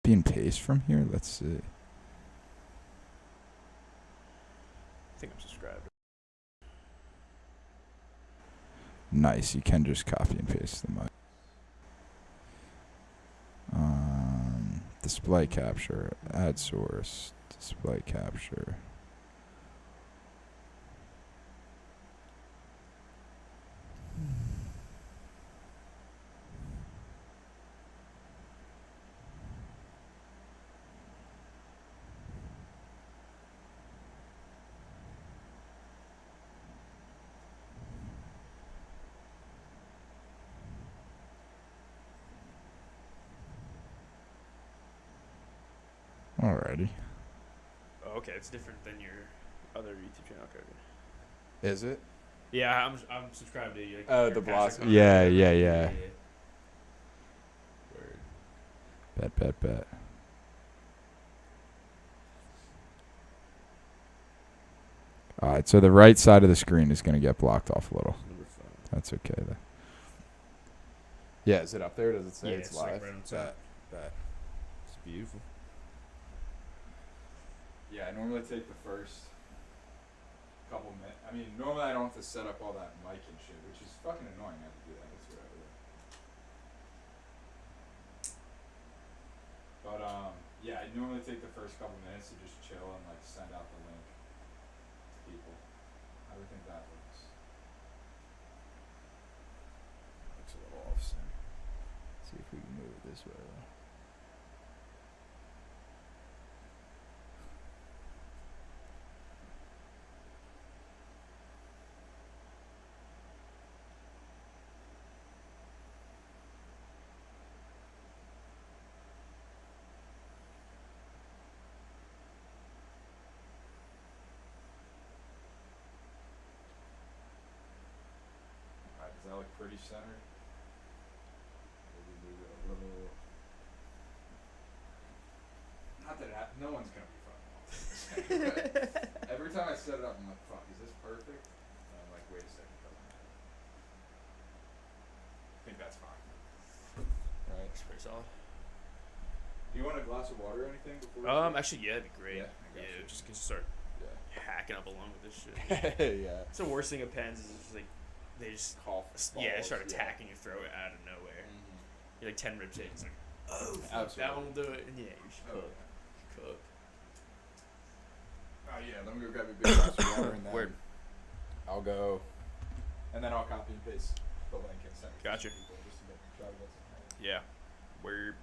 Copy and paste from here? Let's see. I think I'm subscribed. Nice. You can just copy and paste them. Display capture. Add source. Display capture. Alrighty. Oh, okay, it's different than your other YouTube channel. Okay. Is it? Yeah, I'm subscribed to you. Like, Oh, your the Patrick Blossom. Hunter. Yeah. Word. Bet. Alright, so the right side of the screen is going to get blocked off a little. Number 5. That's okay, though. Yeah, is it up there? Does it say Yeah, it's it's like live? right on top. Bet. It's beautiful. Yeah, I normally take the first couple minutes. I mean, normally I don't have to set up all that mic and shit, which is fucking annoying. I have to do that. It's whatever. But yeah, I normally take the first couple minutes to just chill and like send out the link to people. How do you think that looks? Looks a little off center. See if we can move it this way though. Alright, does that look pretty centered? Maybe move it a little. Not that no one's gonna be fucking off this thing, but every time I set it up, I'm like, fuck, is this perfect? And I'm like, wait a second, it doesn't matter. I think that's fine. Right. It's pretty solid. Do you want a glass of water or anything before? Actually, yeah, that'd be great. Yeah, Yeah, just to start Yeah. hacking up along with this shit. Yeah. It's the worst thing of pens is just like they just Cough. yeah balls, start attacking your throat out of nowhere. Mhm. You're like 10 rips in, it's like oh fuck, Absolutely. that one will do it. And yeah, you should Oh, cook. Cook. Oh yeah, let me go grab a big glass of water and then Word. I'll go, and then I'll copy and paste the link and send it to Gotcha. people just to try to get some. Yeah. Word.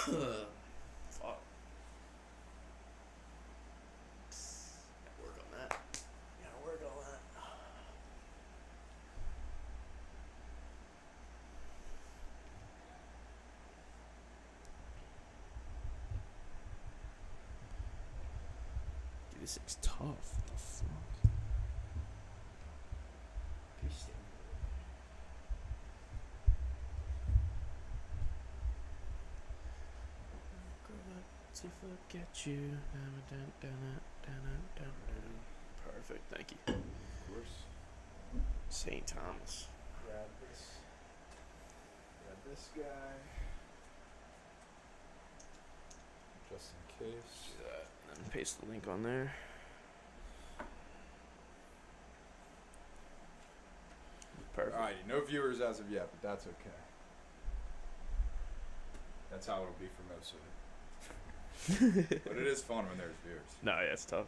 Fuck. Gotta work on that. Gotta work on that. Dude, this thing's tough. What the fuck? Paste it. To forget you. Perfect, thank you. Of course. St. Thomas. Grab this guy, just in case. Do that, and then paste the link on there. Perfect. Alrighty, no viewers as of yet, but that's okay. That's how it'll be for most of it. But it is fun when there's viewers. No, yeah, it's tough.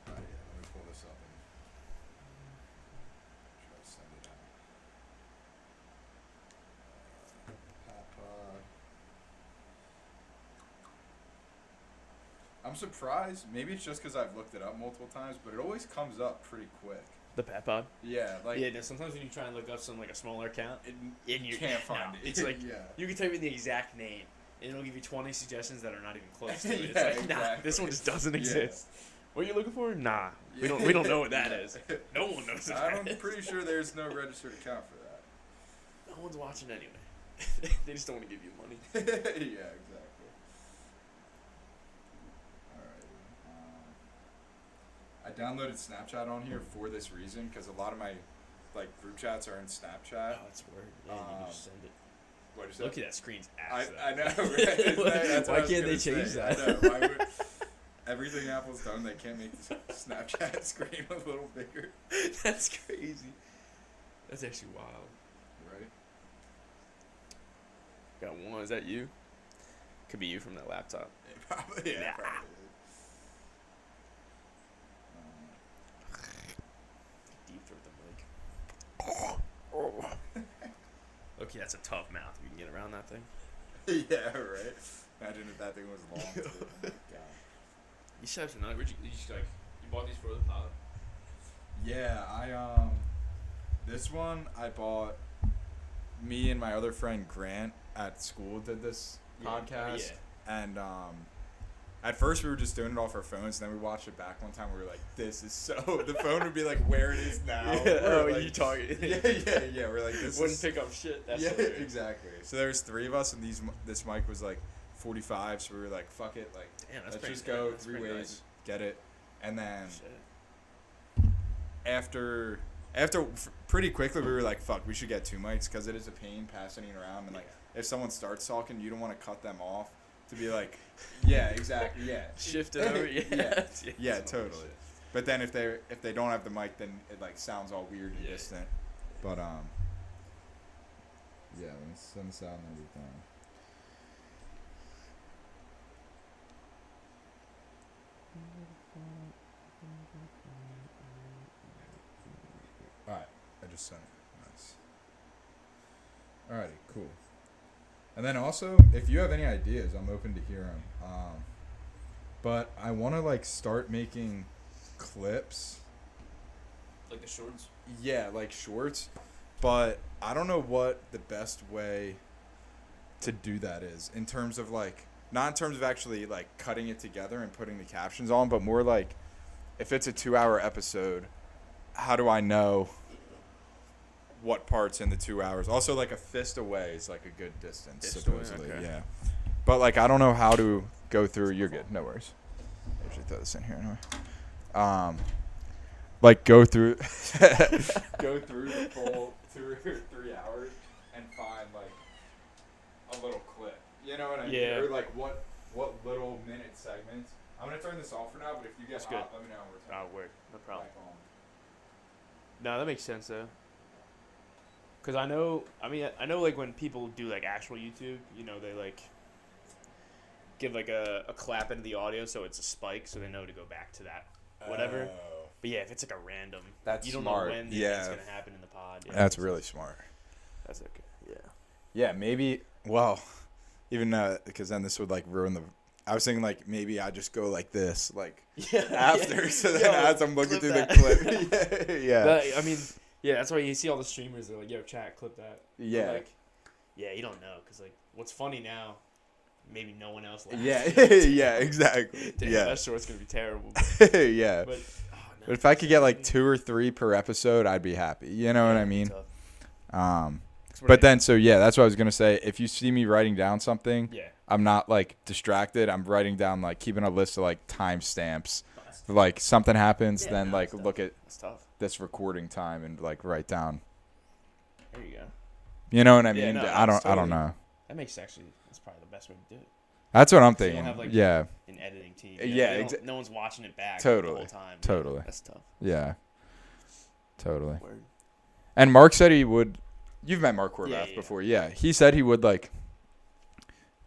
Alright, yeah, let me pull this up and try to send it out. PatPod. I'm surprised. Maybe it's just because I've looked it up multiple times, but it always comes up pretty quick. The PatPod. Yeah, like Yeah, no, sometimes when you try and look up some like a smaller account, and you can't find it. It's like yeah. you can type in the exact name, and it'll give you 20 suggestions that are not even close to it. It's Yeah, like, nah, exactly. this one just doesn't Yeah. exist. What are you looking for? Nah, we Yeah. don't know what that Yeah. is. No one knows what that I'm is. pretty sure there's no registered account for that. No one's watching anyway. They just don't want to give you money. Yeah, exactly. Alright. I downloaded Snapchat on here for this reason because a lot of my like group chats are in Snapchat. Oh, that's weird. Yeah, you can just send it. What'd you say? Look at that screen's ass. I know. Right? Isn't that's what Why I was can't they gonna change say. that? I know. Why would, everything Apple's done, they can't make the Snapchat screen a little bigger. That's crazy. That's actually wild. Right? Got one. Is that you? Could be you from that laptop. It probably, yeah. Nah. Probably Deep throat the mic. Okay, that's a tough mouth. You can get around that thing. is. Yeah, right. Imagine if that thing was long. Too. Oh my God. You should have some. Where'd you just like? You bought these for the pod? Yeah, this one I bought. Me and my other friend Grant at school did this podcast, and at first we were just doing it off our phones, and then we watched it back one time. We were like, "This is so." The phone would be like where it is now. Oh, like, you talking? Yeah. We're like, this Wouldn't is, pick up shit. That's yeah, hilarious. exactly. So there was 3 of us, and this mic was like 45. So we were like, "Fuck it, like Damn, that's let's pretty just good. go That's 3 pretty ways, nice. get it," and then. Shit. After pretty quickly we were like, fuck, we should get 2 mics because it is a pain passing it around, and like if someone starts talking, you don't want to cut them off to be like, yeah, exactly, yeah, Shift it over. yeah, totally. But then if they don't have the mic, then it like sounds all weird and distant. But yeah, let me send this out and everything. Alright, I just sent it. Nice. Alrighty, cool. And then also, if you have any ideas, I'm open to hear them. But I want to like start making clips. Like the shorts. Yeah, like shorts. But I don't know what the best way to do that is in terms of like, not in terms of actually like cutting it together and putting the captions on, but more like if it's a 2-hour episode, how do I know what parts in the 2 hours? Also, like a fist away is like a good distance, Fist supposedly. away, okay. Yeah. But like, I don't know how to go through. You're good. No worries. I usually throw this in here anyway. Like go through, go through the full 2 or 3 hours and find like a little clip. You know what I mean? Yeah. Or like what little minute segments. I'm gonna turn this off for now, but if you get That's hot, good. let me know. We're Oh, work. No problem. back on. No, that makes sense though. Cause I know like when people do like actual YouTube, you know, they like give like a clap into the audio so it's a spike so they know to go back to that whatever. Oh. But yeah, if it's like a random, That's you don't smart. know when the Yeah. event's gonna happen in the pod. Yeah, That's that makes really sense. smart. That's okay. Yeah. Yeah, maybe. Well, even because then this would like ruin the. I was thinking like maybe I just go like this, like Yeah. after, so then Yo, as I'm looking clip through that. the clip, yeah. That, I mean, yeah, that's why you see all the streamers. They're like, "Yo, chat, clip that." But, Yeah. like, yeah, you don't know because like what's funny now, maybe no one else laughs. Yeah, yeah, exactly. Damn, Yeah, that short's gonna be terrible. yeah. But, oh, no, But if I could get like it's 2 or 3 per episode, I'd be happy. You know what I mean? tough. That's what But I- then, so yeah, that's what I was gonna say. If you see me writing down something, yeah, I'm not like distracted. I'm writing down like keeping a list of like timestamps. oh, that's, Like something happens, Yeah, then no, like that's look at that's tough. this recording time and like write down. There you go. You know what I Yeah, mean? no, I that's don't totally- know. That makes actually that's probably the best way to do it. That's what I'm So you thinking. don't have, like, Yeah, An editing team. Yeah, they don't- no one's watching it back Totally, the whole time. totally. Yeah, that's tough. yeah, totally. Word. And Mark said he would. You've met Mark Horvath Yeah. before, yeah. He said he would like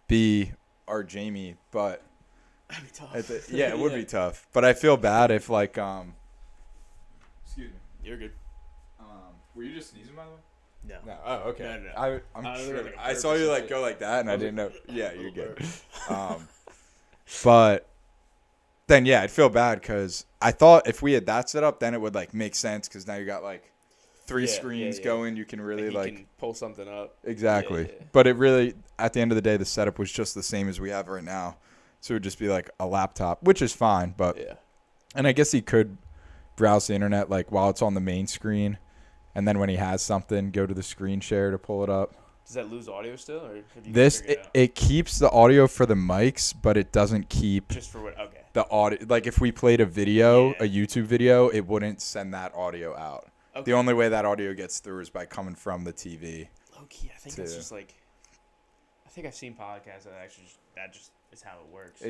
be our Jamie, but That'd be tough. yeah, it would be tough. But I feel bad if like Excuse me. You're good. Were you just sneezing by the way? No. No. Oh, okay. No. I'm I was sure. like, I saw you like go like that, and I was didn't know. like, Yeah, a you're little good. But then yeah, I'd feel bad because I thought if we had that set up, then it would like make sense because now you got like 3 screens going. You can really like can pull something up. Exactly. Yeah. But it really, at the end of the day, the setup was just the same as we have right now. So it would just be like a laptop, which is fine. But and I guess he could browse the internet like while it's on the main screen, and then when he has something, go to the screen share to pull it up. Does that lose audio still, or have you it keeps the audio for the mics, but it doesn't keep just for what? Okay. The audio. Like if we played a video, a YouTube video, it wouldn't send that audio out. Okay. The only way that audio gets through is by coming from the TV. Low key, I think that's just like. I think I've seen podcasts that just is how it works.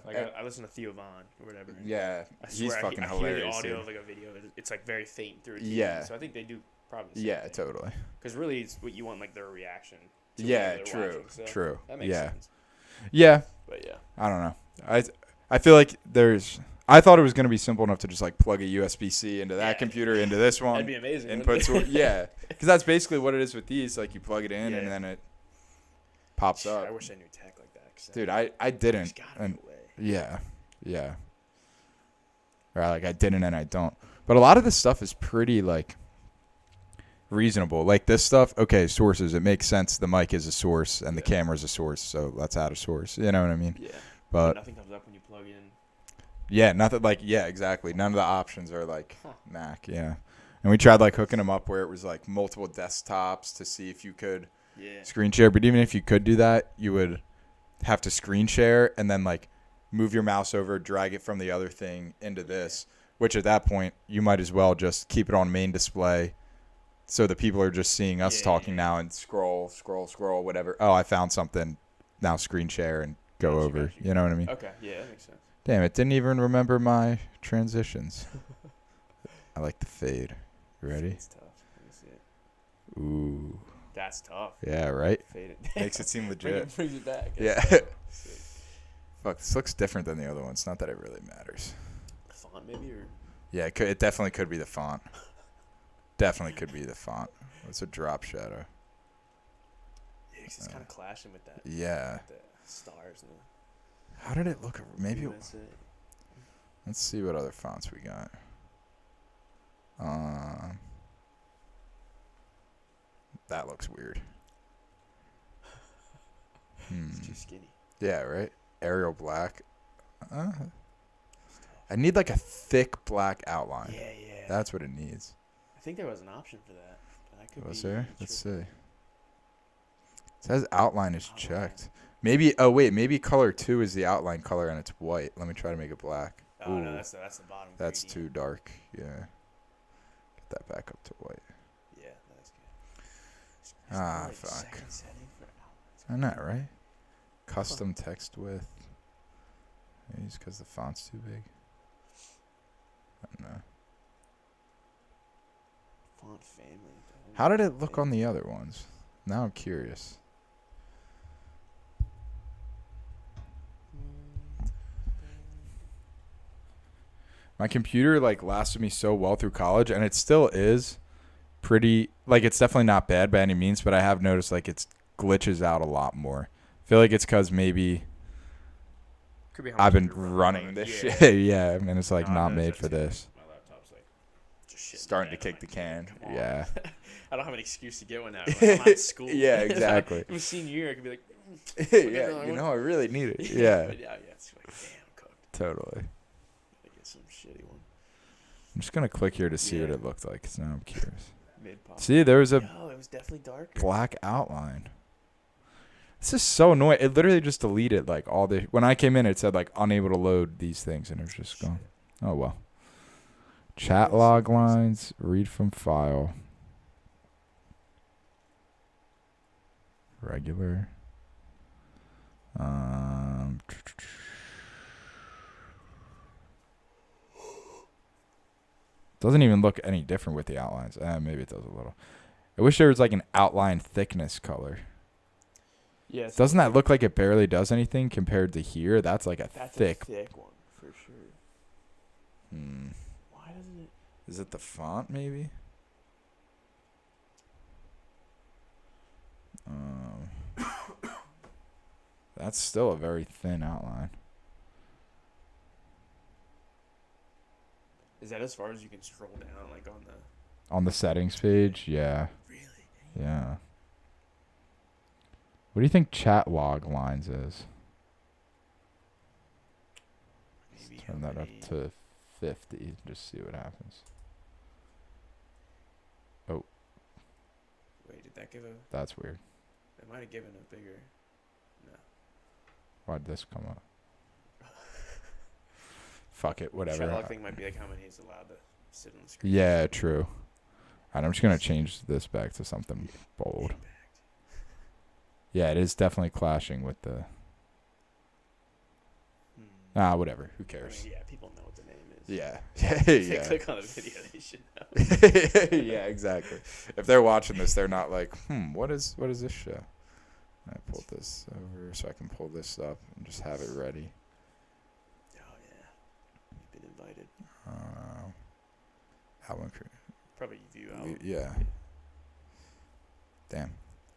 Like I listen to Theo Von or whatever. Yeah, he's fucking hilarious. I hear the audio of like a video. It's like very faint through a TV. Yeah. So I think they do probably. The same thing. Totally. Because really, it's what you want, like their reaction. True. Watching, so true. That makes sense. Yeah. But yeah. I don't know. I feel like I thought it was going to be simple enough to just like plug a USB-C into that computer, into this one. That'd be amazing. Inputs. Because that's basically what it is with these. Like you plug it in and then it pops up. I wish I knew tech like that. Dude, I didn't. Yeah. Or like I didn't and I don't. But a lot of this stuff is pretty like reasonable. Like this stuff, okay, sources. It makes sense. The mic is a source and the camera is a source. So let's add a source. You know what I mean? Yeah. But nothing comes up when you plug in. Yeah, nothing like exactly. None of the options are like Mac. Yeah, and we tried like hooking them up where it was like multiple desktops to see if you could screen share. But even if you could do that, you would have to screen share and then like move your mouse over, drag it from the other thing into this. Which at that point you might as well just keep it on main display, so the people are just seeing us talking now and scroll, whatever. Oh, I found something. Now screen share and go over. You know what I mean? Okay, yeah, that makes sense. Damn, it didn't even remember my transitions. I like the fade. You ready? It's tough. Let me see it. Ooh. That's tough. Yeah, right? Fade it. Makes it seem legit. Brings it back. Yeah. Fuck, this looks different than the other ones. Not that it really matters. The font maybe? Or? Yeah, it definitely could be the font. Definitely could be the font. It's a drop shadow. Yeah, because it's kind of clashing with that. Yeah. With the stars and the... How did it look? Maybe. Let's see what other fonts we got. That looks weird. It's too skinny. Yeah, right? Arial black. I need like a thick black outline. Yeah. That's what it needs. I think there was an option for that. Was there? Let's see. It says outline is checked. Maybe. Oh wait. Maybe color 2 is the outline color and it's white. Let me try to make it black. Oh no, that's the bottom. That's too dark. Yeah. Get that back up to white. Yeah, that's good. Fuck. I'm not right. Custom text width. Maybe it's because the font's too big. I don't know. Font family. How did it look on the other ones? Now I'm curious. My computer like lasted me so well through college, and it still is pretty. Like it's definitely not bad by any means, but I have noticed like it's glitches out a lot more. I feel like it's because maybe I've been running this shit. Yeah, I mean it's like not made for this. My laptop's like just shit. Starting to kick the can. Yeah. I don't have an excuse to get one now. Like, I'm out of school. Yeah, exactly. If it was senior year, I could be like, yeah, you know, I really need it. Yeah. Yeah, it's like, damn, cooked. Totally. Get some shitty one. I'm just gonna click here to see what it looked like, because now I'm curious. Mid-pop. See, there was a it was definitely dark. Black outline. This is so annoying. It literally just deleted like all the. When I came in, it said like unable to load these things, and it was just gone. Oh well. Chat log lines. Read from file. Regular. Doesn't even look any different with the outlines. Maybe it does a little. I wish there was like an outline thickness color. Yeah. Doesn't that look like it barely does anything compared to here? That's like a thick. A thick one for sure. Why doesn't it? Is it the font maybe? That's still a very thin outline. Is that as far as you can scroll down, like on the? On the settings page, yeah. Really? Yeah. What do you think chat log lines is? Maybe Turn that up to 50. Just see what happens. Oh. Wait, did that give a? That's weird. It might have given a bigger. No. Why'd this come up? Fuck it, whatever. Chat log thing might be like how many is allowed to sit on the screen. Yeah, true. Alright, I'm just gonna change this back to something bold. Yeah, it is definitely clashing with the. Whatever. Who cares? I mean, yeah, people know what the name is. Yeah. If they Yeah. click on the video, they should know. Yeah, exactly. If they're watching this, they're not like, what is this show? I pulled this over so I can pull this up and just have it ready. Oh yeah, you've been invited. Album crew. Probably view out. Yeah. Damn.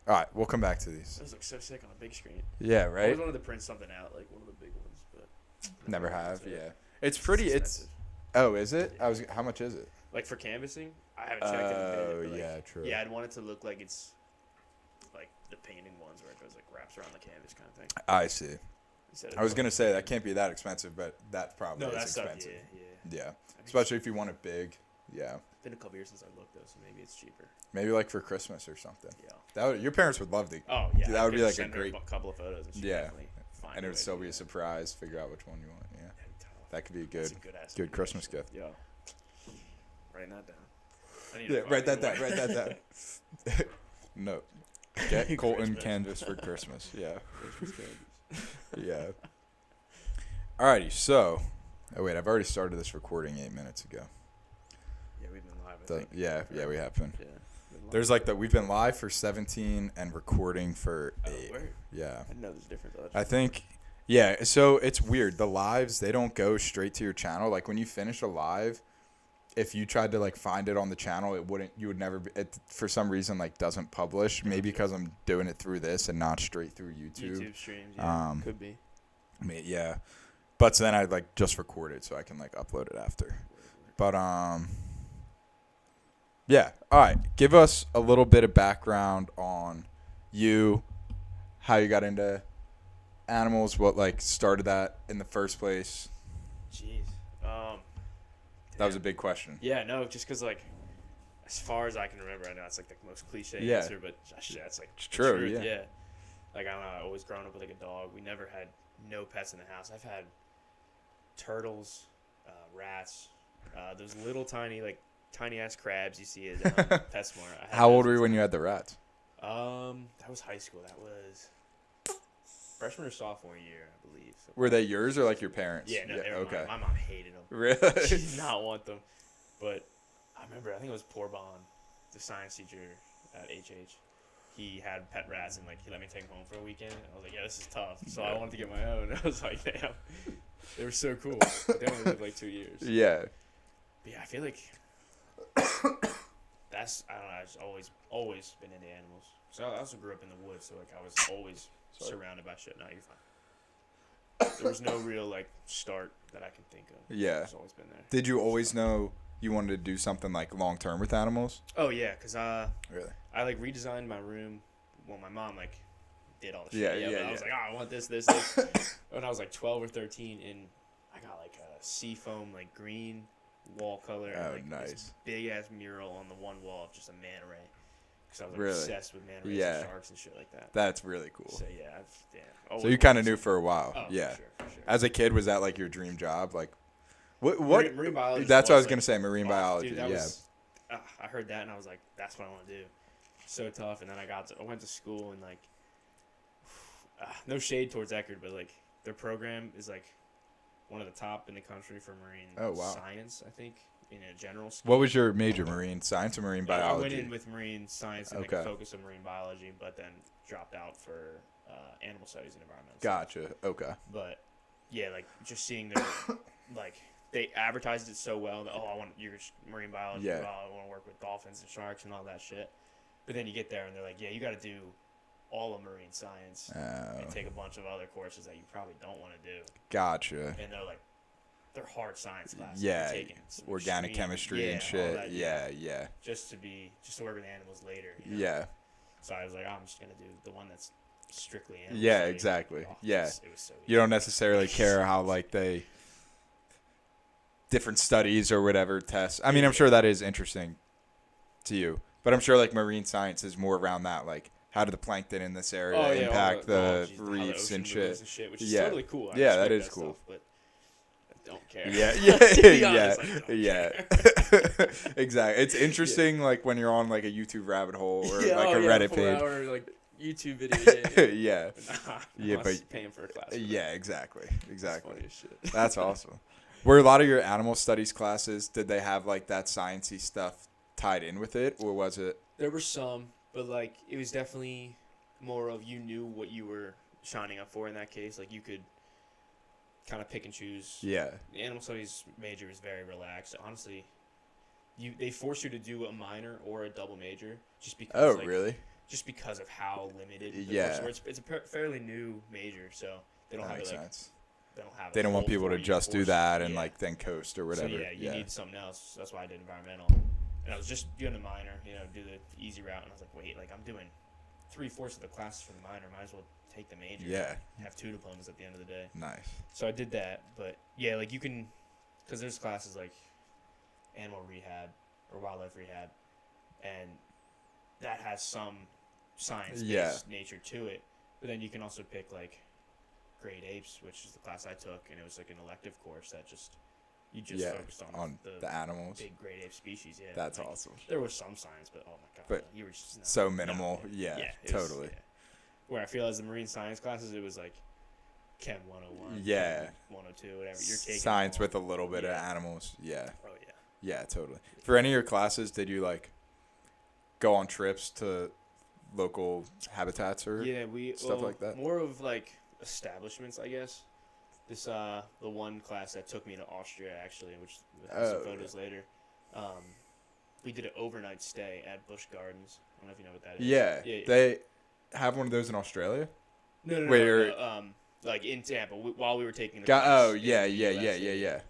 All right, we'll come back to these. Those look so sick on a big screen. Yeah, I right. always wanted to print something out like one of the big ones, but Never have. So, Yeah. It's pretty. It's. Oh, is it? Yeah. How much is it? like for canvassing. I haven't checked it in a bit. But like, yeah, true. Yeah, I'd want it to look like it's like the painting ones where it goes like wraps around the canvas kind of thing. I see. Instead of I was like- gonna say that can't be that expensive, but that probably No, is that's stuff. expensive. Yeah. Yeah, especially if you want it big. Yeah, It's been a couple years since I looked though, so maybe it's cheaper. maybe like for Christmas or something. Yeah. Your parents would love the. Oh yeah. Dude, that would be I'd like a send her great. couple of photos. And she'd Yeah. definitely find And it a would way still to be do a that. surprise. Figure out which one you want. Yeah, That'd be tough. that could be a That's good, a good ass good Christmas gift. Yeah. Writing that down. I need Yeah, to write that buy down. Write that down. No, get Colton canvas for Christmas. Yeah, Christmas canvas. yeah. Alrighty, so. Oh wait, I've already started this recording 8 minutes ago. Yeah, we've been live. I think. Yeah, we have been. Yeah. been live. There's like we've been live for 17 and recording for 8. Word. Yeah. I didn't know there's different though. I think, yeah, so it's weird. The lives, they don't go straight to your channel. Like when you finish a live, if you tried to like find it on the channel, you would never be, it for some reason like doesn't publish. Maybe because I'm doing it through this and not straight through YouTube. YouTube streams, yeah. Could be. Yeah. But so then I like just record it so I can like upload it after. But yeah. All right. Give us a little bit of background on you, how you got into animals, what like started that in the first place. Jeez. That was a big question. Yeah, no, just because like, as far as I can remember, I know it's like the most cliche Yeah. answer, but that's like It's the true, truth, yeah. Like I don't know, I always grown up with like a dog. We never had no pets in the house. I've had turtles, rats, those little tiny ass crabs you see at PetSmart. I had How old those were you as when a- you had the rats? That was high school. That was freshman or sophomore year, I believe. So Were they yours or like your parents? yeah, no, they were okay. mine. My mom hated them. Really? She did not want them. But I remember, I think it was Poor Bond, the science teacher at HH. He had pet rats and like he let me take them home for a weekend. I was like, yeah, this is tough. So I wanted to get my own. I was like, damn, they were so cool. They only lived like 2 years. Yeah. But yeah, I feel like that's, I don't know, I've just always been into animals. So I also grew up in the woods, so like I was always surrounded by shit. No, you're fine. There was no real like start that I can think of. Yeah. It's always been there. Did you always know you wanted to do something like long term with animals? Oh yeah, cause Really? I like redesigned my room. Well, my mom like did all the Yeah, shit. yeah, But I was yeah. like, oh, I want this. When I was like 12 or 13, and I got like a seafoam like green wall color. Oh, and, like, nice. This big ass mural on the one wall of just a manta ray. Because I was like Really? obsessed with manta rays Yeah. and sharks and shit like that. That's really cool. So yeah, So always you kind of wanted knew to- for a while. Oh, Yeah. For sure. As a kid, was that like your dream job? Like, what? Marine biology. That's what I was like- gonna say. Marine biology. Dude, that Yeah. was, I heard that and I was like, that's what I want to do. So tough. And then I went to school and like, no shade towards Eckerd, but like their program is like one of the top in the country for marine science, I think, in a general school. What was your major? Marine science or marine biology? I went in with marine science and like Okay. a focus on marine biology, but then dropped out for animal studies and environmental studies. Gotcha. Okay. But yeah, like just seeing their like they advertised it so well that I want your marine biology. Yeah. I want to work with dolphins and sharks and all that shit. But then you get there and they're like, yeah, you got to do all of marine science and take a bunch of other courses that you probably don't want to do. Gotcha. And they're like, they're hard science classes. Yeah, You're taking some organic extreme- chemistry and all shit. that, Yeah. Just to work with animals later. You know? Yeah. So I was like, I'm just gonna do the one that's strictly animal Yeah, study. exactly. Oh, Yeah. it was so You don't necessarily care how like they different studies or whatever tests. I mean, I'm sure that is interesting to you, but I'm sure like marine science is more around that, like how do the plankton in this area impact the reefs and shit. Which is Yeah. totally cool. I Yeah, that respect is cool. Stuff, but I don't care. Yeah, To be yeah, honest, I don't care. exactly. It's interesting, like when you're on like a YouTube rabbit hole or Yeah, like a Reddit page. 4-hour, like YouTube video. Yeah, yeah, but paying for a class. yeah, exactly. That's funny as shit. That's awesome. Were a lot of your animal studies classes, did they have like that sciencey stuff tied in with it, or was it? There were some, but like it was definitely more of you knew what you were shining up for in that case. Like you could kind of pick and choose. Yeah. The animal studies major is very relaxed. Honestly, they force you to do a minor or a double major just because. Oh, like, really? Just because of how limited. The Yeah. courses were. It's a fairly new major, so they don't That have makes it like. sense. They don't want people to just do that and yeah. like then coast or whatever. So you need something else. That's why I did environmental. And I was just doing a minor, do the easy route. And I was like, wait, like I'm doing 3/4 of the classes for the minor. Might as well take the major. Yeah. Have 2 diplomas at the end of the day. Nice. So I did that, but yeah, like you can, because there's classes like animal rehab or wildlife rehab, and that has some science-based nature to it. But then you can also pick like Great Apes, which is the class I took, and it was like an elective course that just focused on the animals. big Great Ape species. Yeah, That's like, awesome. There was some science, but oh my god, But you were just so minimal. Yeah, it was- totally. Where I feel as the marine science classes, it was like Chem 101, Yeah. Chem 102, whatever. You're taking Science all- with a little bit of Yeah. animals. Yeah. Oh yeah. Yeah, totally. For any of your classes, did you like go on trips to local habitats or stuff like that? More of like establishments, I guess. This the one class that took me to Austria actually, which has some photos later. We did an overnight stay at Busch Gardens. I don't know if you know what that is. Yeah. They have one of those in Australia? No. Like in Tampa, while we were taking the class. Yeah.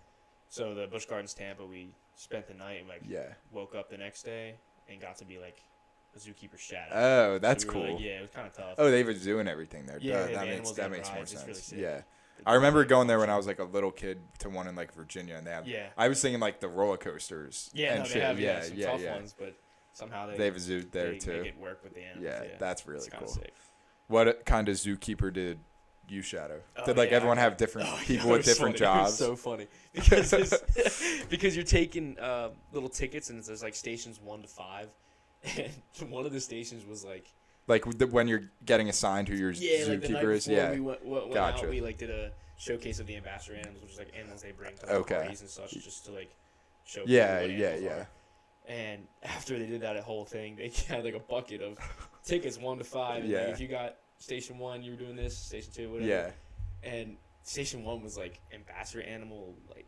So the Busch Gardens Tampa, we spent the night and woke up the next day and got to be like a zookeeper's shadow. Oh, that's So we were, cool. like, yeah, it was kind of tough. Oh, they have a zoo and everything there. Yeah, That the makes animals more rides, it's really sense. sick. Yeah. I remember going there when I was like a little kid to one in like Virginia, and they have. Yeah. I was thinking like the roller coasters. Yeah, and no, shit. they have some tough ones, but somehow they have a zoo there they too. make it work with the animals. Yeah, that's really It's kinda cool. sick. What kind of zookeeper did you shadow? Oh, Did like yeah, everyone I- have different Oh, people yeah, with different It was jobs? so funny because because you're taking little tickets and there's like stations 1 to 5, and one of the stations was like when you're getting assigned who your like the night zookeeper is. before Yeah. we went Gotcha. out, we like did a showcase of the ambassador animals, which is like animals they bring to like, Okay. parties and such, just to like show Yeah, people what yeah, animals yeah. are. And after they did that whole thing, they had like a bucket of tickets 1 to 5. And Yeah. like, if you got station 1, you were doing this. Station 2, whatever. Yeah. And station 1 was like ambassador animal, like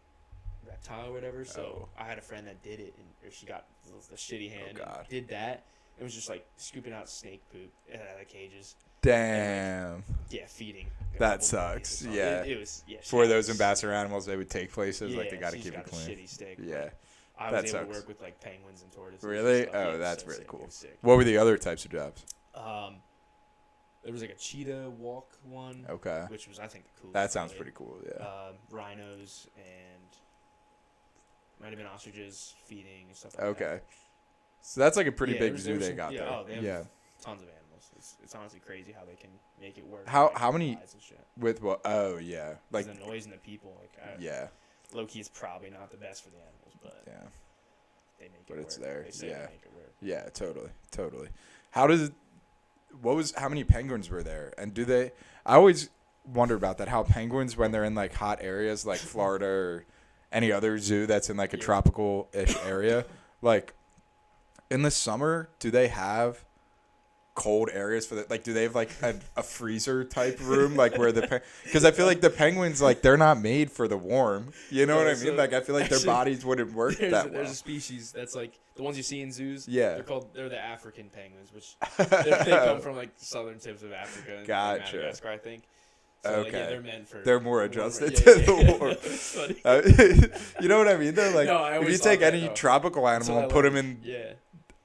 reptile or whatever. So I had a friend that did it, and she got the shitty hand. God. And did that. It was just like scooping out snake poop out of the cages. Damn. Yeah, feeding. That sucks. Yeah. It was For those ambassador animals, they would take places like they got to she's keep got it a clean. shitty steak. Yeah. I That was able sucks. to work with like penguins and tortoises. Really? And stuff. Yeah, Oh, it was that's so really sick. cool. It was sick. What were the other types of jobs? There was like a cheetah walk one. Okay. Which was, I think, the coolest. That sounds probably. pretty cool. Yeah. Rhinos and might have been ostriches feeding and stuff like that. Okay. So that's like a pretty Yeah, big there zoo was they some- got yeah, there. oh, they have Yeah. Tons of animals. It's honestly crazy how they can make it work. How- like, how many- flies and shit. With what? Oh yeah. 'Cause Like the noise and the people. yeah. Low key is probably not the best for the animals, but Yeah. they make it But work. it's there. They say Yeah. they make it work. Yeah. Totally. How many penguins were there? And do they? I always wonder about that. How penguins, when they're in like hot areas like Florida or any other zoo that's in like a Yeah. tropical-ish area, like in the summer, do they have cold areas for the like? Do they have like a freezer type room like where the because I feel like the penguins like they're not made for the warm. You know Yeah, what I mean? so Like I feel like their actually, bodies wouldn't work that well. There's a species that's like the ones you see in zoos. Yeah. They're the African penguins, which they come from like southern tips of Africa and Gotcha. Madagascar, I think. So Okay. like, yeah, they're meant for. They're more adjusted yeah, to yeah. the warm. That's funny. You know what I mean? They're like, No, I if you always take thought that, any though. tropical That's animal what and I put them like. in Yeah.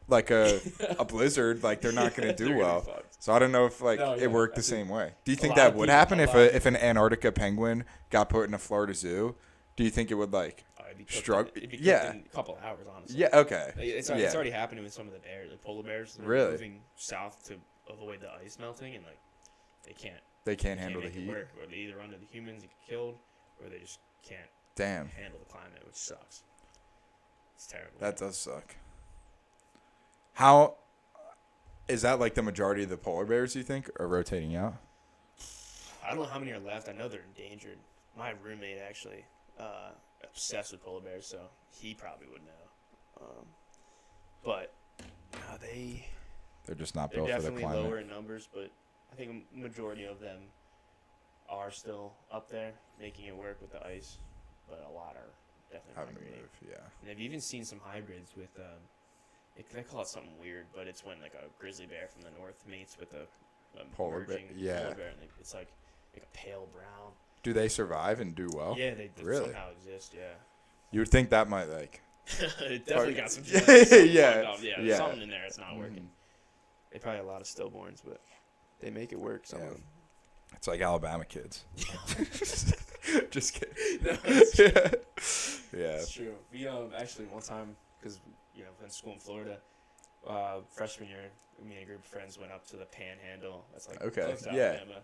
like a blizzard, like they're not gonna They're do gonna be well. fucked. So I don't know if like No, it yeah, worked I the think same way. Do you a think lot that of would people- happen a if lot of if an Antarctica penguin got put in a Florida zoo? Do you think it would like? It'd be cooked Strugg- it'd be cooked yeah. in a couple of hours, honestly. Yeah. Okay. Like, it's Yeah. already happening with some of the bears, the polar bears. They're Really? moving south to avoid the ice melting, and like they can't. They can't They handle the make it heat. work, or they either run into humans and get killed, or they just can't Damn. handle the climate, which sucks. It's terrible. That does suck. How is that like the majority of the polar bears you think are rotating out? I don't know how many are left. I know they're endangered. My roommate actually obsessed with polar bears, so he probably would know. But They're just not they're built for the definitely climate. lower in numbers, but I think a majority of them are still up there, making it work with the ice. But a lot are definitely Having to migrating. move, yeah. And I've even seen some hybrids with, they call it something weird, but it's when like a grizzly bear from the north mates with a Polar bear, emerging yeah. polar bear, and it's like a pale brown. Do they survive and do well? Yeah, they Really? somehow exist. Yeah, You would think that might like. it definitely got some. Yeah, something yeah, fucked up. Yeah, yeah. there's something in there that's not Mhm. working. They probably have a lot of stillborns, but they make it work. Some Yeah. of them. It's like Alabama kids. Just kidding. No, yeah. Yeah. It's true. We actually one time, because went to school in Florida, freshman year, me and a group of friends went up to the Panhandle. That's like Okay, close to yeah. Alabama.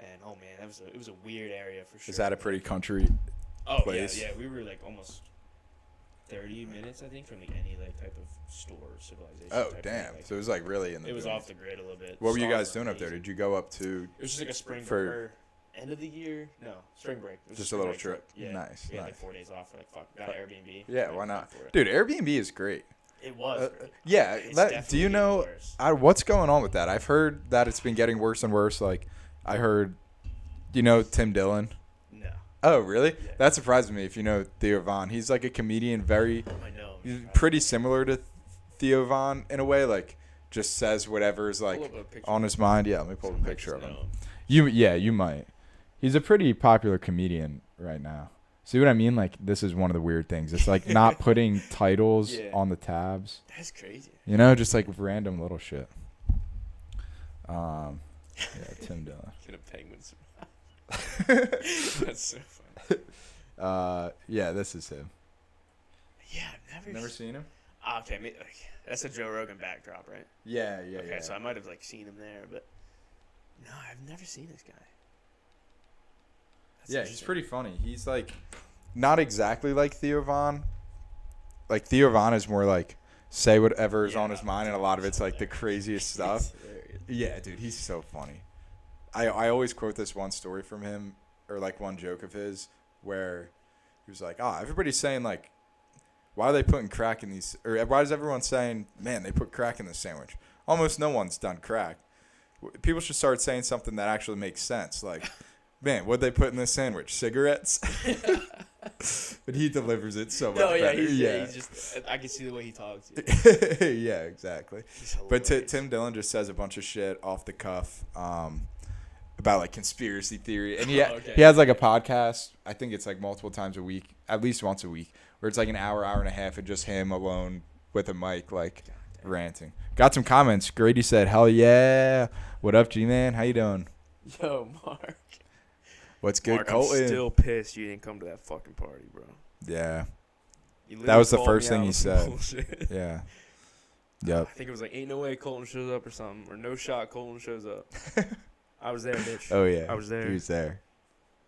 And oh man, it was a weird area for sure. Is that a pretty country? place? Yeah. We were like almost 30 minutes, I think, from like any like type of store or civilization. Oh type damn! Thing. Like, So it was like really in the. it was boonies. off the grid a little bit. What were you Stars guys doing up there? amazing. Did you go up to It was just like a spring for- break. End of the year? No, spring break. It was just a spring little break trip? Yeah. Nice, We had nice. like 4 days off. For like fuck, got an Airbnb. Yeah, like, why not? for it. Dude, Airbnb is great. It was. great. Yeah, It's do definitely you getting know worse. what's going on with that? I've heard that it's been getting worse and worse. Like, I heard, Tim Dillon? No, Oh, really? Yeah. That surprises me. If you know Theo Von, he's like a comedian, very I know. he's pretty similar to Theo Von in a way. Like, just says whatever's like Pull up a picture. on his mind. Yeah, let me pull Some a might picture just of him. know You might. He's a pretty popular comedian right now. See what I mean? Like, this is one of the weird things. It's like not putting titles Yeah. on the tabs. That's crazy. Just like random little shit. Yeah, Tim Dillon. Can a penguin survive? That's so funny. Yeah, this is him. Yeah, I've never seen him? Okay, that's a Joe Rogan backdrop, right? Yeah, Okay, so I might have like seen him there, but no, I've never seen this guy. That's Yeah, he's interesting. pretty funny. He's like not exactly like Theo Von. Like Theo Von is more like say whatever is on his mind, and a lot of it's like the craziest stuff. It's hilarious. Yeah, dude, he's so funny. I always quote this one story from him, or like one joke of his, where he was like, everybody's saying like, why are they putting crack in these, or why is everyone saying, man, they put crack in this sandwich? Almost no one's done crack. People should start saying something that actually makes sense, like, man, what'd they put in this sandwich? Cigarettes? But he delivers it so much better. he's just. I can see the way he talks. Yeah, exactly. He's But hilarious. Tim Dillon just says a bunch of shit off the cuff about like conspiracy theory, and Oh, okay. he has like a podcast. I think it's like multiple times a week, at least once a week, where it's like an hour and a half of just him alone with a mic, like ranting. Got some comments. Grady said, "Hell yeah! What up, G-Man? How you doing? Yo, Mark. What's good, Mark, Colton?" I'm still pissed you didn't come to that fucking party, bro. Yeah, You That was the literally first called thing me he out said. on some bullshit. yeah, I yep. think it was like, ain't no way Colton shows up or something. Or no shot Colton shows up. I was there, bitch. Oh yeah, I was there. He was there.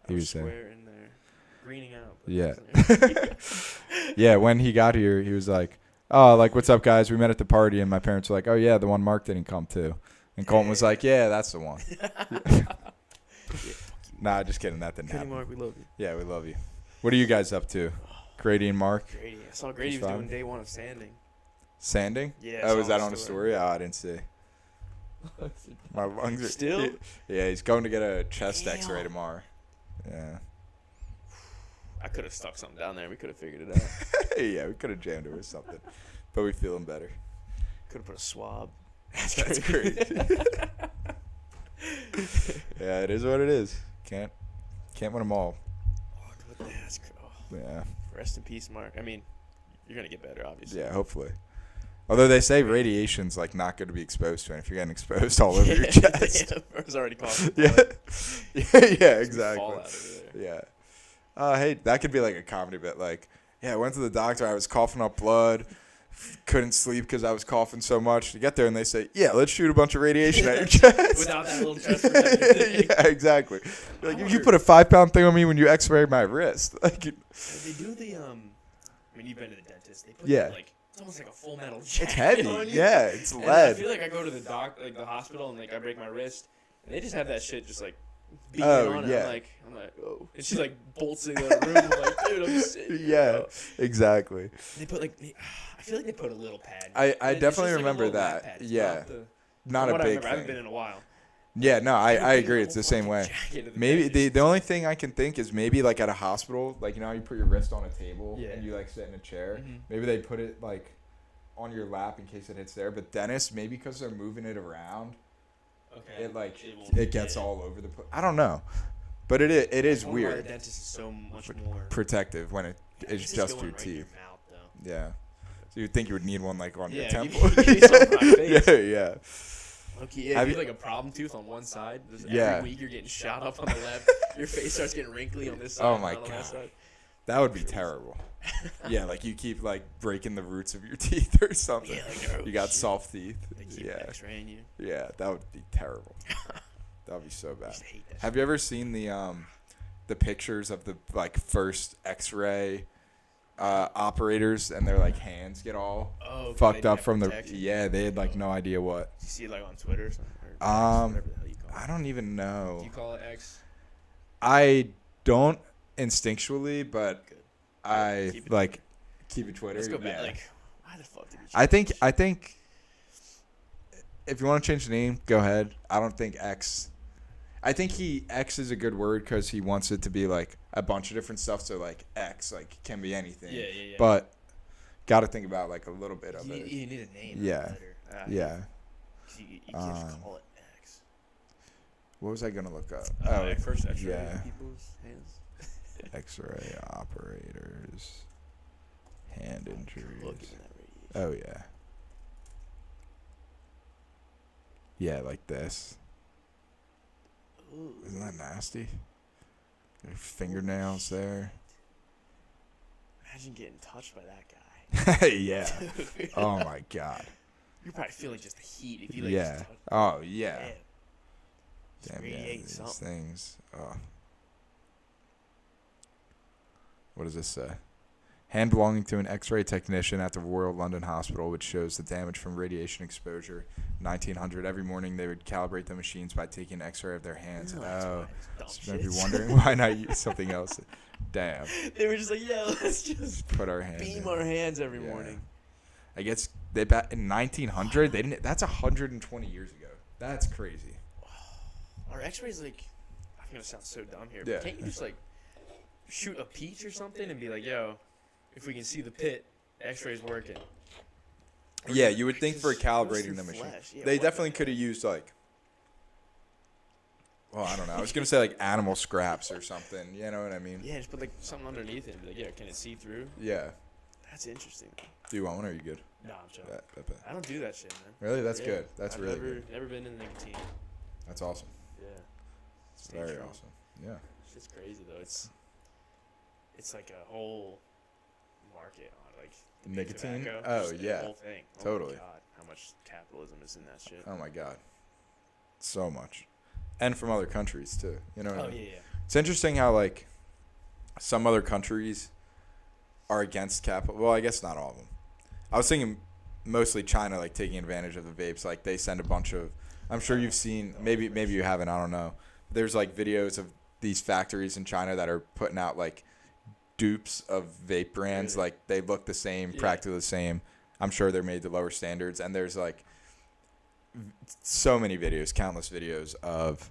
I He was was there. square in there. Greening out. but Yeah. I was there. Yeah, when he got here, he was like, "Oh, like what's up, guys? We met at the party," and my parents were like, "Oh yeah, the one Mark didn't come to," and Colton was like, "Yeah, that's the one." Nah, just kidding. That didn't Kenny happen. Mark, we love you. Yeah, we love you. What are you guys up to? Grady and Mark Grady. I saw Grady He's was fine. doing day one of sanding. sanding. Yeah. I Oh, saw is that his on the story? Oh, I didn't see. My lungs are Still? Yeah, he's going to get a chest Damn. X-ray tomorrow. Yeah. I could have stuck something down there. We could have figured it out. Yeah, we could have jammed it with something, but we feeling better. Could have put a swab. That's crazy. Yeah, it is what it is. Can't win them all. Oh, that's Yeah. Rest in peace, Mark. I mean, you're gonna get better, obviously. Yeah, hopefully. Although they say radiation's like not good to be exposed to, and if you're getting exposed all over your chest. I was already coughing. Yeah, exactly. Fallout over there. Yeah. Hey, that could be like a comedy bit. Like, yeah, I went to the doctor. I was coughing up blood. Couldn't sleep because I was coughing so much. You get there and they say, yeah, let's shoot a bunch of radiation at your chest. Without that little chest protector thing. Yeah, exactly. Like, you put a 5-pound thing on me when you x-ray my wrist. Like, they do the I mean, you've been to the dentist. They put like it's almost like a full metal jacket. It's heavy. On you. Yeah, it's and lead. I feel like I go to the hospital and like I break my wrist, and they just have that shit just like beating on it. I'm like, oh. And she's like bolts in the room. I'm like, dude, I'm sick. Yeah, exactly. They put like, I feel like they put a little pad. I definitely remember that. Yeah, not a big thing. I haven't been in a while. Yeah, no, I agree. It's the same way. Maybe the only thing I can think is maybe like at a hospital, like, you know how you put your wrist on a table and you like sit in a chair. Mm-hmm. Maybe they put it like on your lap in case it hits there. But dentists, maybe because they're moving it around, it gets all over the place. I don't know, but it is weird. The dentist is so much more protective when it is just your teeth. In your mouth, though. Yeah, so you'd think you would need one like on your temple. Yeah. Okay, yeah, if you have like a problem tooth on one side, every week you're getting shot up on the left, your face starts getting wrinkly on this side. Oh my god, that would be terrible. Yeah, like you keep like breaking the roots of your teeth or something. Yeah, like, you got soft teeth. They keep X-raying you. Yeah, that would be terrible. That would be so bad. Have you ever seen the pictures of the like first X-ray operators and their like hands get all fucked up from they had like no idea what. Did you see it like on Twitter or something? I don't even know. Do you call it X? I don't instinctually, but I keep it Twitter. Let's go back. Like, why the fuck did you change I think if you want to change the name, go ahead. I don't think X. I think X is a good word because he wants it to be like a bunch of different stuff. So like X like can be anything. Yeah. But got to think about like a little bit of it. You need a name. Yeah. Yeah. You can't just call it X. What was I gonna look up? First X-ray people's hands. X-ray operators, hand injuries. Oh yeah. Yeah, like this. Ooh. Isn't that nasty? Your fingernails there. Imagine getting touched by that guy. Yeah. Oh my god. You probably feel like just the heat if you like. Yeah. Just touch. Oh yeah. Damn, these things. Oh. What does this say? Hand belonging to an X-ray technician at the Royal London Hospital, which shows the damage from radiation exposure. 1900. Every morning they would calibrate the machines by taking an X-ray of their hands. So maybe wondering why not use something else. Damn. They were just like, yeah, let's just put our hands. Beam our hands every morning. I guess they in 1900. They didn't. That's 120 years ago. That's crazy. Are X-rays like? I'm gonna sound so dumb here. Yeah. But can't you just like shoot a peach or something and be like, yo, if we can see the pit, X-ray's working. Yeah, you would think for calibrating the machine. Yeah, they definitely could have used like, well, I don't know. I was gonna say like animal scraps or something. You know what I mean? Yeah, just put like something underneath it and be like, yeah, can it see through? Yeah. That's interesting. Do you want one or are you good? No, I'm joking. I don't do that shit, man. Really? That's good. That's really good. Never been in nicotine. That's awesome. Yeah. It's very awesome. Yeah. It's just crazy though. It's like a whole market on like nicotine. Tobacco, oh yeah. The whole thing. Totally. Oh my god, how much capitalism is in that shit. Oh my god. So much. And from other countries too. You know what I mean? Yeah. It's interesting how like some other countries are against capital. Well, I guess not all of them. I was thinking mostly China, like taking advantage of the vapes. Like they send a bunch of. I'm sure you've seen. Maybe you haven't. I don't know. There's like videos of these factories in China that are putting out like dupes of vape brands. Really? Like they look the same, practically the same. I'm sure they're made to lower standards. And there's like so many videos, countless videos of.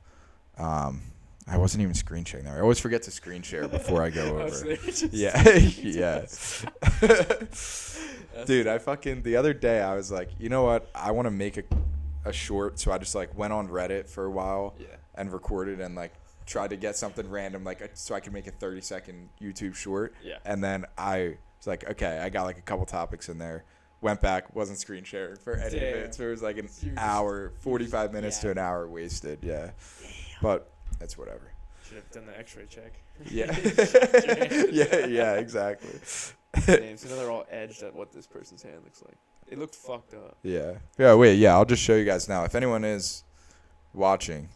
I wasn't even screen sharing that. I always forget to screen share before I go over. Yeah. Dude, the other day I was like, you know what? I want to make a short. So I just like went on Reddit for a while and recorded and like tried to get something random, like, so I could make a 30-second YouTube short. Yeah. And then I was like, okay, I got like a couple topics in there. Went back, wasn't screen sharing for any of it. So it was like an hour, 45 minutes to an hour wasted. Yeah. But that's whatever. Should have done the X-ray check. Yeah. yeah, exactly. Damn, so now they're all edged at what this person's hand looks like. It looked fucked up. Yeah. Yeah, wait, yeah, I'll just show you guys now. If anyone is watching,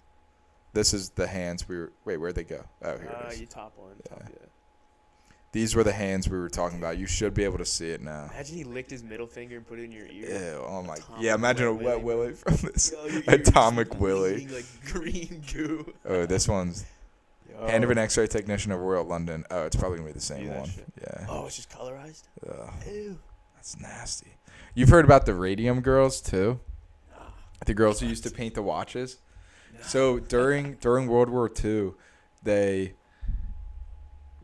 this is the hands we were... Wait, where'd they go? Oh, here it is. You top one. Yeah. Top, yeah. These were the hands we were talking about. You should be able to see it now. Imagine he licked his middle finger and put it in your ear. Ew, oh my... Atomic Yeah, imagine a Wet wet Willy. willy from this. Yo, your Atomic ears Willy. bleeding like green goo. Oh, this one's... Hand of an X-ray technician of Royal London. Oh, it's probably going to be the same one. Shit. Yeah. Oh, it's just colorized? Ugh, Ew. that's nasty. You've heard about the radium girls, too? The girls who used to paint the watches? So during World War II,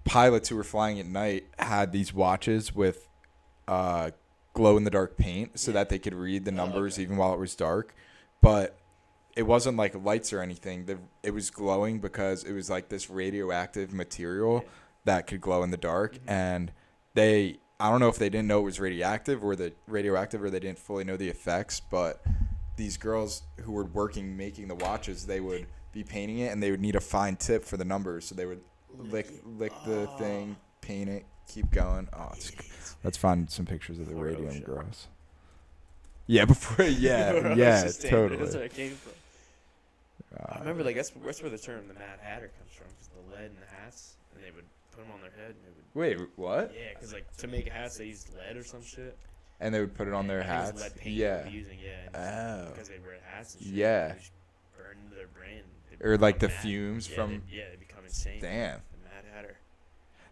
pilots who were flying at night had these watches with glow-in-the-dark paint so that they could read the numbers even while it was dark. But it wasn't like lights or anything. It was glowing because it was like this radioactive material that could glow in the dark. Mm-hmm. And I don't know if they didn't know it was radioactive or they didn't fully know the effects, but these girls who were making the watches, they would be painting it and they would need a fine tip for the numbers. So they would lick the thing, paint it, keep going. Oh, let's find some pictures of the radium girls. Yeah, totally. That's where it came from. I remember, like, that's where the term the Mad Hatter comes from, because the lead in the hats, and they would put them on their head. And they would, wait, what? Yeah, because, like, to make hats, they used lead or some shit. And they would put it on their I think it hats? was lead paint Yeah. they were using, because they wear hats and shit. Yeah. They just burn into their brain. Or, like, the mad. fumes from... they become insane. Damn. The Mad Hatter.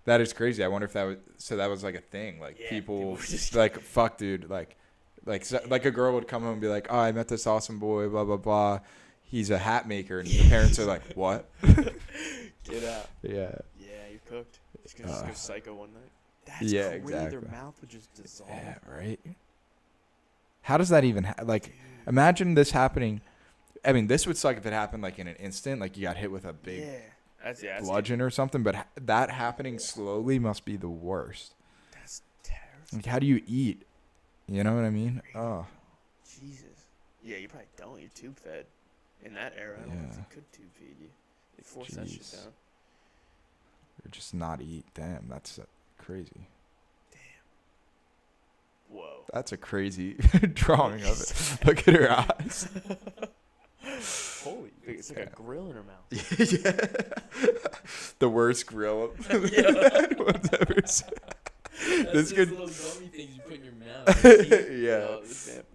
That is crazy. I wonder if that was like a thing. Like, people just like, fuck, dude. Like a girl would come home and be like, oh, I met this awesome boy, blah, blah, blah. He's a hat maker. And the parents are like, what? Get out. Yeah. Yeah, you're cooked. Just gonna go psycho one night. That's crazy. Exactly. Their mouth would just dissolve. Yeah, right? How does that even imagine this happening. I mean, this would suck if it happened like in an instant. Like you got hit with a big that's bludgeon or something. But that happening slowly must be the worst. That's terrible. Like, how do you eat? You know what I mean? Oh. Jesus. Yeah, you probably don't. You're tube fed. In that era, I don't think they could tube feed you. They forced that shit down. Or just not eat. Damn, that's crazy. Damn. Whoa. That's a crazy drawing of it. Look at her eyes. Holy. It's like a grill in her mouth. Yeah. The worst grill anyone's ever seen. This could... little gummy things you put in your mouth. Yeah.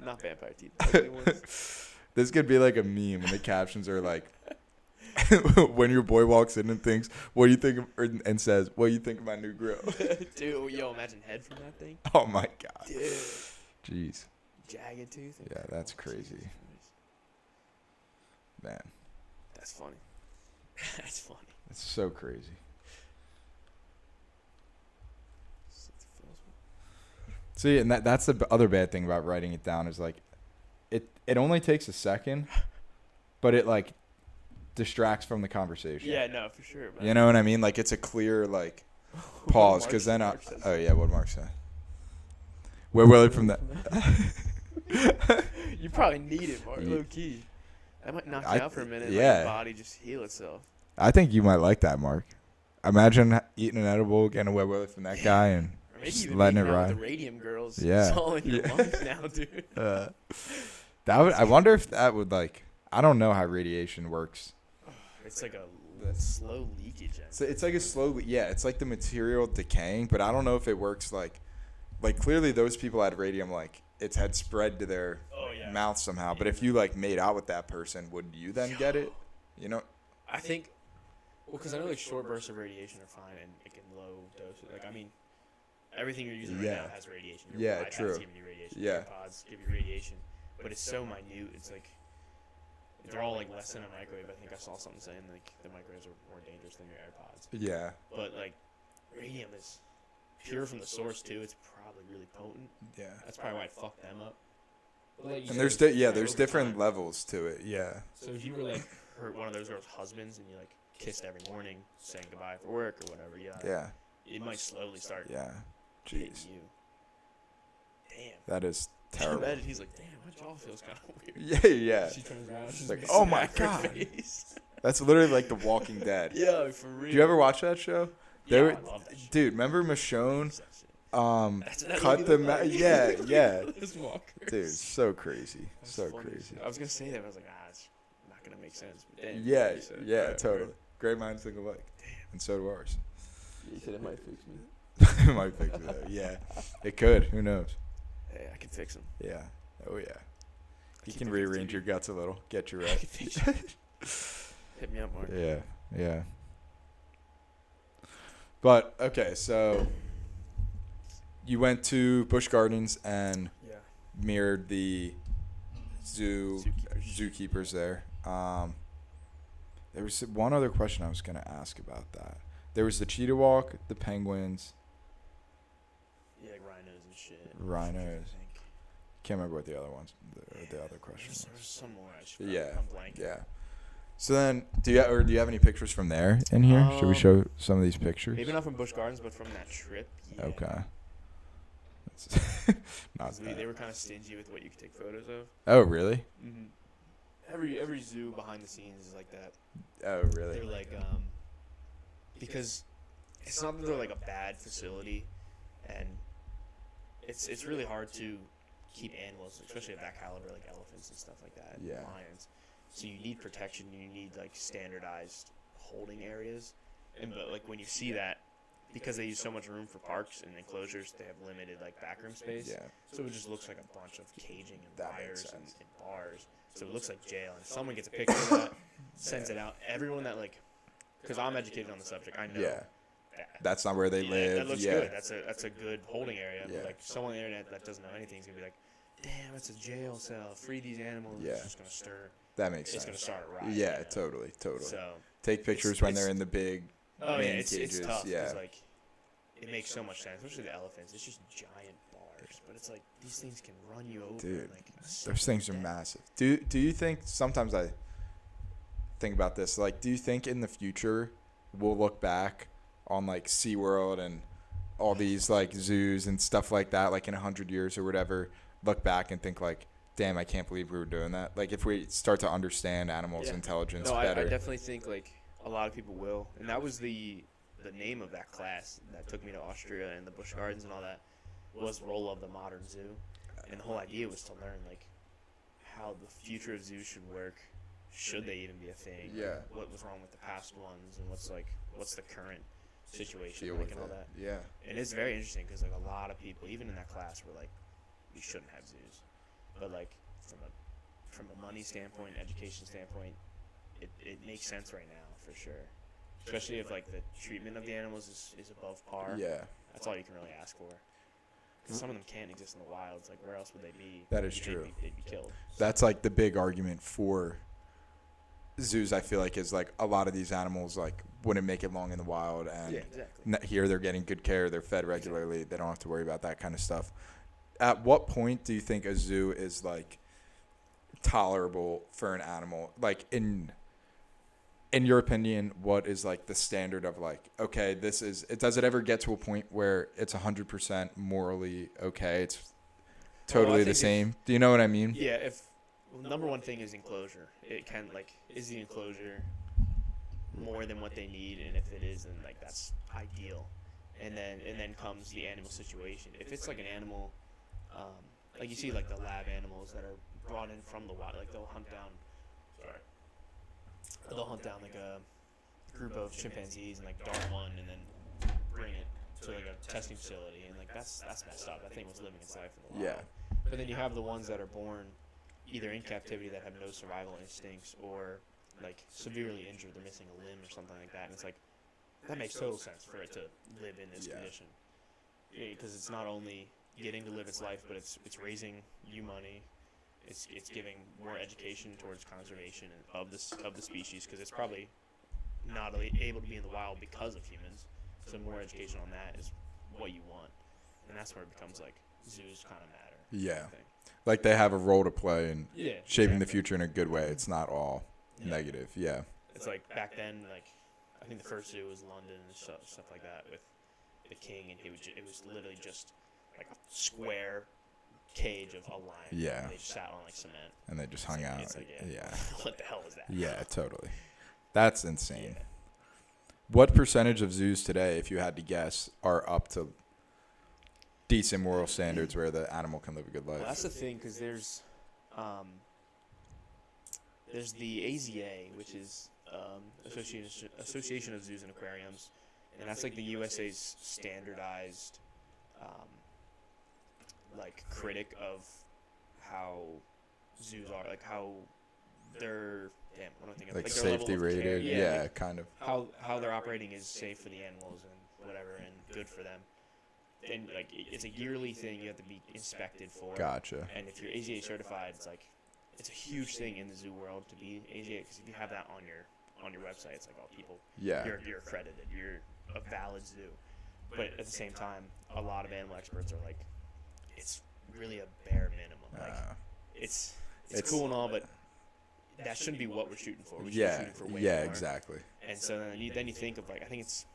Not vampire teeth. This could be like a meme, and the captions are like, when your boy walks in and thinks, what do you think of, and says, what do you think of my new grill? Dude, imagine head from that thing. Oh my god. Dude. Jeez. Jagged tooth. Yeah, that's crazy. Man. That's funny. That's funny. It's so crazy. See, and that's the other bad thing about writing it down is like, it only takes a second, but it like distracts from the conversation. Yeah, no, for sure. Man. You know what I mean? Like it's a clear like pause because then what Mark said. Where will it from that? You probably need it, Mark. Low key. That might knock you out for a minute. Yeah. Let your body just heal itself. I think you might like that, Mark. Imagine eating an edible, getting a wet willy from that guy, and just letting it ride. The radium girls. Yeah. It's all in your lungs now, dude. I wonder if that would like. I don't know how radiation works. It's like a slow leakage. So it's like a slow. Yeah, it's like the material decaying, but I don't know if it works like clearly those people had radium like it's had spread to their mouth somehow. But if you like made out with that person, would you then get it? You know. I think. Well, because I know like short bursts of radiation are fine and like in low doses. Like I mean, everything you're using right now has radiation. Your true. Giving you radiation. Yeah. Your pods give you radiation, but it's so minute. It's like they're all like less than a microwave. I think I saw something saying like the microwaves are more dangerous than your AirPods. Yeah. But like radium is pure from the source too. It's probably really potent. Yeah. That's probably why it fucked them up. But, like, and there's different levels to it. Yeah. So if you were like hurt one of those girls' husbands and you like kissed every morning, saying goodbye for work or whatever, Yeah. it might slowly start Yeah. hitting Jeez. you. Damn. That is terrible. Imagine he's like, damn, my jaw feels kind of weird. Yeah, yeah. She turns around. She's like, missing oh my half her God. face. That's literally like The Walking Dead. Yeah, for real. Did you ever watch that show? Yeah, They I love that shit. Dude, remember Michonne? That's Cut the yeah, yeah. Those walkers. Dude, so crazy. That's So funny. crazy. I was gonna say that, but I was like, it's not gonna make sense. But damn, Yeah, you said it. yeah, Right, totally. right. Great minds think alike. Damn. And so do ours. You said it might fix me. It might fix it though. Yeah. It could. Who knows? Hey, I can fix him. Yeah. Oh yeah. You keep can thinking rearrange TV. your guts a little. Get you I right. can fix you. Hit me up, Mark. Yeah. Yeah. But okay, so you went to Busch Gardens and Yeah. mirrored the Zookeepers. zookeepers there. There was one other question I was gonna ask about that. There was the cheetah walk, the penguins, Yeah, like rhinos and shit. rhinos. I think. Can't remember what the other ones, the other question There was. was some more. I just Yeah, I'm blanking. yeah. So then, do you have any pictures from there in here? Should we show some of these pictures? Maybe not from Busch Gardens, but from that trip. Yeah. Okay. That's not 'Cause they bad. were kind of stingy with what you could take photos of. Oh, really? Mm-hmm. Every zoo behind the scenes is like that. Oh, really? They're like because it's not that they're like a bad facility, and it's really hard to keep animals, especially of that caliber, like elephants and stuff like that, Yeah. lions. So you need protection. You need like standardized holding areas, but like when you see that, because they use so much room for parks and enclosures, they have limited like backroom space. Yeah. So it just looks like a bunch of caging and That makes wires and sense. bars. So it looks like jail. And someone gets a picture of that, sends it out. Everyone that like, because I'm educated on the subject, I know. Yeah. that- That's not where they yeah, live. that looks yeah. good. That's a good holding area. Yeah. But like someone on the internet that doesn't know anything is gonna be like, damn, it's a jail cell. Free these animals. Yeah. It's just gonna stir. That makes It's sense. gonna start a riot. Yeah, you know? totally. So. Take pictures when they're it's- in the big. Oh yeah, main it's cages, tough because yeah. like it makes so much sense, especially the elephants. It's just giant bars, but it's like these things can run you over. Dude, and, like, Those things are death. massive. Do you think sometimes I think about this? Like, do you think in the future we'll look back on like SeaWorld and all these like zoos and stuff like that, like in 100 years or whatever, look back and think like, damn, I can't believe we were doing that. Like if we start to understand animals' Yeah. intelligence No, I better. definitely think like a lot of people will, and that was the name of that class that took me to Austria and the Busch Gardens and all that was Role of the Modern Zoo, and the whole idea was to learn like how the future of zoos should work, should they even be a thing, Yeah. like, what was wrong with the past ones, and what's the current situation Deal like with and all it. that. Yeah. And it's very interesting because like a lot of people, even in that class, were like, we shouldn't have zoos, but like from a money standpoint, education standpoint, it makes sense right now for sure. Especially if like the treatment of the animals is above par. Yeah. That's all you can really ask for. 'Cause some of them can't exist in the wild. It's like where else would they be? That is They'd true. They'd be killed. That's like the big argument for zoos. I feel like is like a lot of these animals like wouldn't make it long in the wild, and Yeah, exactly. here they're getting good care. They're fed regularly. They don't have to worry about that kind of stuff. At what point do you think a zoo is like tolerable for an animal? Like in your opinion, what is like the standard of like, okay, this is it? Does it ever get to a point where it's 100% morally okay? It's totally the think same. Do you know what I mean? Yeah, if number one thing is enclosure. It can like is the enclosure more than what they need, and if it is, then like that's ideal. And then comes the animal situation. If it's like an animal, like you see like the lab animals that are brought in from the wild, like they'll hunt down like a group of chimpanzees and like dart one and then bring it to like a testing facility, and like that's messed up. That thing was living its life in the wild. Yeah. But then you have the ones that are born either in captivity that have no survival instincts or like severely injured, they're missing a limb or something like that, and it's like that makes total sense for it to live in this Yeah. condition, because it's not only getting to live its life, but it's raising you money. It's giving more education towards conservation of the species, because it's probably not able to be in the wild because of humans. So more education on that is what you want, and that's where it becomes like zoos kind of matter. Yeah. I think. Like they have a role to play in Yeah, shaping the exactly. future in a good way. It's not all Yeah. negative. Yeah. It's like back then, like I think the first zoo was London and stuff like that with the king, and it was literally just like a square cage of a lion. Yeah. And they just sat on like cement. And they just hung out. It's like, yeah. What the hell is that? Yeah, totally. That's insane. Yeah. What percentage of zoos today, if you had to guess, are up to decent moral standards where the animal can live a good life? Well, that's the thing, because there's the AZA, which is Association of Zoos and Aquariums, and that's like the USA's standardized like critic of how zoos are, like how they're what am I thinking? Like their safety level of care. rated? Yeah, kind of. How they're operating is safe for the animals and whatever, and good for them. And like it's a yearly thing you have to be inspected for. Gotcha. And if you're AZA certified, it's a huge thing in the zoo world to be AZA, because if you have that on your website, it's like, oh, people, Yeah. you're accredited, you're a valid zoo. But at the same time, a lot of animal experts are like, it's really a bare minimum. Like it's cool and all, but that shouldn't be what we're shooting for. We should be shooting for way more. Exactly. And so then you think of like, I think it's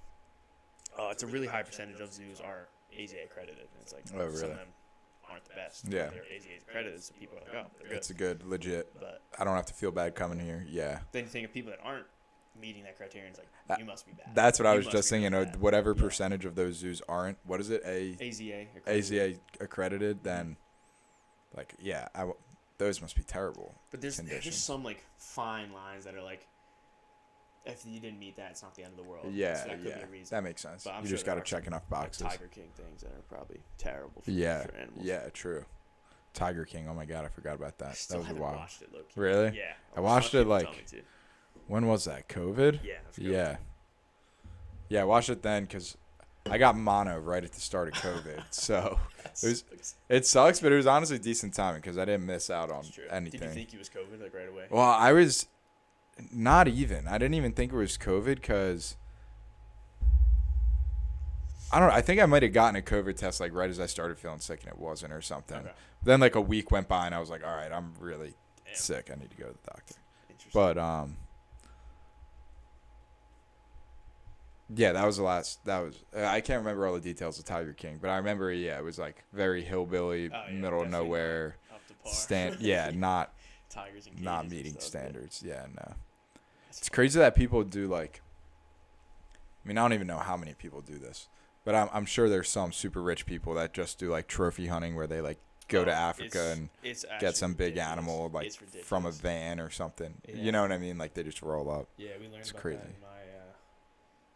a really high percentage of zoos are AZA accredited. And it's like, Oh, really? some of them aren't the best. Yeah. They're AZA accredited, so people are like, oh, they're good. It's a good, legit. But I don't have to feel bad coming here. Yeah. then you think of people that aren't meeting that criterion, it's like, you must be bad. That's what I You was must just be thinking. really bad. Whatever Yeah. percentage of those zoos aren't, what is it? AZA accredited. AZA accredited, then, like, yeah, those must be terrible. But there's conditions. some like fine lines that are like, if you didn't meet that, it's not the end of the world. Yeah, So that could yeah. be a reason. That makes sense. But I'm You sure just there got to are check some, enough boxes. Like Tiger King things that are probably terrible for animals. Yeah, true. Tiger King. Oh my God, I forgot about that. I That still was a haven't while. watched it, low-key. Really? Yeah. I watched it, people like, tell me to. When was that? COVID? Yeah. It was good. Yeah. Yeah, I watched it then because I got mono right at the start of COVID. So it sucks, but it was honestly decent timing because I didn't miss out on anything. Did you think it was COVID like right away? Well, I was not even. I didn't even think it was COVID because I don't know. I think I might have gotten a COVID test like right as I started feeling sick and it wasn't or something. Okay. Then like a week went by and I was like, all right, I'm really sick. I need to go to the doctor. But yeah, that was the last. That was I can't remember all the details of Tiger King, but I remember it was like very hillbilly, middle of nowhere. Up to par. Not Tigers and not cages and meeting stuff, standards. Yeah, no. That's It's fun. crazy that people do like. I mean, I don't even know how many people do this, but I'm sure there's some super rich people that just do like trophy hunting where they like go to Africa and it's get some big ridiculous. animal like It's ridiculous. from a van or something. Yeah. You know what I mean? Like they just roll up. Yeah, we learned It's about crazy. that in my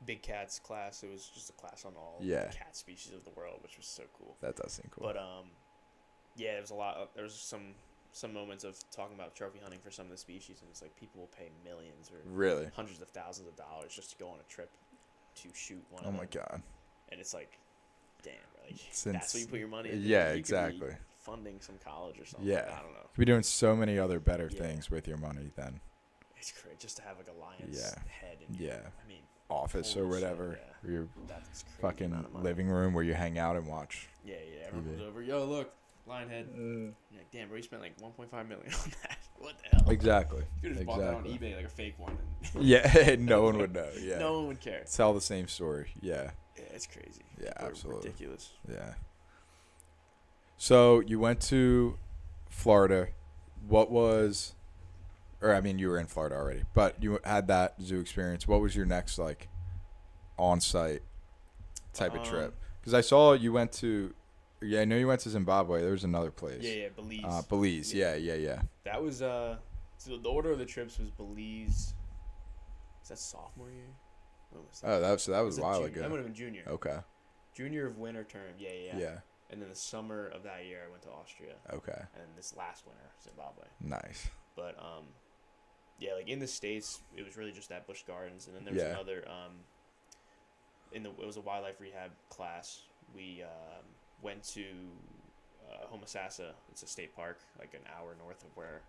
big cats class. It was just a class on all Yeah. cat species of the world, which was so cool. That does seem cool. But yeah, there was a lot. There was some moments of talking about trophy hunting for some of the species, and it's like people will pay millions or Really? hundreds of thousands of dollars just to go on a trip to shoot one. Oh of my them. God. And it's like, damn, like Since- that's where you put your money. In. Yeah, You could be exactly. funding some college or something. Yeah. I don't know. You could be doing so many other better Yeah. things with your money than It's great just to have like a lion's Yeah. head. In Yeah. I mean, office or Holy shit, whatever. yeah. Or your that's crazy fucking amount of money. living room where you hang out and watch. Yeah, everyone TV. comes over. Yo, look, lion head. You're like, damn, bro, you spent like 1.5 million on that. What the hell? Exactly. You could have just bought that on eBay, like a fake one. And Yeah, no one would know. Yeah. no one would care. Tell the same story. Yeah. Yeah, it's crazy. Yeah, People are absolutely. ridiculous. Yeah. So you went to Florida. What was, or I mean, you were in Florida already, but you had that zoo experience. What was your next like on-site type of trip? Because I saw you went to, yeah, I know you went to Zimbabwe. There was another place. Yeah, Belize. Belize. Yeah. That was so the order of the trips was Belize. Is that sophomore year? When was that? Oh, that was a it while junior? ago. That would have been junior. Okay. Junior of winter term. Yeah. Yeah. And then the summer of that year, I went to Austria. Okay. And then this last winter, Zimbabwe. Nice. But yeah, like in the States, it was really just that Busch Gardens, and then there was Yeah. another it was a wildlife rehab class. We went to Homosassa. It's a state park, like an hour north of where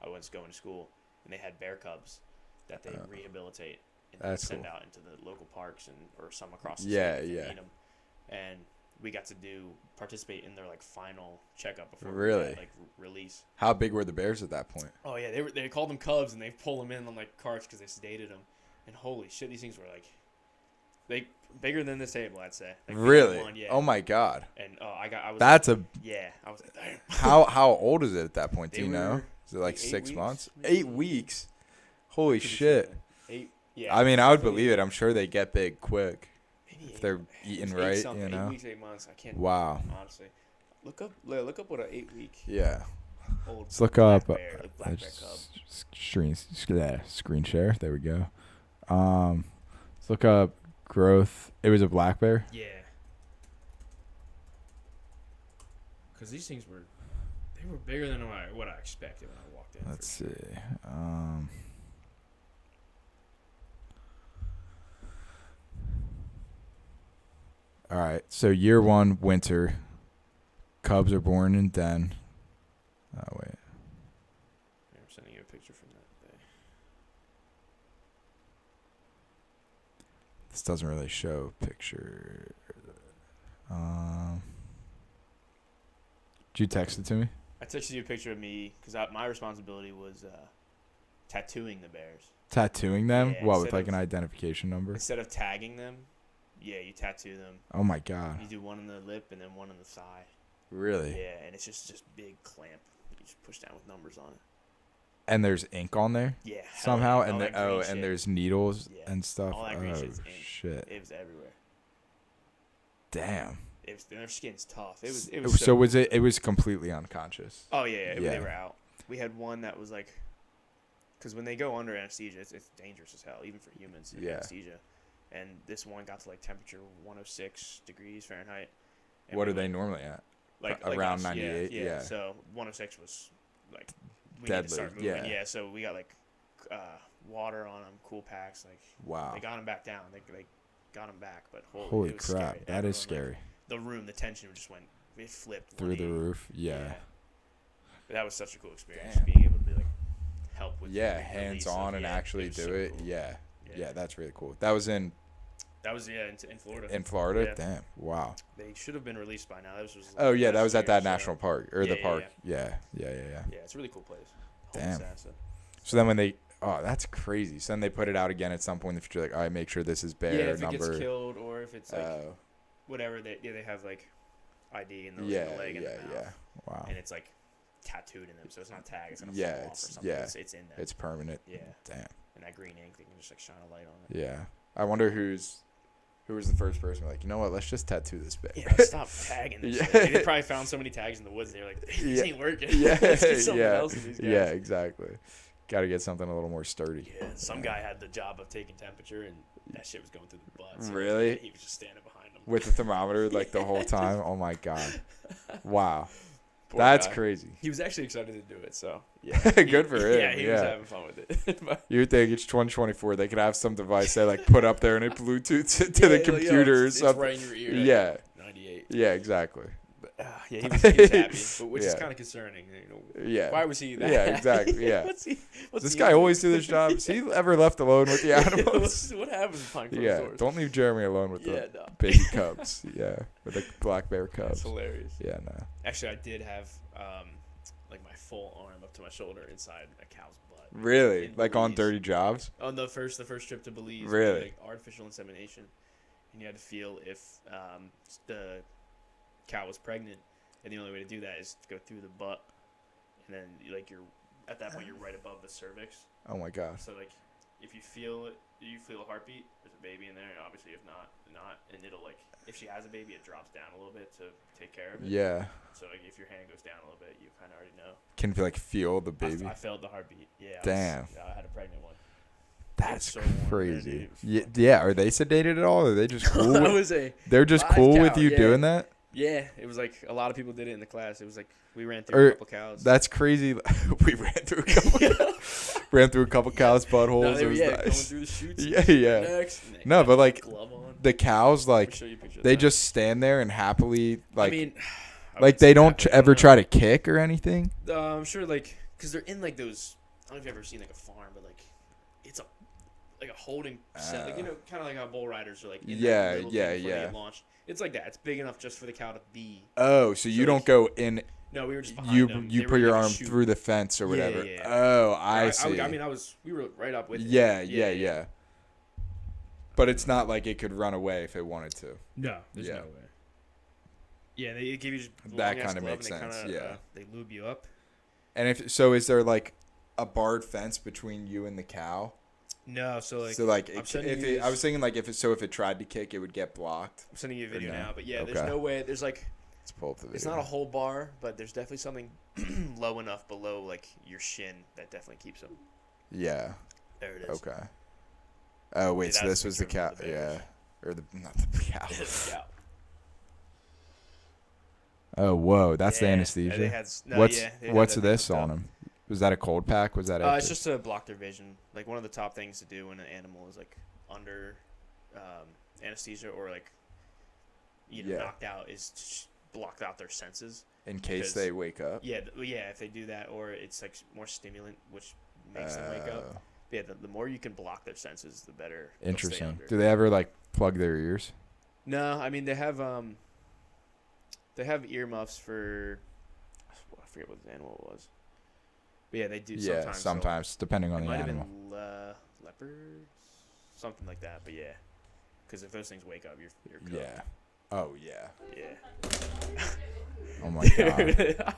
I was going to school, and they had bear cubs that they rehabilitate and they That's send cool. out into the local parks or some across the Yeah, state. yeah. Meet 'em. And we got to participate in their like final checkup before Really? we release. How big were the bears at that point? Oh yeah, they called them cubs, and they pull them in on like carts because they sedated them. And holy shit, these things were like bigger than this table, I'd say. Like Really? one, yeah. Oh my god. And I was. That's like, a. Yeah, I was like, damn. How old is it at that point? Do They you know? were, Is it like 8 6 weeks, months? maybe? 8 weeks. Holy Pretty shit. sure. 8. Yeah. I mean, I would definitely believe it. I'm sure they get big quick maybe if they're eating right. You 8 know. weeks, 8 months. I can't. Wow. Honestly, look up what an 8-week Yeah. old. Let's look black up. bear, like black bear cub. Screen share. There we go. Let's look up growth. It was a black bear. Yeah. Because these things were bigger than what I expected when I walked in. Let's see. All right. So year 1, winter. Cubs are born in den. Oh wait. I'm sending you a picture from that day. This doesn't really show picture. Did you text it to me? I texted you a picture of me because my responsibility was tattooing the bears. Tattooing them? Yeah, What, with instead like of- an identification number? Instead of tagging them, yeah, you tattoo them. Oh my god. You do one on the lip and then one on the thigh. Really? Yeah, and it's just big clamp. You just push down with numbers on it. And there's ink on there? Yeah. Somehow, all and that green shit. there's needles Yeah. and stuff. All that green Oh shit's ink. shit! It was everywhere. Damn. Their skin's tough. It was. So was it? It was completely unconscious. Oh yeah, Yeah. they were out. We had one that was like, because when they go under anesthesia, it's dangerous as hell, even for humans. Yeah. Anesthesia, and this one got to like temperature 106 degrees Fahrenheit. And What we are they went, normally at? like around us, 98? Yeah. So 106 was like we need Deadly, to start moving. yeah. So we got like water on them, cool packs. Like Wow. they got them back down. They got them back, but Holy it was crap! scary. That is Everyone, like, scary. the room, the tension just went. It flipped Through the 180. roof. Yeah. But that was such a cool experience, Damn. being able to be like help with Yeah, the release hands of- on and yeah, actually was do so it. cool. Yeah. Yeah, that's really cool. That was in That was in Florida. in Florida. Yeah. Damn. Wow. They should have been released by now. This was Oh yeah, that last was at year, that so- national park or the Yeah, park. Yeah. Yeah. Yeah, it's a really cool place. Damn. Homosassa. So then when they, that's crazy. So then they put it out again at some point in the future. Like, all right, make sure this is bear if number. it gets killed or if it's like Oh. whatever they have like ID in the, Yeah. in the leg and Yeah. the mouth, Yeah. Wow. and it's like tattooed in them, so it's not tagged. It's gonna Yeah, fall off or something. yeah. It's in there. It's permanent. Yeah, Damn. and that green ink, they can just like shine a light on it. Yeah. I wonder who was the first person like, you know what? Let's just tattoo this bear. Yeah, stop tagging this. Yeah. Shit. They probably found so many tags in the woods. They're like, this Yeah. ain't working. Yeah. Let's get something Yeah. else in these guys. Yeah. Exactly. Got to get something a little more sturdy. Yeah, some guy had the job of taking temperature, and that shit was going through the butt. So Really? He was just standing behind him. With the thermometer like the whole time. Oh my god. Wow. Poor That's guy. crazy. He was actually excited to do it, so Yeah. Good for him. Yeah, he was having fun with it. But- You would think it's 2024. They could have some device they like put up there and it Bluetooths it to Yeah, the like, yo, computer or it's something. right in your ear. Yeah. 98. Yeah. Exactly. But, yeah, he was happy, but which is Yeah. kind of concerning. You know, Yeah. why was he that? Yeah, happy? exactly, yeah. what's Does this he guy into? always do this job? Is he ever left alone with the animals? what happens behind closed Yeah. doors? Don't leave Jeremy alone with Yeah, the no. baby cubs. Yeah. With the black bear That's cubs. hilarious. Yeah. No. Actually, I did have like my full arm up to my shoulder inside a cow's butt. Really? In Like on Belize. dirty jobs? On the first trip to Belize, we Really? did, like artificial insemination, and you had to feel if the cow was pregnant, and the only way to do that is to go through the butt, and then you're at that point you're right above the cervix. Oh my god. So like if you feel it, you feel a heartbeat. There's a baby in there. Obviously, if not, and it'll like if she has a baby, it drops down a little bit to take care of it. Yeah. So like if your hand goes down a little bit, you kind of already know. Can you like feel the baby? I felt the heartbeat. Yeah. Damn. I had a pregnant one. That's so warm, man, crazy. dude. It was Yeah, fun. yeah. Are they sedated at all? Or are they just cool? That with, was a they're just live cool with cow, you yeah. doing that? Yeah, it was like a lot of people did it in the class. It was like we ran through a couple cows. That's crazy. We ran through a couple cows' buttholes. No, they It were was going nice. through the chutes. Yeah, yeah. No, but like glove on. the cows, Let me like show you a picture of they that. just stand there and happily like I mean, I like wouldn't they say don't that, but I ever don't try to kick or anything. know. I'm sure, like, because they're in like those. I don't know if you've ever seen like a farm, but like it's like a holding set, like kind of like how bull riders are like. In Yeah, that little yeah, thing before they yeah. get launched. It's like that. It's big enough just for the cow to be. Oh, so you So, don't like, go in. No, we were just behind You them. you They put were in, your like, a arm chute. through the fence or Yeah, whatever. yeah. Oh, I see. I mean, we were right up with. it. Yeah. But it's not like it could run away if it wanted to. No, there's Yeah. no way. Yeah, they give you just That long-ass kinda glove makes and they sense, kinda, yeah. they lube you up. And if so, is there like a barred fence between you and the cow? No, so like I I was thinking like if it tried to kick, it would get blocked. I'm sending you a video no? now, but yeah, Okay. there's no way. There's like Let's pull up the video. it's not a whole bar, but there's definitely something low enough below like your shin that definitely keeps them. Yeah. There it is. Okay. Oh wait, Yeah, so that's this was the picture cow. of the bears. Yeah. Or not the cow. Yeah. Oh whoa, that's the Yeah, anesthesia. they had, no, What's yeah, they had what's that this hooked on up. him? Was that a cold pack? Was that It's just to block their vision. Like one of the top things to do when an animal is like under anesthesia or like knocked out is to block out their senses in case because- they wake up? Yeah, if they do that, or it's like more stimulant, which makes them wake up. Yeah, the more you can block their senses, the better. they'll stay Interesting. under. Do they ever like plug their ears? No, I mean they have earmuffs for I forget what the animal it was. But yeah, they do Yeah, sometimes. sometimes depending So on it the might animal. have been leopards, something like that. But yeah, because if those things wake up, you're cooked. Yeah. Oh yeah. Yeah. Oh my god.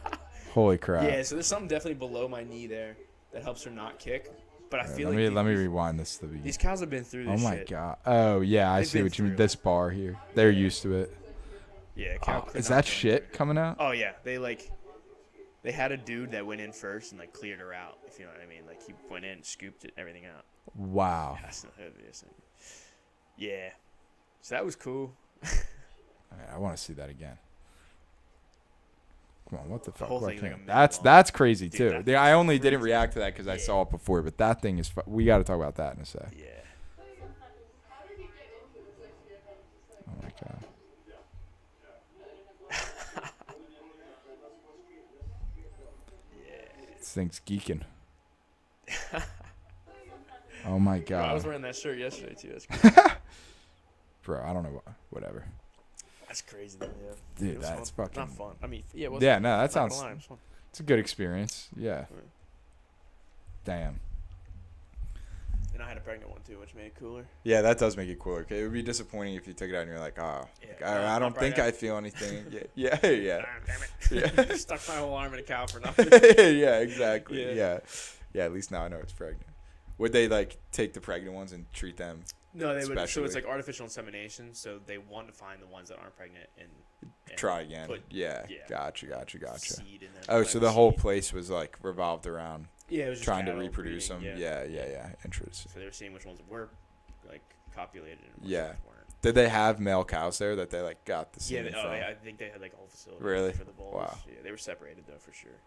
Holy crap. Yeah, so there's something definitely below my knee there that helps her not kick. But I feel let like me rewind this to the beginning. these cows have been through this Oh my shit. god. Oh yeah, I They've see been what you mean. through. This bar here. They're used to it. Yeah, cow Oh, could is not that go shit anywhere. coming out? Oh yeah, they had a dude that went in first and like cleared her out. If you know what I mean, like he went in, scooped it, everything out. Wow. That's not obvious. Yeah, so that was cool. I want to see that again. Come on, what the fuck? whole What thing's like thing- a minute that's crazy Dude, too. that Yeah, I only thing's didn't crazy. react to that because I Yeah. saw it before, but that thing is. We got to talk about that in a sec. Yeah. Oh my god. This thing's geeking. Oh my Bro, I was god, wearing that shirt yesterday too. That's crazy. bro! I don't know. Whatever, That's crazy though. Yeah. dude. It was That's fun. fucking. Not fun. I mean, yeah. It was Yeah, fun. no, that Not gonna sounds. lie, it was fun. It's a good experience. Yeah. Yeah. Damn. And I had a pregnant one too, which made it cooler. Yeah, that does make it cooler. Okay, it would be disappointing if you took it out and you're like, oh, Yeah, I don't not think right I feel anything. Yeah, yeah, Ah, damn it. Yeah. Stuck my whole arm in a cow for nothing. yeah, exactly. Yeah. Yeah. At least now I know it's pregnant. Would they like take the pregnant ones and treat them? No, they would. So Especially- it's like artificial insemination. So they want to find the ones that aren't pregnant and Try again. put Yeah. yeah. Gotcha. seed in them. Oh, so plant the whole seed. place was like revolved around Yeah, it was just trying to cattle reproduce breeding, them. Yeah. Interesting. So they were seeing which ones were like copulated and which Yeah. ones weren't. Did they have male cows there that they like got the Yeah, semen from? I think they had like a whole facility Really? for the bulls. Wow. Yeah, they were separated though for sure.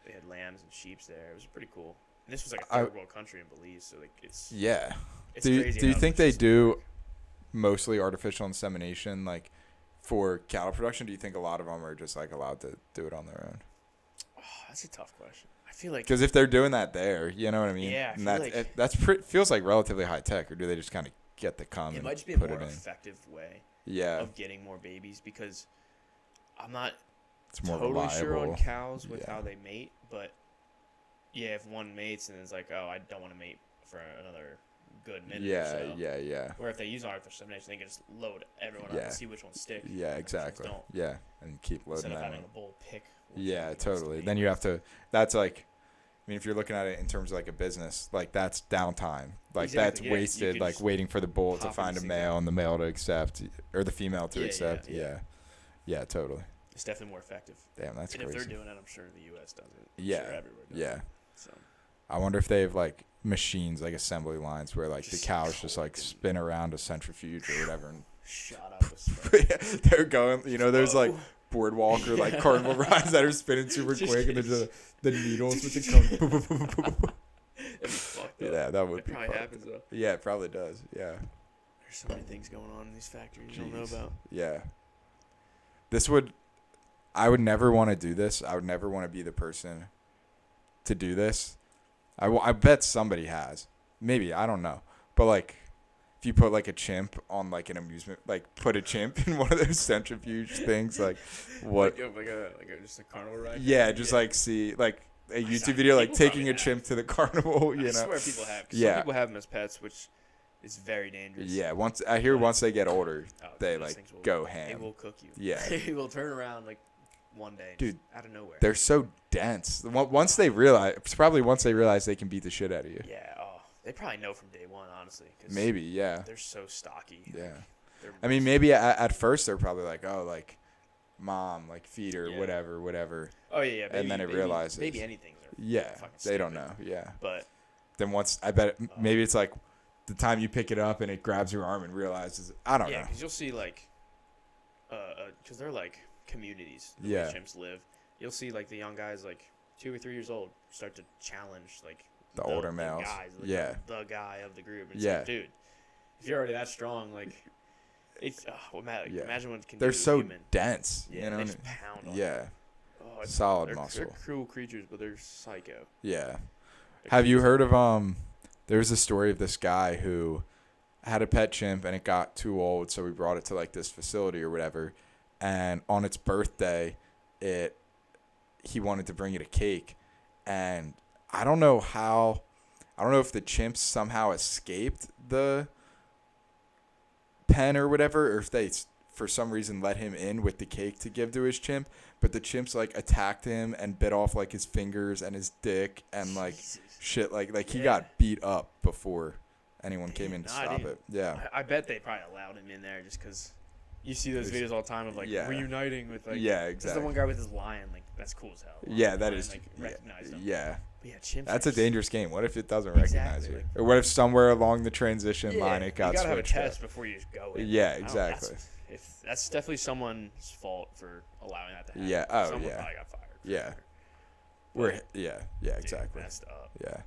They had lambs and sheeps there. It was pretty cool. And this was like a third world country in Belize, so like it's Yeah. it's Do crazy. you how think much they it's- do mostly artificial insemination like for cattle production? Do you think a lot of them are just like allowed to do it on their own? Oh, that's a tough question. I feel like Because if they're doing that there, you know what I mean? Yeah, I And feel that's like- feels like relatively high tech, or do they just kind of get the cum it and might just be a put more it in? effective way Yeah, of getting more babies because I'm not it's more totally sure on reliable. cows with Yeah. how they mate, but yeah, if one mates and it's like, oh, I don't want to mate for another good minute or so. Yeah. Or if they use artificial insemination, they can just load everyone up Yeah. and see which ones stick. Yeah, and which ones exactly. don't, Yeah, and keep instead loading of that having one. a bull pick. which Yeah, one he wants to totally. mate Then you with. have to. That's like, I mean, if you're looking at it in terms of like a business, like that's downtime. Like Exactly, that's yeah. You wasted. could Like just waiting for the bull to pop find a these things male out. and the male to accept, or the female to Yeah, accept. yeah. Yeah, totally. It's definitely more effective. Damn, that's And crazy. if they're doing it, I'm sure the U.S. does it. I'm Yeah, sure everywhere does yeah. it. So I wonder if they have like machines, like assembly lines, where like the Just cows just like collecting. spin around a centrifuge or whatever. And shot up with sperm. they're going. You know, there's like Whoa. boardwalk or like carnival rides that are spinning super Just quick, and kidding. there's the needles with the cone. That'd be fucked up. Yeah, that would It be. probably fucked happens though. Yeah, it probably does. Yeah. There's so many things going on in these factories you don't know Jeez. about. Yeah. I would never want to do this. I would never want to be the person to do this. I bet somebody has. Maybe, I don't know. But like, if you put like a chimp on like an amusement, like put a chimp in one of those centrifuge things, like what? Like a just a carnival ride. Yeah, just like see like a YouTube video like People taking probably a have. chimp to the carnival, you I know? swear people have. 'Cause Yeah. Some people have them as pets, which is very dangerous. Yeah, once they get older, they those like things will go ham. They will cook you. Yeah. They will turn around like one day, dude, just out of nowhere. They're so dense. Once they realize they can beat the shit out of you. Yeah. Oh, they probably know from day one, honestly. 'Cause maybe. Yeah. they're so stocky. Yeah. Like, I mean, maybe at first they're probably like, oh, like, mom, like feed her, whatever. Oh yeah. And then it realizes. Maybe anything. Yeah. They don't know. Yeah. But then once maybe it's like the time you pick it up and it grabs your arm and realizes I don't know. Yeah, because you'll see like, because they're like communities. Yeah. Where chimps live. You'll see like the young guys like 2 or 3 years old start to challenge like the older males. Guys, like, yeah. The guy of the group. And it's like, dude, if you're already that strong, like, it's imagine what it can do. They're so human. dense. Yeah, you know. They just pound on yeah. Oh, solid muscle. They're cruel creatures, but they're psycho. Yeah. Have you heard of there's a story of this guy who had a pet chimp and it got too old, so we brought it to like this facility or whatever, and on its birthday he wanted to bring it a cake, and I don't know if the chimps somehow escaped the pen or whatever, or if they for some reason let him in with the cake to give to his chimp, but the chimps like attacked him and bit off like his fingers and his dick and like shit, like he got beat up before anyone came in to stop it. Yeah. I bet they probably allowed him in there just because you see those videos all the time of like reuniting with like exactly. There's the one guy with his lion, like that's cool as hell. Yeah, that is like recognize him. Yeah. But yeah, chimps. That's a dangerous game. What if it doesn't recognize you? Or what if somewhere along the transition line it got switched? You gotta have a test before you just go in. Yeah, exactly. That's definitely someone's fault for allowing that to happen. Yeah. Someone probably got fired. Yeah. Exactly. Messed up. Yeah.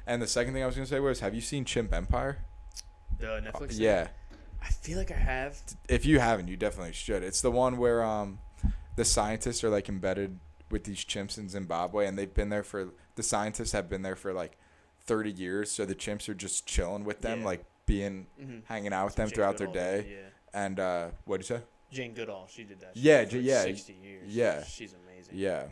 And the second thing I was gonna say was, have you seen Chimp Empire? The Netflix thing? Yeah. I feel like I have. If you haven't, you definitely should. It's the one where the scientists are like embedded with these chimps in Zimbabwe, and the scientists have been there for like 30 years, so the chimps are just chilling with them, like hanging out with them throughout their day. Yeah. And what'd you say? Jane Goodall, she did that. Yeah, for yeah, 60 years. Yeah, she's amazing. Yeah.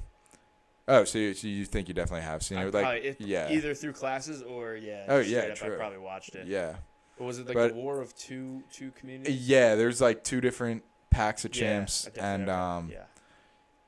Oh, so you think you definitely have seen it? Like, either through classes or Oh yeah, true. I probably watched it. Yeah. But was it like a war of two communities? Yeah, there's like two different packs of chimps, and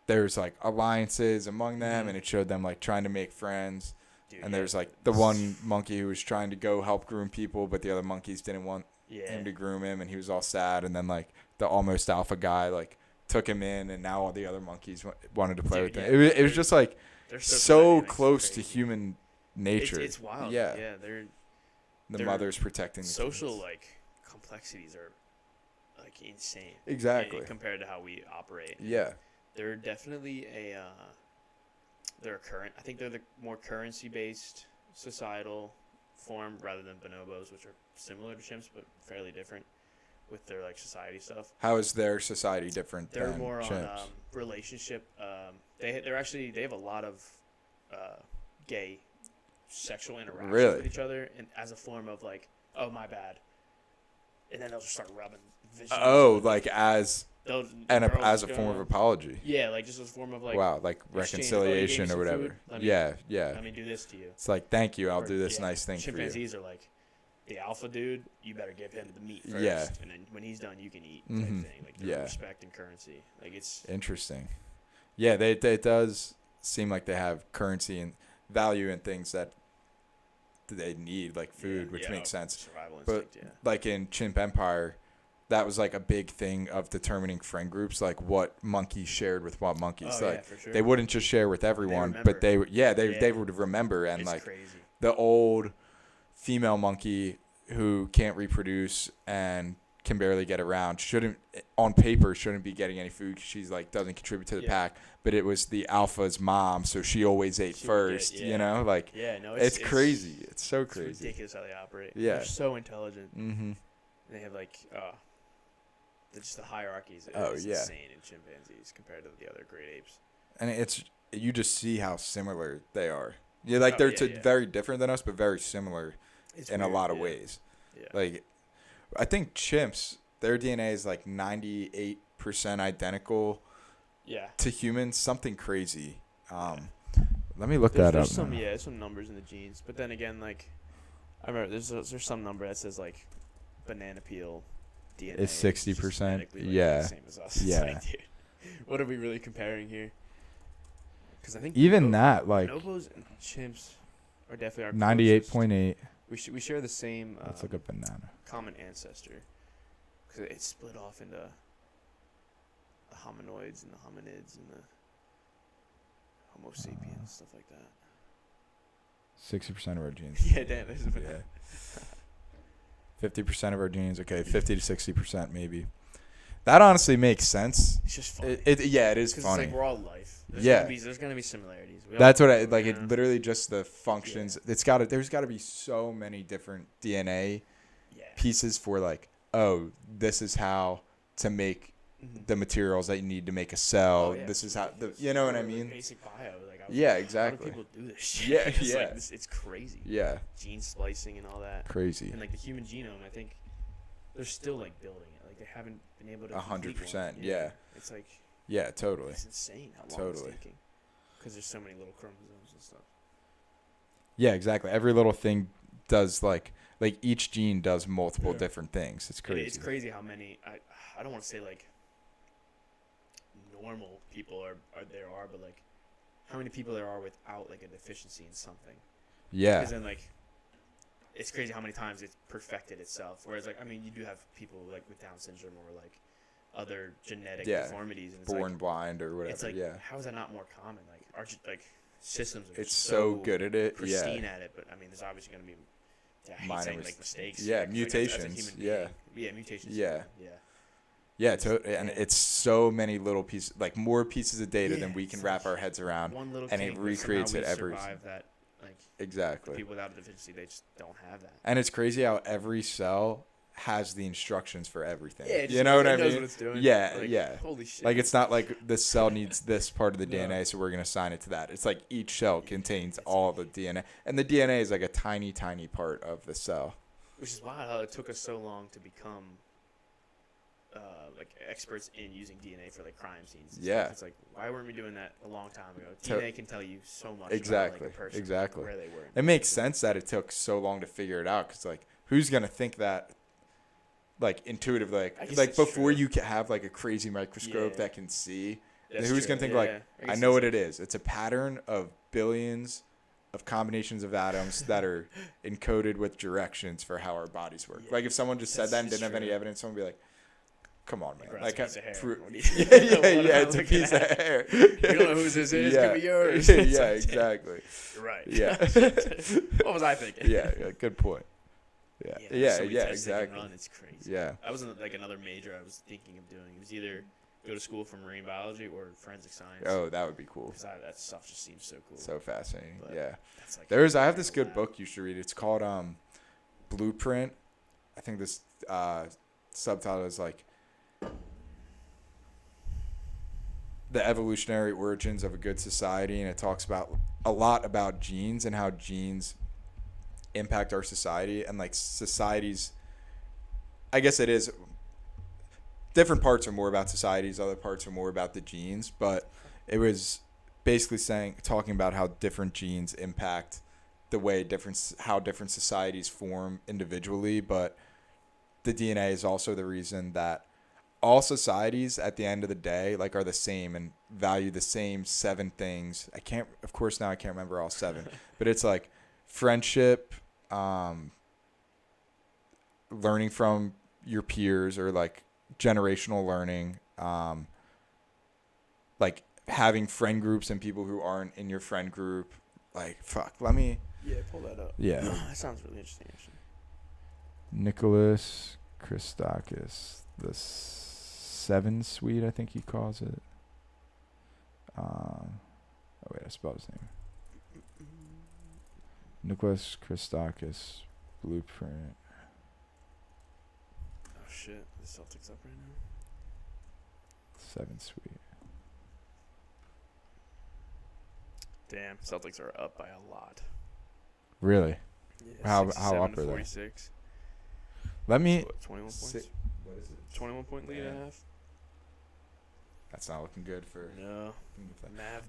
there's like alliances among them, and it showed them like trying to make friends. Dude, and there's like the one monkey who was trying to go help groom people, but the other monkeys didn't want him to groom him, and he was all sad. And then like the almost alpha guy like took him in, and now all the other monkeys wanted to play with him. It was just like so close to human nature. It's wild. Yeah. Yeah, the mother's protecting the social kids. Like complexities are like insane. Exactly. Compared to how we operate. Yeah. They're definitely they're a current. I think they're the more currency-based societal form rather than bonobos, which are similar to chimps but fairly different with their like society stuff. How is their society different? They're than more chimps? on relationship. They have a lot of gay sexual interactions with each other, and as a form of like, oh my bad, and then they'll just start rubbing. Like as a form of apology. Yeah, like just as a form of like. Wow, like reconciliation or whatever. Let me do this to you. It's like, thank you, I'll do this nice thing for you. Chimpanzees are like, the alpha dude, you better give him the meat first. Yeah. And then when he's done, you can eat. Type thing. Like respect and currency. Like it's interesting. Yeah, it does seem like they have currency and value in things that they need, like food, which makes sense. Survival instinct, but like in Chimp Empire, that was like a big thing of determining friend groups, like what monkeys shared with what monkeys. For sure. They wouldn't just share with everyone, but they would remember. And it's like crazy. The old female monkey who can't reproduce and can barely get around shouldn't be getting any food 'cause she's like doesn't contribute to the pack, but it was the alpha's mom, so she always ate first. It's crazy. It's so crazy. It's ridiculous how they operate. Yeah, they're so intelligent. Mm-hmm. They have like just the hierarchies. Insane in chimpanzees compared to the other great apes. And you just see how similar they are. Yeah, like they're very different than us, but very similar in a lot of ways. Yeah. Like, I think chimps, their DNA is like 98% identical. Yeah. To humans, something crazy. Let me look that up. There's some numbers in the genes, but then again, like, I remember there's some number that says like banana peel DNA It's is 60%. just genetically, like, Yeah. the same as us. It's Yeah. like, dude, what are we really comparing here? Because I think Even that, like bonobos and chimps are definitely our 98.8. closest. We share the same Let's look up banana. common ancestor, because it's split off into the hominoids and the hominids and the Homo sapiens, stuff like that. 60% of our genes. Yeah, damn, there's a banana. 50% of our genes. Okay, 50 to 60% maybe. That honestly makes sense. It's just funny. It is Because funny. it's like we're all life. Yeah. There's gonna be similarities. That's what I like. It literally just the functions. There's got to be so many different DNA pieces for like, oh, this is how to make the materials that you need to make a cell. This is how you know what I mean? Basic bio. Like, exactly. How do people do this shit? Yeah, it's yeah. Like it's crazy. Yeah. Gene splicing and all that. Crazy. And like the human genome, I think they're still like building it. Like they haven't been able to. 100%. Yeah. It's like. Yeah, totally. It's insane how long it's taking. Because there's so many little chromosomes and stuff. Yeah, exactly. Every little thing does like each gene does multiple different things. It's crazy. It's crazy how many. I don't want to say like normal people are but like how many people there are without like a deficiency in something. Yeah. Because then like it's crazy how many times it's perfected itself. Whereas like I mean you do have people like with Down syndrome or like other genetic deformities and it's born like, blind or whatever. It's like how is that not more common? Like our systems are so good at it. Pristine at it, but I mean there's obviously going to be I hate saying like mistakes. Yeah, like, mutations. Yeah, mutations. Yeah. Yeah. Yeah, and it's so many little pieces, like more pieces of data than we can wrap our heads around, one little and it recreates it every. That, like, exactly. People without a deficiency, they just don't have that. And it's crazy how every cell has the instructions for everything. Yeah, you know what I mean? Knows what it's doing. Yeah, like, yeah. Holy shit! Like it's not like this cell needs this part of the DNA, so we're gonna assign it to that. It's like each cell contains all the DNA, and the DNA is like a tiny, tiny part of the cell. Which is wild how it took us so long to become like experts in using DNA for like crime scenes. Yeah. It's like, why weren't we doing that a long time ago? DNA can tell you so much exactly. about like, a person, exactly. where they were. It makes sense that it took so long to figure it out because like who's gonna think that like intuitively like before you can have like a crazy microscope that can see. Who's gonna think I know what it is. It's a pattern of billions of combinations of atoms that are encoded with directions for how our bodies work. Like if someone just said that and didn't have any evidence, someone would be like, "Come on, man!" Like, it's a piece of hair. It's a piece of hair. You don't know whose this is? Could be yours. Yeah, exactly. You're right. Yeah. What was I thinking? Yeah, good point. Yeah, exactly. It's crazy. Yeah. That wasn't like another major I was thinking of doing. It was either go to school for marine biology or forensic science. Oh, that would be cool. Because that stuff just seems so cool. So fascinating. But yeah. Like I have this good book you should read. It's called Blueprint. I think this subtitle is like The Evolutionary Origins of a Good Society, and it talks about a lot about genes and how genes impact our society and like societies. I guess it is. Different parts are more about societies, other parts are more about the genes, but it was basically talking about how different genes impact the way how different societies form individually, but the DNA is also the reason that all societies at the end of the day like are the same and value the same 7 things. I can't remember all 7, but it's like friendship, learning from your peers or like generational learning, like having friend groups and people who aren't in your friend group. Like let me pull that up. Yeah. That sounds really interesting actually. Nicholas Christakis, the 7 Suite, I think he calls it. Oh wait, I spelled his name. Nicholas Christakis, Blueprint. Oh shit, the Celtics up right now. 7 Suite. Damn, Celtics are up by a lot. Really? Yeah, how up are they? 46. Let me. 21 points. What is it? 21-point lead and a half. That's not looking good for. No.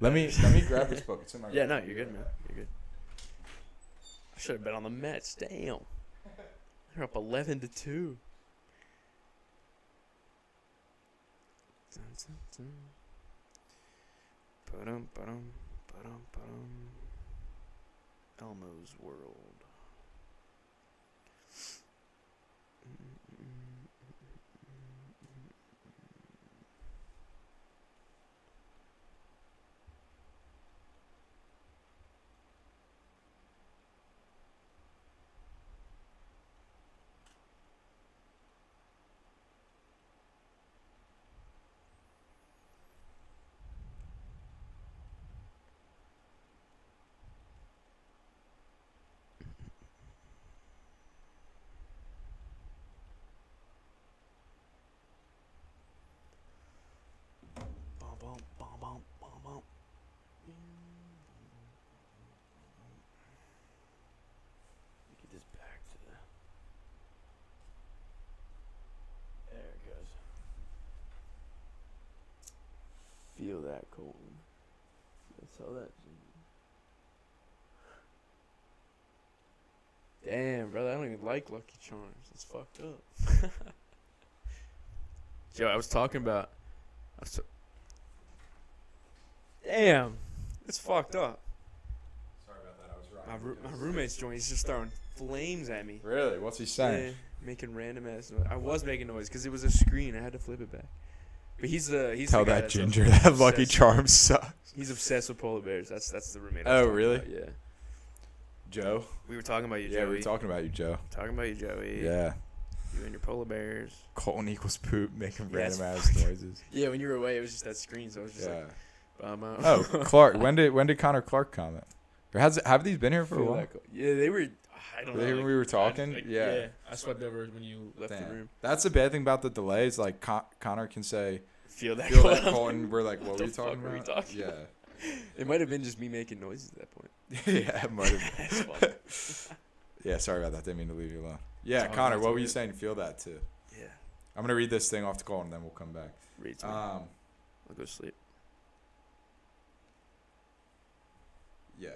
Let me grab this book. It's in my. Yeah, no, you're good, man. You're good. I should have bet on the Mets. Damn. They're up 11-2. Elmo's World. Get this back to the. There it goes. Feel that, Colton. That's how that. Damn, brother, I don't even like Lucky Charms. It's fucked up. Joe, I was talking about. Damn, it's fucked up. Sorry about that. I was right. My roommate's joint, he's just throwing flames at me. Really? What's he saying? Yeah, making random ass noise. I was making noise because it was a screen. I had to flip it back. But he's Tell the guy that that's ginger that Lucky Charms sucks. He's obsessed with polar bears. That's the roommate. Oh, really? About, yeah. Joe? We were talking about you, Yeah, Joey. we were talking about you, Joe. Talking about you, Joey. Yeah. You and your polar bears. Colton equals poop, making Yeah, random ass noises. Yeah, when you were away, it was just that screen, so I was just Yeah. like, Oh, Clark. When did Connor Clark comment? Or have these been here for a while? Yeah, they were. I don't Were know. they when we were talking? Yeah. I swept over when you left the Damn. room. That's the bad thing about the delays. Like Connor can say, Feel that. "Feel that, Colton." We're like, "What were you the fuck talking were we about?" talking Yeah. It might have been just me making noises at that point. Yeah, it might have been. Yeah, sorry about that. Didn't mean to leave you alone. Yeah, Oh, Connor, that's what were you okay. saying? Feel that too. Yeah. I'm gonna read this thing off to Colton, and then we'll come back. Read to me. I'll go sleep. Yeah.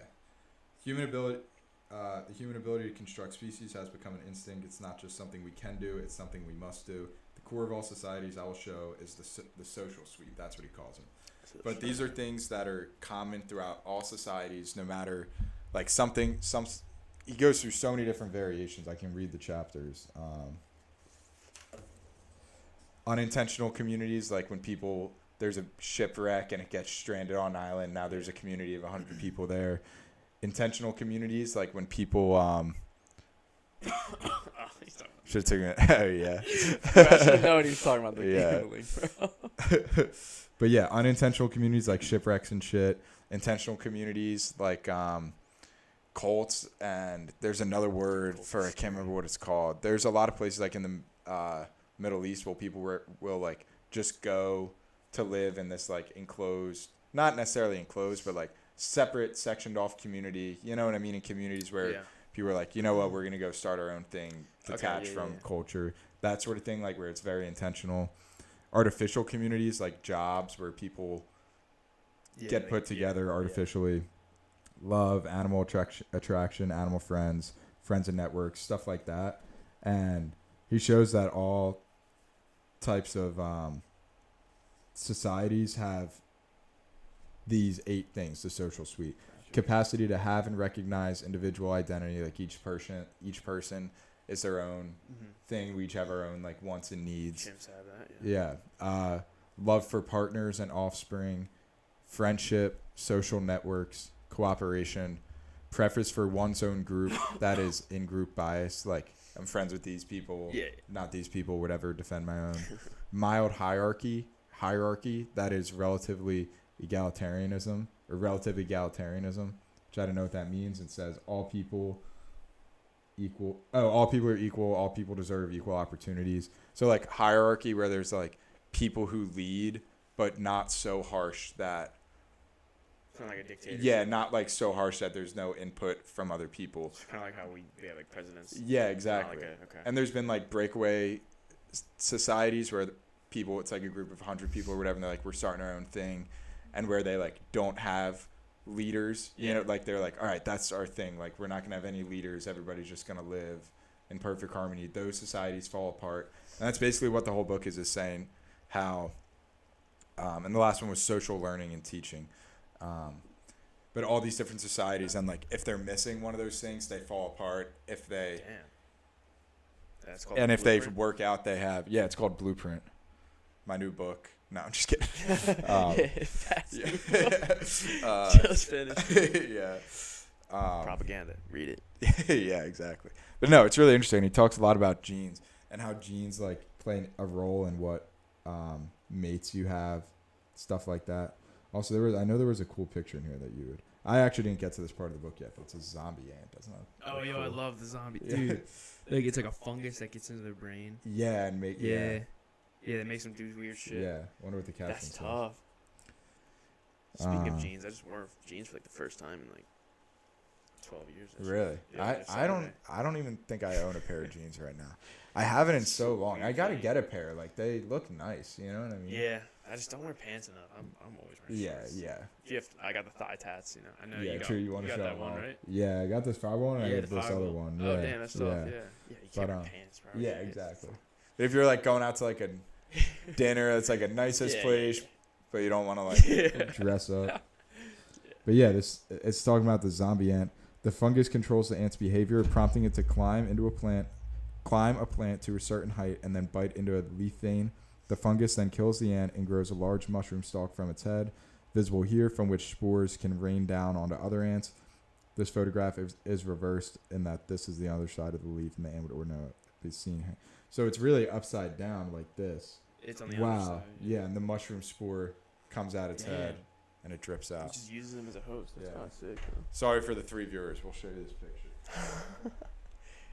The human ability to construct species has become an instinct. It's not just something we can do, it's something we must do. The core of all societies, I will show, is the social suite. That's what he calls them. But these are things that are common throughout all societies, no matter, like he goes through so many different variations. I can read the chapters. Unintentional communities, like when there's a shipwreck and it gets stranded on an island. Now there's a community of 100 people there. Intentional communities, like when people should have taken it. Oh yeah. I should know what he's talking about. Yeah. But yeah, unintentional communities like shipwrecks and shit. Intentional communities like cults, and there's another word for, I can't remember what it's called. There's a lot of places like in the Middle East where people will like just go to live in this like enclosed, not necessarily enclosed, but like separate, sectioned off community. You know what I mean? In communities where people are like, you know what, we're gonna go start our own thing, detached from culture, that sort of thing. Like where it's very intentional. Artificial communities like jobs where people get put together artificially. Love, animal attraction, animal friends and networks, stuff like that. And he shows that all types of societies have these 8 things, the social suite. Capacity to have and recognize individual identity, like each person is their own thing. We each have our own like wants and needs. Chimps have that, yeah. Love for partners and offspring, friendship, social networks, cooperation, preference for one's own group, that is in-group bias, like I'm friends with these people, not these people, whatever, defend my own. Mild hierarchy, that is relative egalitarianism, which I don't know what that means. It says all people are equal, all people deserve equal opportunities. So like hierarchy where there's like people who lead, but not so harsh that It's kind of like a dictatorship. Yeah, not like so harsh that there's no input from other people. It's kind of like how we have like presidents. Yeah, exactly. Okay. And there's been like breakaway societies where people, it's like a group of 100 people or whatever, and they're like, we're starting our own thing, and where they like don't have leaders. You know, like they're like, all right, that's our thing. Like we're not gonna have any leaders. Everybody's just gonna live in perfect harmony. Those societies fall apart, and that's basically what the whole book is saying. How And the last one was social learning and teaching. But all these different societies, and like if they're missing one of those things, they fall apart. If they That's called and if they Blueprint? work out, they have it's called Blueprint. My new book. No, I'm just kidding. That's Yeah. just finished. Yeah. Propaganda. Read it. Yeah, exactly. But no, it's really interesting. He talks a lot about genes and how genes like play a role in what mates you have, stuff like that. Also, I know there was a cool picture in here that you would. I actually didn't get to this part of the book yet, but it's a zombie ant, doesn't it? Oh, yo, cool. I love the zombie. Yeah. Dude, like, it's like a fungus that gets into their brain. Yeah, and make Yeah. Yeah, that makes them do weird shit. Yeah, wonder what the caption That's says. tough. Speaking of Um, jeans, I just wore jeans for like the first time in like 12 years. Really? Yeah, just I don't Saturday. I don't even think I own a pair of jeans right now. I haven't in so long. I gotta get a pair. Like they look nice. You know what I mean? Yeah, I just don't wear pants enough. I'm always wearing Yeah. shorts. Yeah. You have I got the thigh tats, you know. I know Yeah. you got, True. You want to got show that them one, off. right? Yeah, I got this 5-1 and I Yeah, got the this 5 other one. one. Oh, Yeah. damn, that's tough. Yeah. Yeah, you can't But, wear pants, bro. Yeah, exactly. But if you're like going out to like a dinner that's like a nicest Yeah, place, yeah. but you don't want to like Yeah. dress up. But yeah, it's talking about the zombie ant. The fungus controls the ant's behavior, prompting it to climb a plant to a certain height, and then bite into a leaf vein. The fungus then kills the ant and grows a large mushroom stalk from its head, visible here, from which spores can rain down onto other ants. This photograph is reversed in that this is the other side of the leaf, and the ant would not be seen. So it's really upside down like this. It's on the other side. Yeah, and the mushroom spore comes out its Damn. head, and it drips It out. just uses them as a host. That's Yeah. kind of sick. Though. Sorry for the 3 viewers. We'll show you this picture.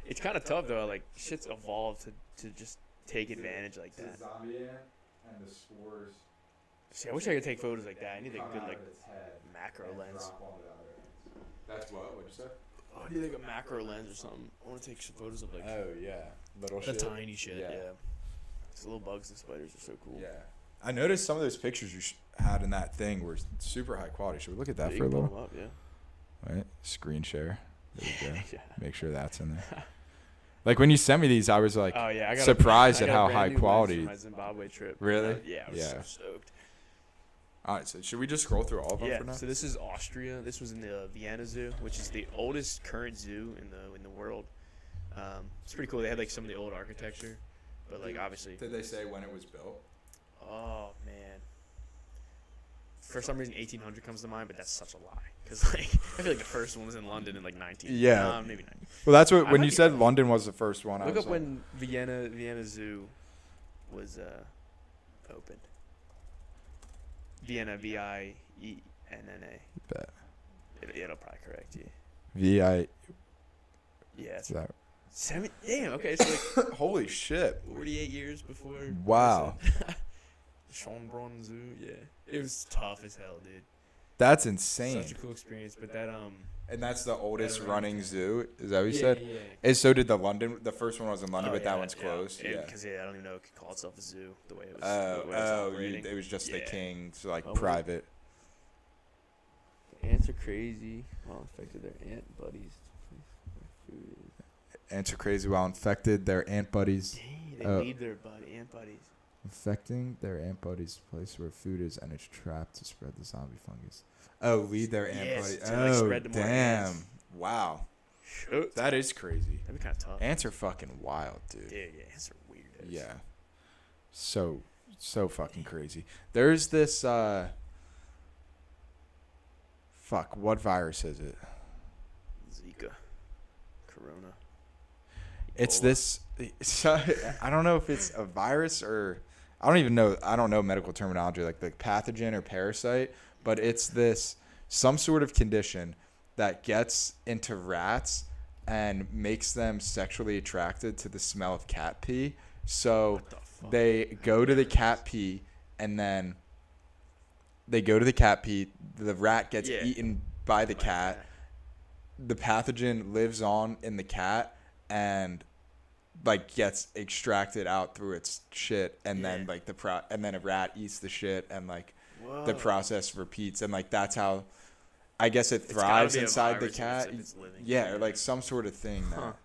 It's kind of tough though. Like shit's evolved to just take advantage like that. zombie ant, and the spores. See, I wish I could take photos like that. I need a good like macro lens. That's what? What'd you say? Oh, I need like a macro lens or something. I want to take some photos of like Oh yeah, little the shit. tiny shit. Yeah. Yeah. These little bugs and spiders are so cool. Yeah, I noticed some of those pictures you had in that thing were super high quality. Should we look at that Yeah, for a you can little? pull 'em up, yeah. Right, screen share. There we go. Yeah. Make sure that's in there. Like when you sent me these, I was like, Oh yeah, I got surprised I at got a how brand high new lens quality. for my Zimbabwe trip. Really? Yeah, I was Yeah. so stoked. all right. So should we just scroll through all of them Yeah. for now? So this is Austria. This was in the Vienna Zoo, which is the oldest current zoo in the world. It's pretty cool. They had like some of the old architecture, but like obviously. Did they say when it was built? Oh man. For some reason, 1800 comes to mind, but that's such a lie. Cause like I feel like the first one was in London in like 19. Yeah. Maybe 19. Well, that's what I when might you be said wrong. London was the first one. I Look was up like, when Vienna Zoo was opened. Vienna, Vienna. Bet. It'll probably correct you. VI. Yeah, it's Is that? Damn. Okay, so like Holy shit! 48 years before. Wow. Schönbrunn Zoo. Yeah, it was tough as hell, dude. That's insane. Such a cool experience, but that And that's the oldest That running around- zoo. Is that what you yeah, said? Yeah. And so did the London. The first one was in London, Oh, but that yeah, one's closed. Yeah. Because I don't even know it could call itself a zoo the way it was. Oh, the way it was operating. it was just the Yeah. king's like Oh, private. Ants are crazy. Well, infected their ant buddies. Ants are crazy while infected their ant buddies. Dang, they Oh. lead their ant buddies. Infecting their ant buddies place where food is, and it's trapped to spread the zombie fungus. Oh, lead their ant Yes, buddies. to, like, Oh, spread to more damn! ants. Wow, Shoot. that is crazy. That'd be kind of tough. Ants are fucking wild, dude. Dude, yeah, ants are weird. Yeah. So fucking crazy. There's this fuck, what virus is it? Zika. Corona. It's Ebola. this I don't know if it's a virus or I don't know medical terminology like the pathogen or parasite, but it's this some sort of condition that gets into rats and makes them sexually attracted to the smell of cat pee. So What the fuck? they go to the cat pee and then the rat gets Yeah. eaten by the Like cat. that. The pathogen lives on in the cat and like gets extracted out through its shit and then Yeah. like and then a rat eats the shit and like the Whoa. process repeats and like that's how I guess it It's gotta thrives be a inside the virus cat. if it's living. Yeah, or like some sort of thing. Huh. That,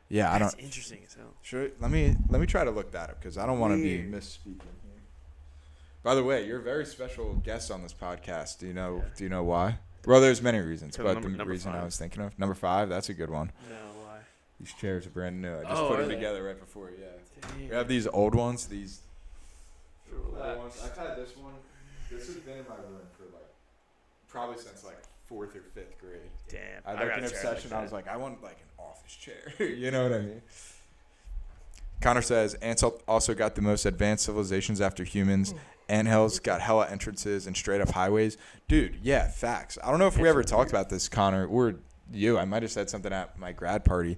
yeah, I That's don't. interesting as hell. Let me try to look that up because I don't want to be Weird. misspeaking here. By the way, you're a very special guest on this podcast. Do you know? Yeah. Do you know why? Well, there's many reasons, So but the number reason I 5. was thinking of number 5. That's a good one. No, why? These chairs are brand new. I just Oh, put are them they? together right before. Yeah. Damn. We have these old ones. These Relax. old ones. I've had this one. This has been in my room for like probably since like 4th or 5th grade. Damn. I had like got an a chair obsession. that. I was like, I want like an office chair. You know what I mean? Connor says, ants also got the most advanced civilizations after humans. Anthills got hella entrances and straight up highways. Dude, yeah, facts. I don't know if we ever talked about this, Connor, or you. I might have said something at my grad party.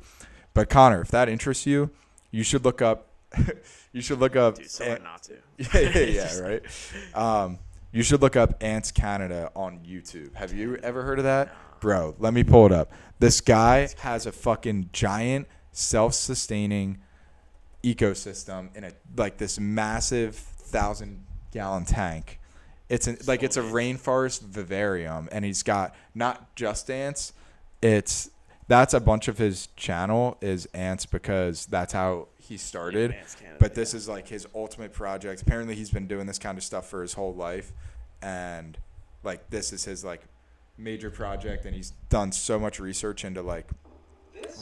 But Connor, if that interests you, you should look up. You should look up. Dude, sorry not to. Yeah, right. You should look up Ants Canada on YouTube. Have you ever heard of that? No. Bro, let me pull it up. This guy has a fucking giant self-sustaining ecosystem in a like this massive 1,000-gallon tank. It's a rainforest vivarium, and he's got not just ants. That's a bunch of his channel is ants because that's how he started. But this is like his ultimate project. Apparently, he's been doing this kind of stuff for his whole life, and like this is his like major project, and he's done so much research into like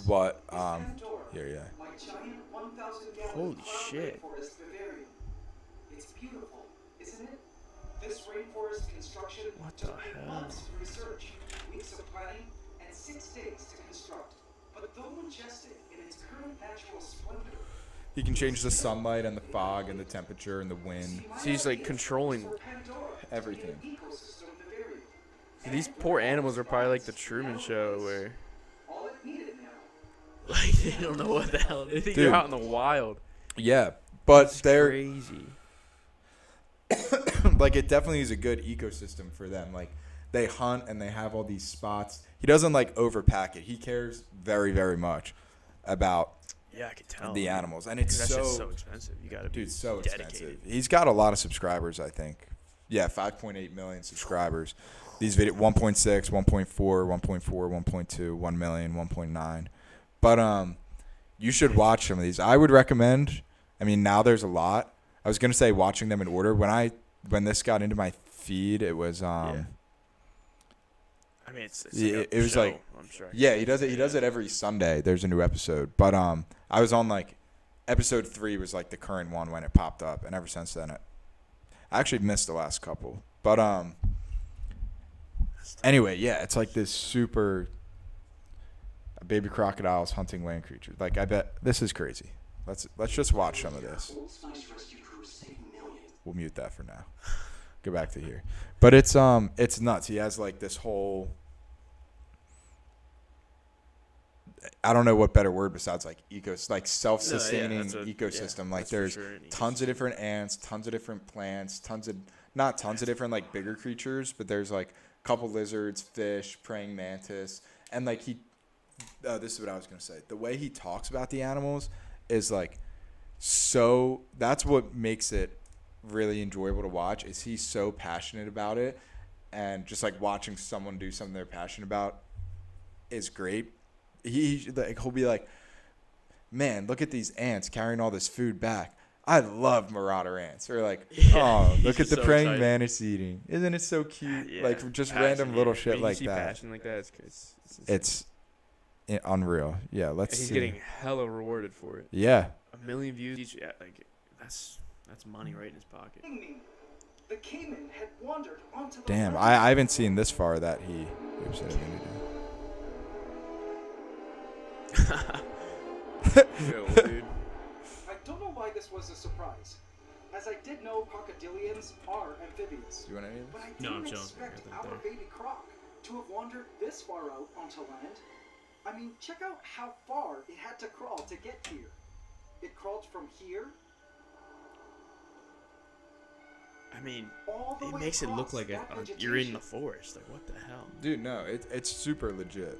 what here. Holy shit. It's beautiful, isn't it? This rainforest construction What the took me hell? months of research, weeks of planning, and 6 days to construct. But though majestic in its current natural splendor, He can change the sunlight and the fog and the temperature and the wind, So he's like controlling. for Pandora everything. to be an ecosystem vivarium. These poor animals are probably like the Truman Show, where All it needed now. like they don't know what the hell. They think Dude. they're out in the wild. Yeah, but It's they're crazy. like it definitely is a good ecosystem for them. Like they hunt and they have all these spots. He doesn't like overpack it. He cares very, very much about Yeah, I can tell. the animals, and it's That's so, just so expensive. You gotta be dude, so dedicated. expensive. He's got a lot of subscribers, I think. Yeah, 5.8 million subscribers. These 1.6, 1.4, 1.4, 1.2, 1 million, 1.9. But you should watch some of these. I would recommend. I mean, now there's a lot. I was gonna say watching them in order. When this got into my feed, it was Yeah. I mean, it's Yeah, like a it was show, like- I'm sure. Yeah, he does it. He does it every Sunday. There's a new episode. But I was on like episode 3 was like the current one when it popped up, and ever since then, I actually missed the last couple. But anyway, yeah, it's like this super baby crocodiles hunting land creatures. Like I bet this is crazy. Let's just watch some of this. We'll mute that for now. Go back to here. But it's nuts. He has like this whole, I don't know what better word besides like self-sustaining that's ecosystem. Like that's for there's sure an tons of different ants, tons of different plants, not tons of different like bigger creatures, but there's like a couple lizards, fish, praying mantis, and like this is what I was gonna say. The way he talks about the animals is like so. That's what makes it really enjoyable to watch. Is he's so passionate about it, and just like watching someone do something they're passionate about is great. He'll be like, man, look at these ants carrying all this food back. I love marauder ants. Or like, oh, he's look at just the so praying excited. mantis eating. Isn't it so cute? Yeah, Like just passion, random little yeah. shit When you like see that. passion like that, it's It's unreal. Yeah, and let's he's see. getting hella rewarded for it. Yeah. 1 million views each. Yeah, like that's money right in his pocket. The caiman had wandered onto the Damn, land. I haven't seen this far that he. Oops, I didn't mean Yo, dude. I don't know why this was a surprise, as I did know crocodilians are amphibious. Do you want any of But I No, I'm didn't chilling. expect I got that our there. baby croc to have wandered this far out onto land. I mean, check out how far it had to crawl to get here. It crawled from here I mean, all the It way makes it look across like that you're in the vegetation, forest. Like, what the hell? Dude, no, it's super legit.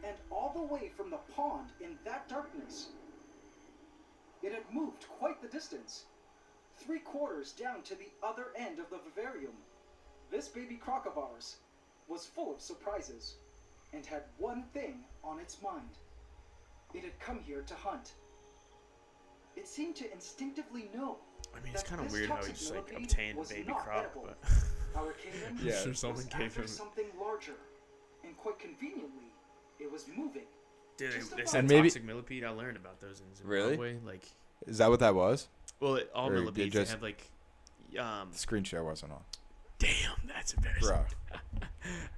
and all the way from the pond in that darkness. It had moved quite the distance, 3/4 down to the other end of the vivarium. This baby croc of ours was full of surprises, and had one thing on its mind. It had come here to hunt. It seemed to instinctively know. I mean, it's that kind of this weird how he toxic just like millipede obtained was baby not croc, edible. but Our kingdom Yeah. Sure, was someone gave after him. something larger, and quite conveniently, it was moving. dude, Just they about. said And maybe- toxic millipede. I learned about those in Really? Zimbabwe. Like, Is that what that was? well, all Or they millipedes just- they have like, The screen share wasn't on. damn, that's embarrassing. Bro. Um,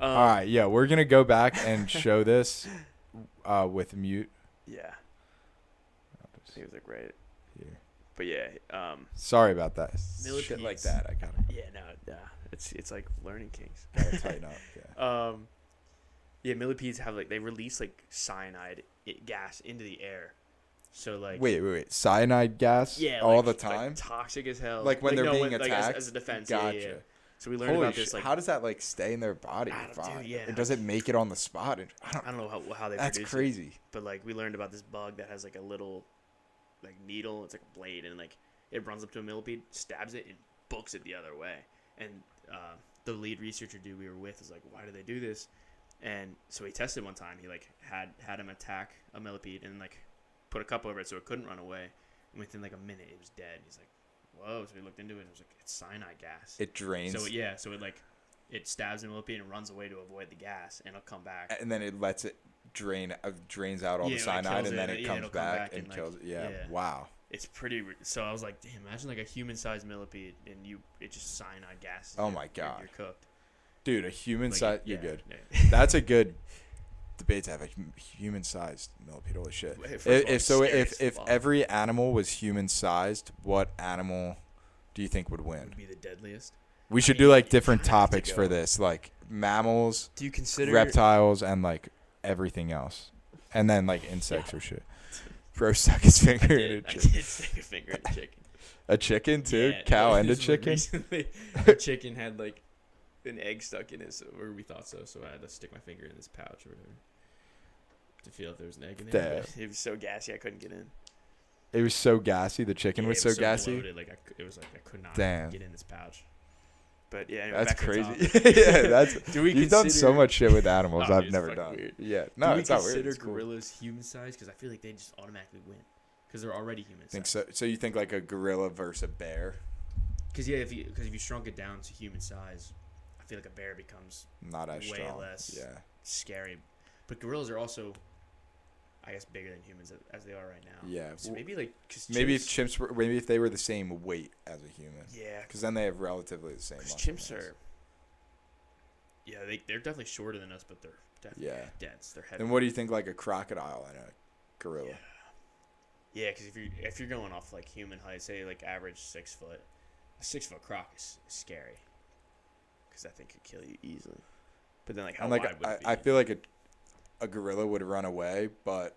All right, yeah, we're gonna go back and show this with mute. Yeah, he was like right. Here. But yeah, Sorry about that. Shit Millipedes. like that, I gotta yeah, it's like learning kinks. tighten up. Yeah. Yeah, millipedes have like they release like cyanide gas into the air, so like Wait. Cyanide gas? yeah, all like- the time? like toxic as hell. Like when they're no, being like, attacked? as a defense. Gotcha. Yeah. So we learned Holy about shit! this like How does that like stay in their body? I don't- Fine? dude, yeah. Or does it make it on the spot? I don't know how they That's produce crazy. it, but like we learned about this bug that has like a little like needle. It's like a blade, and like it runs up to a millipede, stabs it, and books it the other way. And the lead researcher dude we were with was like, "Why do they do this?" And so he tested one time. He like had him attack a millipede and like put a cup over it so it couldn't run away. And within like a minute, it was dead. He's like, "Whoa!" So he looked into it. And it was like it's cyanide gas. It drains. So yeah, so it like it stabs the millipede and runs away to avoid the gas, and it'll come back. And then it lets it drains out all Yeah, the it, like, cyanide, kills and then it. it Yeah, comes it'll come back back and and, like, kills it. Yeah. yeah. Wow. It's pretty. So I was like, damn, imagine like a human-sized millipede, and it just cyanide gas. Oh my God. You're cooked. Dude, a human Like, size. yeah, You're good. yeah. That's a good debate to have. A human-sized millipede. Holy shit. First of all, it's scary as If fuck. every animal was human-sized, what animal do you think would win? Would be the deadliest. We should mean, do like you different kinda have to topics for go. this, like mammals, Do you consider reptiles, and like everything else, and then like insects or shit. Bro stuck his I finger in a did, I chicken. did stick a finger in a chicken. A chicken too? Yeah, Cow like, and a this was, like, chicken? recently, the chicken had like an egg stuck in it, or we thought so. So I had to stick my finger in this pouch or whatever to feel if there was an egg in there. But it was so gassy I couldn't get in. It was so gassy. The chicken Yeah, was it so gassy. bloated, like it was like I could not Damn. get in this pouch. But yeah, anyway, That's back to the crazy. topic. Yeah, that's. Do we You've done so consider- much shit with animals Oh, I've dude, it's never fucking done. weird. Yeah, Do no, we it's not weird. consider It's cool. gorillas human sized? Because I feel like they just automatically win because they're already human Think sized. so? So you think like a gorilla versus a bear? Because yeah, if you shrunk it down to human size, I feel like a bear becomes Not as way strong. less Yeah. scary. But gorillas are also, I guess, bigger than humans as they are right now. Yeah. So maybe like cause Maybe chimps, maybe if they were the same weight as a human, yeah, because then they have relatively the same. because muscle chimps mass. are. Yeah, they're definitely shorter than us, but they're definitely Yeah. dense. They're heavy. Then what do you think like a crocodile and a gorilla? Yeah. Yeah, because if you're going off like human height, say like average 6 foot, a 6 foot croc is scary. Because that thing could kill you easily. But then like how And like wide would it be? I feel like a gorilla would run away, but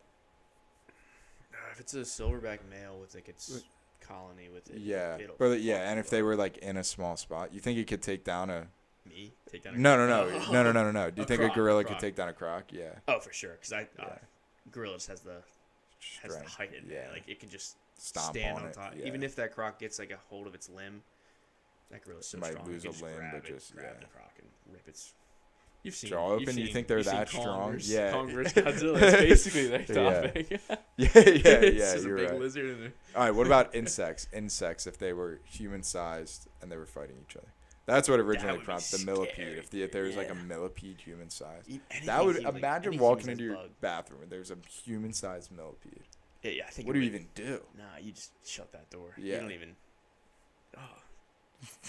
If it's a silverback male with like its colony with it, yeah, it'll but yeah, fuck and you if they up. were like in a small spot, you think it could take down a? Me take down a No. Do you A think croc, a gorilla a could croc. take down a croc? Yeah. Oh, for sure. Because Yeah. gorilla just has the Strength. height in Yeah. it. Like it can just Stomp stand on on it, top. yeah. Even if that croc gets like a hold of its limb, that gorilla's so Might strong. lose it a can limb, grab but it, just- grab yeah. the croc and rip its. You've seen Jaw you've open? You seen- think they're you've seen that strong? Kong versus- Yeah. Kong versus Godzilla. It's basically their Yeah. topic. Yeah, It's just you're a big right. lizard in there. All right, what about insects? Insects, if they were human-sized and they were fighting each other. That's what originally would be prompted the millipede. scary, If there was like a yeah. millipede human-sized. Anything That would like, imagine any walking human-sized into your bug. bathroom and there's a human-sized millipede. Yeah, I think. What it do you would- even do? Nah, you just shut that door. Yeah. You don't even. Oh.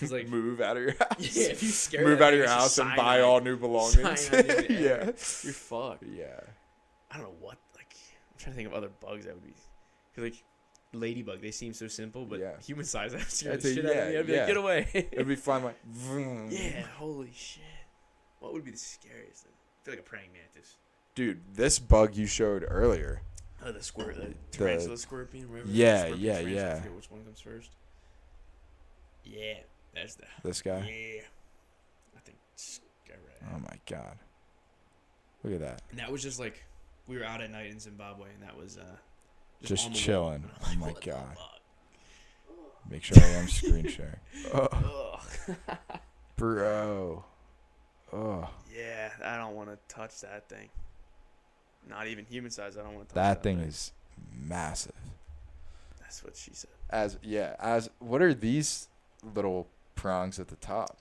It's like Move out of your house. Yeah, if you scare Move that out of thing, your it's house just and buy cyanide. all new belongings. Cyanide in the yeah. air. You're fucked. Yeah. I don't know what. Like, I'm trying to think of other bugs that would be. Cause like, ladybug, they seem so simple, but Yeah. human size, that would scare That's the a- shit out of me. I'd be yeah, like, get away. It'd be flying like. Vroom. Yeah, holy shit. What would be the scariest thing? I feel like a praying mantis. Dude, this bug you showed earlier. Oh, the tarantula scorpion, whatever. Yeah, Scorpion, yeah, tarantula, yeah. I forget which one comes first. Yeah, that's the. This guy. Yeah. I think. Oh my god. Look at that. And that was just like we were out at night in Zimbabwe, and that was Just on the wall. chilling. And I'm Oh like, my what the god. fuck? Make sure I am screen sharing. Oh, Ugh. bro. Oh, Yeah, I don't want to touch that thing. Not even human size. I don't want to touch that thing is massive. That's what she said. As what are these little prongs at the top?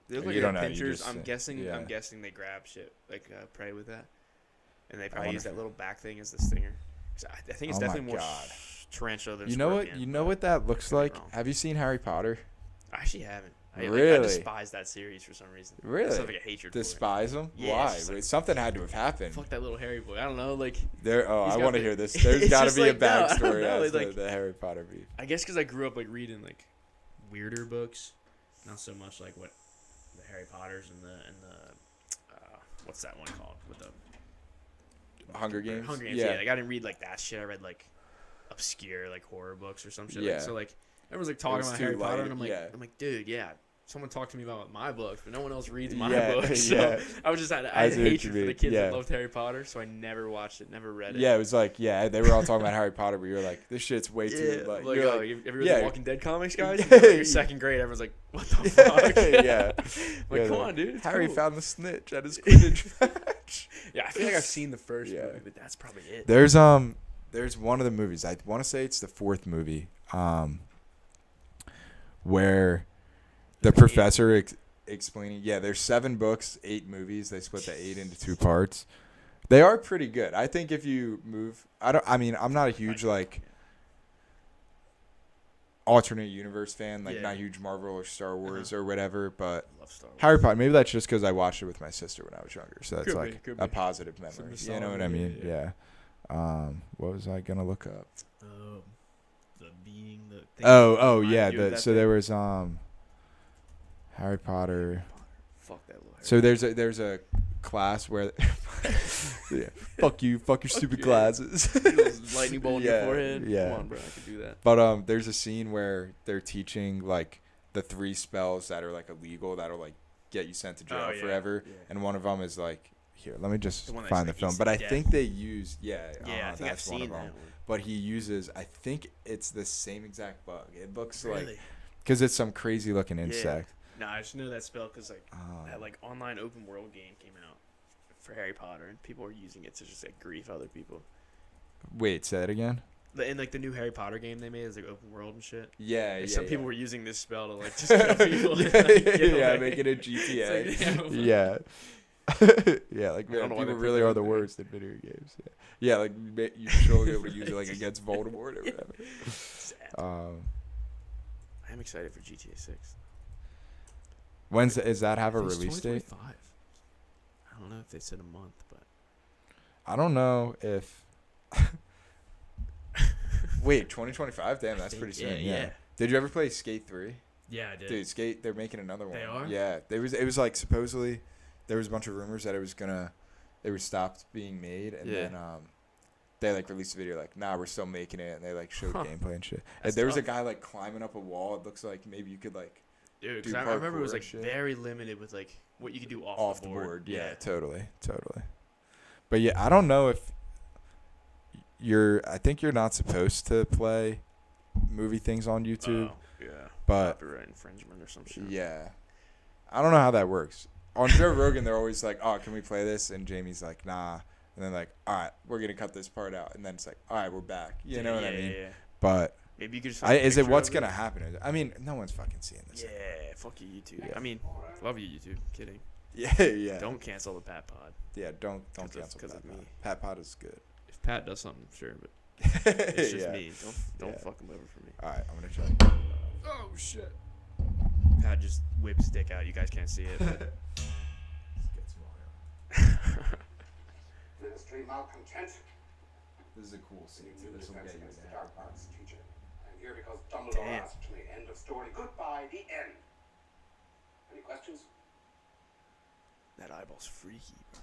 They look You like don't they're know, you pinchers. just I'm say- guessing. yeah. I'm guessing they grab shit like prey with that, and they I probably use wonder that little back thing as the stinger. 'Cause I think it's Oh my definitely more God. tarantula than You know what? scorpion, You know but what that looks I could be like? wrong. Have you seen Harry Potter? I actually haven't. I Really? despise that series for some reason. I Really? just have like a hatred for it. Despise them? Yeah, Why? it's just like- Wait, something had to have happened. Fuck that little Harry boy. I don't know. Like There. Oh, He's I got want to the- hear this. There's It's got to just be like, a no, I don't backstory know, as it's to like- the Harry Potter beef. I guess because I grew up like reading like weirder books, not so much like what the Harry Potters and the what's that one called with the Hunger Games. Hunger Games. Yeah. Like I didn't read like that shit. I read like obscure like horror books or some shit. Yeah. Like, so like everyone's like talking was about too Harry Potter, light, and I'm like, yeah. dude, yeah. Someone talked to me about my books, but no one else reads my Yeah, books. So yeah. I was just I I had see what you hatred for the mean, kids yeah. that loved Harry Potter, so I never watched it, never read it. Yeah, it was like, they were all talking about Harry Potter, but you're like, this shit's way too, Like, you're oh, like, have you read yeah. the Walking Dead comics, guys? Yeah. Like, you're second grade. Everyone's like, what the fuck? yeah. Like, Yeah, come on, dude. It's Harry cool. found the snitch at his Quidditch match. Yeah, I feel like I've seen the first Yeah. movie, but that's probably it. There's one of the movies. I want to say it's the fourth movie, where the professor explaining. Yeah, there's 7 books, 8 movies. They split the 8 into 2 parts. They are pretty good. I think if you move, I'm not a huge like alternate universe fan, like Yeah. not a huge Marvel or Star Wars or whatever, but I love Star Wars. Harry Potter. Maybe that's just because I watched it with my sister when I was younger, so that's Could be, like could a be. positive Some memory. You know what I nostalgia, mean? yeah. What was I gonna look up? The being the. Thing Oh Remind yeah. you of that So thing? there was Harry Potter. Fuck that little Harry. So there's a class where yeah, fuck your stupid yeah. glasses. Lightning bolt in Yeah, your forehead. yeah. Come on, bro. I could do that. But there's a scene where they're teaching like the 3 spells that are like illegal that'll like get you sent to jail Oh, yeah, forever, yeah. and one of them is like here. Let me just The one that's, find the like, film. instant But I death. think they use Yeah, I think I've that's one seen of that them. one. But he uses, I think it's the same exact bug. It looks like Really? because it's some crazy looking insect. Nah, I just know that spell because like Um, that like online open world game came out for Harry Potter, and people were using it to just like grief other people. Wait, say it again. In like the new Harry Potter game they made is like open world and shit. Yeah, Like, yeah. some yeah. people were using this spell to like just kill people. yeah, and, like, get yeah, away. make it a It's GTA. like, damn. yeah. yeah, like I don't man, know why they people put really that are in the there. worst in video games. Yeah, like you should only be able to use it like against Voldemort or whatever. Sad. I'm excited for GTA 6. Is that have a I think it's release date? 2025. I don't know if they said a month, but I don't know if. Wait, 2025? Damn, that's pretty soon. Yeah. Did you ever play Skate 3? Yeah, I did. Dude, Skate, they're making another one. They are? Yeah. It was like supposedly there was a bunch of rumors that it was stopped being made, and Yeah. then they like released a video like, nah, we're still making it, and they like showed Huh. gameplay and shit. That's And there was a tough. guy like climbing up a wall. It looks like maybe you could like dude, do because I remember it was parkour like shit. very limited with like what you could do off the the board. board. Yeah, totally. But yeah, I don't know if I think you're not supposed to play movie things on YouTube. Oh, yeah. But Copyright infringement or some shit. yeah, I don't know how that works. On Joe Rogan, they're always like, "Oh, can we play this?" And Jamie's like, "Nah." And then like, "All right, we're gonna cut this part out." And then it's like, "All right, we're back." You know what I mean? Yeah. But Maybe you could just. is it picture what's of gonna happen? I mean, no one's fucking seeing this. Yeah, fuck you, YouTube. Yeah. I mean, love you, YouTube. Kidding. Yeah. Don't cancel the PatPod. Yeah, don't 'Cause of- cancel 'cause of PatPod. me. PatPod is good. If Pat does something, sure, but it's just Yeah. me. Don't Yeah. fuck him over for me. All right, I'm gonna try. Oh shit. Pat just whips his dick out. You guys can't see it. But Ministry malcontent. This is a cool scene. New This will defense get you against in the there. dark arts teacher. I'm here because Dumbledore Damn. asked me. End of story. Goodbye. The end. Any questions? that eyeball's freaky, bro.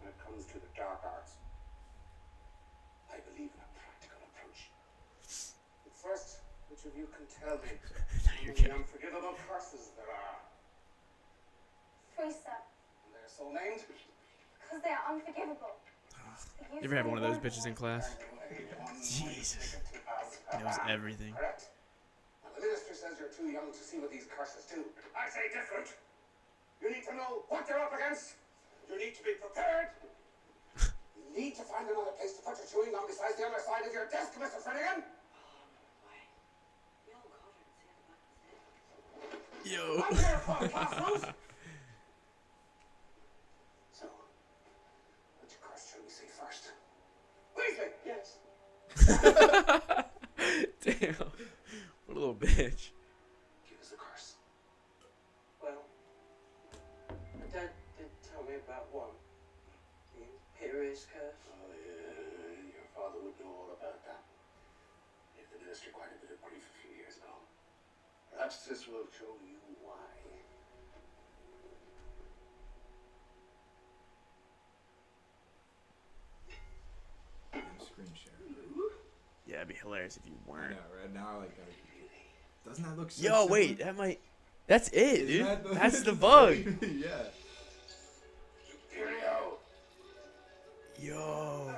When it comes to the dark arts, I believe in a practical approach. But first, which of you can tell me how many unforgivable curses there are? 3, sir. And they're so named? Because they are unforgivable. You ever had one of those bitches in class? Jesus. Knows everything. Correct. Now, the minister says you're too young to see what these curses do. I say different. You need to know what you're up against. You need to be prepared. You need to find another place to put your chewing gum besides the other side of your desk, Mr. Finnegan? Yo. I'm here for the classrooms. So, which curse shall we say first? Weasley! Yes. Damn. What a little bitch. Give us the curse. Well, my dad did tell me about one. The Imperious Curse. Oh, yeah, your father would know all about that. Gave the minister quite a bit of grief a few years ago. Perhaps this will show you why. Screen share. Yeah, it'd be hilarious if you I weren't. know, right now, like, doesn't that look so Yo, similar? wait, that might. That's it, Isn't dude. that That's the bug. Yeah. Superior! Yo.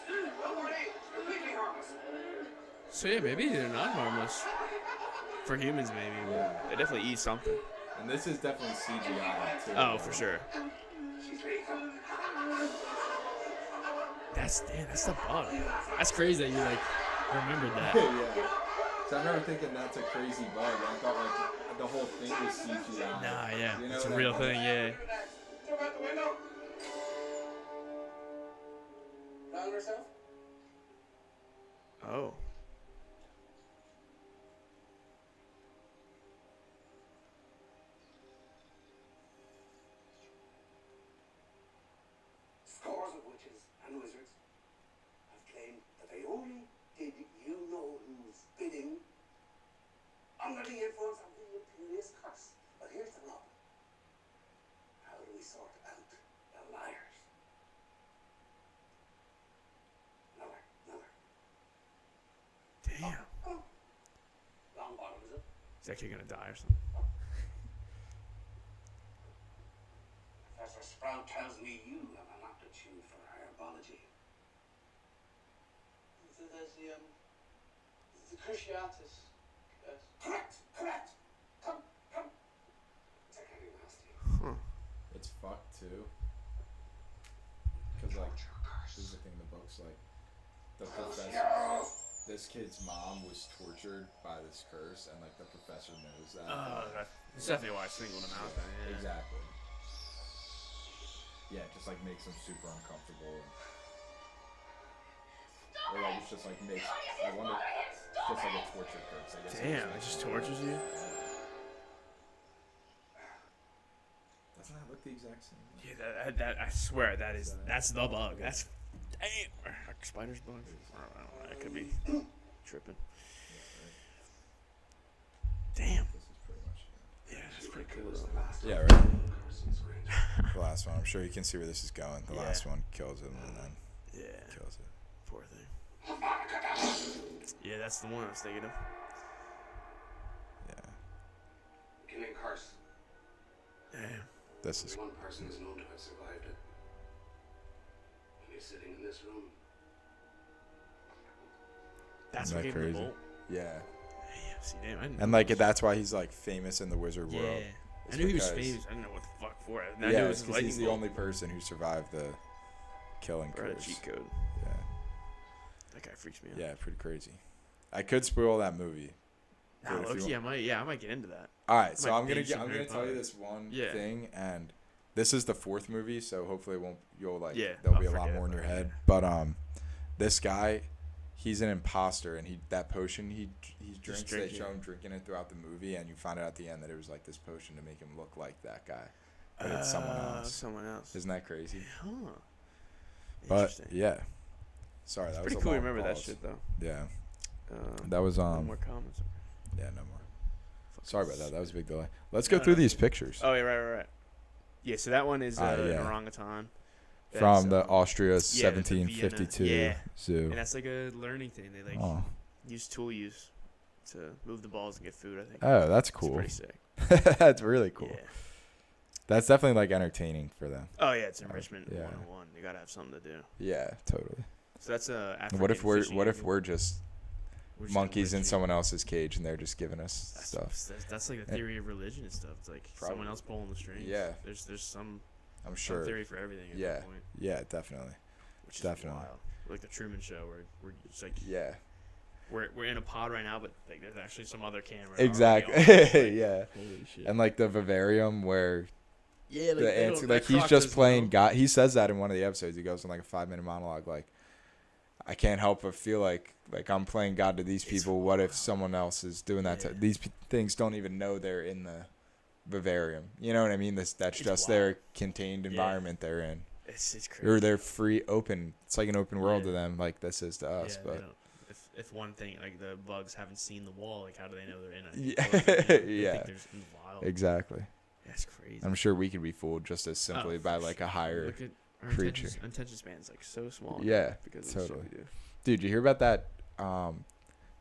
Don't worry, completely harmless. So yeah, maybe they're not harmless. For humans, maybe. Yeah. They definitely eat something. And this is definitely CGI, too. Oh, for sure. She's ready to come. That's the bug. That's crazy that you like remembered that. Yeah. So I remember thinking that's a crazy bug. I thought, like, the whole thing was CGI. Nah, yeah, You know it's a what I real mean? thing. Yeah. Jump out the window. Found herself? Oh. Scores of witches and wizards have claimed that they only did you know whose bidding under the influence of the Imperious Curse. But here's the rub. How do we sort out the liars? Another. Damn. Long bottom, is it? Is that kid gonna die or something? Professor Sprout tells me you have an aptitude for herbology. There's the Cruciatus Curse. Correct. Come. It's getting nasty. It's fucked, too. Because, like, this is the thing, the book's like, the professor, this kid's mom was tortured by this curse, and, like, the professor knows that. That's definitely why I singled him out. Then, yeah. Exactly. Yeah, it just, like, makes him super uncomfortable. Or, like, it's just, like, makes, I wonder, it's just, like, a torture curse, I guess. Damn, it just tortures you. Doesn't that look the exact same? Yeah, that I swear that's the bug. That's damn. Are spiders bugs? I don't know. That could be tripping. Damn. This is pretty much it. Yeah, that's pretty cool though. Yeah, right. The last one. I'm sure you can see where this is going. The Yeah. last one kills him and then Yeah. kills it. Poor thing. Yeah, that's the one I was thinking of. Yeah. Killing curse. Damn. This is One person is known to have survived it. And he's sitting in this room. That's Isn't what that gave him the crazy? bolt. yeah. Damn. See, damn. I didn't And know like this. that's why he's like famous in the wizard Yeah. world. I It's knew he was because- famous. I didn't know what the fuck for it. I knew Yeah, it was because he's the lightning only bolt. person who survived the killing Or a curse. cheat code. Yeah. That guy freaks me out. Yeah, pretty crazy. I could spoil that movie. Nah, Dude, if you low-key, I might get into that. All right, so might I'm gonna binge some I'm Harry gonna tell you Potter. this one Yeah. thing, and this is the fourth movie, so hopefully it won't you'll like Yeah, there'll I'll be a lot forget more in about your it, head. yeah. But this guy, he's an imposter, and that potion he drinks, they drink it. show him drinking it throughout the movie, and you find out at the end that it was like this potion to make him look like that guy, but it's someone else. Someone else. Isn't that crazy? Huh. But Interesting. yeah, sorry, that It's was pretty a cool. long Remember that pause. shit though. Yeah, Um, that was no more comments. yeah, no more. Fucking Sorry about that. s- That was a big delay. Let's go No, through no. these pictures Oh yeah, right. Yeah, so that one is Yeah. an orangutan. from the That's, Austria that's the 1752 Vienna. Yeah. zoo. And that's like a learning thing. They like Oh. use tool use to move the balls and get food. I think. Oh, that's It's cool. pretty sick. That's really cool. Yeah. That's definitely like entertaining for them. Oh yeah, it's enrichment yeah. 101. You gotta have something to do. Yeah, totally. So that's African What if we're fishing what if eagle. we're just We're just gonna monkeys in live someone else's cage and they're just giving us That's, stuff? that's like the theory of religion and stuff. It's like someone Probably. else pulling the strings. Yeah. There's some I'm sure. theory for everything at Yeah. that point. Yeah, definitely. which is Definitely. wild. Like the Truman Show, where we're just like Yeah. we're in a pod right now, but like there's actually some other camera. Exactly. already on us, like, Yeah. Holy shit. And like the vivarium where yeah, the answer, like he's just playing God. He says that in one of the episodes. He goes in like a 5-minute monologue, like, I can't help but feel like I'm playing God to these people. What if someone else is doing that? Yeah. These things don't even know they're in the vivarium. You know what I mean? That's It's just wild. their contained environment they're in, It's crazy. or they're free, open. It's like an open world to Yeah. them, like this is to us. Yeah, they But don't- if one thing, like the bugs haven't seen the wall, like how do they know they're in it? Yeah. They Yeah. think they're just in the wild. exactly, That's crazy. I'm sure we could be fooled just as simply Oh, by for like sure. a higher. Look at our creature. attention span's like so small. Yeah, because of the shit totally. we do. Dude, you hear about that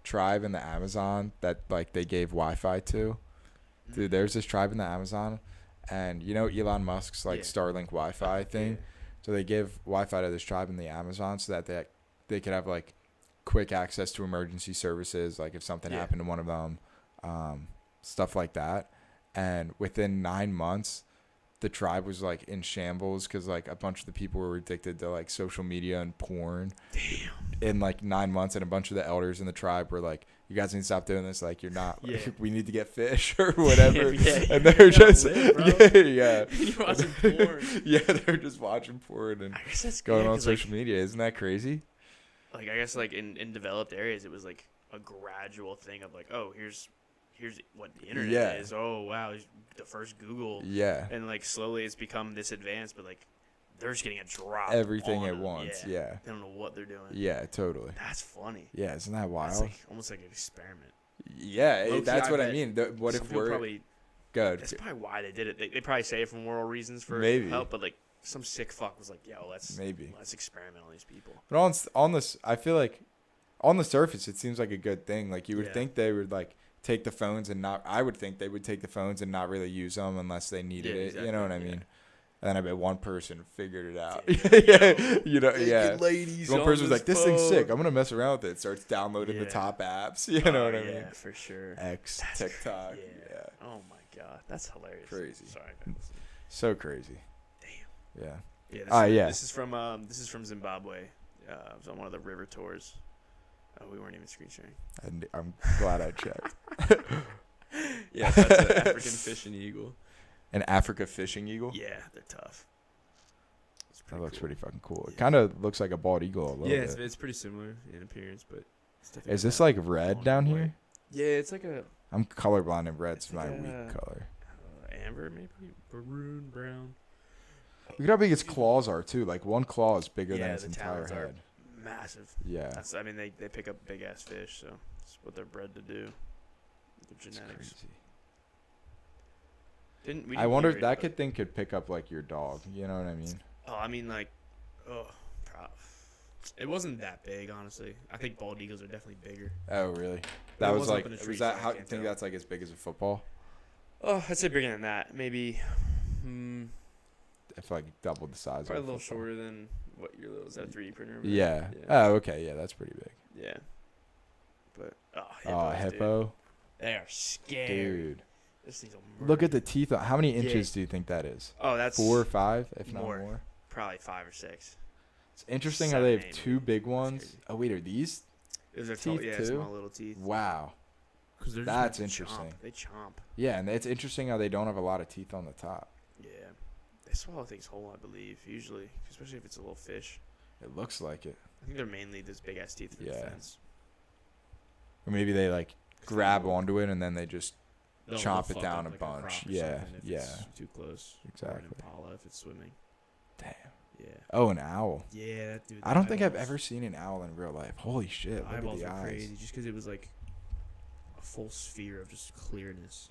tribe in the Amazon that like they gave Wi-Fi to? Dude, there's this tribe in the Amazon, and you know Elon Musk's like Yeah. Starlink Wi-Fi thing. Yeah. So they give Wi-Fi to this tribe in the Amazon so that they could have like quick access to emergency services, like if something Yeah. happened to one of them, stuff like that. And within 9 months, the tribe was like in shambles because like a bunch of the people were addicted to like social media and porn. Damn. In like 9 months, and a bunch of the elders in the tribe were like, "You guys need to stop doing this. Like, you're not. Yeah. We need to get fish or whatever." Yeah, and you they're gotta just live, bro. yeah. You're watching porn. Yeah, they're just watching porn and I guess that's going yeah, on 'cause, social media. Isn't that crazy? Like I guess like in developed areas, it was like a gradual thing of like, oh, here's what the internet Yeah. is. Oh wow, the first Google. Yeah. And like slowly it's become this advanced, but like they're just getting a drop. Everything on at them. once. Yeah. They don't know what they're doing. Yeah, totally. That's funny. Yeah, isn't that That's wild? like almost like an experiment. Yeah, Low-key, that's I what I bet mean. What Some if people we're probably good? that's probably why they did it. They probably say it for moral reasons for Maybe. help, but like some sick fuck was like, yo, let's Maybe. experiment on these people. But on this, I feel like on the surface, it seems like a good thing. Like you would Yeah. think they would like take the phones and not. I would think they would take the phones and not really use them unless they needed Yeah, it. You know what I exactly, mean? And then I bet one person figured it out. Yeah. yeah, you know, yeah. Ladies One on person was like, "This thing's phone." sick. I'm gonna mess around with it." Starts downloading the Yeah. top apps. You know what I mean? Yeah, for sure. X, That's TikTok. Yeah. Oh my god, that's hilarious. Crazy. Sorry. So crazy. Damn. Yeah. Yeah. Yeah. This is from Zimbabwe. I was on one of the river tours. We weren't even screen sharing. And I'm glad I checked. Yeah, that's an African fishing eagle. An Africa fishing eagle. Yeah, they're tough. It's That looks cool. pretty fucking cool. It Yeah. kind of looks like a bald eagle a little Yeah, bit. it's pretty similar in appearance, but it's definitely Is got this that like red blonde down and here? white. Yeah, it's like a I'm colorblind and red's It's my like weak a- color. amber, maybe maroon, brown. Look at how big its claws are too. Like one claw is bigger than Yeah, its the entire talons are head. Massive. Yeah. That's. I mean, they pick up big ass fish, so it's what they're bred to do. The It's genetics. crazy. Didn't we? I didn't wonder hear if it, that but- thing could pick up like your dog. You know what I mean? Oh, I mean, like, it wasn't that big, honestly. I think bald eagles are definitely bigger. Oh really? It That was wasn't like. up in the Was trees, that so I how? You can't think tell. that's like as big as a football? Oh, I'd say bigger than that. Maybe. I feel like double the size. Probably a of little football. shorter than what your little. Is that a 3D printer? over there? Yeah. Yeah. Oh okay. Yeah, that's pretty big. Yeah. But Oh, hippos, dude. hippo. They are scary. Dude, This thing's a look murder. at the teeth. How many Yeah. inches do you think that is? Oh, that's 4 or 5, if more. not more. probably 5 or 6. It's interesting how they 7, have 8 two maybe. big That's ones. crazy. Oh wait, are these? Those are Teeth yeah, too? small little teeth. Wow. 'Cause they're just That's meant to interesting. Chomp. They chomp. Yeah, and it's interesting how they don't have a lot of teeth on the top. Yeah. They swallow things whole, I believe, usually, especially if it's a little fish. It looks like it. I think they're mainly those big ass teeth for Yeah. defense. Or maybe they like 'Cause grab they'll- onto it and then they just they'll chomp it fuck down up, a like, bunch. crop or Yeah, something if yeah. it's too close. Or an Exactly. impala if it's swimming. Damn. Yeah. Oh, an owl. Yeah, that dude. I the don't think I've eyeballs- ever seen an owl in real life. Holy shit! The Look at eyeballs the are eyes. crazy just because it was like a full sphere of just clearness,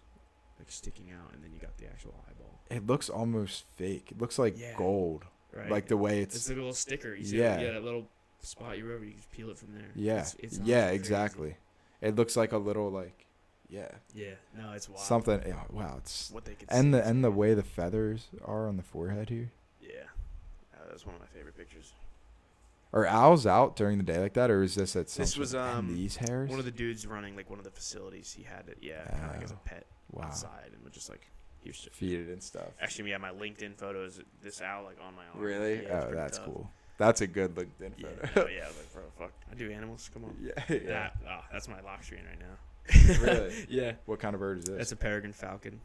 like sticking out, and then you got the actual eyeball. It looks almost fake. It looks like Yeah. gold. Right. Like the way it's it's. like a little sticker. You see Yeah. yeah, that little spot you're over. You just peel it from there. Yeah. It's Yeah. honestly Exactly. It looks like a little like. Yeah. crazy. Yeah. No, it's wild. Something. Yeah, wow. It's. What they could And see the is- the way the feathers are on the forehead here. Yeah. That's one of my favorite pictures. Are owls out during the day like that, or is this at some? This was, and these hairs. One of the dudes running like one of the facilities. He had it. Yeah. Kind of like as a Oh, pet wow. outside, and would just like he was. Feed it and stuff. Actually, yeah, my LinkedIn photos. This owl like on my arm. Really? Yeah, it's Oh, pretty that's tough. cool. That's a good LinkedIn Yeah, photo. yeah. I was like, bro, fuck. I do animals. Come on. Yeah. That's my lock screen right now. Really? Yeah. What kind of bird is this? That's a peregrine falcon.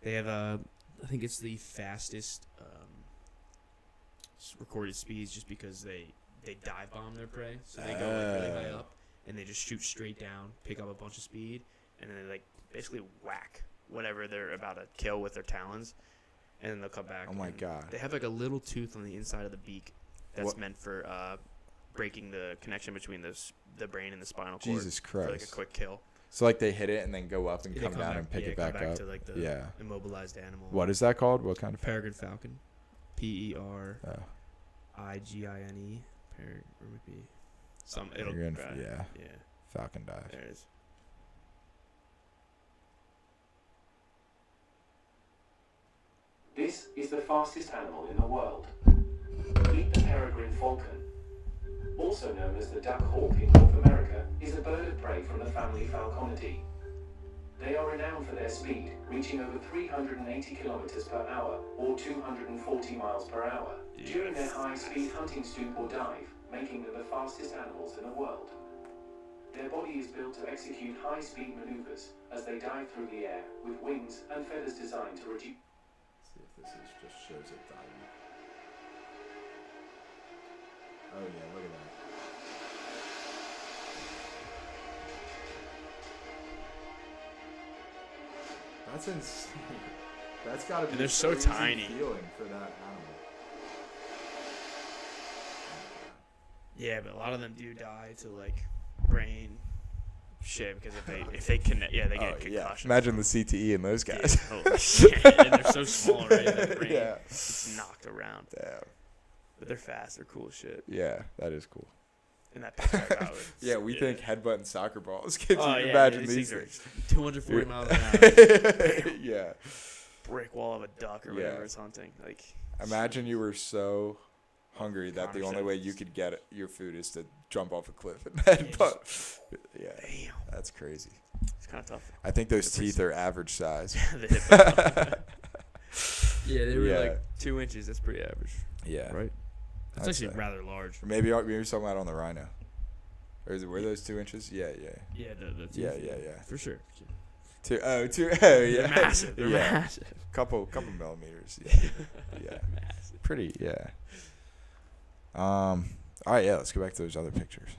They have I think it's the fastest recorded speeds, just because they dive bomb their prey, so they go like really high up and they just shoot straight down, pick up a bunch of speed, and then they like basically whack whatever they're about to kill with their talons, and then they'll come back. Oh my and God. They have like a little tooth on the inside of the beak that's What? meant for breaking the connection between the brain and the spinal cord. Jesus For like a Christ. quick kill. So like they hit it and then go up and They come down and pick it back up. to like the Yeah. immobilized animal. What is that called? What kind of? Peregrine falcon. PERIGINE. Oh, Or would be some. It'll Peregrine, grab- yeah. Yeah. Falcon dive. There it is. This is the fastest animal in the world. Meet the peregrine falcon. Also known as the duck hawk in North America, is a bird of prey from the family Falconidae. They are renowned for their speed, reaching over 380 kilometers per hour or 240 miles per hour during their high-speed hunting stoop or dive, making them the fastest animals in the world. Their body is built to execute high-speed maneuvers as they dive through the air with wings and feathers designed to reduce. See if this just shows it diving. Oh yeah, look at that. That's insane. That's gotta be. And they're so crazy tiny. Feeling for that animal. Yeah, but a lot of them do die to like brain shit, because if they connect, they get concussions. Imagine the CTE in those guys. Yeah, holy shit. And they're so small already. Their brain gets knocked around. Damn. But they're fast. They're cool as shit. Yeah, that is cool. And that picture I got was- Yeah, we think headbutting soccer balls. Can you Oh, imagine these these things things? are 240 miles an hour. Yeah. Brick wall of a duck or whatever it's hunting. Like, Imagine you were so hungry that the only way you could get your food is to jump off a cliff and headbutt. Yeah, damn, that's crazy. it's kind of tough. I think those teeth are average size. The hippo. Yeah, they were Yeah. like 2 inches. That's pretty average, Yeah. right? That's I'd actually say. rather large. Or maybe something out on the rhino. Or were those 2 inches? Yeah. Yeah, the teeth, Yeah. for sure. Two. Oh, yeah. They're massive. They're Yeah. massive. Couple millimeters. Yeah. Yeah. Massive. Pretty. Yeah. All right. Yeah. Let's go back to those other pictures.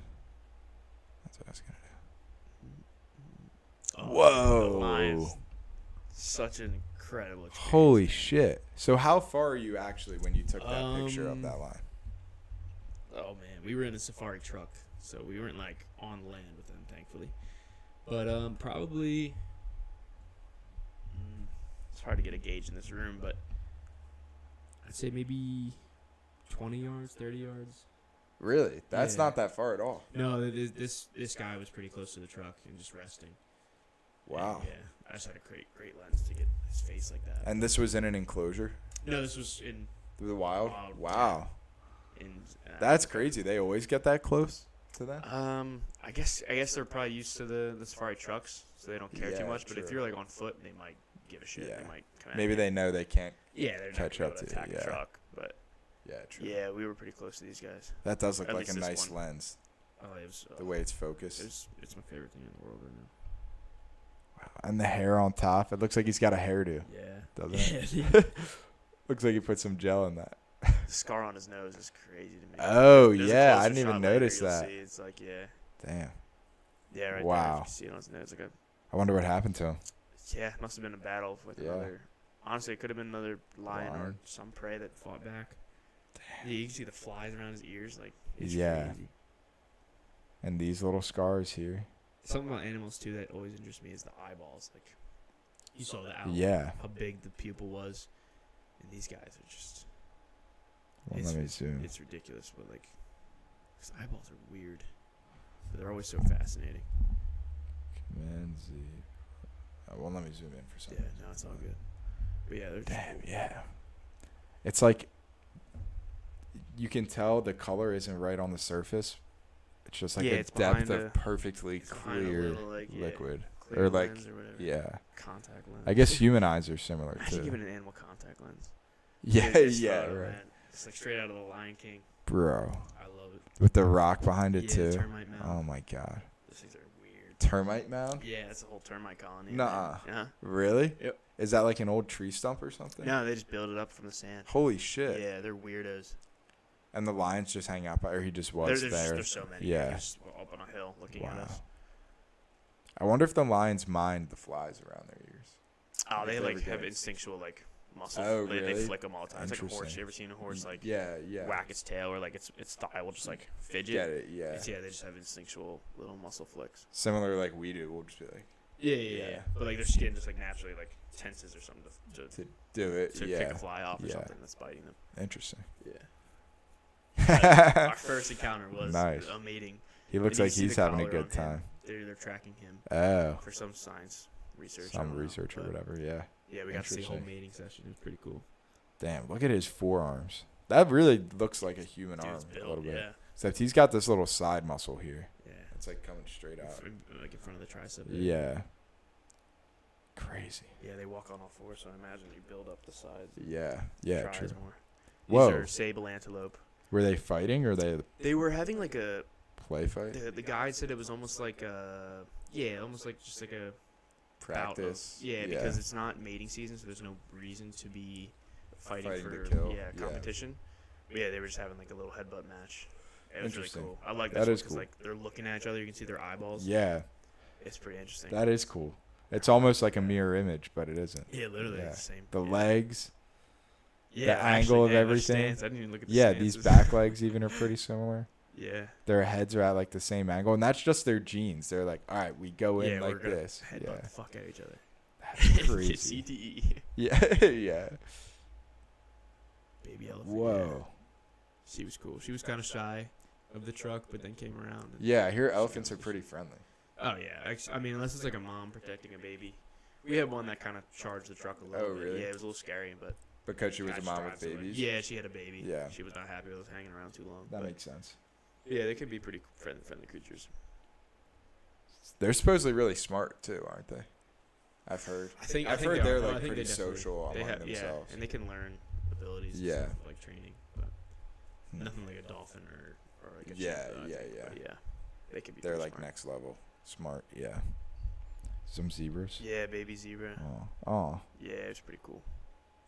That's what I was gonna do. Oh, Whoa. the lions. Such an incredible experience. Holy shit! So how far are you actually when you took that picture of that line? Oh man, we were in a safari truck, so we weren't like on land with them, thankfully. But probably it's hard to get a gauge in this room, but I'd say maybe 20 yards, 30 yards. Really? That's Yeah. not that far at all. No, this guy was pretty close to the truck and just resting. Wow. And, yeah, I just had a great lens to get his face like that. And this was in an enclosure? No, this was in Through the wild? Wild, Wow. in. That's crazy. They always get that close to that? I guess they're probably used to the safari trucks, so they don't care Yeah, too much. But if true. you're like on foot, they might give a shit. Yeah. They might come at Maybe you. they know they can't. Yeah, they're catch not up gonna to attack you, a yeah. truck. But Yeah, true. yeah, we were pretty close to these guys. That does look At like a least this nice one. lens. Oh, it was. The way it's focused. It's my favorite thing in the world right now. And the hair on top. It looks like he's got a hairdo, Yeah. doesn't it? Yeah. Looks like he put some gel in that. The scar on his nose is crazy to me. Oh, There's a yeah. I closer didn't even shot later, notice you'll that. see. It's like Damn. yeah, right Wow. there. You see it on his nose. Like I wonder what happened to him. yeah, it must have been a battle with Yeah. another. Honestly, it could have been another lion or Lion. some prey that fought back. Yeah, you can see the flies around his ears. Like it's Yeah. crazy. And these little scars here. Something about animals too that always interests me is the eyeballs. Like you saw the owl. Yeah. How big the pupil was, and these guys are just. Well, let me zoom. It's ridiculous, but like, his eyeballs are weird, but they're always so fascinating. Command Z. Well, let me zoom in for some Yeah, reason. no, it's all good. But yeah, they're Damn, yeah. It's like you can tell the color isn't right on the surface. It's just like Yeah, a it's depth behind of perfectly it's behind a clear little, like, yeah, liquid. clear Or like, lens or whatever. yeah. Contact lens. I guess human eyes are similar Imagine too. giving an animal contact lens. Yeah, Look at this yeah, photo, right. man. It's like straight out of the Lion King. Bro. I love it. With the rock behind it, Yeah, too. termite mound. Oh, my God. Those things are weird. Termite mound? Yeah, it's a whole termite colony. Nuh-uh. Yeah. Really? Yep. Is that like an old tree stump or something? No, they just build it up from the sand. Holy shit. Yeah, they're weirdos. And the lions just hang out by, or he just was there. There's so many. Yeah. They're just up on a hill looking at Wow. us. I wonder if the lions mind the flies around their ears. Oh, they If like ever have get it. instinctual like muscles. Oh, They really? flick them all the time. It's like a horse. Interesting. You ever seen a horse like Yeah. whack its tail or like its thigh will just like fidget? Get it, yeah. Yeah, they just have instinctual little muscle flicks. Similar like we do. We'll just be like, Yeah. But like their skin just like naturally like tenses or something to to do it, pick yeah. a fly off or Yeah. something that's biting them. Interesting. Yeah. Our first encounter was Nice. a mating. He looks And you like see he's the having a collar good on him. time. They're tracking him Oh. for some science research. I Some don't know, research or but whatever, yeah. Yeah, we got to see a whole Interesting. mating session. It was pretty cool. Damn, look at his forearms. That really looks like a human Dude's arm a built, little bit. yeah. Except he's got this little side muscle here. Yeah. It's like coming straight out. Like in front of the tricep. there. Yeah. Crazy. Yeah, they walk on all fours, so I imagine you build up the sides. Yeah. Yeah, tries true. more. Whoa. These are sable antelope. Were they fighting or they They were having like a play fight? the guide said it was almost like almost like just like a bout of- Practice. yeah, because it's not mating season, so there's no reason to be fighting Fighting for to kill, yeah yeah. competition. But yeah, they were just having like a little headbutt match. It was really Interesting. cool. I like That this one is 'cause, cool. like they're looking at each other. You can see their eyeballs. Yeah, It's pretty interesting. that is cool. It's almost like a mirror image, but it isn't. yeah, literally Yeah. it's the same. The yeah. legs, yeah, angle of their everything. stance. I didn't even look at the yeah, stances. these back legs even are pretty similar. Yeah. Their heads are at like the same angle, and that's just their genes. They're like, all right, we go in Yeah, we're like gonna this. Headbutt Yeah, the fuck at each other. that's crazy. CTE. Yeah, yeah. Baby elephant. Whoa. She was cool. She was kind of shy of the truck, but then came around. And Yeah, I hear elephants are pretty friendly. Oh yeah. I mean, unless it's like a mom protecting a baby. We had one that kind of charged the truck a little Oh, bit. really? Yeah, it was a little scary, but Because she was a Catch mom with drives away. babies. Yeah, she had a baby. Yeah. She was not happy with us hanging around too long. That but makes sense. yeah, they could be pretty friendly creatures. They're supposedly really smart too, aren't they? I've heard. I've heard they they're are. No, I like think pretty they definitely- social they among have, themselves. Yeah, and they can learn abilities. And Yeah. stuff, like training, but Hmm. nothing like a dolphin or like a Yeah, cheetah, I yeah, think, yeah. But yeah, they can be. They're pretty like smart. next level smart. Yeah. Some zebras. Yeah, baby zebra. Oh. Yeah, it's pretty cool.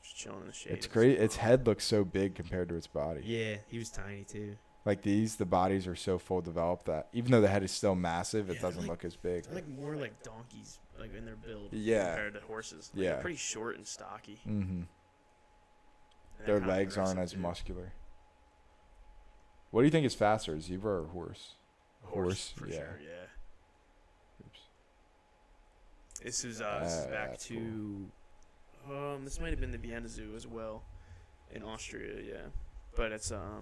Just chilling in the shade. It's great. Its head looks so big compared to its body. Yeah, he was tiny too. Like these, the bodies are so full developed that even though the head is still massive, it Yeah, they're doesn't like- look as big. They're like more like donkeys, like in their build. Yeah. Compared to horses. Like, Yeah. They're pretty short and stocky. Mm-hmm. and they're Their kinda legs aren't aggressive, as too. muscular. What do you think is faster, zebra or horse? Horse, for yeah. sure. Yeah. Oops. This is Ah, back that's to this might have been the Vienna Zoo as well, in Austria. Yeah, but it's I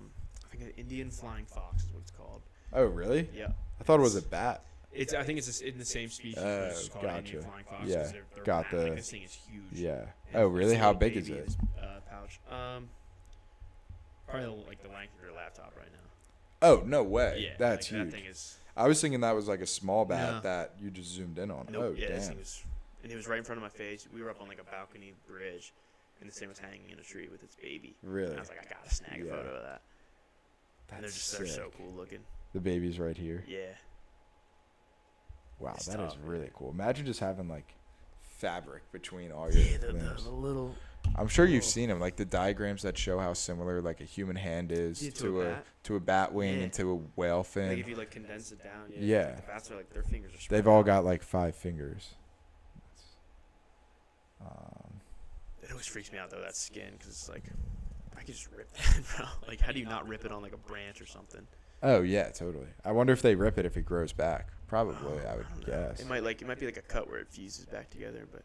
think an Indian flying fox is what it's called. Oh, really? Yeah. I thought it was a bat. It's I think it's in the same species. Oh, but it's just called Indian gotcha. flying fox. 'cause Yeah, they're got massive. the- This thing is huge. Yeah. And Oh, it's really? a How little big is baby it? in this, pouch. Probably like the length of your laptop right now. Oh, no way. Yeah, That's like, huge. That thing is. I was thinking that was like a small bat No. that you just zoomed in on. Nope. Oh, Yeah, this damn. thing was, and it was right in front of my face. We were up on like a balcony bridge, and this thing was hanging in a tree with its baby. Really? And I was like, I gotta snag a Yeah. photo of that. And That's they're sick. so cool looking. The baby's right here. Yeah. Wow, It's that is tough, really man. cool. Imagine just having like fabric between all your Yeah, limbs. the little. I'm sure you've Oh. seen them, like the diagrams that show how similar like a human hand is Yeah, to a bat wing Yeah. and to a whale fin. Like if you like condense it down. Yeah. Yeah. Like the bats are like their fingers are. spread They've all out. got like 5 fingers. Um, It always freaks me out though, that skin, because it's like, I could just rip that, bro. Like, how do you not rip it on like a branch or something? oh yeah, totally. I wonder if they rip it if it grows back. Probably, Oh, I would don't know. guess. It might be like a cut where it fuses back together, but.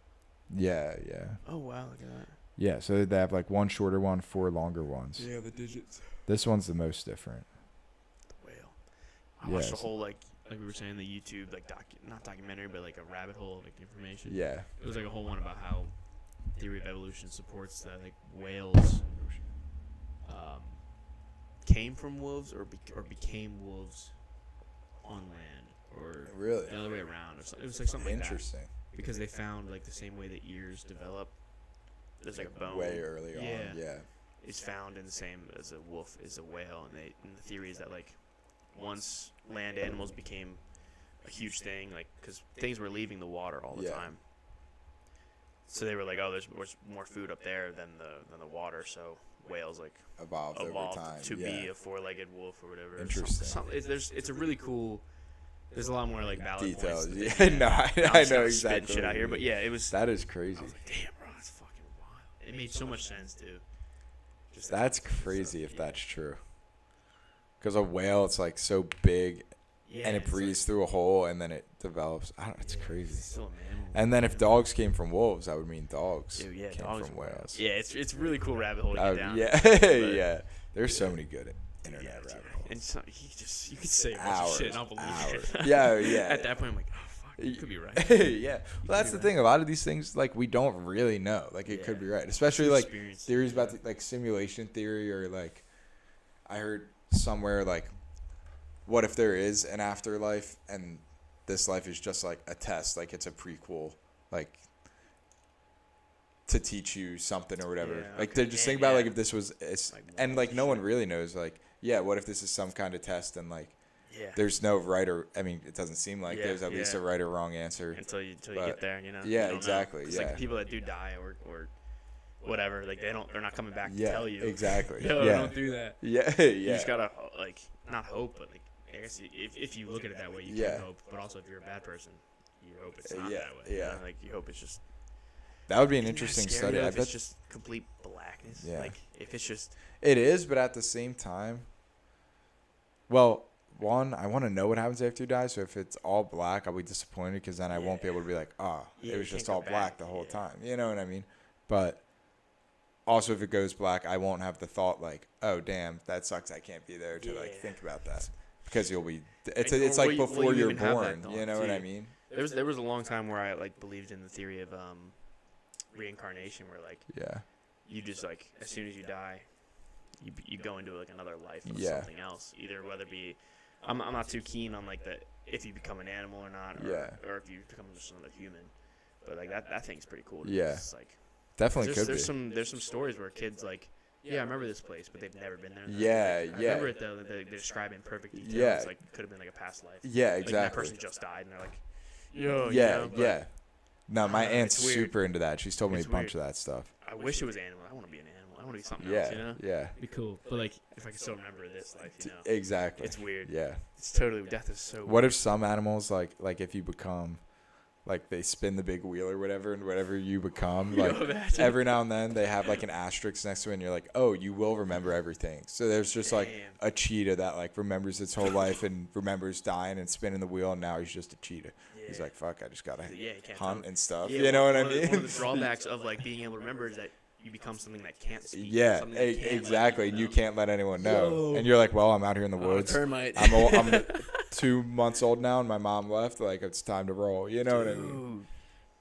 Yeah, yeah. Oh wow, look at that. Yeah, so they have like one shorter one, 4 longer ones. Yeah, the digits. This one's the most different. The whale. I watched the Yes. whole like we were saying, the YouTube like not documentary, but like a rabbit hole of like information. Yeah. It was like a whole one about how theory of evolution supports that like whales came from wolves or became wolves on land or Really? the other way around or something. It was like something like that. Interesting. Because they found like the same way that ears develop. There's like a bone. Way early Yeah. on. Yeah. is found in the same as a wolf is a whale, and the theory is that like once land animals became a huge thing, like because things were leaving the water all the time, so they were like, oh, there's more food up there than the water, so whales like evolved over time to be a four-legged wolf or whatever. Interesting. It's a really cool. There's a lot more like valid details. points. Yeah, no, I know exactly shit out here, but yeah, it was. That is crazy. I was like, damn, bro, that's fucking wild. It made so much sense too. Just that's crazy if that's true. Because a whale, it's like so big, and it breathes through a hole, and then it develops. I don't. It's crazy. It's still a mammal. And then if dogs came from wolves, that would mean dogs Dude, came dogs from whales. Yeah, it's really cool rabbit hole to get down. Yeah, yeah. There's so many good internet rabbit holes. And so you could say a bunch of shit and I'll believe it. Yeah, yeah. At that point, I'm like, oh fuck, you could be right. Yeah, well, that's the thing. A lot of these things, like, we don't really know. Like, it could be right, especially like theories about like simulation theory, or like I heard somewhere like, what if there is an afterlife and this life is just like a test, like it's a prequel, like to teach you something or whatever. Like, they're just think about like if this was, and like no one really knows. Like, yeah, what if this is some kind of test and like there's no right or, I mean, it doesn't seem like there's at least a right or wrong answer until you get there, you know. Yeah, exactly. It's like people that do die or whatever, like they're not coming back to tell you. Exactly. No, yeah. Don't do that. Yeah, yeah. You just gotta like not hope, but like I guess if you look at it that way, you can hope. But also, if you're a bad person, you hope it's not that way. Yeah. You know? Like you hope it's just. That would be an interesting study. If it's just complete blackness. Yeah. Like if it's just. It is, but at the same time. Well, one, I want to know what happens after you die. So if it's all black, I'll be disappointed because then I won't be able to be like, it was just all black the whole time. You know what I mean? But also, if it goes black, I won't have the thought like, oh, damn, that sucks. I can't be there to like think about that, because you'll be. It's like before you're born. You know what I mean? There was a long time where I like believed in the theory of reincarnation, where like you just like as soon as you die, you go into like another life of something else. Either whether it be, I'm not too keen on like the if you become an animal or not, or if you become just another human, but like that thing's pretty cool. It's like. Definitely could be. There's some stories where kids like, I remember this place, but they've never been there. I remember it though. They describe it in perfect detail. Yeah. It's like could have been like a past life. Yeah, exactly. Like, that person just died, and they're like, yo. Yeah. No, my aunt's super into that. She's told me a bunch of that stuff. I wish it was animal. I want to be an animal. I want to be something else. You know? Yeah. Be cool. But like, if I could still remember this life, you know. Exactly. It's weird. Yeah. It's totally. Death is so. What if some animals like if you become. Like, they spin the big wheel or whatever, and whatever you become, like, every now and then they have, like, an asterisk next to it, and you're like, oh, you will remember everything. So there's just, like, a cheetah that, like, remembers its whole life and remembers dying and spinning the wheel, and now he's just a cheetah. Yeah. He's like, fuck, I just gotta hunt and stuff. You know what I mean? One of the drawbacks of, like, being able to remember is that you become something that can't speak. Yeah, exactly. And you can't let anyone know. And you're like, well, I'm out here in the woods. Termite. I'm 2 months old now, and my mom left. Like, it's time to roll. You know what I mean?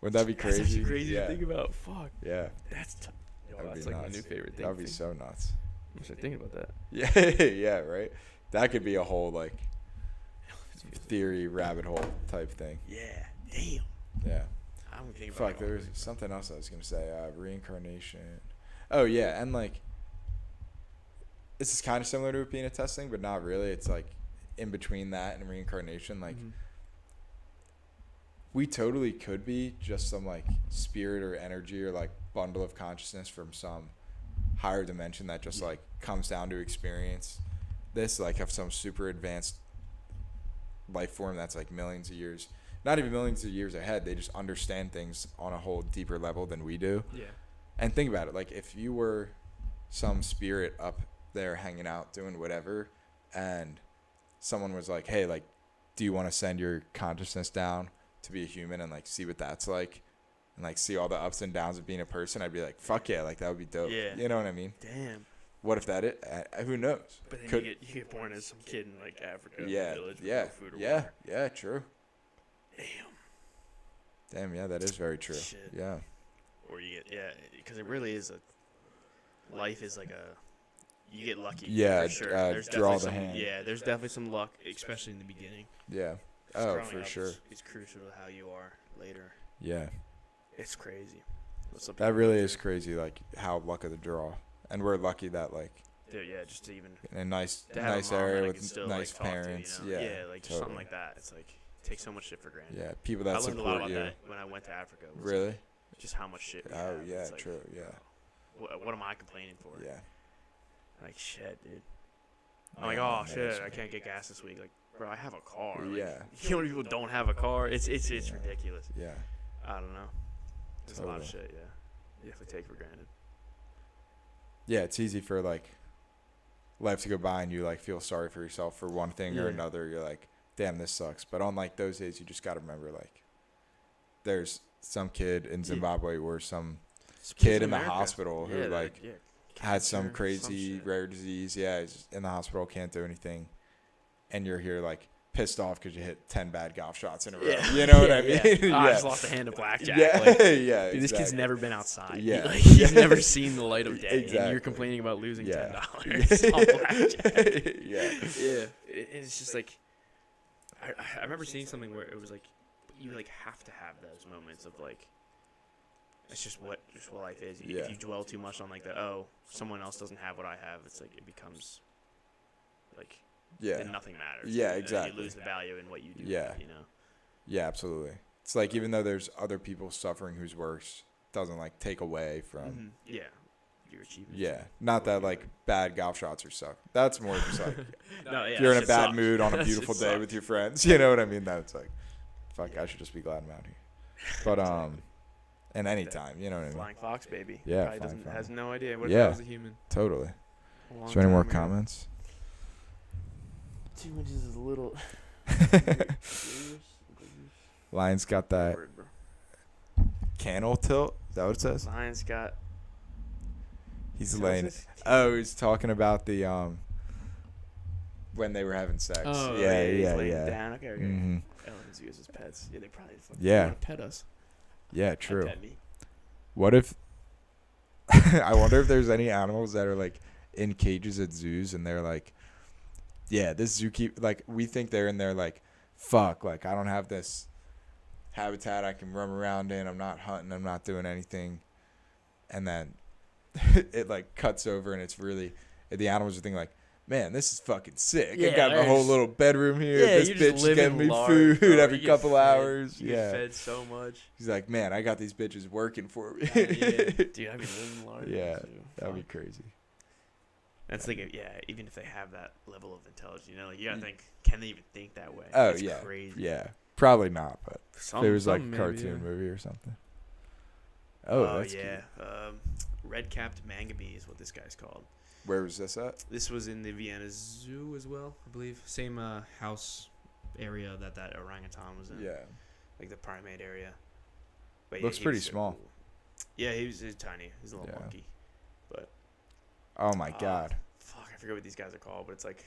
Wouldn't that be crazy? That's actually crazy to think about. Fuck. Yeah. That's that's like my new favorite thing. That would be so nuts. I'm start thinking about that. Yeah, yeah, right? That could be a whole, like, theory rabbit hole type thing. Yeah. Damn. Yeah. I don't think about Fuck, there was something else I was going to say. Reincarnation. Oh, yeah, and, like, this is kind of similar to it being a test thing, but not really. It's, like, in between that and reincarnation, like, we totally could be just some, like, spirit or energy or, like, bundle of consciousness from some higher dimension that just, like, comes down to experience this, like, have some super advanced life form that's, like, millions of years, not even millions of years ahead. They just understand things on a whole deeper level than we do. Yeah. And think about it. Like, if you were some spirit up there hanging out doing whatever, and someone was like, hey, like, do you want to send your consciousness down to be a human and, like, see what that's like, and, like, see all the ups and downs of being a person? I'd be like, fuck yeah, like, that would be dope. Yeah. You know what I mean? Damn. What if that is? Who knows? But then you get born as some kid in, like, Africa. Yeah, village with yeah, no food or water. yeah, true. Damn, yeah, that is very true. Shit. Yeah. Or you get, because it really is life is like you get lucky. Yeah, for sure. There's draw definitely the hand. Yeah, there's definitely some luck, especially in the beginning. Yeah. Just Oh, growing for up sure. Is crucial to how you are later. Yeah. It's crazy. That really is crazy, like, how luck of the draw And we're lucky that like Dude, yeah, just to even in a nice to have nice a mom that area I with can still, nice like, talk to, parents. you know? Yeah. like just totally. something like that. It's like take so much shit for granted. Yeah, people I that learned a lot support about you. that when I went to Africa. was Really? Just how much shit. We Oh have. yeah, It's like, true. Yeah. What am I complaining for? Yeah. Like shit, dude. I'm Man, like, oh that shit, is- I can't get gas this week. Like, bro, I have a car. Like, Yeah. You know, when people don't have a car. It's Yeah. ridiculous. Yeah. I don't know. There's a lot of Totally. shit. Yeah, you definitely take for granted. Yeah, it's easy for like life to go by and you like feel sorry for yourself for one thing or Yeah. another. You're like, damn, this sucks. But on like those days, you just got to remember like there's some kid in Zimbabwe or some kid in the hospital who like had some crazy rare disease. Yeah, he's just in the hospital, can't do anything. And you're here like pissed off because you hit 10 bad golf shots in a row. Yeah. You know what I mean? Yeah. Yeah. I just lost a hand of blackjack. Yeah. Like, Yeah. dude, this kid's exactly. never been outside. Yeah. Like, he's never seen the light of day. And Exactly. you're complaining about losing Yeah. $10 on blackjack. Yeah. Yeah. It's just like, I remember seeing something where it was like, you like have to have those moments of like, it's just what life is. Yeah. If you dwell too much on like the, oh, someone else doesn't have what I have, it's like, it becomes like, Yeah. then nothing matters. Yeah, You exactly. lose the value in what you do. Yeah. You know? Yeah, absolutely. It's like even though there's other people suffering who's worse, doesn't like take away from. Mhm. Yeah. Your achievements. Yeah, not that like bad golf shots or stuff. That's more just like No, yeah, if you're in a shit bad sucks. mood on a That beautiful shit day sucks. with your friends. You know what I mean? That's like, fuck, I should just be glad I'm out here. But and anytime, you know what I mean? Flying Fox, baby. Yeah, Probably Flying doesn't Fox. has no idea what Yeah. if I was a human. Totally. A long Is there any more time ago. comments? 2 inches is a little. Lions got that Word, bro. cannel tilt. Is that what it says? Lions got. He's Tells laying. us- Oh, he's talking about the when they were having sex. Oh, yeah, he's yeah, laying yeah. down. Okay. hmm Elephants use as pets. Yeah, they probably fucking Yeah. wanna pet us. Yeah, I'd true. Pet me. What if? I wonder if there's any animals that are like in cages at zoos and they're like, yeah, this zookeeper, like we think they're in there like, fuck, like I don't have this habitat I can roam around in. I'm not hunting. I'm not doing anything. And then it like cuts over and it's really, the animals are thinking like, man, this is fucking sick. I Yeah, got my they're whole just- little bedroom here. Yeah, This you bitch just is live getting in me large, food bro. every You get couple fed. hours. You Yeah. get fed so much. He's like, man, I got these bitches working for me. Yeah, dude, I'd be living large. Yeah, too. That'd be Fuck. crazy. That's like, yeah, even if they have that level of intelligence, you know, like you gotta think, can they even think that way? Oh, It's yeah. crazy. Yeah. Probably not, but Some, if it was like a some maybe, cartoon yeah. movie or something. Oh, that's yeah. cute. Red-capped mangabey is what this guy's called. Where was this at? This was in the Vienna Zoo as well, I believe. Same house area that orangutan was in. Yeah. Like the primate area. But Looks he pretty was so small. cool. Yeah, he's tiny. He's a little Yeah. monkey. But Oh my god. fuck, I forget what these guys are called, but it's like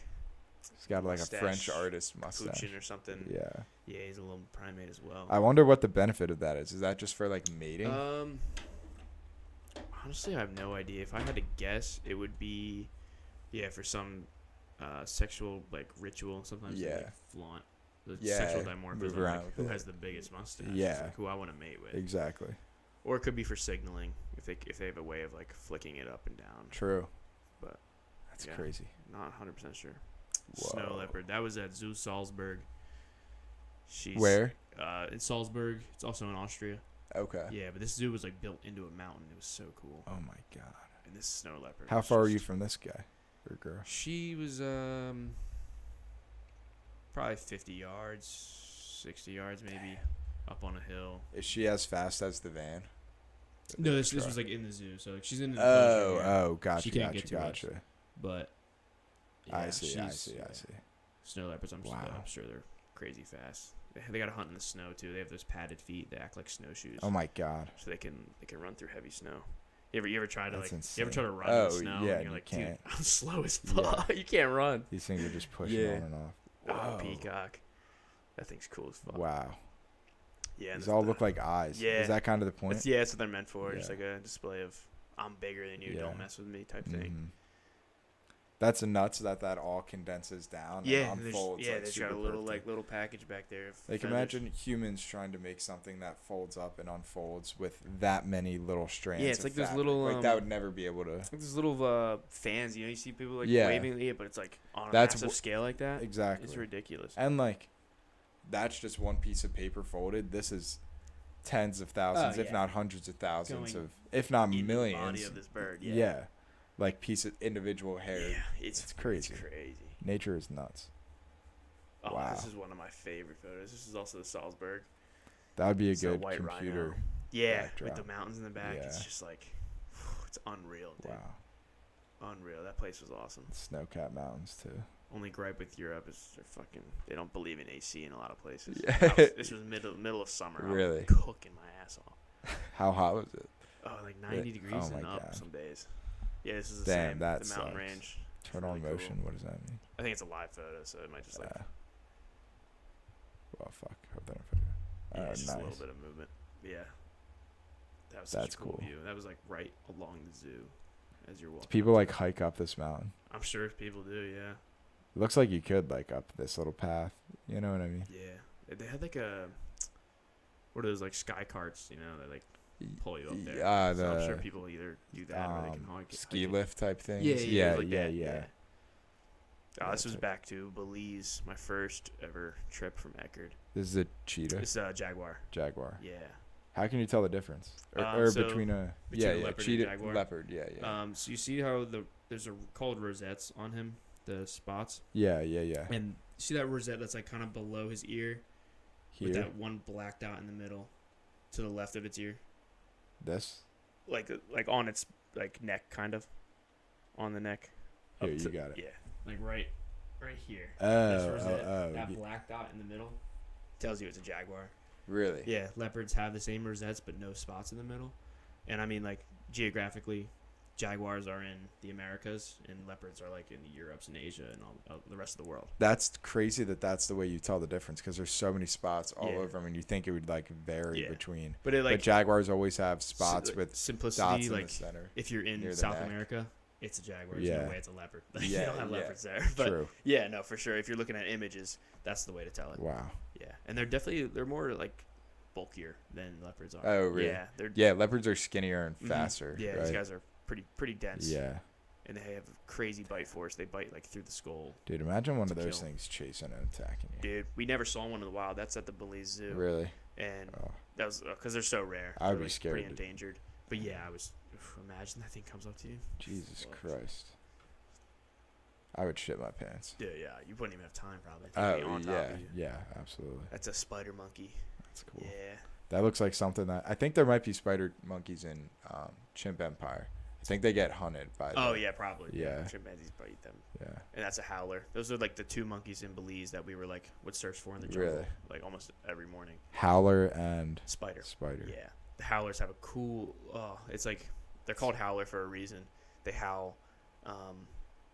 He's got like a mustache, French artist mustache. Capuchin or something. Yeah. Yeah, he's a little primate as well. I wonder what the benefit of that is. Is that just for like mating? Honestly, I have no idea. If I had to guess, it would be, for some sexual like ritual. Sometimes they Yeah. like flaunt the Yeah, sexual move dimorphism, around like with who it. has the biggest mustache. Yeah. It's like who I want to mate with. Exactly. Or it could be for signaling if they have a way of like flicking it up and down. True. But, That's yeah. crazy. Not 100% sure. Whoa. Snow leopard. That was at Zoo Salzburg. She's Where? in Salzburg. It's also in Austria. Okay. Yeah, but this zoo was like built into a mountain. It was so cool. Oh my god. And this snow leopard. How was far are you just- from this guy or girl? She was probably 50 yards, 60 yards maybe, up on a hill. Is she as fast as the van? No, this truck? was like in the zoo, so like she's in the Oh, enclosure area, oh, gotcha, She can't gotcha, get to us. gotcha. but I yeah, see, I she's- see, I yeah. see. Snow leopards, I'm Wow. sure they're crazy fast. They got to hunt in the snow too. They have those padded feet. They act like snowshoes. Oh my god. So they can run through heavy snow. You ever try to That's like you ever try to run insane. in the Oh, snow yeah, and you're you like, can't. dude, I'm slow as Yeah. fuck. You can't run. These things are just pushing Yeah. on and off. Oh, Whoa. peacock. That thing's cool as fuck. Wow. Yeah. and These the- all look like eyes. Yeah. Is that kind of the point? That's what they're meant for. Just Yeah. like a display of I'm bigger than you. Yeah. Don't mess with me type thing. Mhm. That's nuts that all condenses down Yeah, and there's, unfolds. yeah, like, there's super got a little perfect. little package back there. of Like, feathers. imagine humans trying to make something that folds up and unfolds with that many little strands. Yeah, it's of like those fabric. little, like that would never be able to. Like these little fans, you see people like Yeah. waving it, but it's like on a That's massive scale like that. Exactly. It's ridiculous. And like, that's just one piece of paper folded. This is tens of thousands, if yeah. not hundreds of thousands Going of, if not In millions. the body of this bird. Yeah. Yeah. Like piece of individual hair. Yeah, it's crazy. It's crazy. Nature is nuts. Oh, Wow. this is one of my favorite photos. This is also the Salzburg. That would be a It's a good white computer. rhino. Yeah, backdrop. with the mountains in the back. It's Yeah. just like, it's unreal, dude. Wow. Unreal. That place was awesome. Snow-capped mountains too. Only gripe with Europe is they don't believe in AC in a lot of places. Yeah. This was middle of summer. Really? I was cooking my ass off. How hot was it? Oh, like 90 degrees oh and my up God. some days. Yeah, this is the Damn, same. that the mountain sucks. range. It's Turn really on cool. motion. What does that mean? I think it's a live photo, so it might just like Well, fuck. Hope they don't fuck it. yeah, Oh, it's just a nice. little bit of movement. Yeah, that was such That's a cool cool. view. That was like right along the zoo as you're walking. People up like to it. hike up this mountain. I'm sure people do. Yeah, It looks like you could like up this little path. You know what I mean? yeah. They had like what are those like sky carts? You know, that like pull you up there. Yeah, So I'm the sure people either do that or they can hike. ski hike it. lift type things. Yeah, yeah, like yeah, that, yeah. Oh, this Yeah, was tight. back to Belize, my first ever trip from Eckerd. This is a cheetah, It's Jaguar. jaguar. Yeah. How can you tell the difference? Or So between a between a yeah, leopard and cheetah, jaguar? leopard. Yeah, yeah. So you see how there's called rosettes on him, the spots, Yeah, yeah, yeah. and see that rosette that's like kind of below his ear, with Here, that one black dot in the middle, to the left of its ear, this. like on its like neck, kind of, on the neck. Here, up you to- got it. Yeah, like right here. Oh, This rosette, that yeah. black dot in the middle tells you it's a jaguar. Really? Yeah, leopards have the same rosettes but no spots in the middle. And I mean, like, geographically, jaguars are in the Americas and leopards are like in the Europes and Asia and all the rest of the world. That's crazy that's the way you tell the difference because there's so many spots all Yeah. over them and you think it would like vary Yeah. between. But it like but jaguars always have spots like, with simplicity, dots in like the center. if you're near in the South neck. America, it's a jaguar. There's Yeah. no way it's a leopard. Like, Yeah, you don't have yeah. leopards there. But True. yeah, no, for sure. If you're looking at images, that's the way to tell it. Wow. Yeah, and they're more like bulkier than leopards are. Oh, really? Yeah, they're Yeah, leopards are skinnier and Mhm. faster. Yeah, right? these guys are pretty dense. Yeah. And they have crazy bite force. They bite like through the skull. Dude, imagine one To of those kill. things chasing and attacking you. Dude, we never saw one in the wild. That's at the Belize Zoo. Really? And Oh. that was because they're so rare. I would They're, be like, scared Pretty to- endangered. But yeah, imagine that thing comes up to you. Jesus Fuck. Christ. I would shit my pants. Yeah, you wouldn't even have time probably. to be Oh, on top yeah. of you. Yeah, absolutely. That's a spider monkey. That's cool. Yeah. That looks like something that I think there might be spider monkeys in Chimp Empire. I think they get hunted by Oh the- yeah, probably. Yeah. Chimpanzees bite them. Yeah. And that's a howler. Those are like the two monkeys in Belize that we would search for in the jungle, Really? like almost every morning. Howler and Spider. spider. Yeah, the howlers have a cool. Oh, it's like they're called howler for a reason. They howl.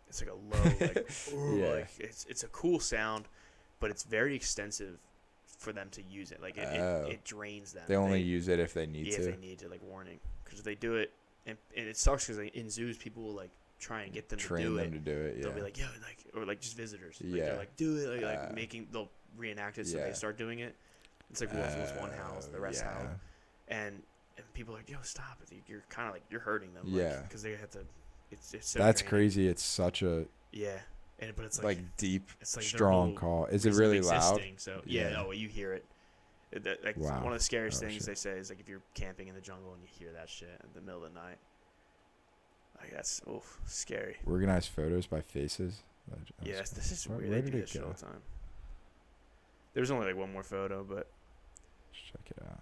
It's like a low, like, ooh, Yeah. like it's a cool sound, but it's very extensive for them to use it. Like Oh. it drains them. They only use it if they need if to. they need to, like warning, because they do it, and it sucks because in zoos people will like try and get them to Train do them it. to do it. Yeah. They'll be like, yo, like, or like just visitors. Like, Yeah. they're like, do it. Like Uh, they'll reenact it so yeah. they start doing it. It's like one howls, the rest howl. And people are like, yo, stop it. You're kind of like, you're hurting them. Yeah. Because they have to, it's so That's draining. crazy. It's such a Yeah. But it's like deep, it's like their strong whole call. Is it reason of really loud? existing, so yeah, Yeah. oh, you hear it. Like Wow. one of the scariest Oh, things shit. they say is like if you're camping in the jungle and you hear that shit in the middle of the night. Like that's scary. Organized photos by faces. Yes, this is Where- weird. where They did do it this shit all go? the time. There's only like one more photo, but Check it out.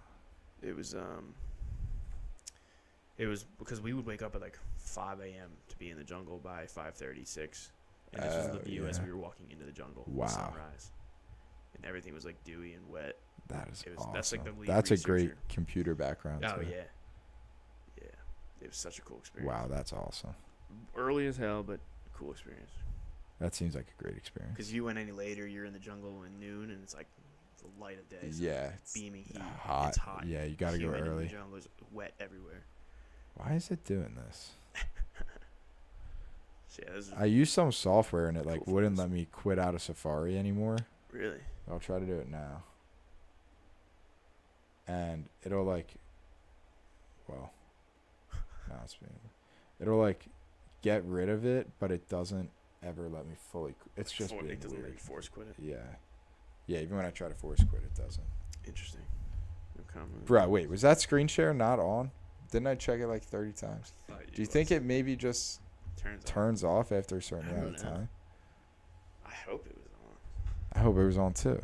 it was because we would wake up at like 5 a.m. to be in the jungle by 5:36, and this was Oh, the view as yeah. we were walking into the jungle. Wow. Sunrise, and everything was like dewy and wet. That is It was- awesome. that's, like, the lead That's a great researcher. computer background. Oh too. yeah, it was such a cool experience. Wow, that's awesome. Early as hell, but cool experience. That seems like a great experience. Because if you went any later, you're in the jungle at noon, and it's like the light of day. So Yeah, it's beaming heat. hot. It's hot. Yeah, you gotta go Humid in early. The jungle is wet everywhere. Why is it doing this? So, yeah, this is I used some software and it like Cool wouldn't photos. let me quit out of Safari anymore. really. I'll try to do it now. And it'll like, well, no, it'll like get rid of it, but it doesn't ever let me fully. It's just being It doesn't weird. let you force quit it. Yeah, yeah. Even when I try to force quit, it doesn't. Interesting. No comment. Bro, wait, was that screen share not on? Didn't I check it like 30 times? Do you think it maybe just turns off after a certain I amount don't of know. time? I hope it was on. I hope it was on too.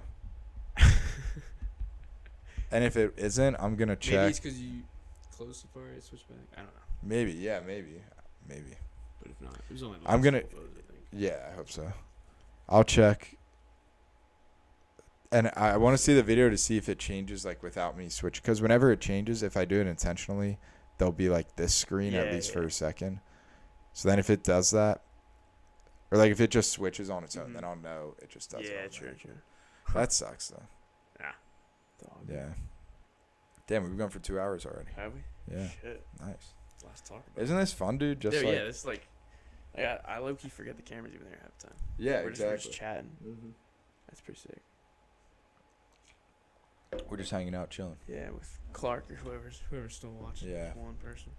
And if it isn't, I'm gonna Maybe check. it's because you closed Safari and switched back. I don't know. Maybe, yeah, maybe. But if not, it was only the I'm last gonna- couple photos, I think. Yeah, I hope so. I'll check. And I want to see the video to see if it changes like without me switching. Because whenever it changes, if I do it intentionally, there'll be like this screen at Yeah, least for yeah. a second. So then if it does that, or like if it just switches on its own, Mhm. then I'll know it just does it. Yeah, on true, there. true. That sucks though. Dog. Yeah. Damn, we've gone for 2 hours already. Have we? Yeah. Shit. Nice. Let's talk about Isn't this fun, dude? Just it. like Yeah, this is like I low key forget the camera's even there half the time. yeah, We're exactly. just chatting. Mm-hmm. That's pretty sick. We're just hanging out, chilling. Yeah, with Clark or whoever's still watching. Yeah. One person.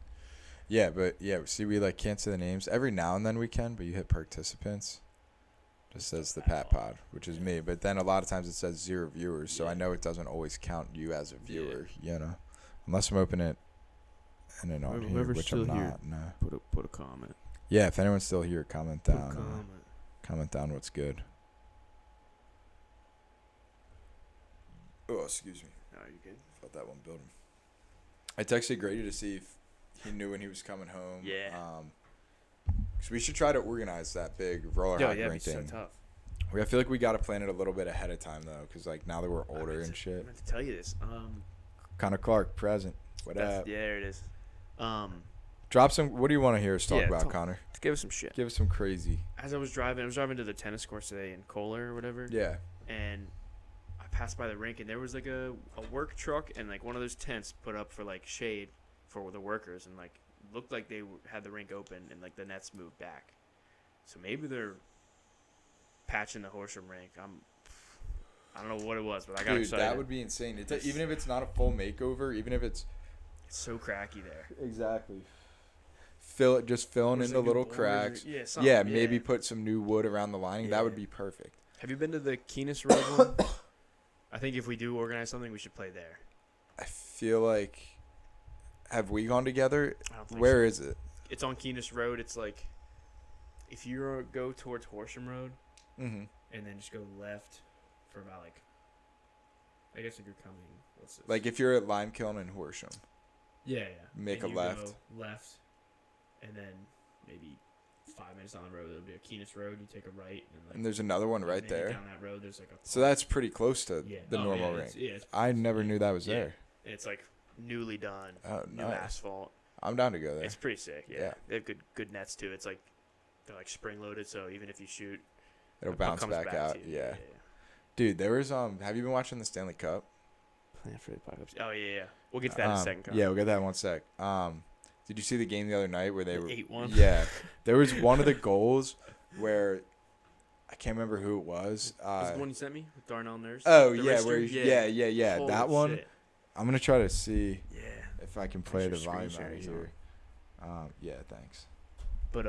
Yeah, but yeah, see, we like can't say the names. Every now and then we can, but you hit participants. Just says the PatPod, which is me. But then a lot of times it says 0 viewers, so I Yeah. know it doesn't always count you as a viewer, you know, unless I'm opening it and then on here, Whoever's which still I'm here. not. No. Put a comment. Yeah, if anyone's still here, comment Put a down. comment. Comment down what's good. Oh, excuse me. Oh, you good? Felt that one building. I texted Grady to see if he knew when he was coming home. Yeah. Cause we should try to organize that big roller Yo, hockey yeah, rink it's so thing. tough. I feel like we got to plan it a little bit ahead of time though, cause like now that we're I older meant and to- shit. I meant to tell you this. Connor Clark present. What up? Yeah, there it is. Drop some. What do you want to hear us talk Yeah, about, talk- Connor? Give us some shit. Give us some crazy. As I was driving to the tennis course today in Kohler or whatever. Yeah. And I passed by the rink and there was like a work truck and like one of those tents put up for like shade for the workers and like looked like they had the rink open and like the nets moved back. So maybe they're patching the Horsham rink. I don't know what it was, but I got Dude, excited. that would be insane. Even if it's not a full makeover, even if it's It's so cracky there. exactly filling Was in it the new little boards or- cracks. yeah, something, Yeah, maybe put some new wood around the lining. That would Yeah. be perfect. Have you been to the Keenest Road one? I think if we do organize something, we should play there. I feel like have we gone together? I don't think Where so. is it? It's on Keenest Road. It's like if you go towards Horsham Road Mm-hmm. and then just go left for about like I guess if you're coming, what's this? Like if you're at Lime Kiln and Horsham. yeah. Make And a you left. go left, and then maybe 5 minutes down the road there'll be a Keenest Road. You take a right, and like And there's another one right maybe there. down that road. There's like a So that's pretty close to yeah. the Oh, normal yeah, ring. it's I never knew that was Yeah. there. It's like newly done, Oh, new nice. asphalt. I'm down to go there. It's pretty sick. Yeah. Yeah. They have good nets too. It's like they're like spring loaded, so even if you shoot, It'll it bounce comes back out. to you. Yeah. Dude, there was have you been watching the Stanley Cup? Plan for the apocalypse. Oh yeah. We'll get to that in a second. Kyle. Yeah, we'll get that in one sec. Did you see the game the other night where they were 8-1? Yeah. There was one of the goals where I can't remember who it was. Was the one you sent me with Darnell Nurse? Oh The yeah, wrister? where yeah. Holy That one. shit. I'm gonna try to see Yeah. if I can play the Thanks for volume screen out of sharing here. Yeah, thanks. But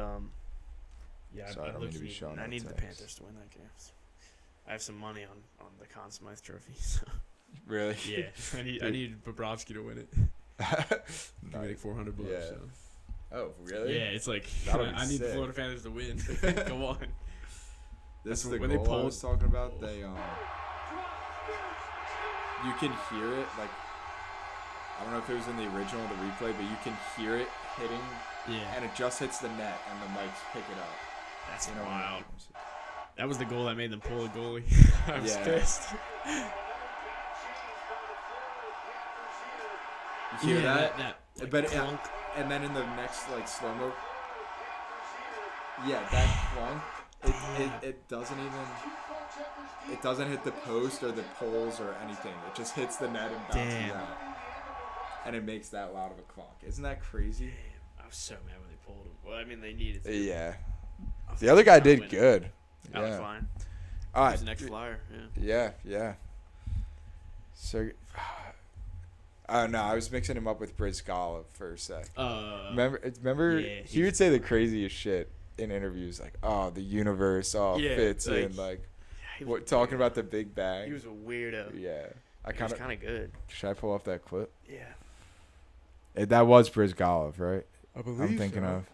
yeah. Sorry, I don't mean to be low-key- showing I no need the text. Panthers to win that game. I have some money on the Conn Smythe Trophy. So. Really? Yeah. I need Bobrovsky to win it. Give me like $400. Yeah. So. Oh, really? Yeah, it's like That'll be I need the sick. Florida Panthers to win. Come on. This is That's the when they goal I pulled- was talking about. They you can hear it like I don't know if it was in the original or the replay, but you can hear it hitting, Yeah. and it just hits the net, and the mics pick it up. That's You know, wild. That was the goal that made them pull a goalie. I was Yeah. pissed. You hear yeah, that? that like, But clunk. and then in the next like slow mo, yeah, that clunk. It doesn't even. It doesn't hit the post or the poles or anything. It just hits the net and bounces Damn. out, and it makes that loud of a clunk. Isn't that crazy? I was so mad when they pulled him. Well, I mean, they needed to. Yeah. The other guy Not did winning. good. That was Yeah. fine. All He's right. an ex-flyer. Yeah. Yeah. So, oh no, I was mixing him up with Brizgala for a sec. Remember, yeah, he would say the craziest shit in interviews, like, "Oh, the universe all Yeah, fits like, in," like, he was what a talking weirdo. about the Big Bang. He was a weirdo. Yeah, I He was kind of. kind of good. Should I pull off that clip? Yeah. That was Brizgalov, right? I believe I'm thinking so. of.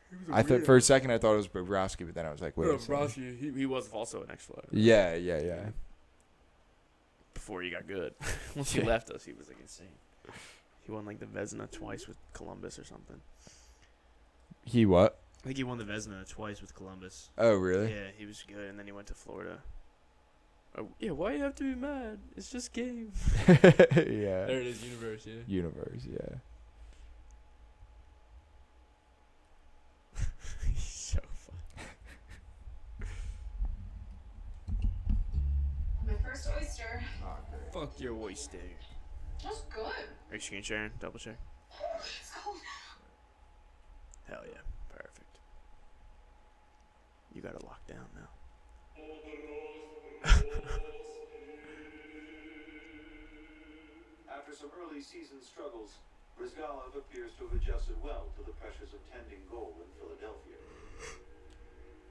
He was a I thought weirdo. for a second I thought it was Bobrovsky, but then I was like, wait. No, a second. Brosky, he was also an ex-flyer. Yeah. Before he got good. Once he left us, he was like insane. He won like the Vezina twice with Columbus or something. He what? I think he won the Vezina twice with Columbus. Oh, really? Yeah, he was good, and then he went to Florida. Oh, yeah, why you have to be mad? It's just game. Yeah. There it is, universe. Yeah. Universe, yeah. He's so fun. My first oyster. Fuck your oyster. That's good. Are you screen sharing? Double check. It's cold. Hell yeah. Perfect. You got it locked down now. After some early season struggles, Brizgalov appears to have adjusted well to the pressures of tending goal in Philadelphia.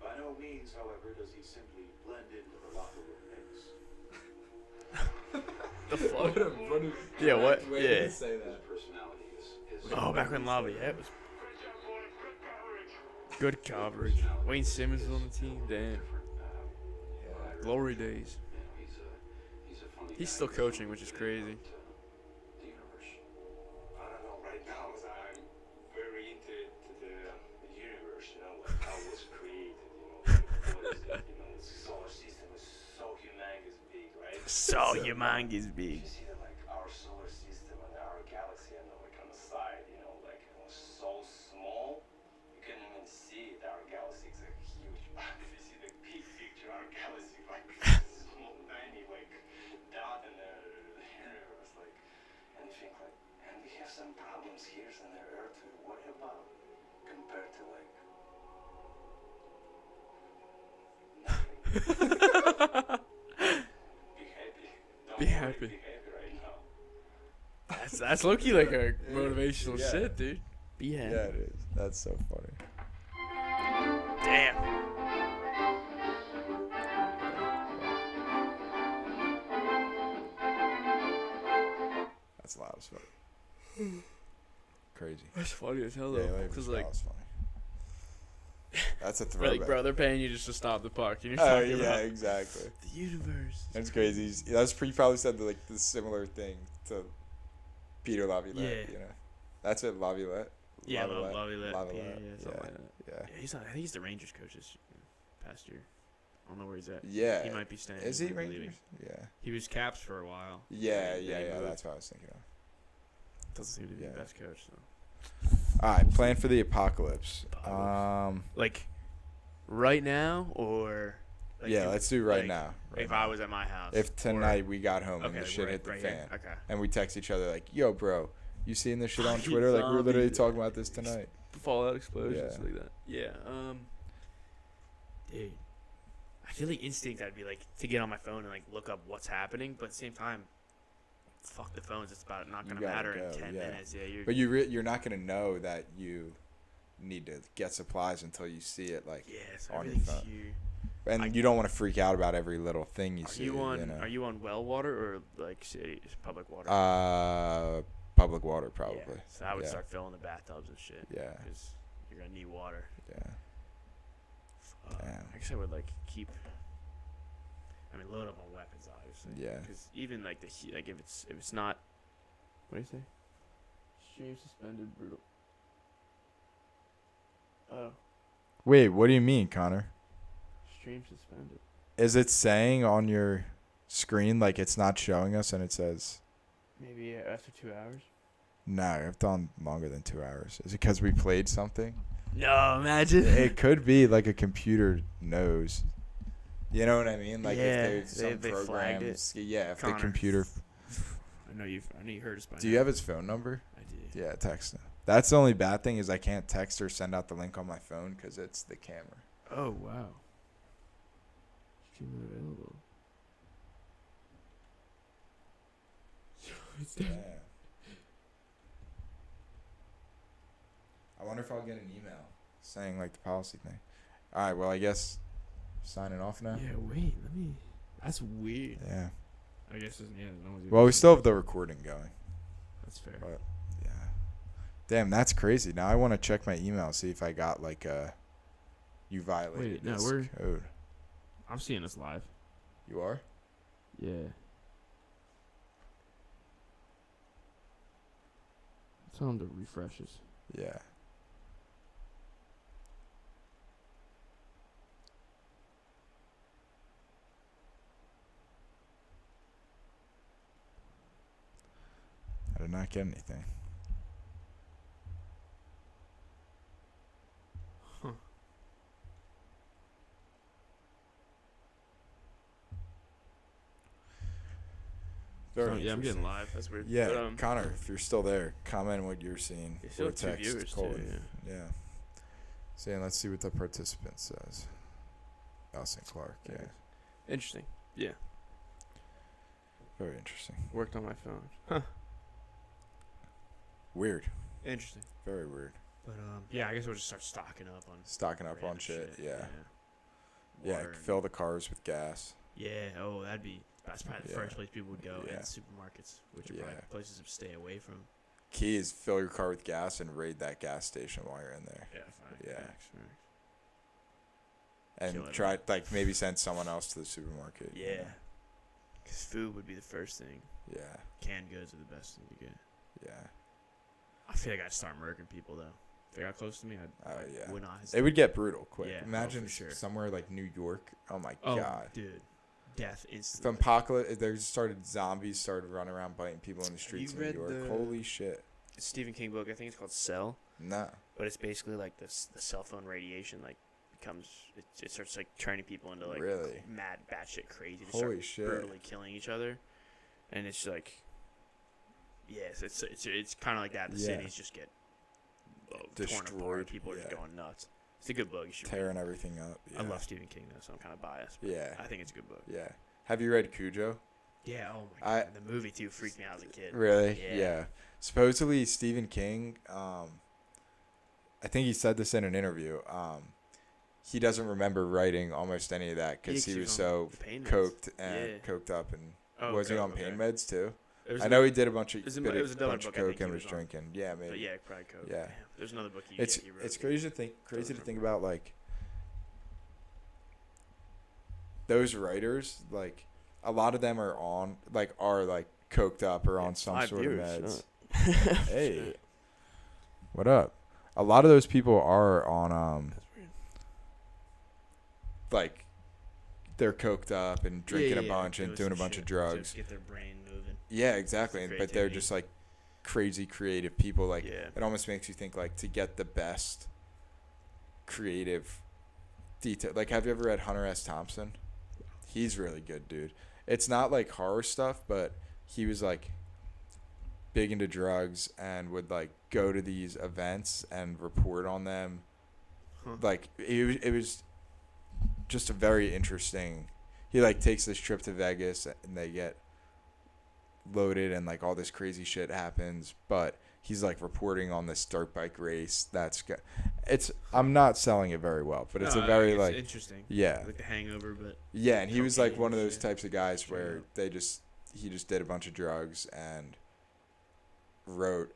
By no means, however, does he simply blend into the locker room mix. The fuck? Yeah, what? Yeah. say His personality is Oh, back when Laviolette was good coverage. Wayne Simmons was on the team. Damn. Glory days. He's still coaching, which is crazy. The universe. I don't know. Right now, I'm very into the universe. You know, like how it was created. What is it? The solar system is so humongous big, right? So humongous big. You see that, like our solar system and our galaxy, and like on the side, like it was so small, you couldn't even see it. Our galaxy is like huge. But if you see the big picture, our galaxy like small, tiny, like dot in the universe, like, and you think like, and we have some problems here on the Earth to worry about compared to like nothing. Be happy. Don't Be worry, happy. Be happy right now. That's low-key like a motivational Yeah. shit, dude. Be happy. Yeah, it is. That's so funny. Damn. That's loud as fuck. Crazy. That's funny as hell Yeah, though. like, Cause like, that's funny. That's a like, throwback. bro, they're paying you just to stop the puck. And you're Oh talking yeah, about exactly. the universe. That's crazy. He probably said the similar thing to Peter Laviolette. Yeah. You know, that's it. Laviolette. Yeah, Laviolette. Laviolette. Laviolette. Yeah, something like that. Yeah. Yeah, he's not. I think he's the Rangers coach this past year. I don't know where he's at. Yeah. He might be staying. Is he might be leaving. Rangers? Yeah. He was Caps for a while. Yeah. Then he moved. That's what I was thinking of. Doesn't seem to be Yeah. the best coach though. All right, plan for the apocalypse. Like, right now or? Like Yeah, let's do right like, now. Right if now. I was at my house. If tonight we got home and Okay, the shit right- hit the right fan, here. Okay. and we text each other like, "Yo, bro, you seen this shit on Fucking Twitter? Like, we were literally zombies. talking about this tonight." Fallout explosions Yeah. like that. Yeah. Dude, I feel like instinct I'd be like to get on my phone and like look up what's happening, but at the same time, fuck the phones. It's about not You gonna gotta matter in go, 10 yeah. minutes. Yeah, you're. But you're not gonna know that you need to get supplies until you see it like yeah, so on your everything's phone. huge. And you don't want to freak out about every little thing you Are see. you on? You know? Are you on well water or like city public water? Public water probably. Yeah, so I would Yeah. start filling the bathtubs and shit. Yeah. Because you're gonna need water. Yeah. Damn. I guess I would like keep. I mean, load up on weapons, obviously. Yeah. Because even like the heat, like if it's not. What do you say? Stream suspended, brutal. Oh, Wait, what do you mean, Connor? stream suspended. Is it saying on your screen like it's not showing us and it says Maybe after 2 hours. no, I've done longer than 2 hours. Is it because we played something? No, imagine. It could be like a computer knows. You know what I mean? Like Yeah, if there's some they flagged it. programs. Yeah, if Connor. the computer. I know you heard us by Do you now. have his phone number? I did. Yeah, text him. That's the only bad thing is I can't text or send out the link on my phone because it's the camera. Oh wow. Stream available. Yeah. I wonder if I'll get an email saying like the policy thing. All right. Well, I guess signing off now. Yeah, wait, let me. That's weird. Yeah. I guess it's, yeah. No one's Well, we still have the recording going. That's fair. But yeah. Damn, that's crazy. Now I want to check my email, see if I got like you violated Wait, no, this code. I'm seeing this live. You are? Yeah. Tell him to refreshes. Yeah. I did not get anything. Huh. Very Yeah, I'm getting interesting. live. That's weird. Yeah, But, Connor, if you're still there, comment what you're seeing. You still Or have 2 text viewers, too, Colton. Yeah. Saying, let's see what the participant says. Nelson Clark, yeah. Interesting. Yeah. Very interesting. Worked on my phone. Huh. Weird. Interesting. Very weird. But yeah, I guess we'll just start stocking up on. Stocking up on random shit, yeah. Yeah. Yeah, Water and- fill the cars with gas. Yeah. Oh, that's probably the Yeah. first place people would go. Yeah. And supermarkets, which are Yeah. probably places to stay away from. Key is fill your car with gas and raid that gas station while you're in there. Yeah. Fine. Yeah. Facts. And Kill it. try, like, maybe send someone else to the supermarket. you Yeah. know? Because food would be the first thing. Yeah. Canned goods are the best thing to get. Yeah. I feel like I'd start murking people though. If they got close to me, I'd Yeah. would not It hesitate. would get brutal quick. Yeah, oh, Imagine for sure. somewhere like New York. Oh my Oh, god. dude, death If instantly. apocalypse, there started zombies started running around biting people in the streets of you New read York. the- Holy shit. Stephen King book. I think it's called Cell, Nah. but it's basically like this: the cell phone radiation like becomes it starts like turning people into like Really? mad, batshit crazy. To Holy start shit. brutally killing each other, and it's like, yes, it's kind of like that. The Yeah. cities just get torn Destroyed, apart. People are yeah. just going nuts. It's a good book. You should read Tearing it. everything up. Yeah. I love Stephen King though, so I'm kind of biased. But Yeah. I think it's a good book. Yeah. Have you read Cujo? Yeah. Oh my I- god. The movie too freaked me out as a kid. Really? Yeah. Supposedly Stephen King, I think he said this in an interview. He doesn't remember writing almost any of that because 'cause he he was was so on the pain meds. coked and Yeah. coked up, and Oh, was he okay, on pain okay. meds too? It was I a- know he did a bunch of it was a- bit it of- was another bunch of book I think coke he and was was on. drinking. Yeah, maybe. But yeah, probably coke. Yeah. There's another book It's he wrote. it's crazy to think remember. about like those writers, like a lot of them are coked up or on some Five sort viewers, of meds. Hey, what up? A lot of those people are on That's weird. like they're coked up and drinking a Yeah, bunch and doing a some bunch of shit drugs. to get their brain moving. Yeah, exactly. But they're Creativity. just like crazy creative people. Like Yeah. it almost makes you think like to get the best creative detail. Like, have you ever read Hunter S. Thompson? He's really good, dude. It's not like horror stuff, but he was like big into drugs and would like go to these events and report on them. Huh. Like it was just a very interesting. He like takes this trip to Vegas and they get loaded and like all this crazy shit happens, but he's like reporting on this dirt bike race. I'm not selling it very well, but it's a very like interesting. yeah. Like The Hangover, but Yeah, and he was like cocaine one of and those shit. types of guys Straight where up. he just did a bunch of drugs and wrote,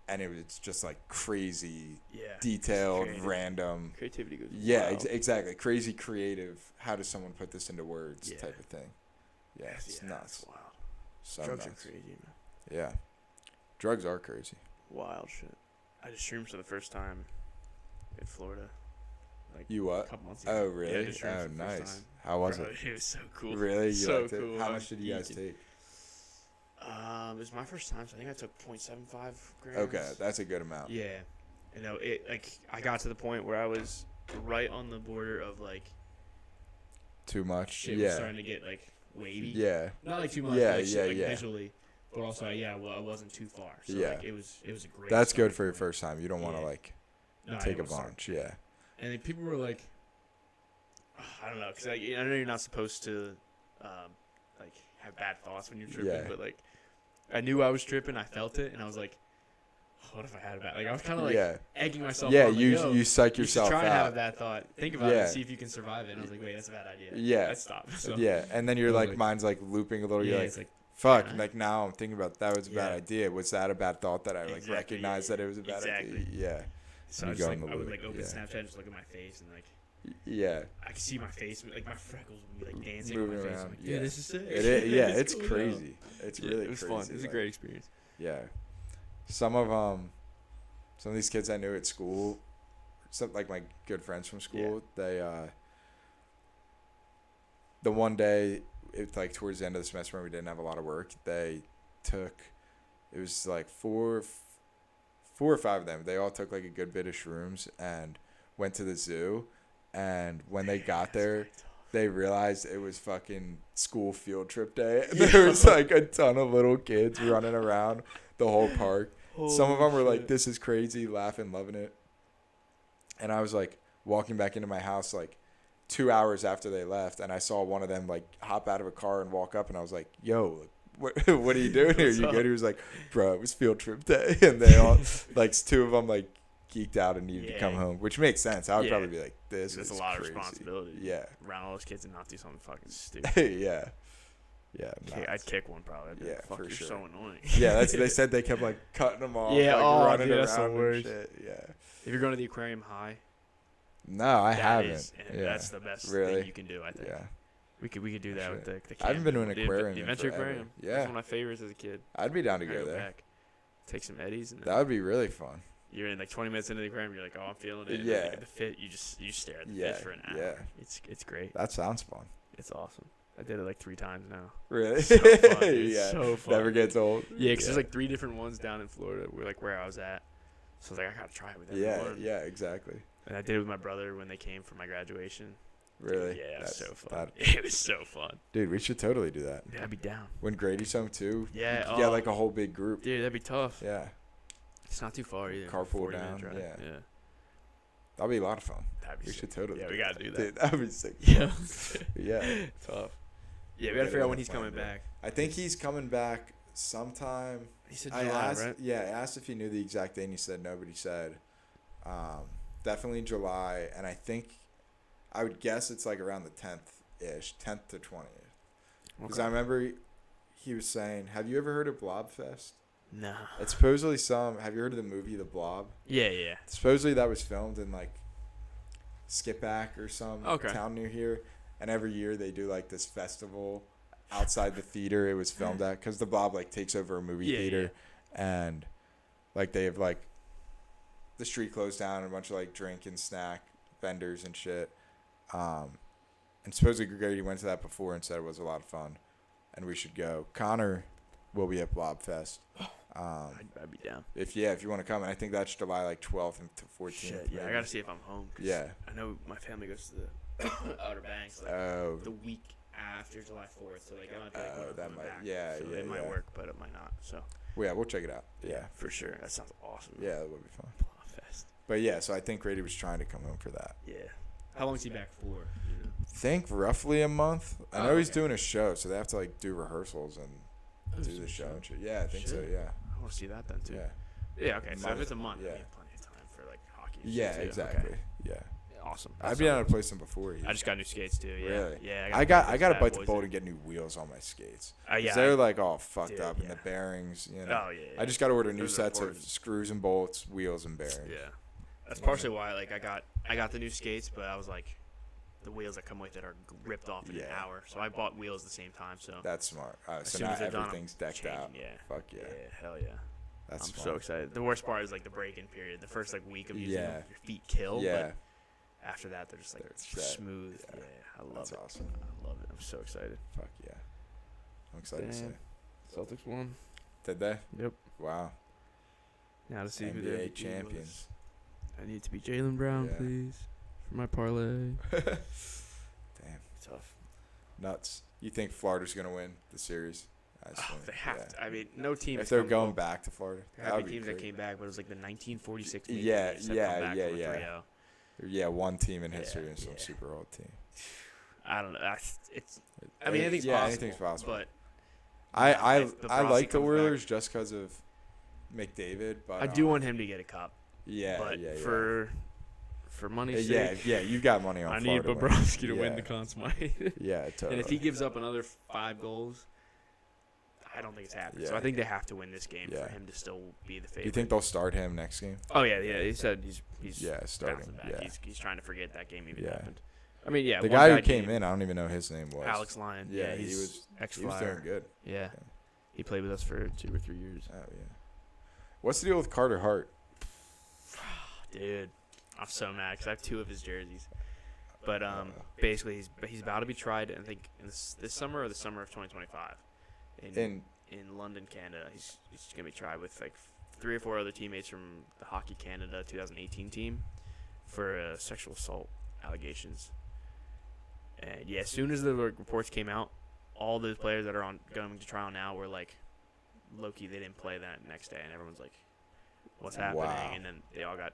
and it's just like crazy, yeah, detailed, creative. random. Creativity goes. Yeah, wild. exactly. Crazy creative. How does someone put this into words? Yeah. Type of thing. Yeah, it's Yeah, nuts. That's wild. So Drugs nuts. are crazy, man. Yeah, drugs are crazy. Wild shit. I just shroomed for the first time in Florida. Like You a what? couple months ago. Oh, Yeah, I really? just shroomed Oh, for the first nice. time. How was Bro, it? It was so cool. Really? You so liked it? cool. How I much was did you guys geeking. take? It was my first time, so I think I took 0.75 grams. Okay, that's a good amount. Yeah. You know, I got to the point where I was right on the border of like Too much? shit was Yeah. starting to get like wavy. Yeah. Not like too much, Yeah, but like, yeah, like yeah. visually, but also well, I wasn't too far. So Yeah. like it was a great. That's good starting for your point. first time. You don't want to Yeah. like No, I take a didn't wanna start. bunch. Yeah. And then people were like, I don't know, because like, I know you're not supposed to, like, have bad thoughts when you're tripping, Yeah. but like, I knew I was tripping, I felt it, and I was like, what if I had a bad? Like, I was kind of like Yeah. egging myself. Yeah, on, like, you yo, you psych you should yourself try and have a out. bad thought. Think about it Yeah. and see if you can survive it. And I was like, wait, that's a bad idea. Yeah. Let's stop. So, Yeah, and then you're I was like, like- mind's like looping a little. yeah, You're like, it's like, fuck. can I? Like now I'm thinking about that was a bad Yeah. idea. Was that a bad thought that I like Exactly, recognized yeah, that it was a bad exactly. idea? Yeah. so you I go just in like, the I would loop, like open yeah. Snapchat and just look at my face and like, Yeah. I could see my face, like my freckles would be like dancing Moving on my face. around, I'm like, yeah. dude, this is sick. It is, yeah, It's it's cool, crazy. It's Yeah, really it was crazy. fun. It was a like, great experience. Yeah. Some of these kids I knew at school, some like my good friends from school, they the one day like towards the end of the semester when we didn't have a lot of work, they took, it was like four or five of them. They all took like a good bit of shrooms and went to the zoo, and when they got there, they realized it was fucking school field trip day. There was like a ton of little kids running around the whole park. Some of them were like, this is crazy, laughing, loving it. And I was like walking back into my house like 2 hours after they left, and I saw one of them like hop out of a car and walk up, and I was like, yo, what are you doing here? You good? He was like, bro, it was field trip day. And they all, like two of them like geeked out and needed to come home, which makes sense. I would probably be like, this That's is a lot crazy. of responsibility. Yeah. Around all those kids and not do something fucking stupid. Yeah. Yeah. I'd nuts. kick one probably. I'd be Yeah, like, fuck, for you're sure. so annoying. Yeah, they said they kept like cutting them off, Yeah, like oh, running dude, that's the around and worst. shit. Yeah. If you're going to the aquarium high, No, I that haven't. is- Yeah. that's the best Really? thing you can do, I think. Yeah. We could do that with the I haven't been to an the aquarium The in Adventure forever. Aquarium. Yeah. That's one of my favorites as a kid. I'd be down to Gotta go there. back. Take some eddies and then That would be really fun. you're in like 20 minutes into the aquarium. You're like, oh, I'm feeling it. And Yeah. then you get the fit. You stare at the Yeah, fish for an hour. yeah. It's great. That sounds fun. It's awesome. I did it like 3 times now. Really? So fun, dude. Yeah. So fun. Never gets old. Yeah, because there's like 3 different ones down in Florida. Where I was at. So I was like, I gotta try it with everyone. Yeah, exactly. And I did it with my brother when they came for my graduation. Really? Yeah, it was so fun. that- It was so fun. Dude, we should totally do that. Yeah, I'd be down. When Grady's home too. Yeah, we could get oh. like a whole big group. Dude, that'd be tough. Yeah. It's not too far either. Carpool 40 minute down, drive. yeah. Yeah. That'd be a lot of fun. That'd be We sick. should totally. Yeah, do we gotta do that. Dude, that'd be sick. Yeah. Yeah. Tough. Yeah, we Get gotta figure it out when in he's the coming plan, back. I think he's coming back sometime. He said I July, asked, right? yeah, I asked if he knew the exact date, and he said nobody said. Definitely July, and I think I would guess it's like around the 10th-ish, 10th to 20th. Because I remember he was saying, have you ever heard of Blobfest? No. It's supposedly have you heard of the movie The Blob? Yeah, yeah. Supposedly that was filmed in like Skippack or some Okay. town near here, and every year they do like this festival outside the theater it was filmed at, because the Blob like takes over a movie theater, and like they have like the street closed down and a bunch of like drink and snack vendors and shit, and supposedly Grady went to that before and said it was a lot of fun and we should go. Connor will be at Blobfest. I'd be down. If you want to come, and I think that's July like 12th and to 14th. Shit, yeah, I gotta see if I'm home. 'Cause Yeah. I know my family goes to the Outer Banks like Oh. the week after July 4th, so like I might be like, when I'm that coming might- back. yeah, so yeah, it might yeah. work, but it might not. So Well, yeah, we'll check it out. Yeah, for sure. That sounds awesome. Yeah, that would be fun. Blobfest. But yeah, so I think Grady was trying to come home for that. Yeah. How long is he back for? You know? Think roughly a month. I know Oh, he's okay. doing a show, so they have to like do rehearsals and do the show and shit. Yeah, I think so. Shit. Yeah. I want to see that then too. Yeah. Yeah. Okay. So if Month, it's a month, yeah. we have plenty of time for like hockey. And Yeah, shit, too. exactly. Okay. Yeah. Awesome. I'd be able to play some before you. I just got new skates too. Yeah. Really? Yeah. I got to bad bite the boys bullet in. and get new wheels on my skates. Yeah. They're like all fucked Dude, up, and yeah. the bearings. You know. Oh yeah. I just got to order new Those are sets of important. screws and bolts, wheels and bearings. Yeah. That's partially why like I got the new skates, but I was like, the wheels that come with it are ripped off in an hour. So I bought wheels at the same time. So That's smart. as So soon now as they're done, I'm everything's decked out. changing, Yeah. Fuck yeah. Yeah. Hell yeah. That's I'm smart. so excited. The worst part is like the break-in period. The first like week of using Yeah. them, your feet kill. Yeah. But after that, they're just like They're set. smooth. Yeah. I love That's it. awesome. I love it. I'm so excited. Fuck yeah. I'm excited to see. Damn. Celtics won. Did they? Yep. Wow. Now to see who the NBA MVP champions. was. I need to be Jaylen Brown, Yeah. please, for my parlay. Damn. Tough. Nuts. You think Florida's going to win the series? I Oh, assume, they have yeah. to. I mean, no team. If has they're come going close. back to Florida, There that have would been be teams that great. came back, but it was like the 1946 Yeah, Maple Leafs that yeah, come back yeah, from a yeah. 3-0. Yeah, one team in history Yeah, and some yeah. super old team. I don't know. I mean, anything's yeah, possible. anything's possible. But I if I Bobrovsky like the comes back- Oilers just because of McDavid, but I do want him to get a cup. Yeah, But yeah, yeah. for money's yeah, sake, yeah, you got money on. I need Florida Bobrovsky to winning. win the Conn Smythe. Yeah, totally. And if he gives up another 5 goals, I don't think it's happening. So Yeah. I think they have to win this game Yeah. for him to still be the favorite. Do you think they'll start him next game? Oh yeah. He said he's Yeah, starting. bouncing back. Yeah. He's trying to forget that game even Yeah. happened. I mean, yeah. The one guy who bad came game, in, I don't even know his name was. Alex Lyon. Yeah, he's he was. He was ex-Flyer. doing good. Yeah. He played with us for 2 or 3 years. Oh yeah. What's the deal with Carter Hart? Dude, I'm so mad because I have 2 of his jerseys. But basically, he's about to be tried. I think in this summer or the summer of 2025. In London, Canada. He's gonna be tried with like 3 or 4 other teammates from the Hockey Canada 2018 team for sexual assault allegations. And yeah, as soon as the reports came out, all those players that are going to trial now were like, low-key, they didn't play that next day, and everyone's like, what's happening? Wow. And then they all got,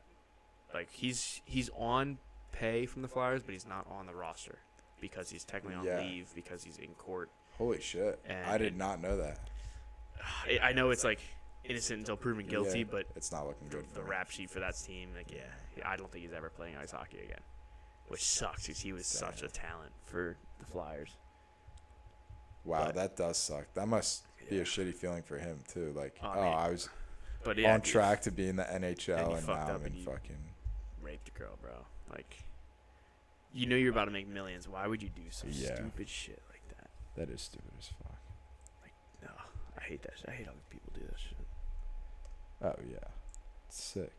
like, he's on pay from the Flyers, but he's not on the roster because he's technically on leave because he's in court. Holy shit. And I did not know that. I know it's like innocent until proven guilty, Yeah, but it's not looking good. the rap sheet for that team, like, yeah, I don't think he's ever playing ice hockey again, which sucks because he was such a talent for the Flyers. Wow, But- that does suck. That must be a shitty feeling for him too. Like, I mean, I was but yeah, on track to be in the NHL, he and fucked now up I'm in and he- fucking. raped a girl, bro. Like, you know you're about to make millions. Why would you do some Yeah. stupid shit like that? That is stupid as fuck. No, I hate that shit. I hate how people do that shit. Oh yeah, sick.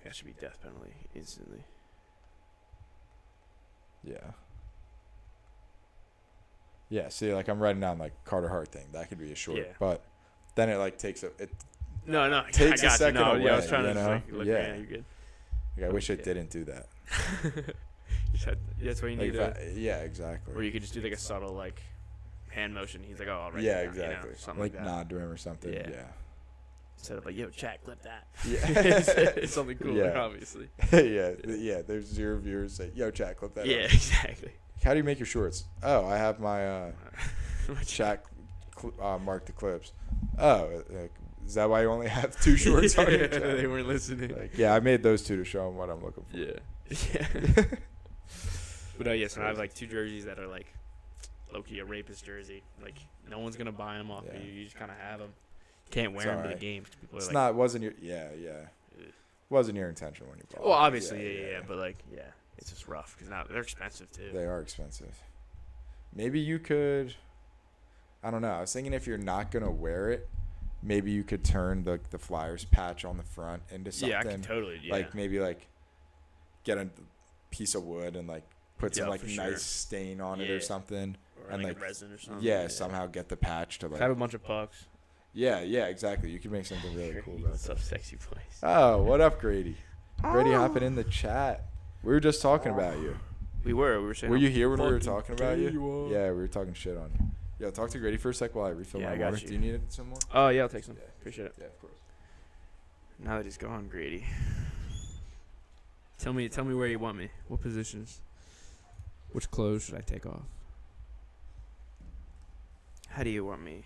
That should be death penalty instantly. Yeah. Yeah, see, like I'm writing down like Carter Hart thing. That could be a short, Yeah. but then it like takes it. No, Takes I a got second you. No, away. yeah, I was trying you to know? like, look, Yeah. you're good. Like, I wish I Yeah. didn't do that. That's what you Like, need to. yeah, exactly. Or you could just do like a subtle like hand motion. He's like, oh, I'll write Yeah, that down, exactly. You know, something like that. nod to him or something. Yeah. Yeah. Instead of like, yo, Jack, clip that. Yeah. it's something cooler, Yeah. obviously. yeah. There's 0 viewers say, "Yo, chat, clip that." Yeah, up." exactly. How do you make your shorts? Oh, I have my chat mark the clips. Oh, is that why you only have 2 shorts on your chat? They weren't listening. Like, yeah, I made those 2 to show them what I'm looking for. Yeah. But yes, I have like 2 jerseys that are like low-key a rapist jersey. Like no one's gonna buy them off Yeah. of you. You just kind of have them. Can't wear It's them to the alright. games. People are It's like, not. Wasn't your. Yeah. Ugh. Wasn't your intention when you bought. well, them. obviously, yeah. But like, yeah, it's just rough because now they're expensive too. They are expensive. Maybe you could. I don't know. I was thinking if you're not gonna wear it, maybe you could turn the Flyers patch on the front into something. Yeah, I can totally. Yeah. Like maybe like get a piece of wood and like put some Yeah, like for nice sure. stain on it or Yeah. something. or and like like resin or something. Yeah, somehow get the patch to like. Have a bunch of pucks. Yeah, exactly. You could make something really cool about What's that. up, sexy voice? Oh, what up, Grady? Grady hopping in the chat. We were just talking about you. We were saying. Were how you here when we were fucking talking about gay you? are. Yeah, we were talking shit on you. Yo, talk to Grady for a sec while I refill Yeah, my I got water. you. Do you need it some more? Oh yeah, I'll take some. Yeah. Appreciate it. Yeah, of course. Now that he's gone, Grady. Tell me where you want me. What positions? Which clothes should I take off? How do you want me?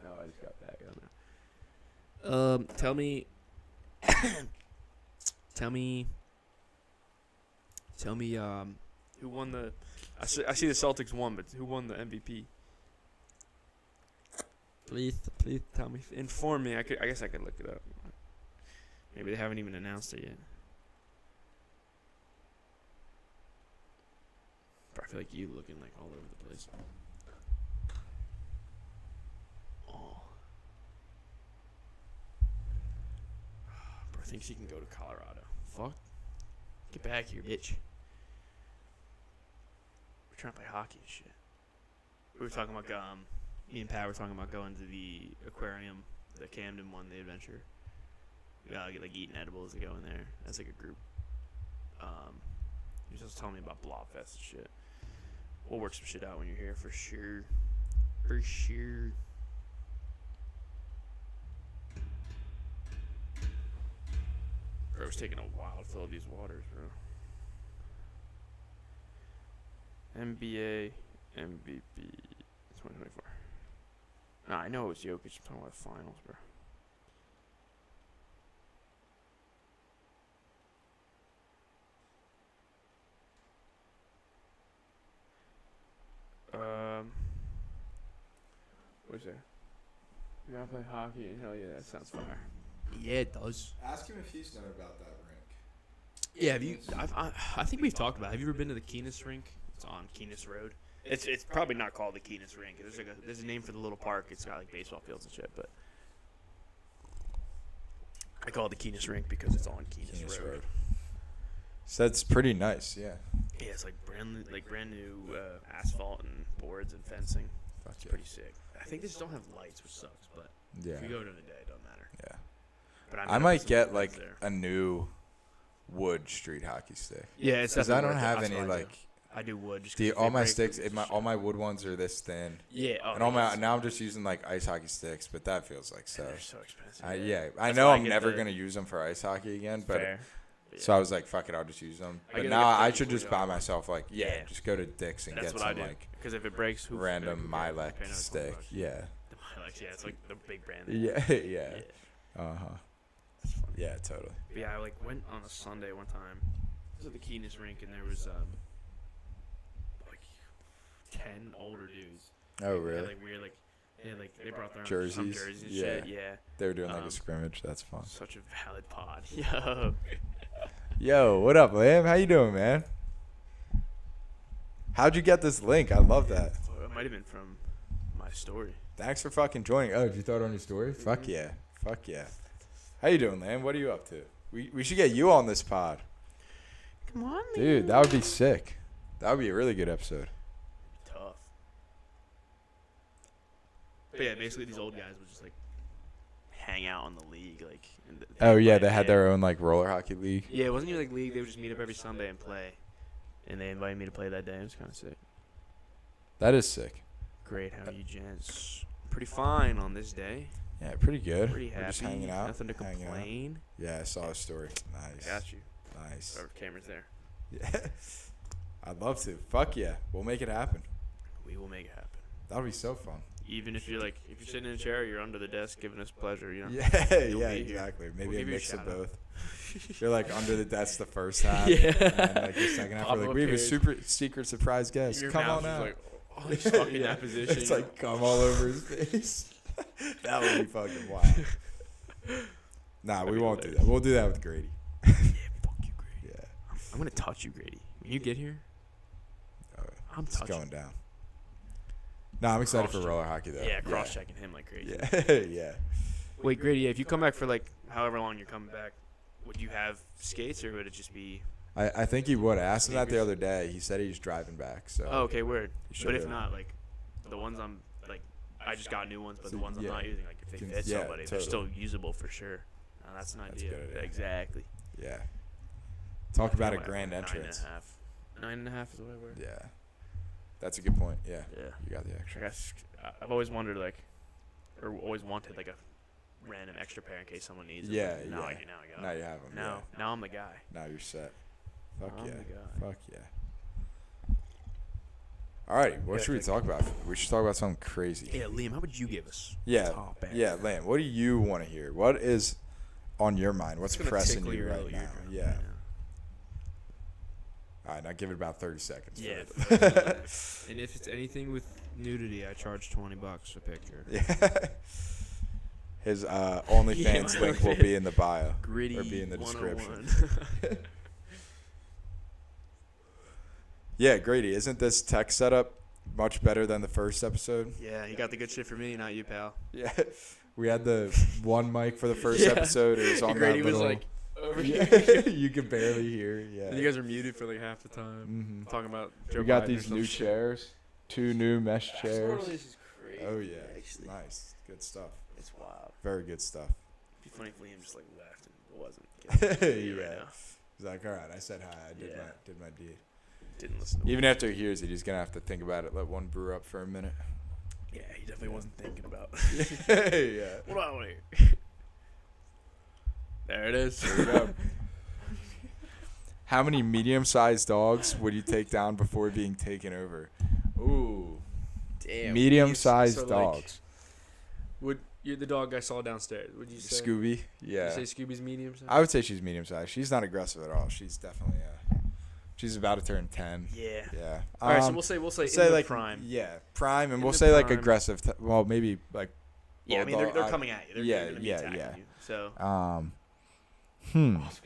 No, I just got back on that. Tell me. Tell me. Who won the? I see the Celtics won, but who won the MVP? Please tell me. Inform me. I guess I could look it up. Maybe they haven't even announced it yet. I feel like you looking like all over the place. Oh. Bro thinks he can go to Colorado. Fuck. Get back here, bitch. We're trying to play hockey and shit. We were talking about me and Pat were talking about going to the aquarium, the Camden one, the adventure. We gotta get like eating edibles to go in there as like a group. He was just telling me about Blobfest and shit. We'll work some shit out when you're here for sure. For sure. It's taking a while to fill these waters, bro. NBA MVP 2024. Nah, I know it was Jokic. I'm talking about the finals, bro. What's that? You gotta play hockey? Hell yeah, that sounds fire. Yeah, it does. Ask him if he's known about that rink. Yeah, have you? I think we've talked about it. Have you ever been to the Keenest rink? It's on Keenest Road. It's probably not called the Keenest rink. There's a name for the little park. It's got like baseball fields and shit, but I call it the Keenest rink because it's on Keenest Road. So that's pretty nice, yeah. Yeah, it's like brand new asphalt and boards and fencing. It's pretty sick. I think they just don't have lights, which sucks. But Yeah. if you go during the day, it don't matter. Yeah. But I might get like a new wood street hockey stick. Yeah, it's because I don't definitely have worth it. any That's what I do. like. I do wood. Just 'cause All they my break, sticks, it's all my wood ones are this thin. Yeah. Oh, And all my now I'm just using like ice hockey sticks, but that feels like so. They're so expensive. I That's know why I I'm get never the- gonna use them for ice hockey again, but Fair. so I was like, fuck it, I'll just use them. I But get, now like, a I should just $30 buy myself like Yeah. just go to Dick's and That's get what I some do. like Because if it breaks, who random like, Milek pay another stick. $20. Yeah. The Milex, yeah, it's like the big brand. Yeah, yeah. Uh huh. It's funny. Yeah, totally. But yeah, I like went on a Sunday one time. It was at the Keenest rink, and there was like 10 older dudes. Oh, They really? had, like weird they brought their own Jerseys? some jerseys and Yeah. shit. Yeah. They were doing like Um, a scrimmage. That's fun. Such a valid pod. Yo. Yo, what up, Lamb? How you doing, man? How'd you get this link? I love that. It might have been from my story. Thanks for fucking joining. Oh, did you throw it on your story? Fuck yeah. Fuck yeah. How you doing, Lamb? What are you up to? We should get you on this pod. Come on, man. Dude, that would be sick. That would be a really good episode. Tough. But yeah, basically these old guys would just like hang out on the league, like. And Oh, yeah, they had their own like roller hockey league. Yeah, it wasn't even like league. They would just meet up every Sunday and play. And they invited me to play that day. It was kind of sick. That is sick. Great, how are you, gents? Pretty fine on this day. Yeah, pretty good. Pretty happy. We're just hanging out. Nothing to hanging out. complain. Yeah, I saw a story. Nice. I got you. Nice. Our camera's there. Yeah. I'd love to. Fuck yeah. We'll make it happen. We will make it happen. That'll be so fun. Even if you're sitting in a chair, you're under the desk giving us pleasure, you know. Yeah, You'll yeah, be here. exactly. We'll Maybe a give you a mix of shout-out. both. You're like under the desk the first half. Yeah. And then, like the second half, Pop we're like, up we have a page. super secret surprise guest. Your Come mouth's on just out. like, oh, he's stuck in Yeah. that position. It's like cum all over his face. That would be fucking wild. Nah, That'd we be won't do hilarious. that. We'll do that with Grady. Yeah, fuck you, Grady. Yeah. I'm gonna touch you, Grady. When you get here, I'm It's touching. going down. No, I'm excited for Cross-check. roller hockey though. Yeah, cross-checking him like crazy. Yeah, yeah. Wait, Grady, if you come back for like however long you're coming back, would you have skates or would it just be? I think he would. I asked him that the other day. He said he's driving back. So. Oh, okay, word. You But if should. not, like the ones I'm like, I just got new ones, but So, the ones I'm yeah. not using, like if they Can- fit yeah, somebody, they're totally. still usable for sure. No, that's an That's a idea. good idea. Exactly. Yeah. Talk about a Like grand entrance. 9.5. 9.5 is what I wear. Yeah. That's a good point. Yeah. Yeah. You got the I extra. guess I've always wondered or always wanted like a random extra pair in case someone needs it. Yeah, but now yeah. I got Now it. you have them. Now I'm the guy. Yeah. Now you're set. Fuck I'm yeah. the guy. Fuck yeah. Alrighty, what Yeah, should we talk about? We should talk about something crazy. Yeah, Liam, how would you give us? Yeah, top end? yeah, Lamb. What do you want to hear? What is on your mind? What's It's gonna pressing tickle you your right little now? eardrum Yeah. right now. All right, now give it about 30 seconds. Yeah. for it. And if it's anything with nudity, I charge $20 a picture. Yeah. His OnlyFans Yeah, link will be in the bio. Gritty Or be in the description. 101. Yeah, Grady, isn't this tech setup much better than the first episode? Yeah, you got the good shit for me, not you, pal. Yeah. We had the one mic for the first Yeah. episode. It was on Grady that was little, like over yeah, here. you could barely hear. Yeah. And you guys are muted for like half the time. Mm-hmm. Talking about Joe We got Biden or these some new shit. chairs. 2 new mesh chairs. This is crazy. Oh, yeah. Actually, Nice. Good stuff. it's wild. Very good stuff. It'd be funny if Liam just like left and it wasn't. Yeah. Right now. He's like, all right, I said hi. I did Yeah. did my deed. Didn't listen to Even after he hears it, he's going to have to think about it. Let one brew up for a minute. Yeah, he definitely wasn't thinking about. Yeah. What do I want to hear? There it is. There we go. How many medium-sized dogs would you take down before being taken over? Ooh. Damn. Medium-sized So, like, dogs. You're the dog I saw downstairs. Would you say? Scooby. Yeah. Would you say Scooby's medium size? I would say she's medium-sized. She's not aggressive at all. She's definitely she's about to turn 10. Yeah. Yeah. All right, so we'll say in the like prime. Yeah, prime, and In we'll the say like prime. aggressive. Well, maybe like. Yeah, I mean bulldog- they're coming at you. They're yeah, gonna be yeah, attacking yeah. you. So. Oh, It's a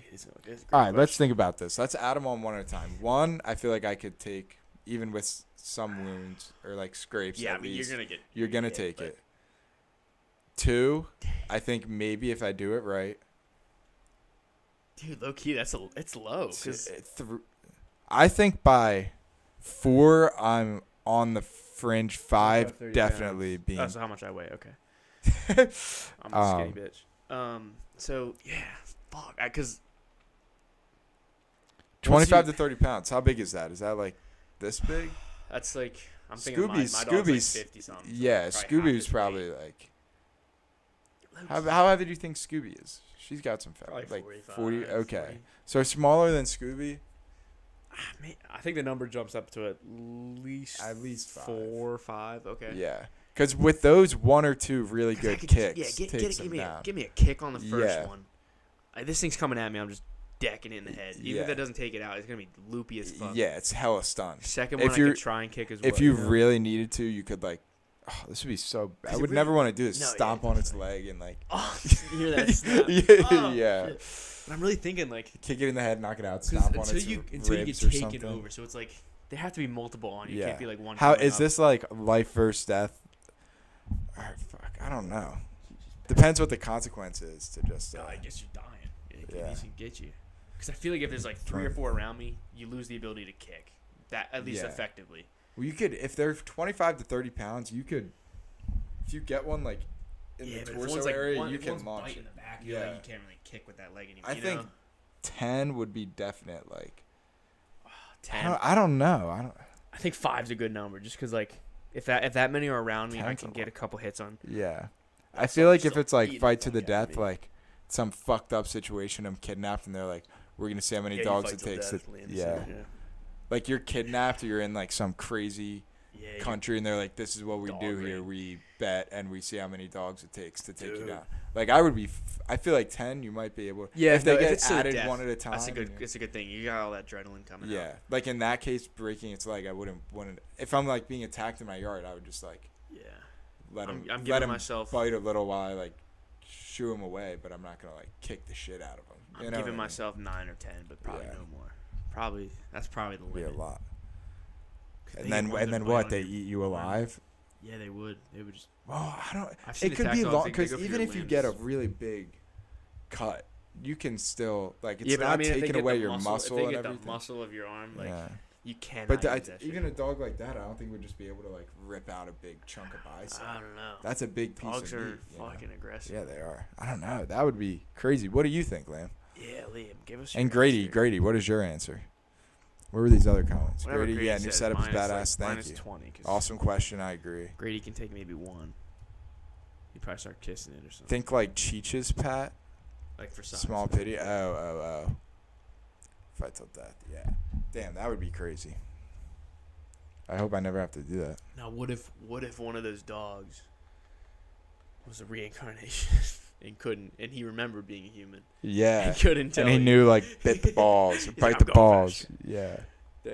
great All right, let's question. think about this. Let's add them on one at a time. One, I feel like I could take, even with some wounds or like scrapes. Yeah, at I mean least, you're gonna take but- it. Two, I think maybe if I do it right. Dude, low key, it's low. 'Cause I think by 4, I'm on the fringe. 5, 30 definitely pounds. being. That's how much I weigh. Okay. I'm a skinny bitch. So yeah, fuck. Because 25 to 30 pounds. How big is that? Is that like this big? that's like I'm thinking my dog's like Scooby's 50 something. Yeah, so Scooby's probably like. How heavy do you think Scooby is? She's got some fat. Probably Like 45, 40. Okay. 40. So smaller than Scooby? I think the number jumps up to at least 5. 4 or 5. Okay. Yeah. Because with those 1 or 2 really 'Cause I good could kicks, just- takes them down. give me a kick on the first Yeah. one. This thing's coming at me. I'm just decking it in the head. Even Yeah. if that doesn't take it out, it's gonna be loopy as fuck. Yeah, it's hella stun. Second If one, I you're- could try and kick as well. If you know? really needed to, you could like. Oh, this would be so. I 'Cause it would really- never want to do this. No, yeah, Stomp on its leg and like. Oh, you hear that? Snap? yeah. Oh, yeah. shit. But I'm really thinking like Kick it in the head, knock it out, 'cause stomp on until its you ribs get or taken something. over, so it's like there have to be multiple on you. It Yeah. can't be like one. How coming is up. this like life versus death? Fuck, I don't know. Depends what the consequence is to just. I guess you're dying. It Yeah. can get you. Because I feel like if there's like 3 or 4 around me, you lose the ability to kick. That at least Yeah. effectively. Well, you could if they're 25 to 30 pounds, you could. If you get one like in Yeah, the but if torso one's like area, one, you if can one's launch biting it. the back, Yeah. you can't really kick with that leg anymore. I you think know? 10 would be definite. Like 10. I don't know. I don't. I think 5's a good number, just because like if that many are around me, I 10's can a get lot. a couple hits on. Yeah, I That's feel like still if it's like eating fight the to the fuck out of death, me. like some fucked up situation, I'm kidnapped, and they're like, we're gonna see how many Yeah, you dogs fight it till takes. death, To, Liam yeah, said, like you're kidnapped, or you're in like some crazy yeah. country, and they're like, this is what we Dog do here. ring. We bet, and we see how many dogs it takes to take you Dude. down. Like I would be. I feel like 10, you might be able. Yeah, if they no, get it's to the added death, one at a time. That's a good. and- It's a good thing. You got all that adrenaline coming out. Yeah, like in that case, breaking its leg, I wouldn't want to. If I'm like being attacked in my yard, I would just like Yeah. let him I'm let giving him myself. bite a little while I like shoo him away, but I'm not gonna like kick the shit out of him. You I'm know giving what I mean? myself 9 or 10, but probably Yeah. no more. That's probably the It'd be limit. a lot. 'Cause And they then get one and then good bite what? on They you. eat you alive? Yeah, they would. They would just. Well, I don't. I've seen It could attack be dogs, long they because go for even your if you limbs. get a really big cut, you can still like it's Yeah, but not I mean, if they taking get away the your muscle, muscle if they and get everything. the muscle of your arm, like yeah. you cannot. But use that even shit. a dog like that, I don't think would just be able to like rip out a big chunk of bicep. I don't know. That's a big piece Dogs of are meat. you know? fucking aggressive. Yeah, they are. I don't know. That would be crazy. What do you think, Lamb? Yeah, Liam, give us. And your Grady, answer. Grady, what is your answer? Where were these other comments? Whatever Grady, yeah, new says, setup is mine like- badass. mine Thank is you. 20, 'cause Awesome question. I agree. Grady can take maybe 1. You probably start kissing it or something. Think like Cheech's Pat. Like for size. Small pity. Oh. Fight till death. Yeah. Damn, that would be crazy. I hope I never have to do that. Now, what if one of those dogs was a reincarnation and he remembered being a human? Yeah. He couldn't tell. And he you. knew like bit the balls, He's bite like, the "I'm going balls. faster." Yeah. Damn.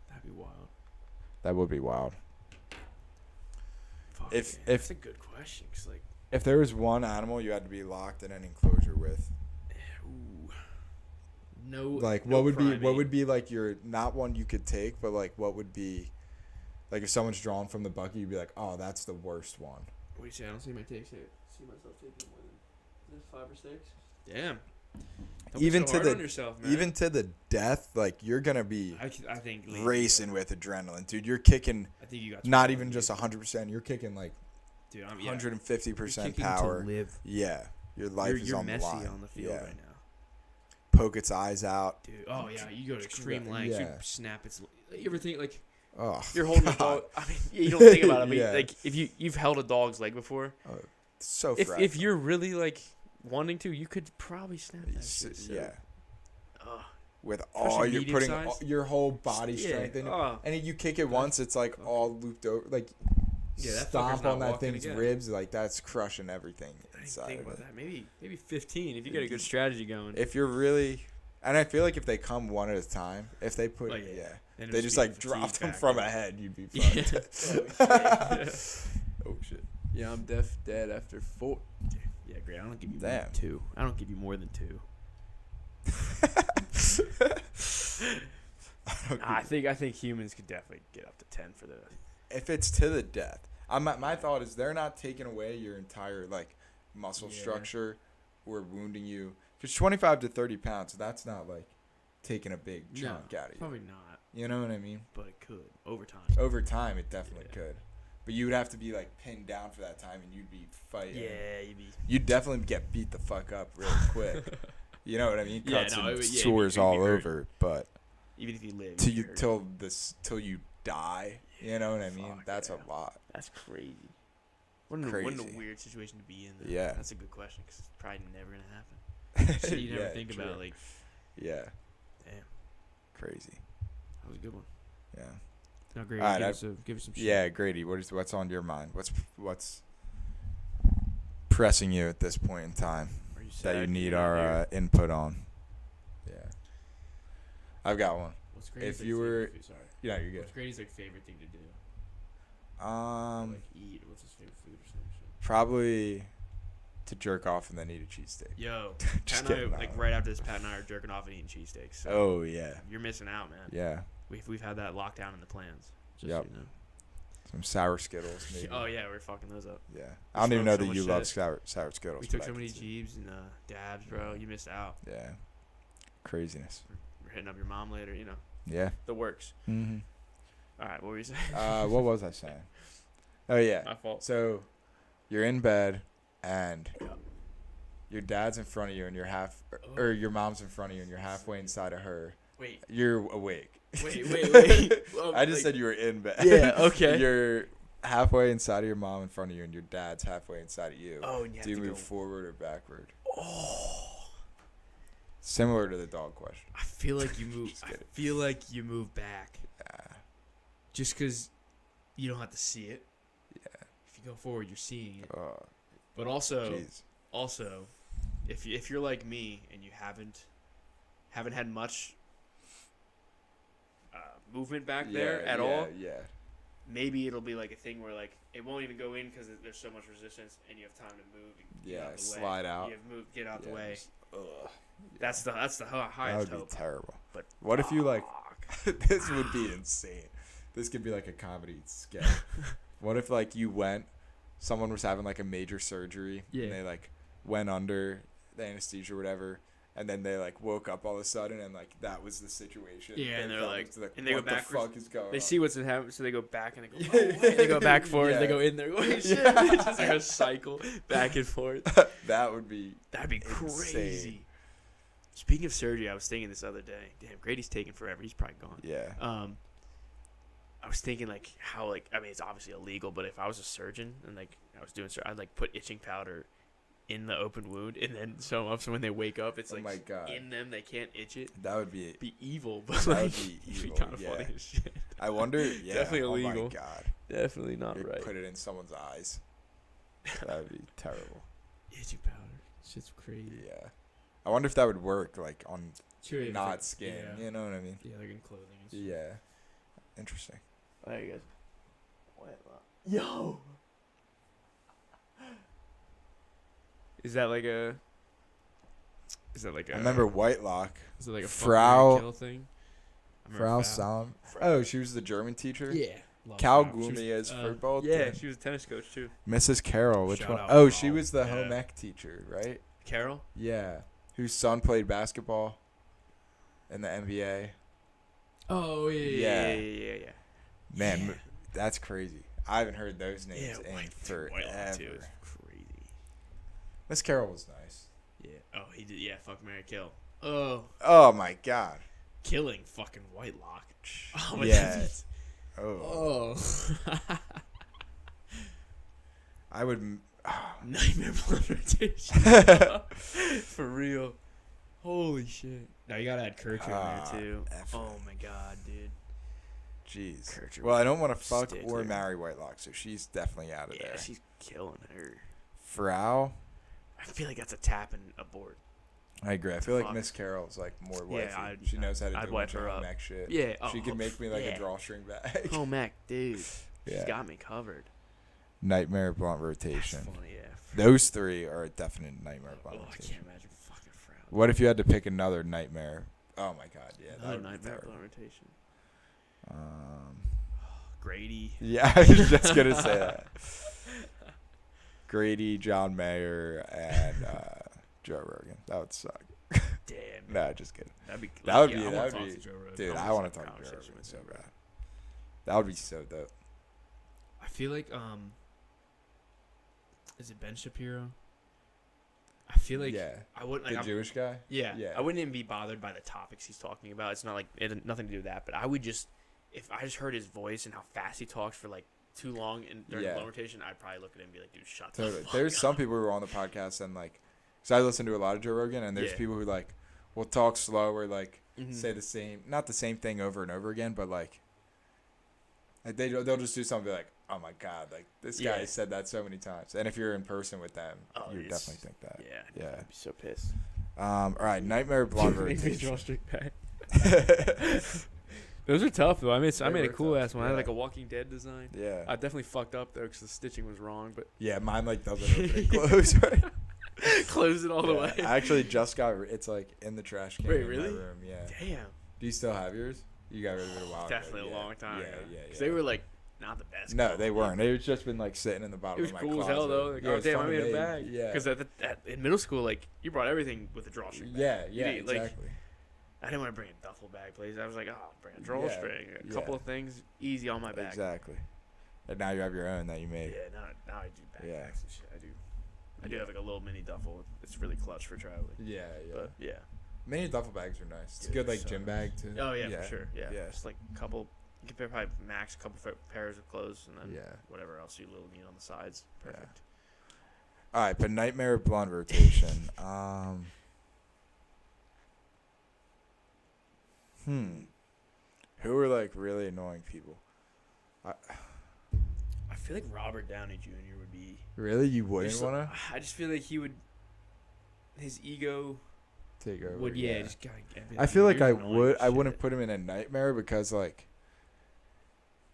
That'd be wild. That would be wild. Fuck, If- man. if- That's a good question. 'Cause like, If there was one animal you had to be locked in an enclosure with, ooh, no. like no what primate. would be like your not one you could take, but like what would be like if someone's drawn from the bucket, you'd be like, oh, that's the worst one. What do you say? I don't see my takes here. See myself taking more than 5 or 6. Damn. Don't Even be so to hard the on yourself, man. even to the death, like you're gonna be I think Lee, racing with adrenaline, dude. You're kicking I think you got not 12, even dude. just 100%. You're kicking like Dude, I'm 150% kicking power. To live. Yeah, your life is you're on the messy line. on the field yeah. right now. Poke its eyes out. Dude, oh yeah, you go to extreme lengths. Yeah. You snap its. You ever think like Oh, you're holding God. a dog? I mean, you don't think about it, but Yeah. like if you've held a dog's leg before, So if fragile. you're really like wanting to, you could probably snap that shit. So, Yeah. ugh. with Especially all you're medium putting size. your whole body Yeah. strength in it. Oh. And you kick it once, it's like all looped over. Like, Yeah, that fucker's stomp not on that walking thing's again. ribs. Like, that's crushing everything I didn't inside think of about it. that. Maybe 15 if you get a good strategy going. If you're really. And I feel like if they come one at a time, if they put. Oh, yeah. yeah. Then They it'd just be like fatigue drop them factor. from ahead, you'd be Yeah. fucked. Oh, shit. Yeah, I'm dead after 4. Yeah, great. I don't give you more Damn. than 2. I don't give you more than 2. I think humans could definitely get up to 10 for the. If it's to the death, my thought is they're not taking away your entire like muscle Yeah. structure or wounding you. Because 25 to 30 pounds, that's not like taking a big chunk out of you. Probably not, You know what I mean? but it could over time. Over time, it definitely Yeah. could. But you would have to be like pinned down for that time, and you'd be fighting. Yeah, you'd be. You'd definitely get beat the fuck up really quick. You know what I mean? Yeah, Cuts no, and it would- yeah, sores you'd be all hurt. over. But Even if you live. till you'd you be hurt. till you die. You know what I mean? Fuck, That's yeah. a lot. That's crazy. What a Crazy. weird situation to be in. Though. Yeah. That's a good question because it's probably never gonna happen. Shit, you never Yeah, think true. about like, Yeah. damn, Crazy. that was a good one. Yeah. No, great. All right, give us some shit. Yeah, Grady, what's on your mind? What's pressing you at this point in time Are you that you sad need you're not our here? input on? Yeah. I've got one. What's Grady's, if like, you favorite were- food? Sorry. Yeah, you're What's Grady's like favorite thing to do? good. Like eat. What's his favorite food or some shit? Probably to jerk off and then eat a cheesesteak. Yo, Just Pat and kidding. I, like right after this, Pat and I are jerking off and eating cheesesteaks. So Oh yeah, you're missing out, man. yeah. We've had that locked down in the plans. Just Yep. so you know. Some sour Skittles, maybe. Oh yeah, we're fucking those up. Yeah. I don't even know smoked so that you much love shit. sour Skittles. We took but I so can many see. jeebs and dabs, bro. You missed out. Yeah. Craziness. We're hitting up your mom later. You know Yeah. the works. Mm-hmm. All right, what were you saying? What was I saying? Oh yeah. My fault. So, you're in bed, and Yeah. your dad's in front of you, and you're or your mom's in front of you, and you're halfway inside of her. Wait. You're awake. Wait. Well, I just like- said you were in bed. Yeah, okay. You're halfway inside of your mom in front of you, and your dad's halfway inside of you. Oh, and you have Do you to move go. forward or backward? Oh. Similar to the dog question. I feel like you move. Just I kidding. feel like you move back, Yeah. just because you don't have to see it. Yeah. If you go forward, you're seeing it. Oh, But also, jeez. if you're like me and you haven't had much movement back there at all, Yeah. maybe it'll be like a thing where like it won't even go in because there's so much resistance and you have time to move. And get Yeah, out the slide way. out. You have get out the Yeah, way. just- ugh. That's the That highest would be hope. terrible. But What if you like? fuck. This would be insane. This could be like a comedy sketch. What if like you went? Someone was having like a major surgery. Yeah. And they like went under the anesthesia or whatever, and then they like woke up all of a sudden, and like that was the situation. Yeah, and they're felt like- it's and they go what the backwards. fuck is going They on? see what's happening, so they go back and they go. Yeah. Oh, wait. They go back forward. Yeah. They go in there. Wait, shit. Yeah. It's just like a cycle back and forth. That would be. That'd be Insane. crazy. Speaking of surgery, I was thinking this other day. Damn, Grady's taking forever. He's probably gone. Yeah. I was thinking like how like I mean it's obviously illegal, but if I was a surgeon and like I was doing I'd like put itching powder in the open wound and then sew 'em up so when they wake up it's Oh like my God. in them they can't itch it. That would be. Be evil, but That like would be it'd be evil, kind of yeah. funny as shit. I wonder. Yeah. Definitely Oh illegal. my God. Definitely not You'd right. put it in someone's eyes. That would be terrible. Itching powder, shit's crazy. Yeah. I wonder if that would work like on Sure, if not it- skin. Yeah. You know what I mean? Yeah, like in clothing. And shit. Yeah. Interesting. There you go. Yo. Is that like a? Is that like a? I remember Whitelock. Is it like a Frau- fuck, marry, kill thing? I remember Frau Salm. Oh, she was the German teacher. Yeah. love Cal Frau. She was, Gumi is for both. Yeah, she was a tennis coach too. Mrs. Carroll. Which Shout one? out Oh, Frau. she was the Yeah. home ec teacher, right? Carol. Yeah. Whose son played basketball in the NBA. Oh Yeah. yeah. Man, Yeah. that's crazy. I haven't heard those names Yeah, in Whitelock forever. too. It's crazy. Miss Carroll was nice. Yeah. Oh, he did. Yeah. Fuck, marry, kill. Oh, Oh my God. killing fucking Whitelock. Oh my Yeah. God. Oh. Oh. I would. Nightmare implementation. For real. Holy shit. Now you gotta add Kircher in there too. F Oh my god, dude. Jeez. Kircher Well, I don't want to fuck stick or there. marry Whitelock, so she's definitely out of Yeah, there. she's killing her. Frau, I feel like that's a tap and a board. I agree. I feel like Fuck. Miss Carroll's like more Yeah, wifey. She knows how to I'd do a wife bunch of her up. home ec shit. Yeah. She could make me like yeah. a drawstring bag. Home ec, dude. She's Yeah. got me covered. Nightmare blunt That's rotation. funny, yeah. Those three are a definite nightmare blunt Oh, I rotation. can't imagine fucking Frau. What if you had to pick another nightmare? Oh my god, yeah. That Another would be nightmare terrible. blunt rotation. Um, Grady. yeah, I was just gonna say that. Grady, John Mayer, and Joe Rogan. That would suck. Damn. Nah, just kidding. That'd be. That would yeah, be- I that wanna would talk be- to Joe Rogan. Dude, wanna I have want to a talk to Joe conversation Rogan with so him. bad. That would be so dope. I feel like is it Ben Shapiro? I feel like yeah, I wouldn't the like Jewish guy. yeah, Yeah. I wouldn't even be bothered by the topics he's talking about. It's not like it had nothing to do with that, but I would just if I just heard his voice and how fast he talks for like too long and during Yeah. the low rotation, I'd probably look at him and be like, dude, shut Totally. the fuck There's up. some people who are on the podcast and like, because I listen to a lot of Joe Rogan, and there's Yeah. people who like will talk slow or like Mhm. say the same, not the same thing over and over again, but like they'll just do something like, oh my god, like this guy Yeah. said that so many times. And if you're in person with them, Oh, you it's- definitely think that. Yeah, Yeah. I'd be so pissed. All right, nightmare blonde Make me rotation. draw straight back. Those are tough though. I made They a were cool tough, ass one. I yeah. had like a Walking Dead design. Yeah. I definitely fucked up though because the stitching was wrong, but Yeah, mine like doesn't open and close. Right? closed it all the Yeah, way. I actually just got it's like in the trash can Wait, in really? my room. Yeah. Damn. Do you still have yours? You got rid of it a while ago. Definitely Yeah. a long time Yeah, ago. yeah, Because yeah. they were like not the best. No, quality. they weren't. They've just been like sitting in the bottom It was of my cool as closet. hell though. Like, Yeah, oh it's damn, I fun to made a make. bag. Yeah. Because in middle school, like you brought everything with a drawstring. bag. Yeah, You yeah, didn't, like, exactly. I didn't want to bring a duffel bag, please. I was like, oh, I'll bring a Yeah, drawstring, a couple yeah. of things, easy on my back. Exactly. And now you have your own that you made. Yeah, now I do backpacks Yeah. and shit. I do have like a little mini duffel. It's really clutch for traveling. Yeah, yeah. But yeah. Mini duffel bags are nice. It's a Dude, good like so gym bag too. Oh yeah, for sure. Yeah. Yeah. Just like a couple. You can probably max a couple pairs of clothes and then Yeah. whatever else you little need on the sides. Yeah. Perfect. All right, but nightmare blonde rotation. Who are like really annoying people? I feel like Robert Downey Jr. would be. Really, you wouldn't Just- want to I just feel like he would. His ego take over? would just gotta. I feel like I you're annoying would. as I wouldn't shit. put him in a nightmare because like,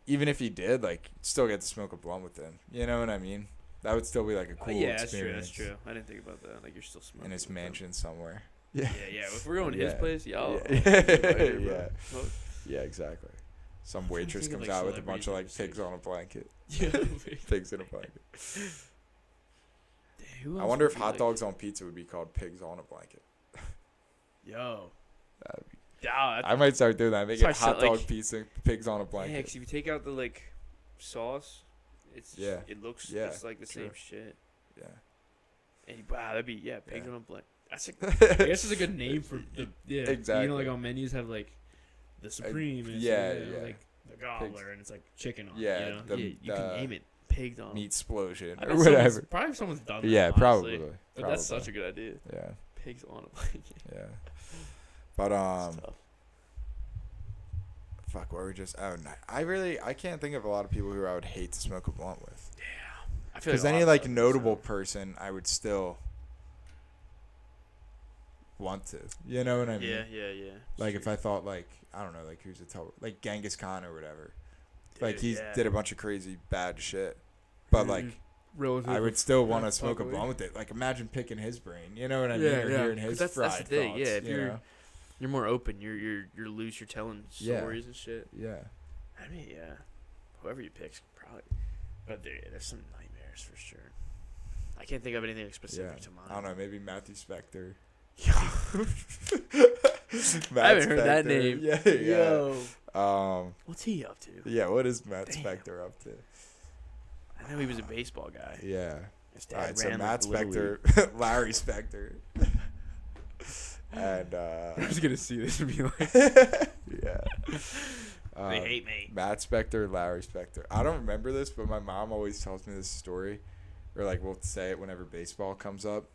even if he did, like, you'd still get to smoke a blunt with him. You know what I mean? That would still be like a cool Yeah, that's true. experience. That's true. I didn't think about that. Like you're still smoking In his with him. mansion somewhere. Yeah, yeah. If we're going to his Yeah. place, yo. Yeah. Yeah. Smoke. Yeah, exactly. Some trying to waitress think of, comes like, out with a bunch of like celebrities pigs on a blanket. Yeah. Pigs in a blanket. Who I else wonder would if be, hot like- dogs on pizza would be called pigs on a blanket. Yo. That'd be- Yeah, I might start doing that. Make Sorry, it hot so, dog like- pizza, pigs on a yeah, blanket. 'cause if you take out the like sauce, it's Yeah. it looks Yeah, it's like the true. same shit. Yeah. And wow, that'd be pigs Yeah. on a blanket. That's I guess it's a good name for the You Exactly. know, like on menus have like the supreme. And yeah, stuff, yeah. Like the gobbler, and it's like chicken on. Yeah, it, you know? the- You can the name it pigs on. Meat explosion I or bet someone's- whatever. Probably someone's done that. Yeah, honestly. probably. But that's such a good idea. Yeah, Pigs on a blanket. yeah. But It's tough. fuck. What were we just? Oh no, I can't think of a lot of people who I would hate to smoke a blunt with. I feel Because a lot any of like stuff is, notable person, I would still want to. You know what I mean? Yeah. Like if I thought like I don't know, like who's a top, like Genghis Khan or whatever. Like Dude, he yeah. did a bunch of crazy bad shit, but like I would still want to smoke a blunt with it. Like imagine picking his brain. You know what I mean? Or hearing his 'Cause fried that's the thing. thoughts, Yeah, if you you're know? you're more open, you're loose. You're telling Yeah. stories and shit. Yeah. I mean, yeah, whoever you pick's probably, but there's some nightmares for sure. I can't think of anything specific Yeah. to mind. I don't know. Maybe Matthew Spector. I haven't heard that name. Yeah, yeah. Yo, what's he up to? Yeah. What is Matt Damn. Spector up to? I know he was a baseball guy. Yeah. His All dad right. So ran Matt like, Little Spector, Larry Spector, and I'm just gonna see this and be like, yeah. they hate me. Matt Spector, Larry Spector. I don't remember this, but my mom always tells me this story, or like we'll say it whenever baseball comes up.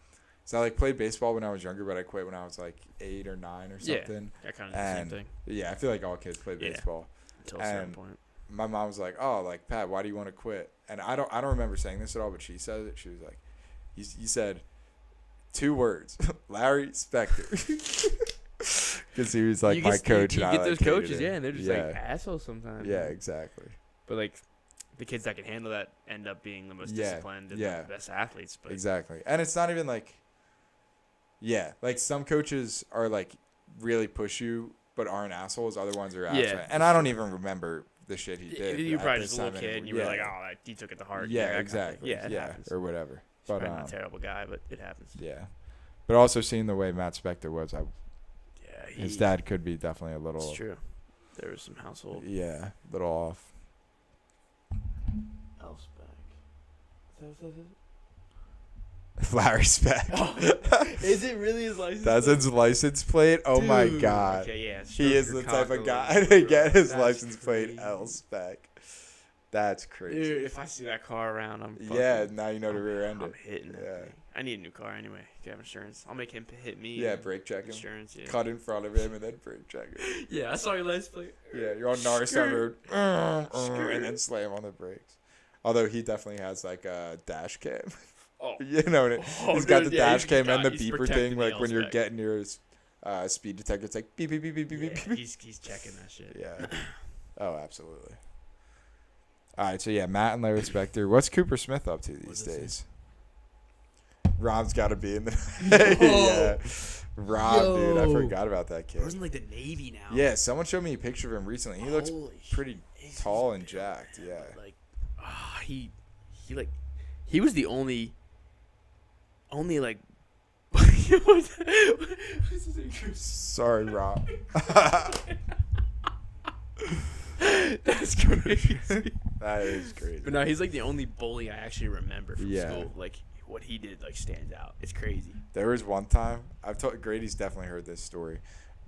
So I like played baseball when I was younger, but I quit when I was like 8 or 9 or something. Yeah, kind of the same And thing. yeah, I feel like all kids play Yeah. baseball. Until a certain And point. my mom was like, "Oh, like Pat, why do you want to quit?" And I don't remember saying this at all, but she said it. She was like, "You said 2 words, Larry Specter," because he was like my coach. You and get I, those like, hated coaches, him. yeah, and they're just like assholes sometimes. Yeah, man. exactly. But like, the kids that can handle that end up being the most Yeah, disciplined and yeah. the best athletes. But Exactly. And it's not even like, yeah, like some coaches are like really push you, but aren't assholes. Other ones are assholes. Yeah. And I don't even remember the shit he did. You were at probably this just a little time kid, anyway. and you were like, "Oh, he took it to heart." Yeah, that kind of thing. exactly. Yeah, it Yeah, happens. or whatever. He's But probably not a terrible guy, but it happens. yeah. But also seeing the way Matt Spector was, Yeah, his dad could be definitely a little. It's true. There was some household. Yeah, little off. Elspec. Larry Speck. Is it really his license? That's his license plate. Oh my Dude. god. Okay, yeah. He is the Stoker type of Cockle. guy to get his That's license plate crazy. L Spec. That's crazy. Dude, if I see that car around, I'm fucking, Yeah, now you know to rear end I'm it. hitting that Yeah. thing. I need a new car anyway. To have insurance. I'll make him hit me. Yeah, and brake check him. Insurance, yeah. Cut in front of him and then brake check him. Yeah, I saw your license plate. Yeah, you're on Norristown Road. And then slam on the brakes. Although he definitely has like a dash cam. Oh. You know, he's got the dash cam and the he's beeper protecting thing. the Like when you're L-spec. getting your speed detector, it's like beep, beep, beep, beep, beep, Yeah, beep, beep. he's checking that shit. Yeah. Oh, absolutely. All right, so yeah, Matt and Larry Spector. What's Cooper Smith up to these days? Rob's got to be in the. Yeah, Rob, dude, I Yo. forgot about that kid. Wasn't like the Navy now. Yeah, someone showed me a picture of him recently. He looks Holy pretty shit, tall he's and jacked. Yeah. Like, he was the only like. What's his name? Sorry, Rob. That's crazy. That is crazy. But no, he's like the only bully I actually remember from Yeah. school. Like what he did, like stands out. It's crazy. There was one time I've told Grady's definitely heard this story.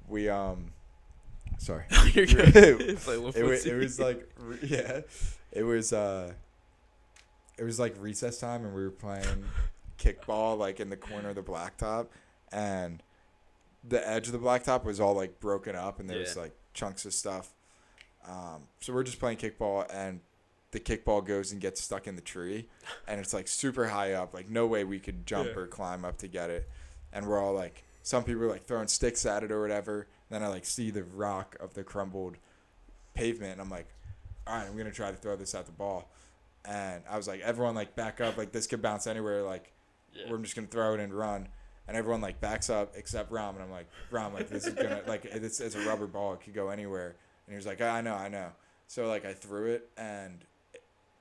We sorry. You're good. It's like, it was like yeah, it was like recess time and we were playing kickball like in the corner of the blacktop, and the edge of the blacktop was all like broken up and there was like chunks of stuff. So we're just playing kickball and the kickball goes and gets stuck in the tree and it's like super high up, like no way we could jump or climb up to get it, and we're all like, some people are like throwing sticks at it or whatever. Then I like see the rock of the crumbled pavement and I'm like, all right, I'm gonna try to throw this at the ball. And I was like, everyone like back up, like this could bounce anywhere, like we're just gonna throw it and run. And everyone like backs up except Ram, and I'm like, Ram, like this is gonna like it's a rubber ball, it could go anywhere. And he was like, I know. So like I threw it and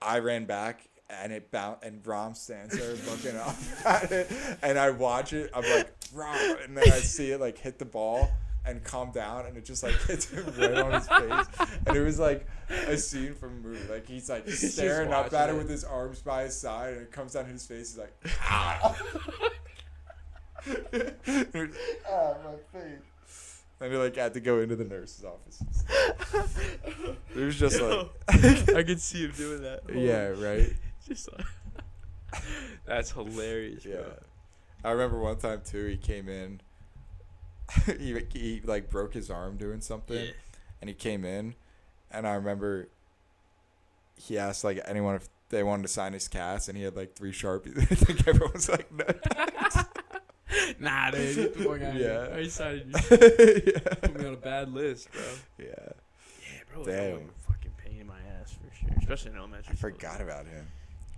I ran back and it bounced, and Ram stands there looking up at it, and I watch it. I'm like, Ram, and then I see it like hit the ball and calm down, and it just like hits him right on his face. And it was like a scene from a movie. Like he's like staring up at it with his arms by his side, and it comes down his face. He's like, ow. Oh, my face. And he like had to go into the nurse's office. It was just like I could see him doing that. yeah, right. Just like that's hilarious, bro. Yeah, I remember one time too. He came in. he like broke his arm doing something, and he came in, and I remember he asked like anyone if they wanted to sign his cast, and he had like 3 Sharpies. I think everyone was like, no. Nah, dude. Get the fuck out of Yeah. here. I decided you Yeah. put me on a bad list, bro. Yeah. Yeah, bro. Damn. Damn. Fucking pain in my ass for sure, especially in elementary. I forgot about him.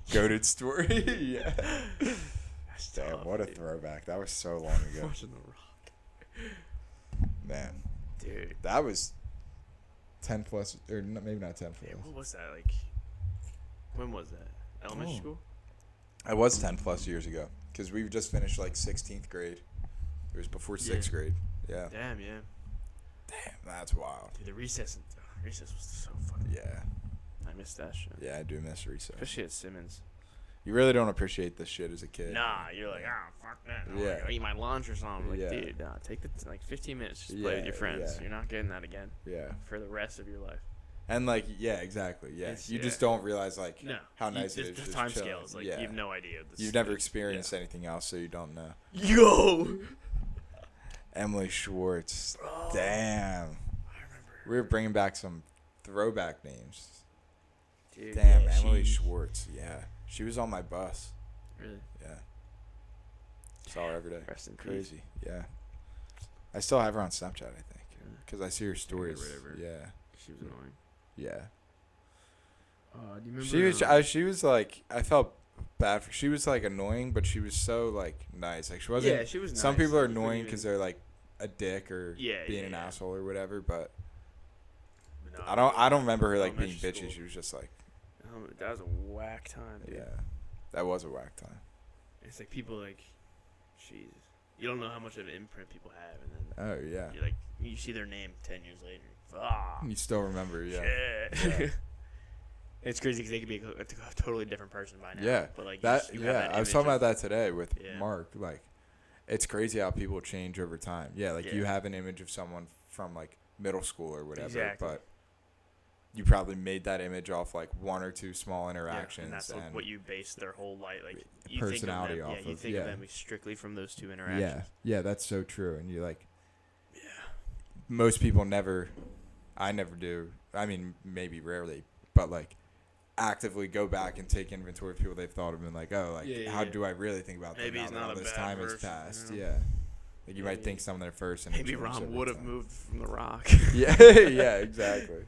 Goated story. Yeah. That's Damn, tough, what a dude. throwback. That was so long ago. Watching The Rock. Man, Dude. that was 10 plus, or maybe not 10 plus. Yeah, what was that like? When was that? Elementary school? I was 10 plus years ago because we just finished like 16th grade. It was before 6th grade. Yeah. Damn, yeah. Damn, that's wild. Dude, the recess was so fucking. Yeah. I missed that shit. Yeah, I do miss recess. Especially at Simmons. You really don't appreciate this shit as a kid. Nah, you're like, fuck that. Yeah. I'll eat my lunch or something. Like, Yeah. dude, take the 15 minutes, just play with Yeah, your friends. yeah. You're not getting that again Yeah. for the rest of your life. And like, yeah, exactly. Yeah, It's- you yeah. just don't realize like No. how nice it the, is. The just time chilling. scales, like yeah. you have no idea. This, You've never experienced anything else, so you don't know. Yo. Emily Schwartz. Bro. Damn. I remember. We're bringing back some throwback names. Dude, Damn, yeah, Emily she- Schwartz. Yeah, she was on my bus. Really? Yeah. Saw her every day. Rest in peace. Crazy. Yeah. I still have her on Snapchat, I think, Yeah. because I see her stories. whatever. Yeah. She was annoying. Yeah. Do you remember? She was like, I felt bad for. She was like annoying, but she was so like nice. Like she wasn't. Yeah, she was. Some nice. people are She wasn't annoying even- because they're like a dick or Yeah, being yeah, an yeah. asshole or whatever. But No, I don't remember her like being elementary bitchy. school. She was just like, That was a whack time, dude. yeah, that was a whack time. It's like people like, jeez, you don't know how much of an imprint people have, and then Oh yeah. you're like, you see their name 10 years later. Ah, You still remember? Yeah. shit. Yeah. It's crazy because they could be a totally different person by now. Yeah, but like That you have yeah, that I was image talking of- about that today with Yeah. Mark. Like, it's crazy how people change over time. Yeah, like you Yeah. have an image of someone from like middle school or whatever, Exactly. but you probably made that image off like one or two small Yeah, interactions and that's like what you base their whole life, like you personality think of them, off you of, think yeah. of them strictly from those two interactions. yeah, that's so true. And you like, Yeah. most people never, I never do. I mean, maybe rarely, but like actively go back and take inventory of people they've thought of and like, oh, like Yeah, how yeah. do I really think about Maybe them he's now that not all a this bad time has person, passed? you know? Yeah. Like you Yeah, might yeah. think something at first and it Maybe changes Rom over would have time. moved from The Rock. Yeah, yeah, exactly.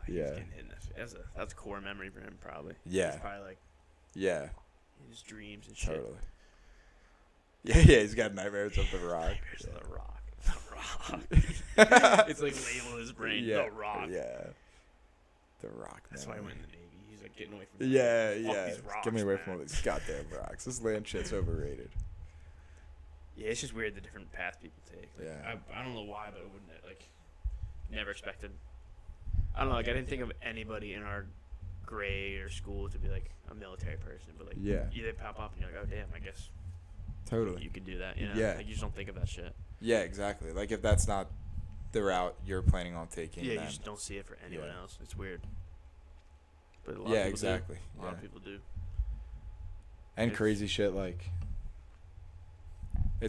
He's Yeah. getting hit in the that's a core memory for him, probably. Yeah. He's probably like Yeah, his dreams and shit. totally. Yeah, he's got nightmares of The Rock. Nightmares of The Rock. The Rock. It's like labeled his brain. Yeah, The Rock. yeah. The Rock, That's man. why he went in the Navy. He's like getting away from. Yeah, Fuck yeah. these rocks, Get me away man. from all these goddamn rocks. This land shit's overrated. Yeah, it's just weird the different paths people take. Like, Yeah. I don't know why, but I wouldn't like. Never expected. I don't know. Like I didn't think of anybody in our grade or school to be like a military person, but like Yeah. they pop up and you're like, oh damn, I guess Totally. you could do that. You know? Yeah. Like you just don't think of that shit. Yeah, exactly. Like if that's not the route you're planning on taking, Yeah, then you just don't see it for anyone Yeah. else. It's weird. But a lot yeah, of people exactly. do. A lot of people do. And It's- crazy shit like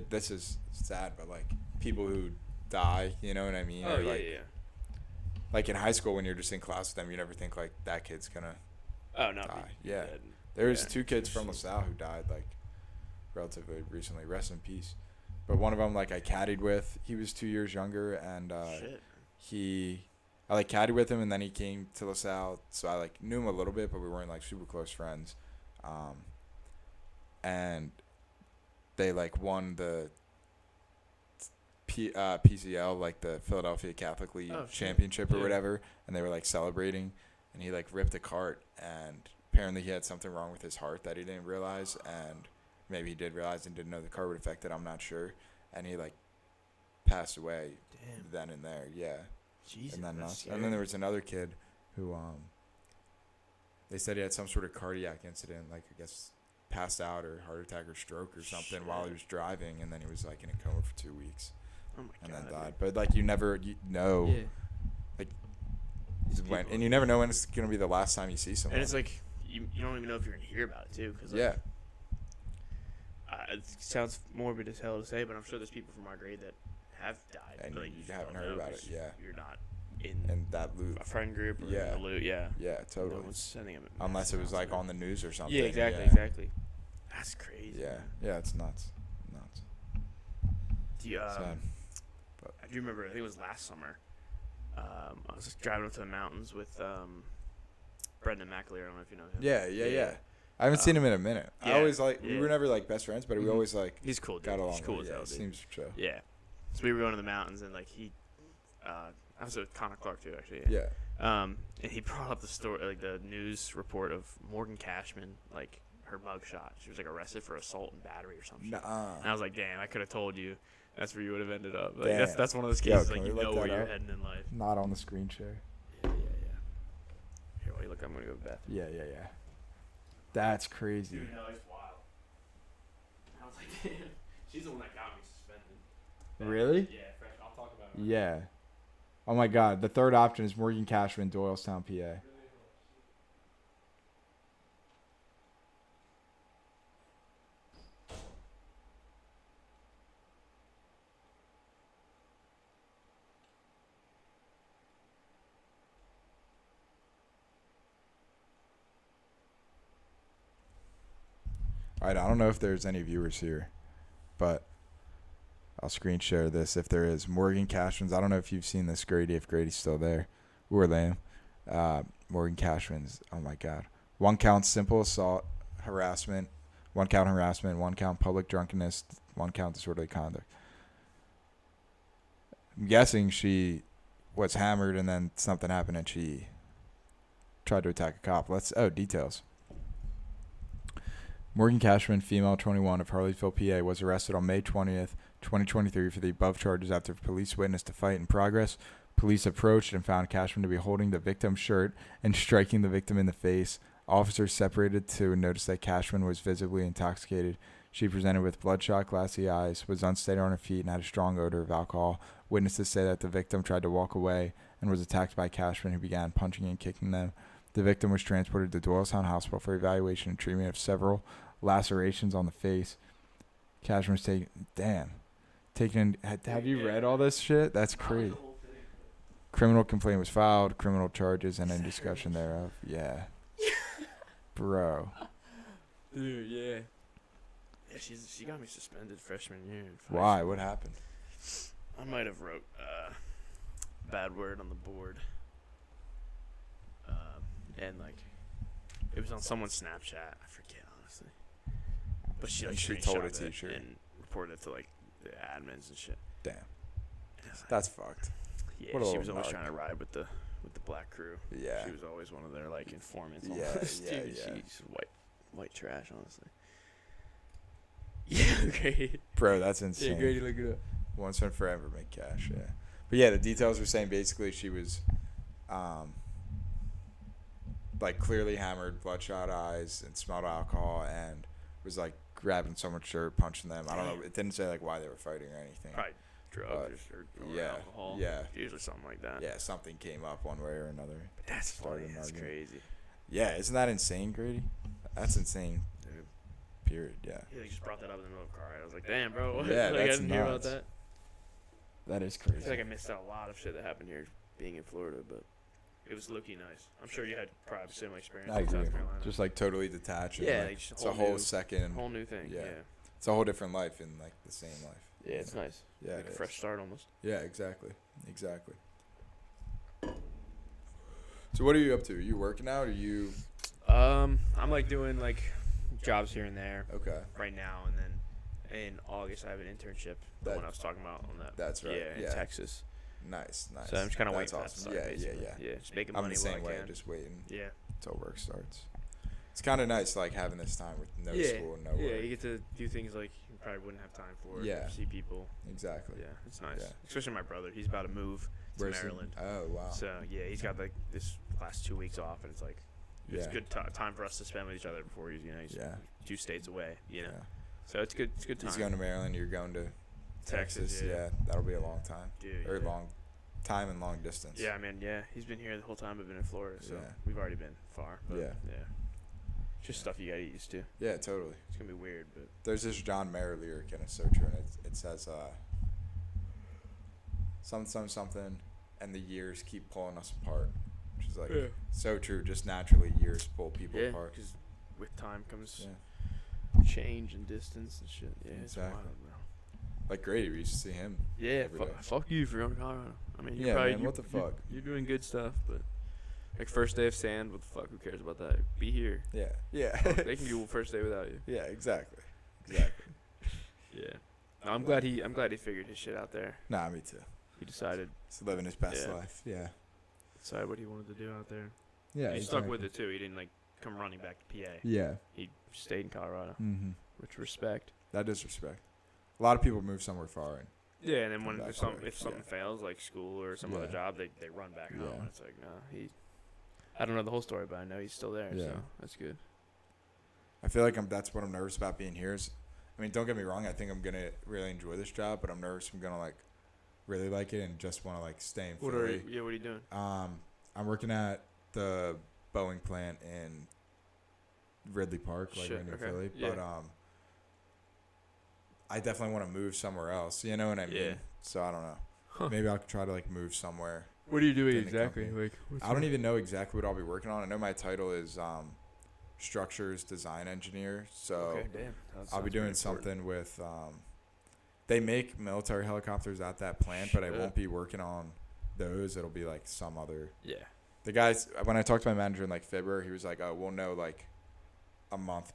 this is sad, but like people who die, you know what I mean? Oh Or, yeah, like, yeah. Like in high school when you're just in class with them, you never think like that kid's gonna Oh no. die. be Yeah. dead. There's Yeah. 2 kids from LaSalle who died like relatively recently. Rest in peace. But one of them like I caddied with. He was 2 years younger, and Shit. I like caddied with him, and then he came to LaSalle, so I like knew him a little bit, but we weren't like super close friends. And they like won the PCL, like the Philadelphia Catholic League Oh, shit. championship or Yeah. whatever, and they were like celebrating, and he like ripped a cart, and apparently he had something wrong with his heart that he didn't realize, and maybe he did realize and didn't know the car would affect it, I'm not sure, and he like passed away Damn. then and there. Yeah. Jesus. And then that's nuts. And then scary. there was another kid who they said he had some sort of cardiac incident, like I guess passed out or heart attack or stroke or something while he Shit. was driving, and then he was like in a coma for 2 weeks Oh my and god. then died. But like you never know Yeah. like These when, people- and you never know when it's gonna be the last time you see someone. And it's like you don't even know if you're gonna hear about it too, because yeah, it sounds morbid as hell to say, but I'm sure there's people from our grade that have died, And but like, you just haven't don't heard know about it, 'cause yeah. you're not in and that loop. a friend group or Yeah. in a loot. Yeah, Yeah, no totally. one's sending them. Unless it was like on the news or something. Yeah, exactly, yeah. exactly. That's crazy. Yeah, man. yeah, it's nuts. Do you, Sad. I do remember. I think it was last summer. I was just driving up to the mountains with Brendan McAleer. I don't know if you know him. Yeah. I haven't seen him in a minute. I yeah, always like we yeah. were never like best friends, but we Mhm. always like He's cool. Dude. got along. He's cool with as him. hell, Yeah, dude. seems chill. Yeah. So we were going to the mountains, and like he, I was with Connor Clark too, actually. Yeah. And he brought up the story, like the news report of Morgan Cashman, like her mugshot. She was like arrested for assault and battery or something. And I Nuh-uh. was like, damn, I could have told you. That's where you would have ended up. Like Damn. that's one of those Yo, cases can like we you look know where that you're up? heading in life. Not on the screen share. Yeah. Here, while you look, I'm gonna go to the bathroom. Yeah. That's crazy. Dude, Nelly's wild. I was like, damn. She's the one that got me suspended. Really? Yeah, fresh. I'll talk about it. Yeah. Oh my God, the third option is Morgan Cashman, Doylestown, PA. All right, I don't know if there's any viewers here, but I'll screen share this if there is. Morgan Cashman's. I don't know if you've seen this, Grady, if Grady's still there. Or Lamb. Morgan Cashman's. Oh, my God. 1 count simple assault, harassment. 1 count harassment. 1 count public drunkenness. 1 count disorderly conduct. I'm guessing she was hammered and then something happened and she tried to attack a cop. Details. Morgan Cashman, female, 21, of Harleysville, PA, was arrested on May 20th, 2023 for the above charges after police witnessed a fight in progress. Police approached and found Cashman to be holding the victim's shirt and striking the victim in the face. Officers separated to notice that Cashman was visibly intoxicated. She presented with bloodshot, glassy eyes, was unsteady on her feet, and had a strong odor of alcohol. Witnesses say that the victim tried to walk away and was attacked by Cashman, who began punching and kicking them. The victim was transported to Doylestown Hospital for evaluation and treatment of several lacerations on the face. Cashman was taken. Have you read all this shit? That's crazy. Criminal complaint was filed, criminal charges, and any discussion thereof. Yeah. Bro. Dude, yeah. Yeah, she got me suspended freshman year. Why? What happened? I might have wrote bad word on the board. And, like, it was on someone's Snapchat. I forget, honestly. But she, like, she told it screenshot to you, sure. and reported it to, like, the admins and shit. Damn. Like, That's fucked. Yeah, What a she was little always narc. trying to ride with the black crew. Yeah. She was always one of their, like, informants. Yeah, almost. yeah, Dude, yeah. she's white trash, honestly. Yeah, Grady. Bro, that's insane. Yeah, Grady, look it up. Once and forever make cash, yeah. But yeah, the details were saying basically she was like clearly hammered, bloodshot eyes, and smelled alcohol, and was like grabbing someone's shirt, punching them. I don't know. It didn't say like why they were fighting or anything. Probably drugs or yeah, alcohol. yeah. Usually something like that. Yeah, something came up one way or another. But that's funny. Started an That's argument. crazy. Yeah, isn't that insane, Grady? That's insane. Dude. Period. Yeah. Yeah, they just brought that up in the middle of the car. I was like, damn, bro. Yeah, like, that's I didn't hear about nuts. that. That is I crazy. feel like I missed out a lot of shit that happened here being in Florida, but it was low-key nice. I'm sure you had probably a similar experience I in agree. South Carolina. Just like totally detached. And, yeah, like, like, just it's a whole new, second. whole new thing. Yeah. Yeah. It's a whole different life in like the same life. Yeah, it's nice. Yeah, Like it a is. fresh start almost. Yeah, exactly. So what are you up to? Are you working out? Or are you I'm like doing like jobs here and there okay? right now, and then in August I have an internship. The That- one I was talking about on that. That's right. Yeah, in Yeah. Texas. Nice. So I'm just kind of waiting That's for that to awesome. start. Basically. Yeah, just making I'm money the same while way, I can. just waiting Yeah. until work starts. It's kind of nice, like having this time with no yeah. school, no Yeah, work. you get to do things like you probably wouldn't have time for. Yeah. See people. Exactly. Yeah, it's nice. Yeah. Especially my brother. He's about to move to Where's he? Maryland. Oh wow. So yeah, he's got like this last 2 weeks off, and it's like it's Yeah. good time for us to spend with each other before he's Yeah. 2 states away. You know, Yeah. so it's good. It's good time. He's going to Maryland. You're going to Texas. yeah. That'll be a long time. Dude, Or yeah. long time and long distance. Yeah, man. Yeah, he's been here the whole time I've been in Florida, so Yeah. we've already been far. But Yeah. yeah. Just stuff you gotta get used to. Yeah, totally. It's gonna be weird, but There's this John Mayer lyric and it's so true, and it says something, and the years keep pulling us apart, which is like Yeah. so true. Just naturally, years pull people yeah, apart. because with time comes Yeah. change and distance and shit. Yeah, it's Exactly. wild, bro. Like Grady, we used to see him. Yeah, every day. fuck you for going to Colorado. I mean, you're Yeah, probably, man, what the fuck? You're doing good stuff, but like first day of sand, what the fuck? Who cares about that? Be here. Yeah, yeah, They can do first day without you. yeah, exactly. Yeah. No, I'm glad he figured his shit out there. Nah, me too. He decided He's living his best Yeah. life. Yeah, what he wanted to do out there. yeah. He stuck with it too. He didn't like come running back to PA. Yeah. He stayed in Colorado, Mm-hmm. which respect. That is respect. A lot of people move somewhere far, and Yeah, and then when Come if, back here, if something fails, like school or some other Yeah. job, they run back home. Yeah. And it's like, no, I don't know the whole story, but I know he's still there. Yeah. So that's good. I feel like that's what I'm nervous about being here. I mean, don't get me wrong. I think I'm gonna really enjoy this job, but I'm nervous I'm gonna like really like it and just want to like stay in What Philly. what are you doing? I'm working at the Boeing plant in Ridley Park, like right near Philly. Yeah. But I definitely want to move somewhere else. You know what I mean? Yeah. So I don't know. Huh. Maybe I'll try to like move somewhere. What are you doing in the exactly? company. Like, I don't even know exactly what I'll be working on. I know my title is structures design engineer. So Okay, damn. I'll be doing something with. They make military helicopters at that plant, but I Shit. won't be working on those. It'll be like some other. Yeah. The guys, when I talked to my manager in like February, he was like, "Oh, we'll know like a month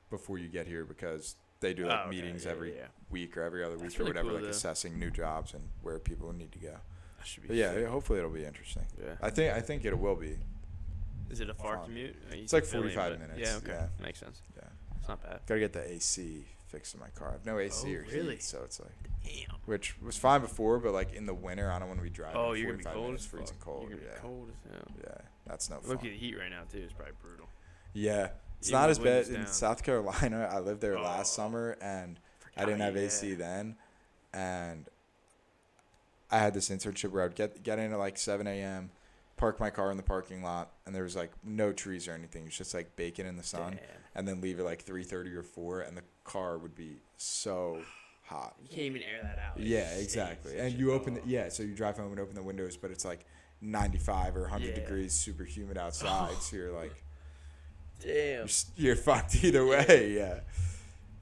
before you get here because they do like meetings every week or every other week or really whatever, cool, like though. assessing new jobs and where people need to go." That should be But yeah, sick. hopefully it'll be interesting. Yeah. I think it will be. Is it a far fun. commute? It's like 45 minutes. Yeah, okay. Yeah. Makes sense. Yeah. It's not bad. Gotta get the AC fixed in my car. I have no AC Oh, or really? heat, so it's like, Damn. which was fine before, but like in the winter, I don't want to be driving. Oh, you're gonna be 45 cold minutes, as fuck. freezing cold. You're gonna be Yeah, cold as hell. yeah, that's no fun. Look at the heat right now too. It's probably brutal. Yeah, it's Even not the as bad wind is in down. South Carolina. I lived there last Oh. summer, and I didn't have AC then, and I had this internship where I'd get in at like 7 a.m., park my car in the parking lot, and there was like no trees or anything. It's just like bacon in the sun, Damn. and then leave at like 3:30 or 4, and the car would be so hot. You can't even air that out. Yeah, exactly. And you open so you drive home and open the windows, but it's like 95 or 100 Yeah. degrees, super humid outside. So you're like, Damn. you're fucked either way. Yeah.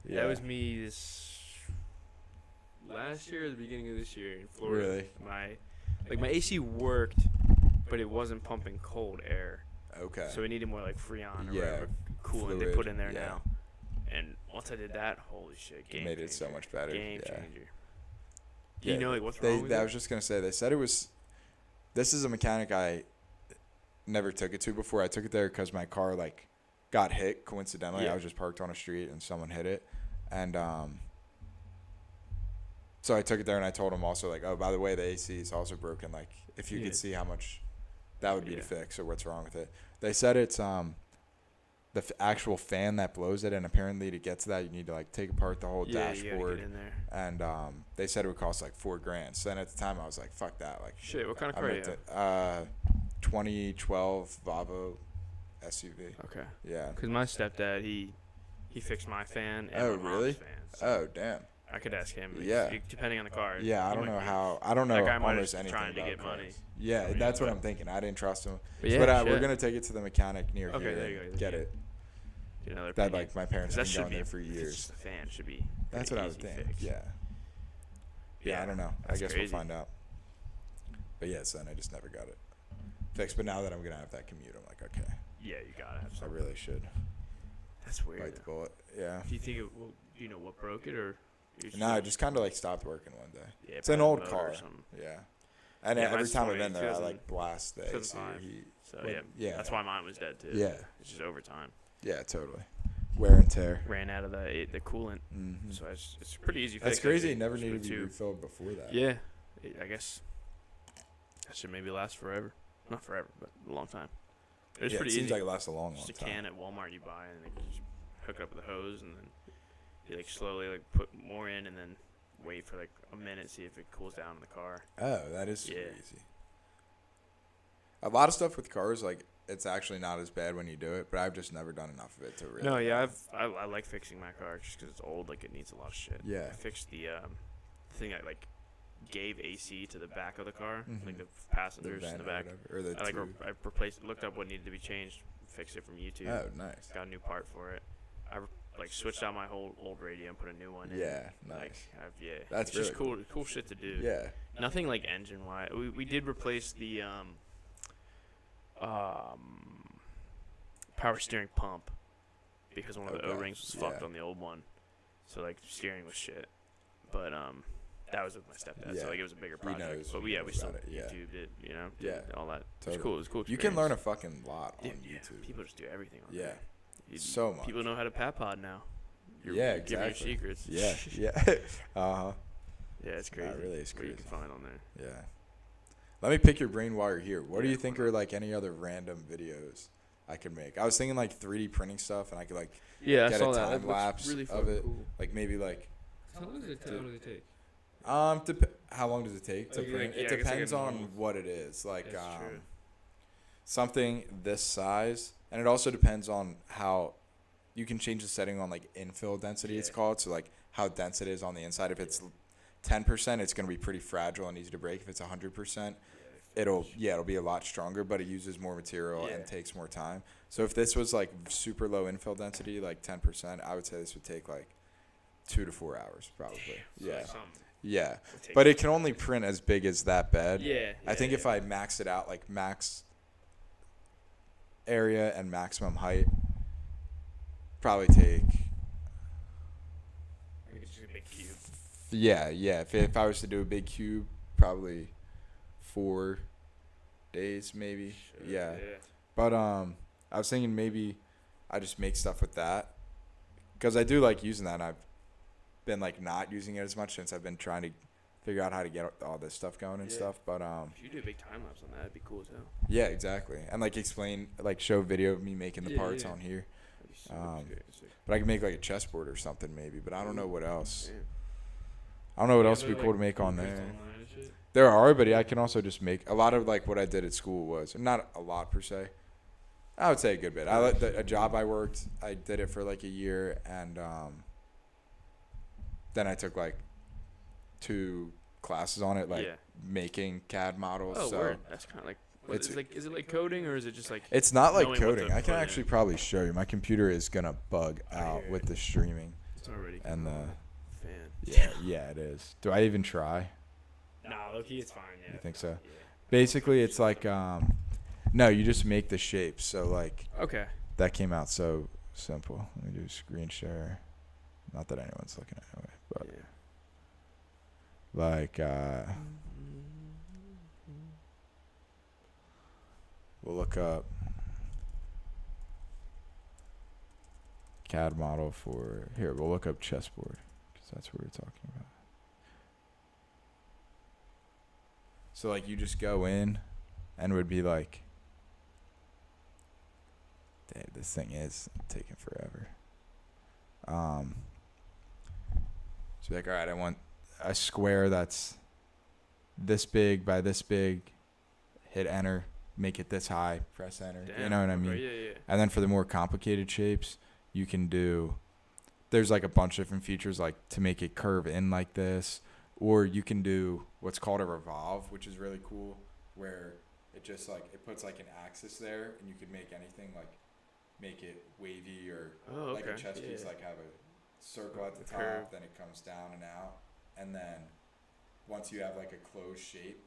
That was me this last year or the beginning of this year in Florida. Really? My AC worked, but it wasn't pumping cold air. Okay. So we needed more like Freon or Yeah, whatever coolant they fluid, put in there yeah. now. And once I did that, holy shit, game made it so changer. much better, Game yeah. changer. Do you know like what's I wrong with it? was just gonna say they said it was. This is a mechanic I never took it to before. I took it there because my car like got hit coincidentally. Yeah. I was just parked on a street and someone hit it, and so I took it there and I told him also like, oh, by the way, the AC is also broken. Like if you could see how much that would be to fix or what's wrong with it. They said it's the actual fan that blows it, and apparently to get to that you need to like take apart the whole You gotta dashboard. get in there. And they said it would cost like $4,000. So then at the time I was like, fuck that. Like Shit, what kind of I car do you meant have? it. 2012 Volvo SUV. Okay. Yeah. Because my stepdad, he fixed my fan and Oh, my really? mom's fan. So Oh, damn. I could ask him. Yeah. Depending on the car. Yeah, I he don't might know be- how. I don't know That guy might almost have anything trying to about get cars. money. Yeah, I mean, that's what but- I'm thinking. I didn't trust him. But yeah, But we're shit. gonna take it to the mechanic near Okay, here there you and go. get it. Get another That opinion. like my parents 'Cause have that been should going be there for if it's just years. the fan should be. That's pretty what I would easy think. fix. Yeah. Yeah, I don't know. I That's guess crazy. we'll find out. But yes, then I just never got it fixed. But now that I'm gonna have that commute, I'm like, okay, Yeah, you gotta have I something. really should That's weird. bite the bullet. Yeah. Do you think it? Well, do you know what broke it or? No, I just kind of like stopped working one day. Yeah, It's an probably old the motor or car. something. Yeah. And Yeah, every mine's time I've 20, been there, I 2000 like blast the AC or 2005. heat. So What- yeah, yeah. that's why mine was dead too. Yeah. It's just overtime. Yeah, totally. Wear and tear. Ran out of the coolant, Mm-hmm. so it's pretty easy. That's fix, crazy. actually. It never Just needed with to be two. refilled before that. Yeah, I guess that should maybe last forever. Not forever, but a long time. It's Yeah, pretty it seems easy. like it lasts a long, long Just a time. can at Walmart you buy, and then you just hook it up with a hose, and then you like slowly like put more in, and then wait for like a minute, see if it cools down in the car. Oh, that is super Yeah. easy. A lot of stuff with cars, like it's actually not as bad when you do it, but I've just never done enough of it to really. No, yeah, know. I like fixing my car just because it's old. Like it needs a lot of shit. Yeah. I fixed the thing I like gave AC to the back of the car, like Mhm. the The passengers vent in the or back. whatever, or the I like tube. I replaced, looked up what needed to be changed, fixed it from YouTube. Oh, nice. Got a new part for it. I like switched out my whole old radio and put a new one in. Yeah, Like nice. yeah, That's it's just really cool shit to do. Yeah. Nothing like engine wise. We did replace the power steering pump because one of the Okay, O-rings was fucked yeah. on the old one. So like steering was shit. But that was with my stepdad, Yeah. so like it was a bigger He project. knows- but he we knows still about it, yeah. YouTubed it, you know, Yeah, did all that. totally. It's cool. It's cool. You can learn a experience. fucking lot on Dude, yeah, YouTube. people just do everything on Yeah. there. So much. People know how to PatPod now. Yeah, Give your exactly. secrets. Yeah, yeah. Uh-huh. Yeah, it's crazy. That really is What you crazy. can find on there. Yeah. Let me pick your brain while you're here. What do Yeah, you think why are like any other random videos I could make? I was thinking like 3D printing stuff, and I could like Yeah, get I saw a that. time That looks lapse really of fucking it. cool. Like maybe like How long does it take? Um, How long does it take to Like, print? yeah, It I guess like a depends on normal- what it is. Like That's true. something this size, and it also depends on how you can change the setting on like infill density. It's Yeah. called, so like how dense it is on the inside. If it's 10%, it's going to be pretty fragile and easy to break. If it's 100%, it'll be a lot stronger, but it uses more material Yeah. and takes more time. So if this was like super low infill density, like 10%, I would say this would take like 2 to 4 hours probably. So Yeah. like something. Yeah. Would take- But it can only print as big as that bed. Yeah. I think if I max it out, like max area and maximum height, probably take. I think it's just a big cube. Yeah. If I was to do a big cube, probably 4 days maybe. Yeah. But I was thinking maybe I just make stuff with that, because I do like using that. And I've been like not using it as much since I've been trying to figure out how to get all this stuff going and stuff. But If you do a big time lapse on that, it'd be cool as hell. yeah, exactly. And like explain, like show video of me making the Yeah, parts yeah. on here. That'd be sick, sick. But I can make like a chessboard or something maybe. But I don't know what else. Yeah. I don't know what Yeah, else would they're, be cool to like, make on prints there. online and shit. There are, but yeah, I can also just make a lot of like what I did at school was not a lot per se. I would say a good bit. I like a job I worked. I did it for like a year, and then I took like 2 classes on it, like Yeah. making CAD models. Oh, so word. That's kind of like. It's- Is it like coding or is it just like? it's not like knowing what coding. to I can put in. actually probably show you. My computer is gonna bug out hear with it. the streaming It's already. and the. Fan. Yeah, it is. Do I even try? Nah, low key, it's fine. Yeah. You think so? Yeah. Basically, it's like no, you just make the shapes. So like. Okay. That came out so simple. Let me do a screen share. Not that anyone's looking at it, but Yeah. like we'll look up CAD model for here. We'll look up chessboard because that's what we're talking about. So like you just go in, and it would be like. Dang, this thing is taking forever. So like, all right, I want a square that's this big by this big. Hit enter, make it this high, press enter. You know what I mean? Yeah. And then for the more complicated shapes, you can do. There's like a bunch of different features, like to make it curve in like this, or you can do what's called a revolve, which is really cool, where it just like it puts like an axis there, and you can make anything like. Make it wavy or like a chess piece, like have a circle at the top, Curve. then it comes down and out, and then once you have like a closed shape,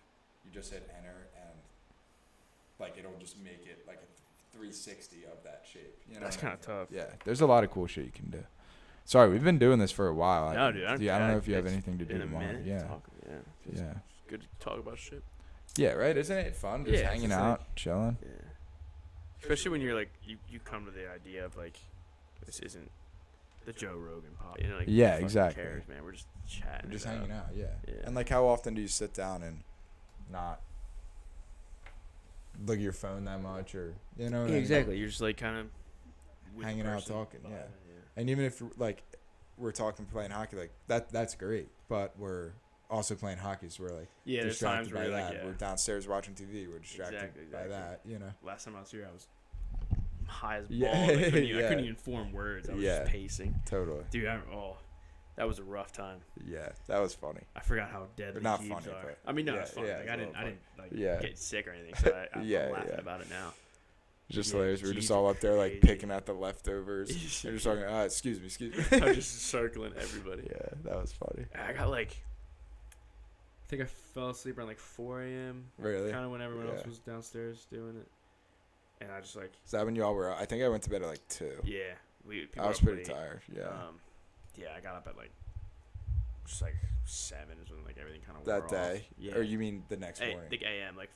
you just hit enter and like it'll just make it like a 360 of that shape. You know, That's kind of tough. Yeah, there's a lot of cool shit you can do. Sorry, we've been doing this for a while. No, dude. I don't know if you have anything to do in a tomorrow. minute Yeah, talking, yeah, It's good to talk about shit. yeah. Right? Isn't it fun just Yeah, it's hanging just out, like- chilling? Yeah. Especially when you're like you come to the idea of like this isn't the Joe Rogan pod. You know, like Yeah, who fucking exactly. Cares, man. We're just chatting. We're just it hanging out, yeah. Yeah. And like, how often do you sit down and not look at your phone that much, or you know? What I Yeah, mean? exactly. You're just like kind of Hanging out, talking, yeah. And even if like we're talking playing hockey, like that's great. But we're also playing hockey, so we're like Yeah, there's distracted times by where you're that. like, yeah. We're downstairs watching TV. We're distracted Exactly. by that, you know. Last time I was here, I was high as balls. Yeah, I couldn't yeah. even form words. I was Yeah. just pacing. Totally. Dude, that was a rough time. Yeah, that was funny. I forgot how deadly not Jeeves funny, are. but I mean, no, yeah, it's funny. yeah, Like, it's I a didn't little like Yeah. get sick or anything. So I'm Yeah, laughing yeah. about it now. Just Yeah, hilarious. We're Jeeves just all are up there like crazy. picking at the leftovers. They're just talking. Excuse me. I was just circling everybody. Yeah, that was funny. I got like, I think I fell asleep around like 4 a.m. Really? Kind of when everyone else Yeah. was downstairs doing it, and I just like, Is that when y'all were out? I think I went to bed at like 2. yeah, people I was were up pretty late. tired. Yeah. Yeah, I got up at like, just like 7 is when like everything kind of That day? Yeah. Or you mean the next morning? Like a.m. Like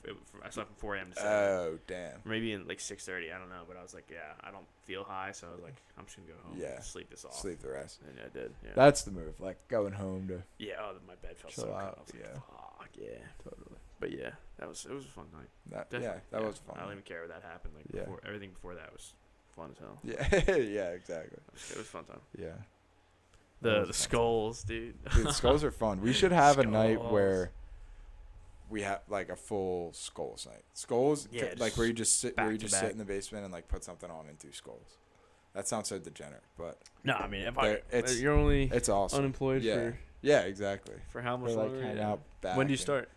I slept from 4 a.m. to 7. Oh, damn. Maybe in like 6:30. I don't know, but I was like, yeah, I don't feel high, so I was like, I'm just gonna go home. Yeah. And sleep this off. Sleep the rest. And I did. Yeah. That's the move. Like going home to. Yeah. Oh, my bed felt Chill so good. out, I was like, yeah. fuck yeah. Totally. But yeah, it was a fun night. That, Definitely. yeah, that was fun. I don't even care what that happened. Like Yeah. everything before that was fun as hell. Yeah, yeah, exactly. It was a fun time. Yeah. The was fun. skulls, dude. Dude, skulls are fun. We should have a night where we have like a full Skulls night. Skulls, Yeah, like where you just sit, back to sit back. in the basement and like put something on and do Skulls. That sounds so degenerate, but No, I mean, if You're you're only it's awesome. unemployed Yeah, yeah, exactly. for how much For like longer? hang Yeah. out back. When do you and- start?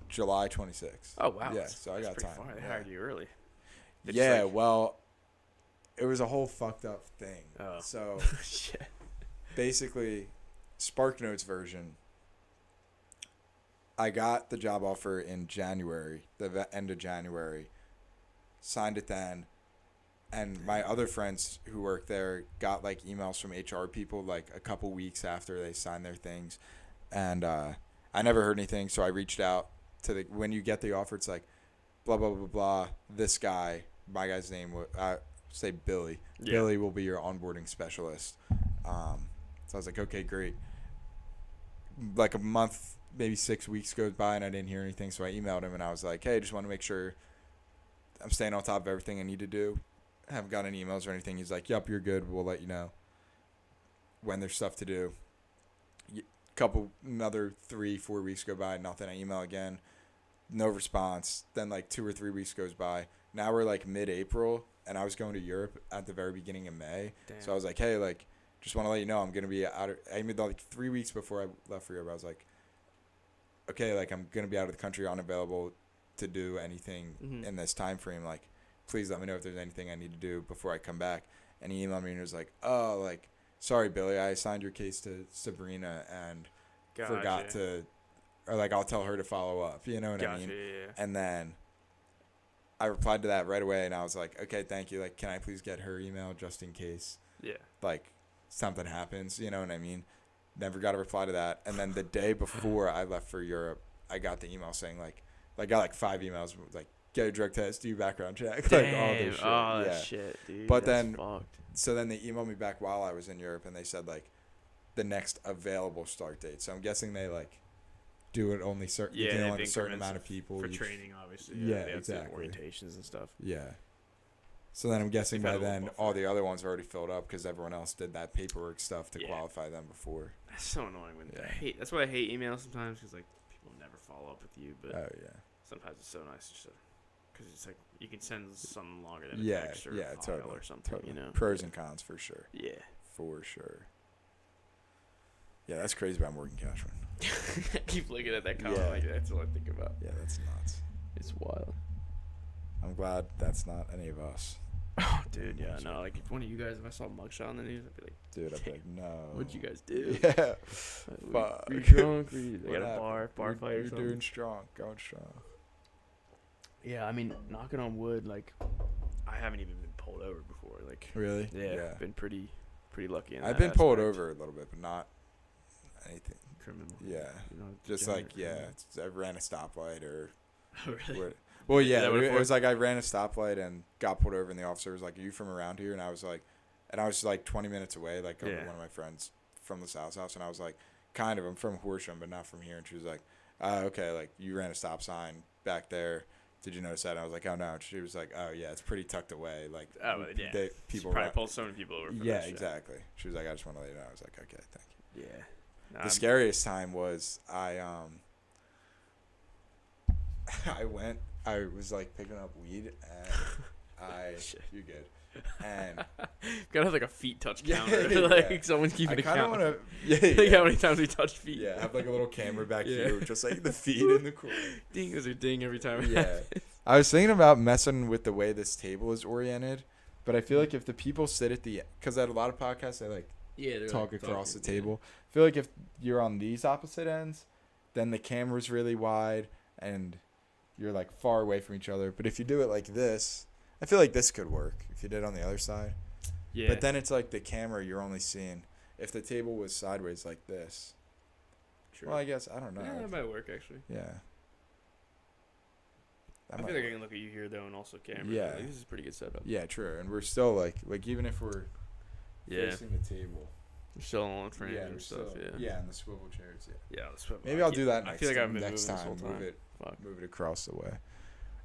July 26th. Oh wow. Yeah, so I got pretty time. far. They Yeah. hired you early. They just, Yeah, like- well, it was a whole fucked up thing. Oh. So Shit. basically, SparkNotes version. I got the job offer in January, end of January. Signed it then, and my other friends who work there got like emails from HR people like a couple weeks after they signed their things, and I never heard anything. So I reached out to when you get the offer, it's like blah blah blah blah. This guy, my guy's name was say Billy. Yeah. Billy will be your onboarding specialist. So I was like, okay, great. Like a month, maybe 6 weeks goes by and I didn't hear anything. So I emailed him and I was like, hey, just want to make sure I'm staying on top of everything I need to do. I haven't got any emails or anything. He's like, yep, you're good. We'll let you know when there's stuff to do. Another 3-4 weeks go by, nothing. I email again, no response. Then like 2 or 3 weeks goes by. Now we're like mid-April and I was going to Europe at the very beginning of May. Damn. So I was like, hey, like, just want to let you know I'm going to be out. I made like 3 weeks before I left for Europe. I was like, okay, like I'm going to be out of the country, unavailable to do anything in this time frame. Like, please let me know if there's anything I need to do before I come back. And he emailed me and was like, oh, like, sorry, Billy, I assigned your case to Sabrina and forgot to, or like, I'll tell her to follow up. You know what I mean? Yeah. And then I replied to that right away and I was like, okay, thank you. Like, can I please get her email just in case, Yeah. like, something happens? You know what I mean? Never got a reply to that. And then the day before I left for Europe, I got the email saying, like, I got like 5 emails, like, get a drug test, do background check, like all this shit. Oh, yeah. shit, dude. But That's then- fucked. So then they emailed me back while I was in Europe, and they said like the next available start date. So I'm guessing they like do it only certain. Yeah, you can they only have have a certain increments amount of people for each. training, obviously. Yeah, they have to do exactly. orientations and stuff. Yeah. So then I'm guessing They've by had a little then buffer. all the other ones are already filled up because everyone else did that paperwork stuff to Yeah. qualify them before. That's so annoying. Yeah. That's why I hate emails sometimes because like people never follow up with you, but Oh yeah. sometimes it's so nice just because it's like you can send something longer than a Yeah, text or yeah, a file totally, or something. Totally. You know. Pros and cons for sure. Yeah. For sure. Yeah, that's crazy about Morgan Cashman. I keep looking at that comment. Yeah. Like, that's all I think about. Yeah, that's nuts. It's wild. I'm glad that's not any of us. Oh, dude, yeah, no. Like if one of you guys, if I saw a mugshot on the news, I'd be like, Dude, I'd be like, no. "What'd you guys do? Yeah. Were you Fuck. drunk? Were you What at a happened? bar fight or You're something?" doing strong, going strong. Yeah, I mean, knocking on wood, like I haven't even been pulled over before. Like, Really? yeah, been pretty lucky. In I've that been pulled aspect. over a little bit, but not anything. Criminal. Yeah. You know, Just like, degenerate yeah, I ran a stoplight or. criminal. Oh, really? What, well, yeah, that what it it was like I ran a stoplight and got pulled over, and the officer was like, "Are you from around here?" And I was like, 20 minutes away, like over Yeah. one of my friends from the South House, and I was like, kind of, I'm from Horsham, but not from here. And she was like, okay, like you ran a stop sign back there. Did you notice that? And I was like, oh no. And she was like, oh yeah, it's pretty tucked away. Like, Oh, yeah. people probably run- pulled so many people over. For Yeah, that shit. exactly. She was like, I just want to let you know. I was like, okay, thank you. Yeah. Nah, The I'm- scariest time was I was like picking up weed and Shit. you're good. And gotta have like a feet touch Yeah, counter. Like yeah. someone's I keeping a kind of count. want to, Like yeah, how many times we touched feet. yeah, have like a little camera back Yeah. here, with just like the feet in the corner. Ding goes a ding every time. it Yeah, happens. I was thinking about messing with the way this table is oriented, but I feel like if the people sit at the, because at a lot of podcasts they like Yeah, they're talk like across the talking, yeah. table. I feel like if you're on these opposite ends, then the camera's really wide and you're like far away from each other. But if you do it like this, I feel like this could work if you did it on the other side. Yeah. But then it's like the camera you're only seeing. If the table was sideways like this, True. well, I guess I don't know. Yeah, that might work actually. Yeah. That I might feel like I work. can look at you here though, and also camera. Yeah. Like, this is a pretty good setup. Yeah, true. And we're still like even if we're Yeah. facing the table. We're still on frame Yeah, and we're stuff. still, Yeah. yeah, and the swivel chairs. Yeah. Yeah. That's what Maybe I'll do that I next feel like I've time. been Next moving time, this whole time. move it. Fuck. Move it across the way,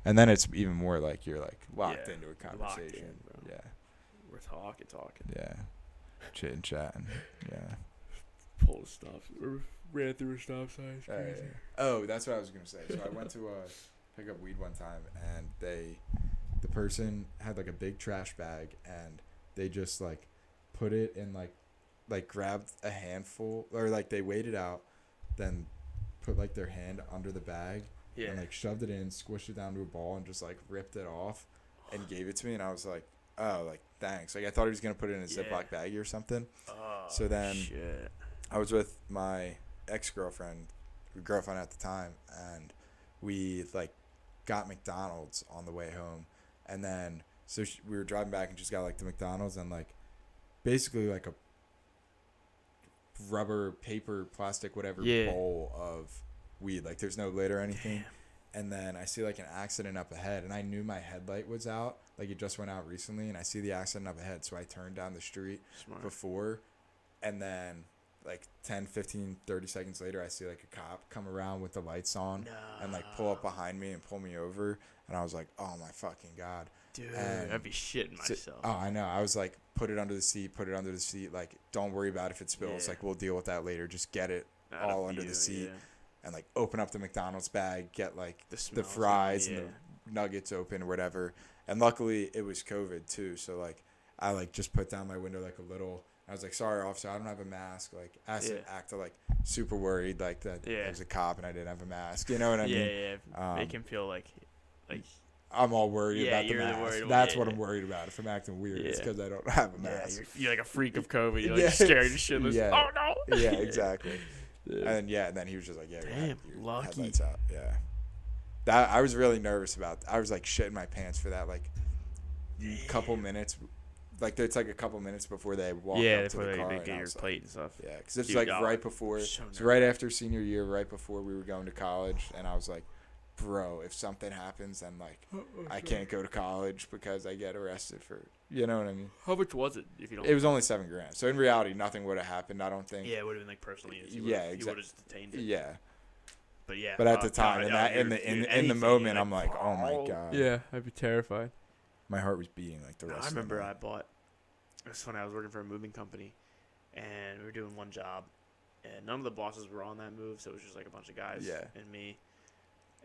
and then it's even more like you're like locked Yeah, into a locked in, conversation. bro. Yeah, We're talking. yeah, chit and chatting. Yeah, Pulled a stop. Or ran through a stop sign. It's crazy. Oh, that's what I was gonna say. So I went to pick up weed one time, and the person had like a big trash bag, and they just like put it in like grabbed a handful, or like they weighed it out, then put like their hand under the bag, and like shoved it in, squished it down to a ball, and just like ripped it off, and gave it to me, and I was like, oh, like thanks. Like I thought he was gonna put it in a Ziploc baggie or something. Oh, so then shit. I was with my girlfriend at the time, and we like got McDonald's on the way home, and then we were driving back and just got like the McDonald's and like basically like a rubber, paper, plastic, whatever bowl of weed. Like there's no lid or anything. Damn. And then I see like an accident up ahead, and I knew my headlight was out. Like it just went out recently, and I see the accident up ahead, so I turned down the street before, and then like 10, 15, 30 seconds later, I see like a cop come around with the lights on and like pull up behind me and pull me over. And I was like, oh my fucking God. Dude, I'd be shitting myself. Oh, I know. I was like, put it under the seat. Like, don't worry about if it spills. Like, we'll deal with that later. Just get it all under the seat. And like open up the McDonald's bag, get like the fries and the nuggets open or whatever. And luckily it was COVID too. So like I like just put down my window like a little. I was like, sorry, officer, I don't have a mask. Like, acted like super worried, like that I was a cop and I didn't have a mask. You know what I mean? Yeah. Make him feel like I'm all worried about the mask. That's what I'm worried about. If I'm acting weird, it's because I don't have a mask. You're like a freak of COVID. You're like scared as shitless. Oh no. Yeah, exactly. And then he was just like, damn, lucky. Headlights out. Yeah. That I was really nervous about. I was like shitting my pants for that like couple minutes. Like it's like a couple minutes before they walk up to the car. They get your plate and stuff. Yeah, because it's like right before. It's right after senior year, right before we were going to college, and I was like, bro, if something happens, then like I can't go to college because I get arrested for. You know what I mean? How much was it? If you don't. It was only $7,000. So in reality, nothing would have happened. I don't think. Yeah, it would have been like personal use. Yeah, exactly. You would have just detained it. Yeah. But yeah. But at the time, in the moment, I'm like, oh my God. Yeah, I'd be terrified. My heart was beating like the rest. I remember I bought. It was funny. I was working for a moving company, and we were doing one job, and none of the bosses were on that move, so it was just like a bunch of guys and me.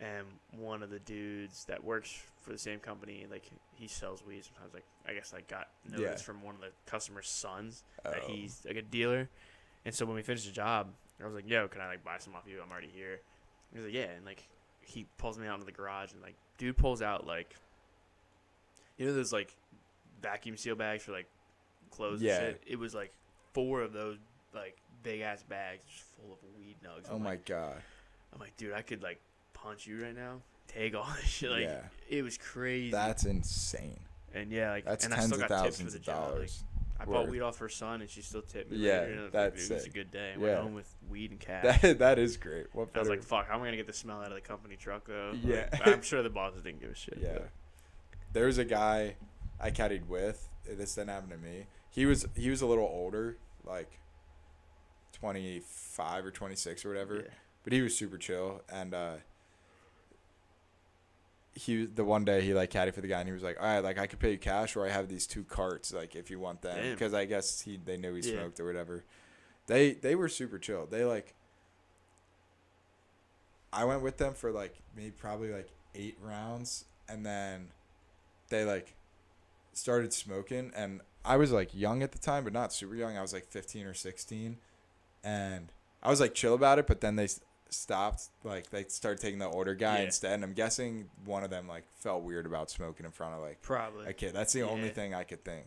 And one of the dudes that works for the same company, like he sells weed sometimes. Like I guess I got notice from one of the customer's sons that he's like a dealer. And so when we finished the job, I was like, "Yo, can I like buy some off you? I'm already here." He was like, "Yeah," and like he pulls me out into the garage, and like dude pulls out like, you know, those like vacuum seal bags for like clothes and shit. It was like 4 of those like big ass bags just full of weed nugs. Oh my God. I'm like, dude, I could like punch you right now. Take all this shit. Like it was crazy. That's insane. And like that's and tens I still of got tips thousands for the of job. dollars. Like, I bought weed off her son, and she still tipped me. Yeah, later. that's it was a good day. I Yeah. went home with weed and cash. That is great. I was like, fuck, how am I gonna get the smell out of the company truck though? Yeah. Like, I'm sure the bosses didn't give a shit. Yeah. But. There was a guy I caddied with. This didn't happen to me. He was a little older, like 25 or 26 or whatever. Yeah. But he was super chill, and the one day he like caddied for the guy, and he was like, all right, like I could pay you cash, or I have these 2 carts, like if you want them, because I guess they knew he smoked or whatever. They were super chill. They like, I went with them for like probably like 8 rounds, and then they like started smoking, and I was like young at the time, but not super young. I was like 15 or 16, and I was like chill about it, but then they stopped. Like they started taking the older guy instead, and I'm guessing one of them like felt weird about smoking in front of like probably a kid. That's the only thing I could think.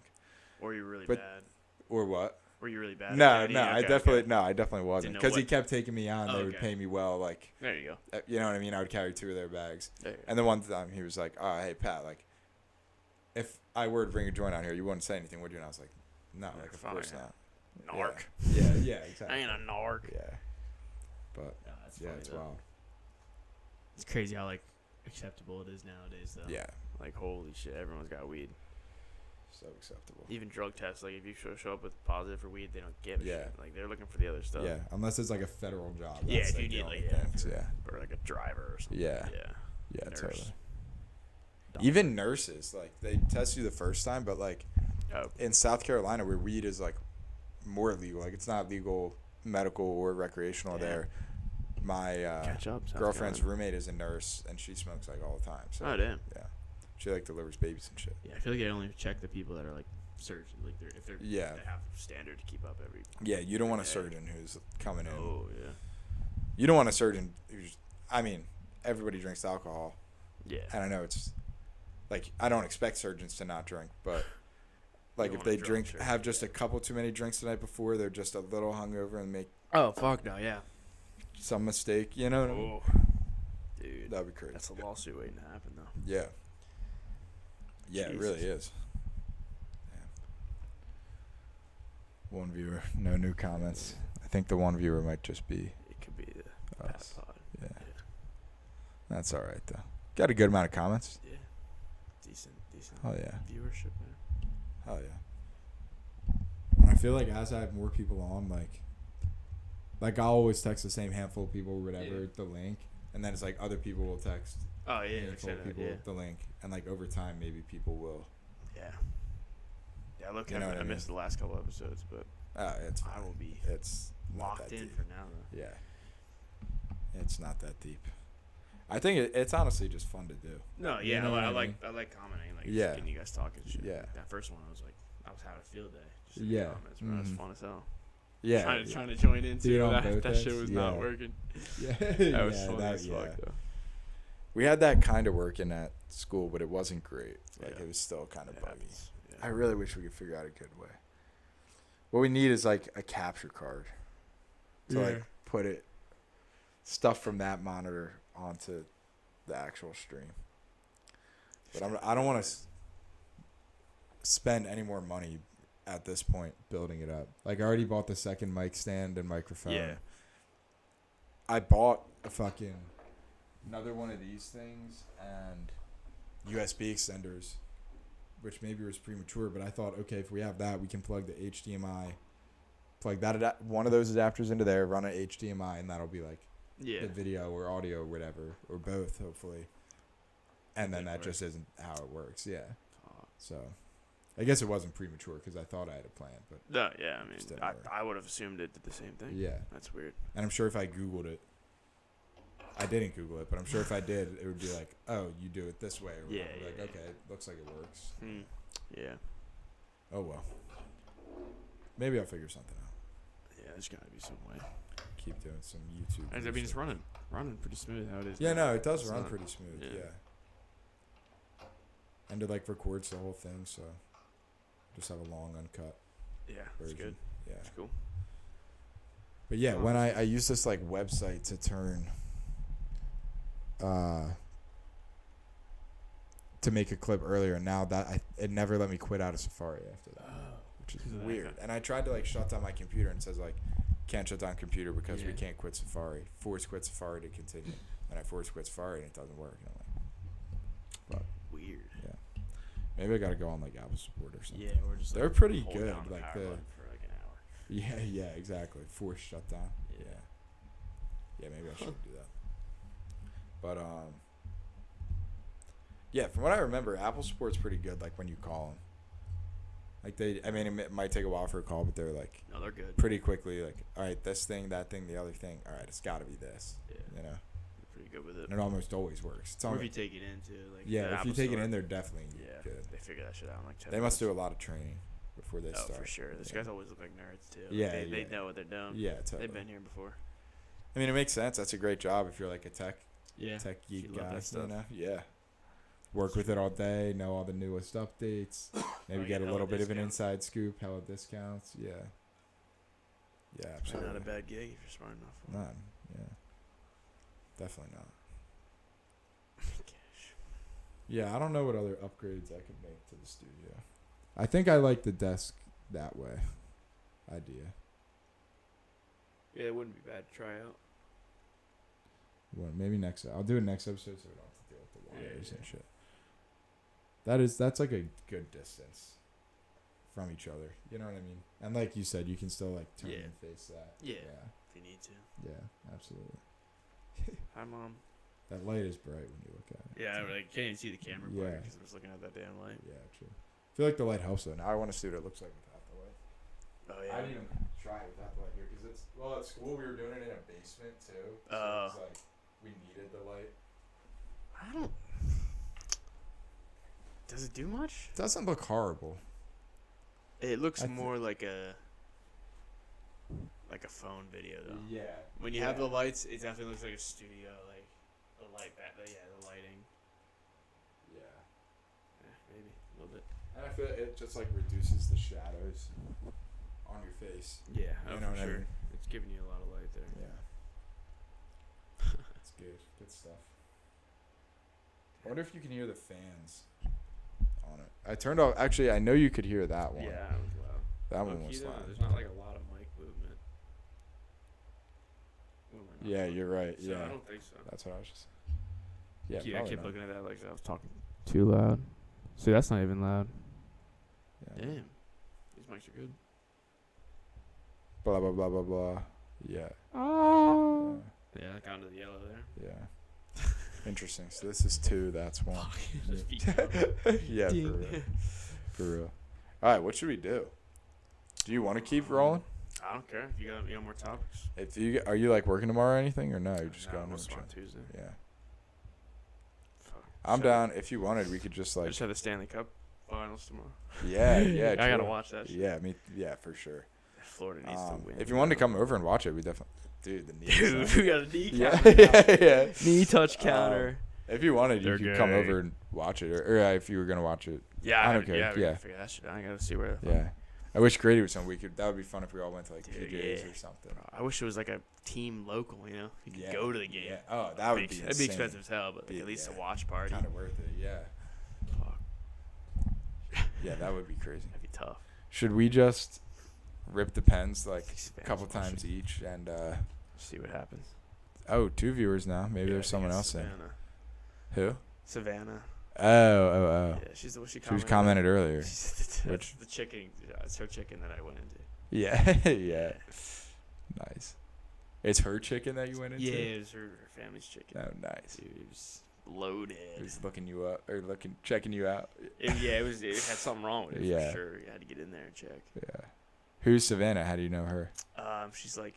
Or you're really bad. Or what? Were you really bad? No, I definitely wasn't, because he kept taking me on. They would pay me well. Like there you go. You know what I mean? I would carry 2 of their bags. And then one time he was like, "Oh, hey Pat, like if I were to bring a joint out here, you wouldn't say anything, would you?" And I was like, "No, like of course not." Narc. Yeah, exactly. I ain't a narc. Yeah. But it's though. wild. It's crazy how like acceptable it is nowadays, though. Yeah. Like holy shit, everyone's got weed. So acceptable. Even drug tests, like if you show up with positive for weed, they don't give a shit. Like they're looking for the other stuff. Yeah, unless it's like a federal job. Yeah, if you need like or like a driver or something. Yeah. Yeah, totally. Even nurses, like they test you the first time, but like in South Carolina, where weed is like more legal, like it's not legal medical or recreational there. My girlfriend's roommate is a nurse, and she smokes like all the time. So, oh damn. Yeah, she like delivers babies and shit. Yeah, I feel like I only check the people that are like surgeon, like if they're they have standard to keep up every. Yeah, you don't want a surgeon who's coming in. Oh yeah. You don't want a surgeon who's. I mean, everybody drinks alcohol. Yeah. And I know it's like I don't expect surgeons to not drink, but like if they have just a couple too many drinks the night before, they're just a little hungover and make. Oh fuck no! Yeah. Some mistake, you know. Oh, dude, that'd be crazy. That's a lawsuit waiting to happen, though. Yeah. Yeah, Jesus. It really is. Yeah. One viewer, no new comments. I think the one viewer might just be. It could be the PatPod. Yeah. That's all right though. Got a good amount of comments. Yeah. Decent. Oh yeah. Viewership there. Oh yeah. And I feel like as I have more people on, like I'll always text the same handful of people or whatever the link, and then it's like other people will text. Oh yeah, handful of people the link, and like over time maybe people will. Yeah. Yeah, look, I missed the last couple episodes, but it's I will be. It's locked in for now though. Yeah. It's not that deep. I think it's honestly just fun to do. No, yeah, you know I like commenting, like getting you guys talking shit. Yeah. Like that first one, I was having a field day. Just comments, bro. It was fun as hell. Yeah, trying to join in too. That shit was not working. Yeah, that was funny as fuck though. We had that kind of working at school, but it wasn't great. Like it was still kind of buggy. Yeah. I really wish we could figure out a good way. What we need is like a capture card to like put stuff from that monitor onto the actual stream. But I don't want to spend any more money at this point building it up. Like I already bought the second mic stand and microphone. Yeah. I bought another one of these things and USB extenders, which maybe was premature, but I thought, okay, if we have that, we can plug the HDMI, plug that one of those adapters into there, run an HDMI, and that'll be like the video or audio or whatever, or both, hopefully. And then that just isn't how it works. Yeah. So I guess it wasn't premature because I thought I had a plan, but no, yeah, I mean, I would have assumed it did the same thing. Yeah, that's weird. And I'm sure if I Googled it, I didn't Google it, but I'm sure if I did, it would be like, oh, you do it this way, or like, okay, it looks like it works. Yeah. Oh well. Maybe I'll figure something out. Yeah, there's gotta be some way. Keep doing some YouTube. I mean, it's running pretty smooth how it is. Yeah, no, it does run pretty smooth. Yeah. And it like records the whole thing, so. Just have a long uncut. Yeah, that's good. Yeah, that's cool. But yeah, when I use this like website to turn, to make a clip earlier, and now that it never let me quit out of Safari after that, which is weird. And I tried to like shut down my computer, and it says like, can't shut down computer because we can't quit Safari. Force quit Safari to continue, and I force quit Safari, and it doesn't work. And I'm like, but weird. Yeah. Maybe I gotta go on like Apple support or something. Yeah, we're just. They're pretty good. Like for like an hour. Yeah, exactly. Forced shutdown. Yeah, maybe I should do that. But yeah, from what I remember, Apple support's pretty good. Like when you call them, like it might take a while for a call, but they're like, no, they're good. Pretty quickly, like, all right, this thing, that thing, the other thing. All right, it's got to be this. Yeah. You know. They're pretty good with it. And it almost always works. It's or if you take it into like. Yeah, if you take it in, they're definitely good. They figure that shit out in like 10 They must do a lot of training before they start. Oh, for sure. These guys always look like nerds too. Yeah, they know what they're doing. Yeah, totally. They've been here before. I mean, it makes sense. That's a great job if you're like a tech geek guy. You know? Yeah. Work with it all day, know all the newest updates, maybe get a little bit of an inside scoop, hella discounts. Yeah. Yeah, absolutely. Not a bad gig if you're smart enough. None. Yeah. Definitely not. Gosh. Yeah, I don't know what other upgrades I could make to the studio. I think I like the desk that way. Idea. Yeah, it wouldn't be bad to try out. Well, maybe I'll do it next episode so we don't have to deal with the wires and shit. That's like a good distance from each other. You know what I mean? And like you said, you can still like turn and face that. Yeah. If you need to. Yeah, absolutely. Hi, Mom. That light is bright when you look at it. Yeah, I can't even see the camera because I was looking at that damn light. Yeah, true. I feel like the light helps though. Now I want to see what it looks like without the light. Oh yeah. I didn't even try it without the light here because it's Well, at school we were doing it in a basement too. So it was like we needed the light. I don't. Does it do much? It doesn't look horrible. It looks more like a phone video though. Yeah. When you have the lights, it definitely looks like a studio, like the light back. The lighting. Yeah. Maybe a little bit. And I feel it just like reduces the shadows on your face. Yeah, You know for what I sure. mean? It's giving you a lot of light there. Yeah. It's good. Good stuff. I wonder if you can hear the fans on it. I turned off. Actually, I know you could hear that one. Yeah, that was loud. That one Low-key, was though, loud. There's not like a lot of mic movement. What am I not Yeah, looking you're right. at? So Yeah. I don't think so. That's what I was just. Yeah, I probably keep not. looking at that like I was talking too loud. See, that's not even loud. Yeah. Damn. These mics are good. Blah blah blah blah blah. Yeah. Oh. Yeah, I got into the yellow there. Yeah. Interesting. So this is 2. That's 1. Just beat Yeah, for Ding. real. For real. All right, what should we do? Do you want to keep rolling? I don't care. If you got more topics. If you are you like working tomorrow or anything or no? You're just going we'll to start on Tuesday. Yeah. Fuck. I'm So, down. If you wanted, we could just I like. just have the Stanley Cup finals tomorrow. Yeah, yeah. I gotta true. watch that shit. Yeah, yeah, for sure. Florida needs to win. If you wanted to come over and watch it, we definitely. Dude, the knees. Dude, we got a knee Yeah, counter. yeah. Knee touch counter. If you wanted, you They're could come great. over and watch it, or if you were gonna watch it. Yeah, I don't care. Yeah, we Yeah. gotta figure that shit out. I gotta see where. Yeah. I wish Grady was on. That would be fun if we all went to like Dude, PJ's yeah. or something. I wish it was like a team local. You know, you could Yeah. go to the game. Yeah. Oh, that would be. That'd be expensive as hell, but like, at least a watch party. Kind of worth it. Yeah. Fuck. Yeah, that would be crazy. That'd be tough. Should we just rip the pens like a couple Spanish times each and See what happens. oh, 2 viewers now. Maybe Yeah, I there's think someone it's else in. Savannah. Who? Savannah. Oh. Yeah, she's the what she She was commented. commented earlier. That's Which- the chicken. It's her chicken that I went into. Yeah. Yeah. Nice. It's her chicken that you went into? Yeah, it was her family's chicken. Oh, nice. Dude, it was loaded. He was looking you up or checking you out. It had something wrong with it Yeah. for sure. You had to get in there and check. Yeah. Who's Savannah? How do you know her? She's like,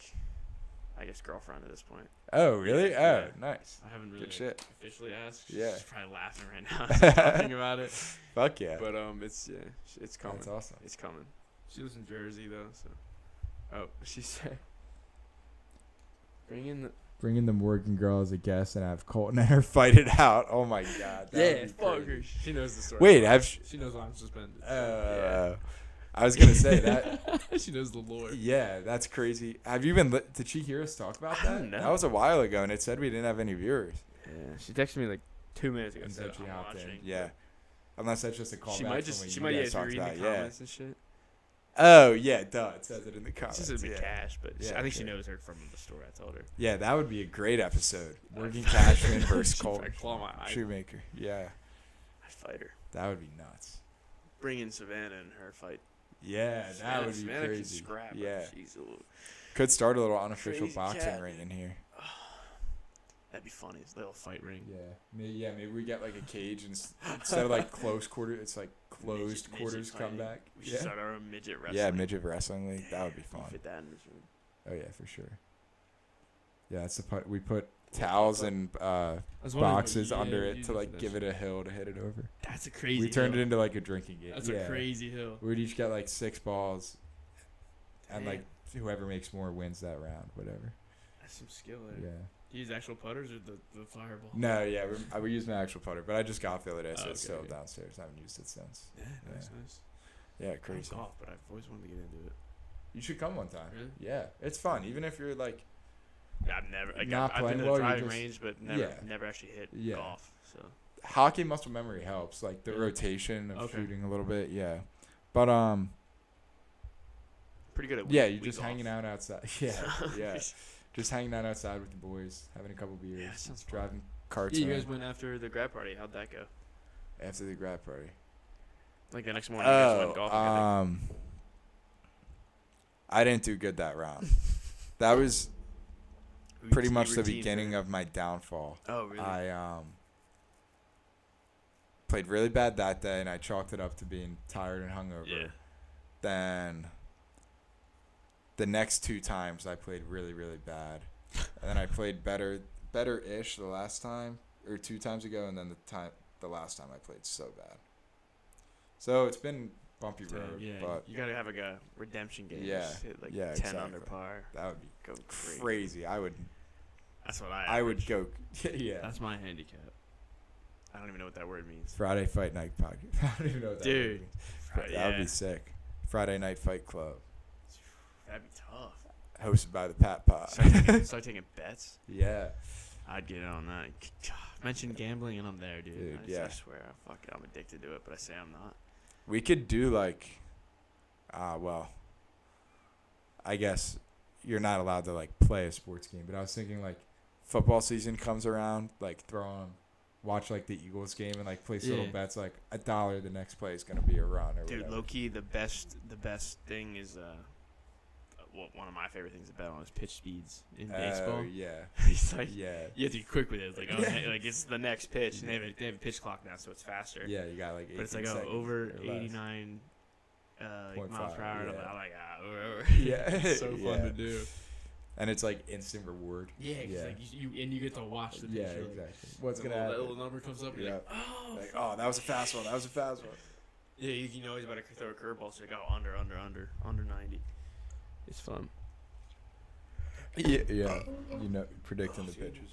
I guess girlfriend at this point. Oh, really? Yeah. Oh, nice. I haven't really Good shit. officially asked. Yeah. She's probably laughing right now as I'm talking about it. Fuck yeah. But it's coming. That's awesome. It's coming. She lives in Jersey though, so. Oh, she said. Bring in the working girl as a guest and have Colton and her fight it out. Oh my god. fuck her. She knows the story. Wait, She knows why I'm suspended. I was gonna say that. She knows the lore. Yeah, that's crazy. Have you been? Did she hear us talk about I that? don't know. That was a while ago, and it said we didn't have any viewers. Yeah, she texted me like 2 minutes ago. And Said said she I'm hopped watching. in. Yeah, unless that's just a callback. She might from just when she you might guys just talked read about the it. comments and shit. Oh yeah, duh. It says it in the comments. It's just a bit yeah. cash, but Yeah, I think she okay. knows her from the story I told her. Yeah, that would be a great episode. Working Cashman versus She'd Colt probably claw my eye. Shoemaker. Yeah, I'd fight her. that would be nuts. Bring in Savannah and her fight. Yeah, that would be Savannah can crazy. scrap her. Yeah, She's a little, could start a little unofficial crazy boxing cat, ring in here. that'd be funny. It's a little fight ring. Yeah, maybe we get like a cage and instead of like close quarter, it's like closed Midget quarters fighting. comeback. We should Yeah, start our own midget wrestling. yeah, midget wrestling league. That would be Damn, fun. Fit that in this room. Oh yeah, for sure. Yeah, that's the part we put towels and was wondering what boxes you under used it for to like that give shit. it a hill to hit it over. That's a crazy. We turned hill. it into like a drinking game. That's yeah. a crazy hill. We'd each get like 6 balls, and like Damn. whoever makes more wins that round, whatever. That's some skill there. Yeah. Do you use actual putters or the fireball? No, yeah, we used my actual putter, but I just got it the other day, so Oh, it's okay, still okay. downstairs. I haven't used it since. Yeah, nice. Yeah, I don't crazy. golf, but I've always wanted to get into it. You should come one time. Really? Yeah, it's fun, even if you're like. Yeah, I've never. Like, Not I've playing been to well, the you driving just- range, but Yeah. never actually hit Yeah. golf. So Hockey muscle memory helps, like the Yeah. rotation of Okay. shooting a little bit. Yeah, but pretty good at yeah, week- you're week just golf. hanging out outside. Yeah, just hanging out outside with the boys, having a couple beers, Yeah, sounds fun. driving carts Yeah, you around guys went after the grad party. How'd that go? after the grad party. Like the next morning, you guys went golfing. I think. I didn't do good that round. That was pretty much the beginning of my downfall. Oh really? I played really bad that day, and I chalked it up to being tired and hungover. Yeah. Then the next 2 times I played really, really bad. And then I played better-ish the last time, or 2 times ago, and then the last time I played so bad. So it's been bumpy road, Yeah, but you gotta have like a redemption game. Yeah, Just hit like yeah, 10 exactly. under par. that would be Go crazy. I would That's what I would average. go yeah. That's my handicap. I don't even know what that word means. Friday Fight Night podcast. I don't even know what that Dude, means. Friday, That would yeah. be sick. Friday Night Fight Club, That'd be tough. hosted by the PatPod. Start taking bets. Yeah. I'd get in on that. Mention gambling and I'm there, dude. Dude, I yeah. swear, fuck it, I'm addicted to it, but I say I'm not. We could do like, well, I guess you're not allowed to like play a sports game, but I was thinking like football season comes around, like watch like the Eagles game and like place little Yeah. bets like $1 the next play is gonna be a run or Dude, whatever. low key, the best thing is one of my favorite things to bet on is pitch speeds in baseball. Yeah. It's like Yeah. you have to be quick with it. It's like like it's the next pitch, and they have a pitch clock now, so it's faster. Yeah, you got like 18 But it's like seconds over or less. 89 like miles 0.5, per hour. And yeah. I'm like, Yeah. it's so fun Yeah. to do. And it's like instant reward. Yeah, 'cause like you get to watch the Yeah, picture. exactly. What's Like, gonna that happen? little number comes up. You're Yeah. like, oh, Like, oh, that was a fast one. That was a fast one. Yeah, you know he's about to throw a curveball, so you go under 90. It's fun. Yeah. You know, predicting the dude. pitches.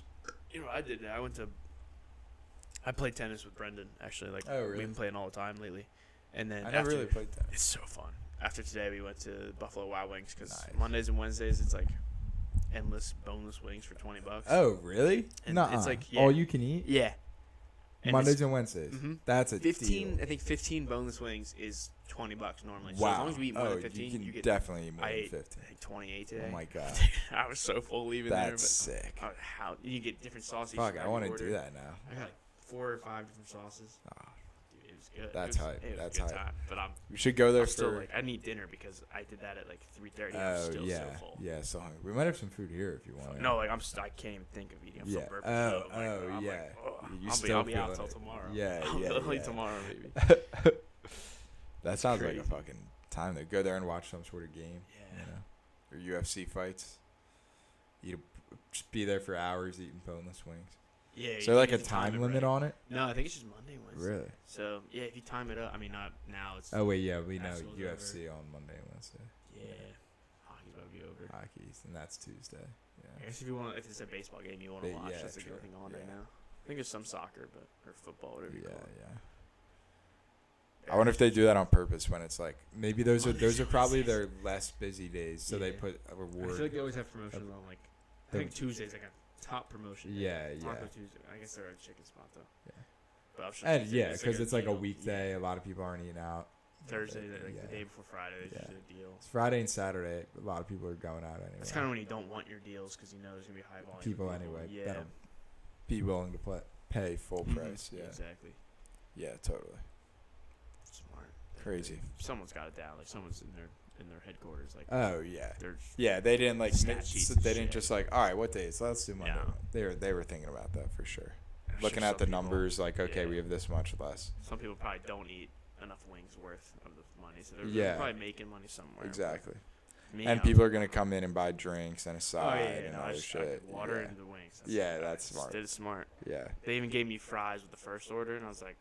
You know, I did that. I played tennis with Brendan, actually. Like, Oh, really? we've been playing all the time lately. And then I never really played tennis. It's so fun. After today, we went to Buffalo Wild Wings because Nice. Mondays and Wednesdays, it's like endless boneless wings for $20. Oh, really? And Nuh-uh. it's like, yeah. All you can eat? Yeah. And Mondays it's and Wednesdays. Mhm. That's a 15, deal. I think 15 boneless wings is $20 normally. So Wow. as long as we eat more than 15, you can you get definitely eat more I than ate, 15. I think 28 today. Oh, my God. I was so full leaving there. That's sick. But how you get different sauces. Fuck, I want to order. do that now. I got like 4 or 5 different sauces. Oh, Dude, it was good. That's hype. It was That's a good hype. time. But we should go there I'm still for... like, I need dinner because I did that at like 3:30. I'm Oh, still yeah. so full. Yeah, so hungry. We might have some food here if you want. No, like I can't even think of eating. I'm Yeah. so burping. Oh, I'm yeah. Like, oh, You I'll still be out feeling till it. tomorrow. Yeah, I'll yeah, be late yeah. tomorrow maybe. That sounds like a Crazy. fucking time to go there and watch some sort of game. Yeah. You know, or UFC fights. Just be there for hours eating boneless wings. Yeah. Is there like a time limit on it? No, I think it's just Monday, Wednesday. Really? So yeah, if you time it up, I mean not now. It's Oh wait, yeah, we know Nationals UFC on Monday and Wednesday. yeah. Hockey's about to be over. Hockey's, and that's Tuesday. I Yeah. guess if it's a baseball game you want to Yeah, watch, that's the true. good thing on right Yeah. now. I think there's some soccer, or football, whatever you Yeah, call it. yeah. I wonder if they do that on purpose when it's like maybe those are probably their less busy days, so they Yeah. put a I reward. feel like they always have promotions on like. I think Tuesday's like a top promotion. day. Yeah, yeah. Taco Tuesday. I guess they're a chicken spot though. Yeah. But I'm sure And Tuesday yeah, is because it's like a deal. weekday. A lot of people aren't eating out. Thursday, Yeah. like the day before Friday, there's Yeah. usually a deal. It's Friday and Saturday. A lot of people are going out anyway. That's kind of when you don't want your deals because you know there's gonna be high volume. of people anyway. Yeah. That'll be willing to pay full price. Yeah. Exactly. Yeah, totally. Smart. Crazy. Someone's got it down. Like someone's in their headquarters. Like Oh yeah. they're Yeah, they didn't like. Stat sheets and They didn't shit. just like. All right, what days? Let's do Monday. No. They were thinking about that for sure. I'm Looking sure at the some people- numbers, like okay, yeah. we have this much less. Some people probably don't eat enough wings worth of the money, so they're Yeah. probably making money somewhere. Exactly. Me, And I'm people are like, gonna come in and buy drinks and a Oh side yeah, and no, other I shit. water yeah. and the wings. Yeah, what I that's just smart. Did smart. Yeah. They even gave me fries with the first order, and I was like,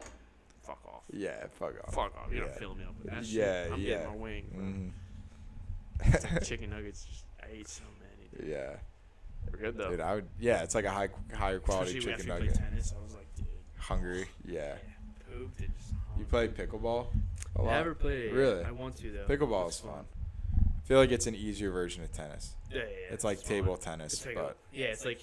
"Fuck off, Yeah. Fuck off. fuck off! You Yeah. don't fill me up with that Yeah, shit. I'm yeah. getting my wing, bro. Mhm. It's like chicken nuggets. I ate so many. Dude. Yeah. We're good though. Dude, I would. Yeah, it's like a higher quality Especially chicken after we nugget. played tennis, I was like, dude, Hungry. Yeah. pooped and just. You play pickleball? A lot? Never played. Really? I want to though. Pickleball It's is fun. I feel like it's an easier version of tennis. Yeah. It's like fun. table tennis, It's like but it's like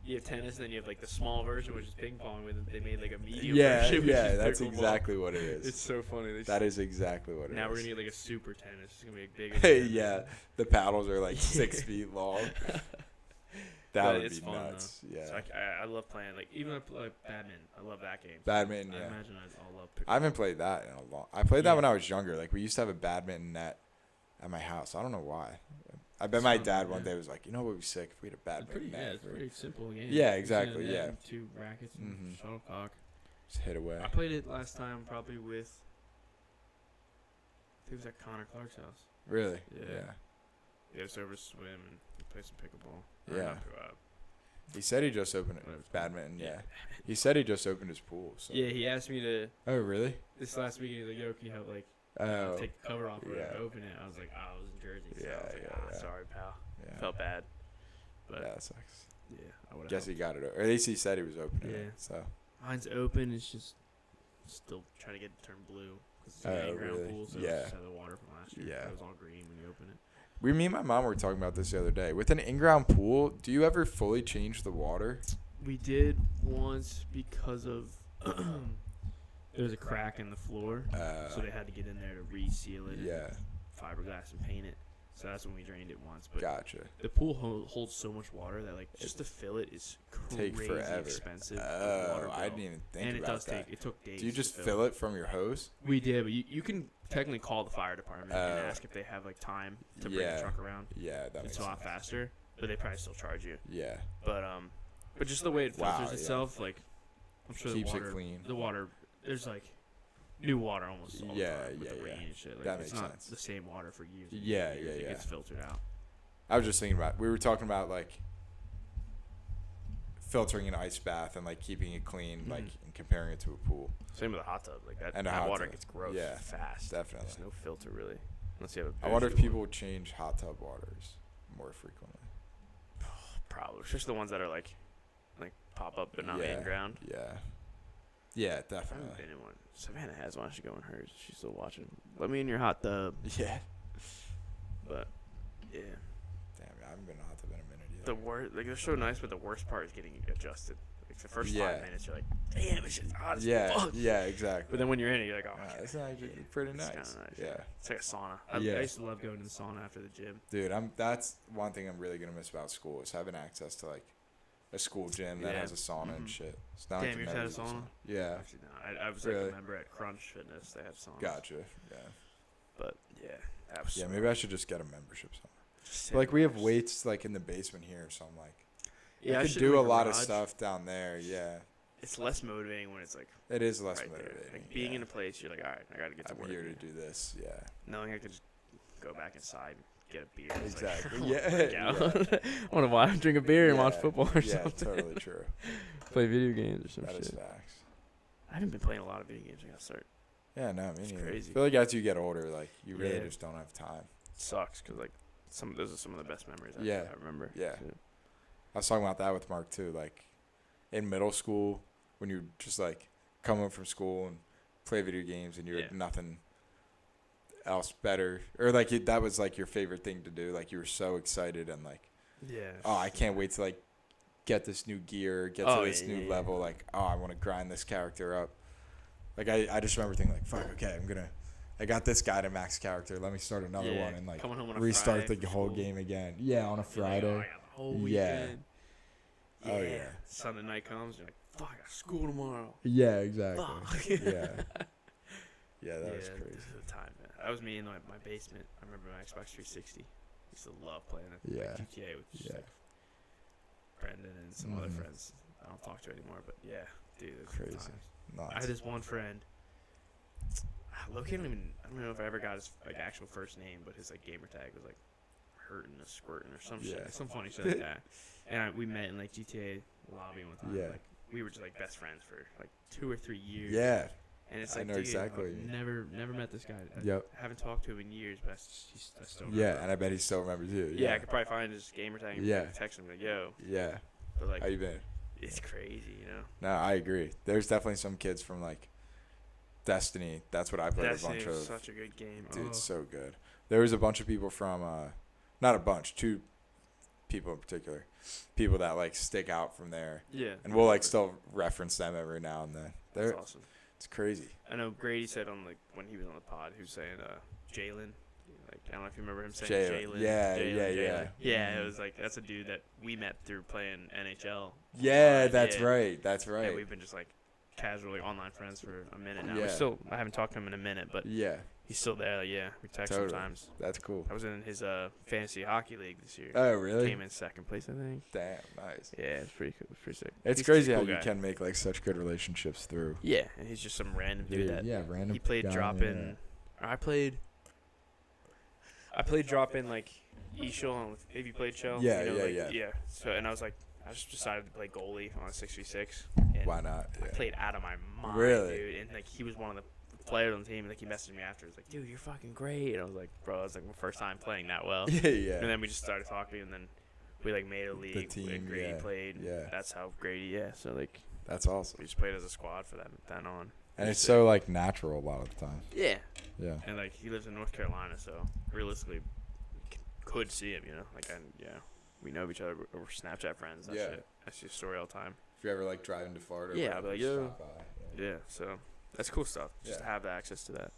you have tennis, and then you have like the small version, which is ping pong. With they made like a medium yeah, version. which yeah, is that's pickleball. exactly what it is. It's so funny. That is exactly what it is. Now we're gonna get like a super tennis. It's gonna be a big. Hey, yeah, the paddles are like 6 feet long. That But would it's be fun, nuts. Yeah. So I love playing like even I play badminton. I love that game. Badminton, I yeah. imagine I'll love pickleball. I haven't played that in a long. I played that Yeah. when I was younger. Like we used to have a badminton net at my house. I don't know why. I bet my fun, dad one yeah. day was like, you know what would be sick if we had a It's badminton net. it's for- pretty simple game. Yeah, Just exactly, a net yeah. and 2 rackets and Mhm. shuttlecock. Just hit away. I played it last time probably with. I think it was at Connor Clark's house. Really? Yeah. Yeah. He has over to swim and play some pickleball. Yeah. Or, He said he just opened it. Whatever. Badminton, yeah. He said he just opened his pool. So. yeah, he asked me to Oh, really? this last week. He was like, "Yo, can you help take the cover off or whatever, open it?" I was like, "I was in Jersey." So I was like, sorry, pal. Yeah. Felt bad, but Yeah, that sucks. yeah, I would have. Guess he got it. Or at least he said he was opening it. So. Mine's open. It's just still trying to get it to turn blue because it's an in-ground really? pool, so Yeah. it's just had the water from last year. Yeah. It was all green when you open it. Me and my mom were talking about this the other day. With an in-ground pool, do you ever fully change the water? We did once because of there was a crack in the floor, so they had to get in there to reseal it. Yeah. And fiberglass and paint it. So that's when we drained it once. But Gotcha. the pool holds so much water that just to fill it is Take crazy forever. expensive. Oh, I didn't even think and about it does that. it took days. Do you just to fill it from your hose? We did, but you can technically call the fire department and ask if they have like time to bring the truck around. Yeah, that makes It's a lot faster, but they probably still charge you. Yeah. But just the way it filters itself, like I'm sure keeps the water, it clean. The water, there's like new water almost all the time with the rain and shit. Like, That it's makes not sense. the same water for years. And Yeah, years. yeah, It gets filtered out. I was just thinking about, we were talking about like filtering an ice bath and like keeping it clean, like and comparing it to a pool. Same with a hot tub, like that. And a that hot water tub. gets gross fast. Definitely. There's no filter really, unless you have a. I wonder if bougie people one. would change hot tub waters more frequently. Probably, especially the ones that are like pop up but not in ground. Yeah. Yeah, I haven't definitely. been in one. Savannah has one. I should go in hers. She's still watching. Let me in your hot tub. Yeah. But yeah, Damn, I haven't been in a hot tub in a minute either. the worst, like they're so nice, but the worst part is getting adjusted. Like the first 5 minutes, you're like, damn, it's just hot as fuck. Yeah, exactly. But then when you're in it, you're like, oh, it's actually pretty nice. It's kinda nice. Yeah. It's like a sauna. I used to love going to the sauna after the gym. Dude, that's one thing I'm really gonna miss about school is having access to like a school gym that has a sauna and shit. So now I Damn, can you never had a use sauna? Yeah. Actually, no. I was Really? like a member at Crunch Fitness. They have saunas. Gotcha. Yeah. But yeah, that was Yeah, so maybe I should just get a membership somewhere. Just Like we have sit weights like in the basement here, so I'm like, Yeah, I I could should do do a like a lot of garage. stuff down there. Yeah. It's less motivating when it's like It is less right there. motivating. Like being yeah. in a place, you're like, all right, I gotta get to I'm work. here to do this. Yeah. Knowing I could just go back inside and get a beer. It's Exactly. Like, Yeah. I want to watch, drink a beer and watch Yeah. football or Yeah, something. totally true. Play video games or some That shit. is facts. I haven't been playing a lot of video games. I gotta start. Yeah, no, me It's neither. crazy. I feel like as you get older, like you really Yeah. just don't have time. It sucks because like those are some of the best memories I remember. Yeah. too. I was talking about that with Mark too. Like in middle school, when you just like come home from school and play video games, and you had nothing else better, or like that was like your favorite thing to do. Like you were so excited and like, Yeah. oh, I can't wait to like get this new gear, get to this new level. Like, oh, I want to grind this character up. Like I just remember thinking like, fuck, okay, I got this guy to max character. Let me start another one and like Coming home on a restart Friday the from whole school. game again. Yeah, on a Friday. You're like, oh, I got the whole Yeah. weekend. Oh, yeah. Sunday night comes, you're like, fuck, I got school tomorrow. Yeah, exactly. Fuck. Yeah. Yeah, that was crazy. This is the time, man. That was me in my basement. I remember my Xbox 360. Used to love playing it. Yeah. Like GTA with just like Brendan and some other friends I don't talk to anymore. But yeah, dude, it's Crazy. Nice. I had this one friend. Loki, I don't know if I ever got his like actual first name, but his like gamer tag was like hurting or squirting or some shit, some funny shit like that. And we met in like GTA lobby one time. Yeah. Like we were just like best friends for like 2 or 3 years. Yeah. And it's I like, know dude, exactly I've what you mean. never met this guy. Yep. I haven't talked to him in years, but I still remember. Yeah, and I bet he still remembers you. Yeah, I could probably find his gamer tag and Yeah. text him like, yo. Yeah. But like, How you been? it's crazy, you know. No, I agree. There's definitely some kids from like Destiny. That's what I played Destiny a bunch was of. such a good game. Dude, Oh. it's so good. There was a bunch of people from, not a bunch, 2 people in particular, people that like stick out from there. Yeah. And we'll like still reference them every now and then. That's awesome. It's crazy. I know Grady said on like when he was on the pod, he was saying Jalen. Like I don't know if you remember him saying Jalen. Yeah. Yeah, it was like that's a dude that we met through playing NHL. Yeah, that's right. That's right. And we've been just like casually online friends for a minute now. Yeah. I haven't talked to him in a minute, but Yeah. he's still there. Like, yeah, we text Totally. sometimes. That's cool. I was in his fantasy hockey league this year. Oh, really? Came in second place, I think. Damn, nice. Yeah, it's pretty cool. It's pretty sick. It's He's crazy a how cool you guy. can make like such good relationships through. Yeah, and he's just some random dude that random. he played guy, drop in. I I played drop in like E-Shell. Have you played Shell? Yeah, you know, yeah. Yeah. So and I just decided to play goalie on a 6v6. Why not? I played out of my mind, Really? dude. And like he was one of the players on the team. And like he messaged me after. He's like, "Dude, you're fucking great." And I was like, "Bro, it's like my first time playing that well." Yeah. And then we just started talking, and then we like made a league. The team, and Grady yeah, played. yeah. That's how Grady. Yeah. So like That's awesome. we just played as a squad for that then on. And it's so like natural a lot of the time. Yeah. Yeah. And like he lives in North Carolina, so realistically, could see him. You know, like we know each other. We're Snapchat friends. That shit. I see a story all the time. If you're ever like driving to Florida, Yeah, I'll be like, yo. stop by. Yeah, so that's cool stuff. Just to have the access to that.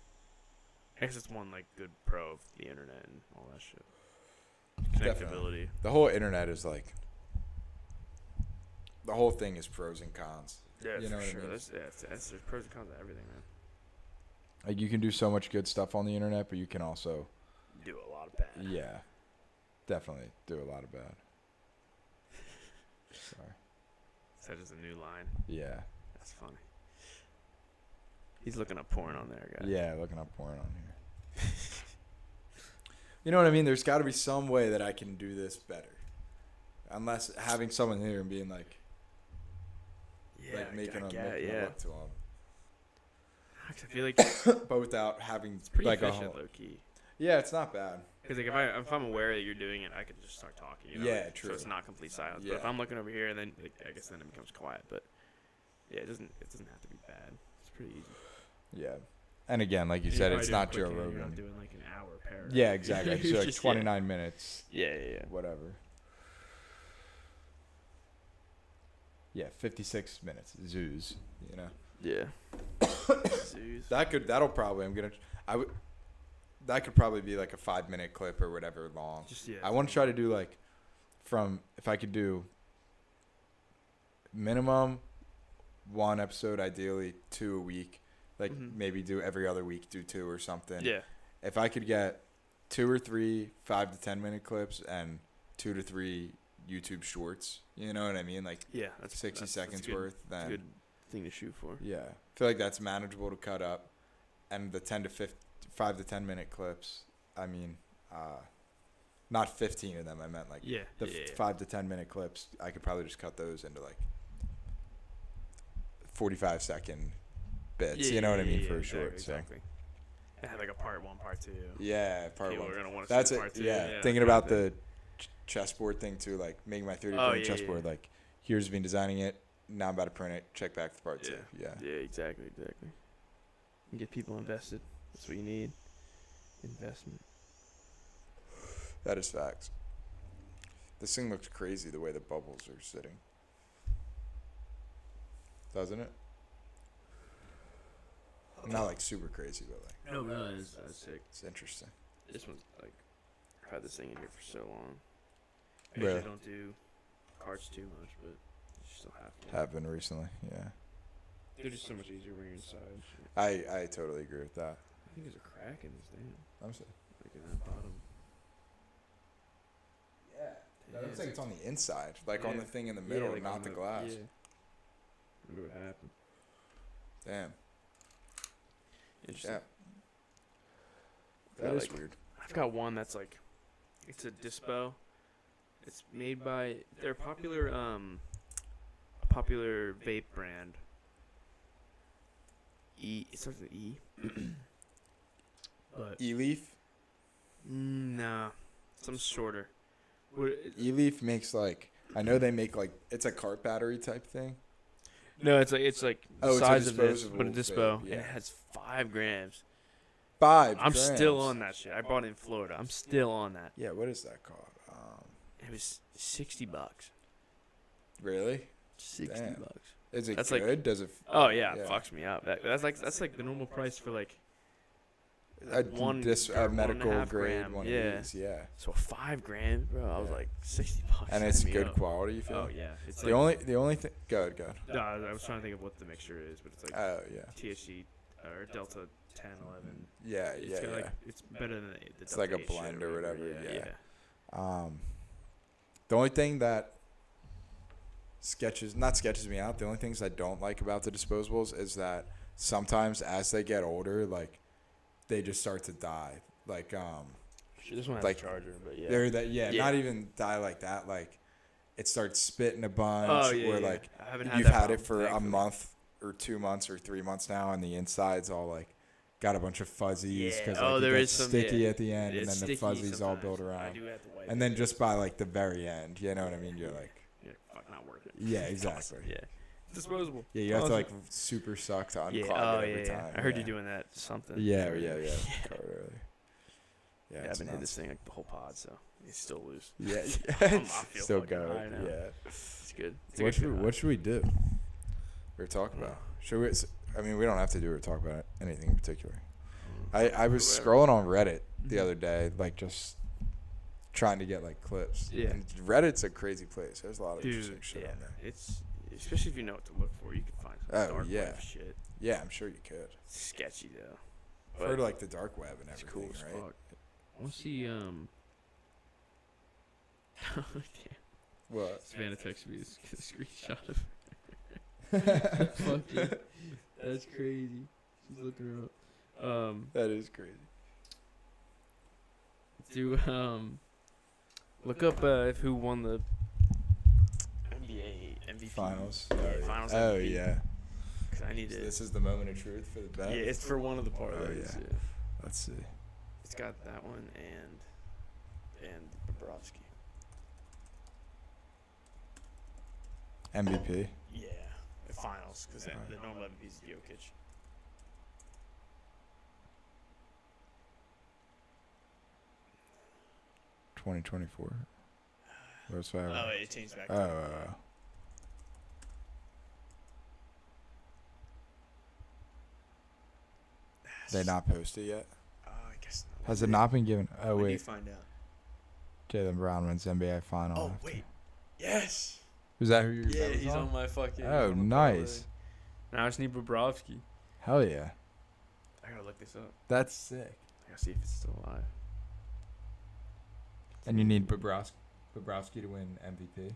I guess it's one like good pro of the internet and all that shit. Connectability. Definitely. The whole internet is like the whole thing is pros and cons. Yeah, you know for what I sure. mean? There's pros and cons to everything, man. Like you can do so much good stuff on the internet, but you can also Do a lot of bad. yeah, definitely do a lot of bad. Sorry. That is a new line. Yeah. That's funny. He's looking up porn on there, guys. Yeah, looking up porn on here. You know what I mean? There's got to be some way that I can do this better. Unless having someone here and being like, making them look to them. I feel like But without having it's pretty like efficient, low key. Yeah, it's not bad. Because like if I'm aware that you're doing it, I can just start talking. You know? Yeah, like, true. So it's not complete silence. Yeah. But if I'm looking over here, then like, I guess then it becomes quiet. But yeah, it doesn't have to be bad. It's pretty easy. Yeah. And again, like you said, it's not Joe Rogan. You're not doing like an hour paragraph. Yeah, exactly. So like Just, 29 minutes. Yeah. Whatever. Yeah, 56 minutes. Zoos, you know. Yeah. Zoos. That'll probably that could probably be like a 5-minute clip or whatever long. I want to try to do like if I could do minimum 1 episode, ideally 2 a week. Like maybe do every other week, do 2 or something. Yeah. If I could get 2 or 3 5 to 10 minute clips and 2 to 3 YouTube shorts, you know what I mean? Like that's 60 seconds good, worth. Then good thing to shoot for. yeah, I feel like that's manageable to cut up, and the 5 to 10 minute clips. I mean, not 15 of them. I meant like the 5 to 10 minute clips. I could probably just cut those into like 45-second bits. You know what I mean for a short. Exactly. It had like a part 1, part 2. Yeah, part People 1. are gonna want to That's see it. part 2. Yeah, thinking about the chessboard thing too, like making my 3D printed chessboard. Yeah. Like here's been designing it. Now I'm about to print it. Check back for part 2. Yeah. Yeah, exactly. And get people invested. That's what you need. Investment. That is facts. This thing looks crazy the way the bubbles are sitting. Doesn't it? Not like super crazy, but like. No, that's sick. It's interesting. This one's like, I've had this thing in here for so long. I Really? usually don't do cards too much, but you still have to. Have been recently, yeah. They're just so much easier when you're inside. I totally agree with that. I think there's a crack in this thing. I'm saying. Like in that bottom. Yeah. That looks like it's on the inside, like on Yeah. the thing in the middle, like not on the glass. Yeah. Wonder what happened. Damn. Interesting. Yeah. Got, That is like, weird. I've got one that's like, it's a Dispo. It's made by they're a popular vape brand. It starts with E. But E-Leaf? nah, some shorter. E-Leaf makes like, I know they make like, it's a cart battery type thing. No, it's like the size of this, but a disposable Dispo, vape, yeah. and it has 5 grams. 5 I'm grams. still on that shit. I bought it in Florida. I'm still on that. Yeah, what is that called? It was $60. Really? $60. Damn. Is it That's good? like- Does it? Oh yeah, it fucks me up. That's like the normal price for like A one a medical 1.5 grade gram, one yeah. of these, yeah. So 5 grams, bro. I was Yeah. like $60. And it's set me good up. quality, you feel? Oh like? yeah, it's The only thing. Go ahead. No, I was trying to think of what the mixture is, but it's like Oh yeah. THC or Delta 10, 11. Yeah, It's yeah, got, yeah. like, it's better than the It's Delta like a 8 shit blend or whatever, yeah. yeah. The only thing that sketches me out, the only things I don't like about the disposables is that sometimes as they get older, like they just start to die. Like This one has like a charger, but yeah. they're that Yeah. not even die like that. Like it starts spitting a bunch. Oh, yeah, or yeah. like I haven't had you've that had it problem, for a thankfully. month or 2 months or 3 months now, and the inside's all like got a bunch of fuzzies Yeah. because Oh, like, there it is gets some, sticky yeah. at the end, and It's then the sticky fuzzies all build sometimes. I around. do have to wipe And it. then just by like the very end, you know what I mean? You're like, Yeah, fuck, not worth it. yeah, exactly. Yeah. Disposable. Yeah, you have to Awesome. like super suck to unclog Yeah. it Oh, every yeah. time. I heard yeah. you doing that something. Yeah. earlier. Covered earlier. Yeah, Yeah, I've it's been hitting nuts. this thing like the whole pod, so it's still loose. Yeah, I feel still fucking go. high now. Yeah. It's good. It's a good shot. What should we do? Or talk about? Should we? I mean, we don't have to do or talk about anything in particular. I was scrolling on Reddit the other day, like just trying to get like clips. Yeah. And Reddit's a crazy place. There's a lot of Dude, interesting shit yeah. on there. It's especially if you know what to look for, you can find some Oh, dark yeah. web shit. Yeah, I'm sure you could. Sketchy though. I've heard of, like the dark web and It's everything, cool as right? fuck. I want to see Damn. What? Savannah texted me a screenshot of fuck it. That's crazy. She's looking her up. That is crazy. Do look up who won the NBA MVP Finals. finals. Oh MVP. yeah. 'Cause I need So to. this is the moment of truth for the bet. Yeah, it's for one of the parlays. Oh, yeah. Yeah. Let's see. It's got that one and Bobrovsky. MVP. Yeah, the finals because Alright. the normal MVP is Jokic. $2024. What's that? Oh, it changed back. Oh. They not posted yet? I guess not. Has it not been given? Oh, When do you wait. find out? Jaylen Brown wins NBA final. Oh after. wait, yes. Is that who you're Yeah, he's on my fucking. Oh, on the nice. parlay. Now I just need Bobrovsky. Hell yeah. I gotta look this up. That's sick. I gotta see if it's still alive. And you need Bobrovsky to win MVP?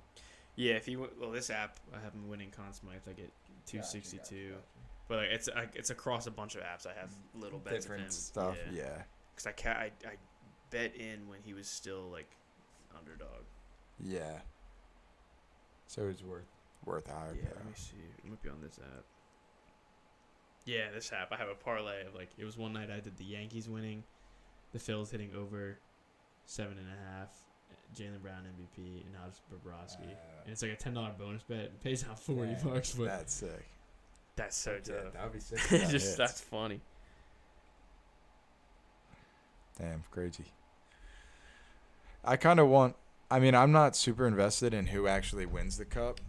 Yeah, if you this app, I have him winning Conn Smythe. I get 262, but like it's across a bunch of apps. I have little bets of him. Different stuff, yeah. Because I bet in when he was still like underdog. Yeah. So it's worth a higher Yeah, payout. let me see. It might be on this app. Yeah, this app. I have a parlay of like it was one night I did the Yankees winning, the Phils hitting over 7.5, Jaylen Brown MVP, and now it's Bobrovsky. And it's like a $10 bonus bet. It pays out $40, but That's sick. that's so tough. That would be sick. It's just that's funny. Damn, crazy. I kind of want. I mean, I'm not super invested in who actually wins the cup,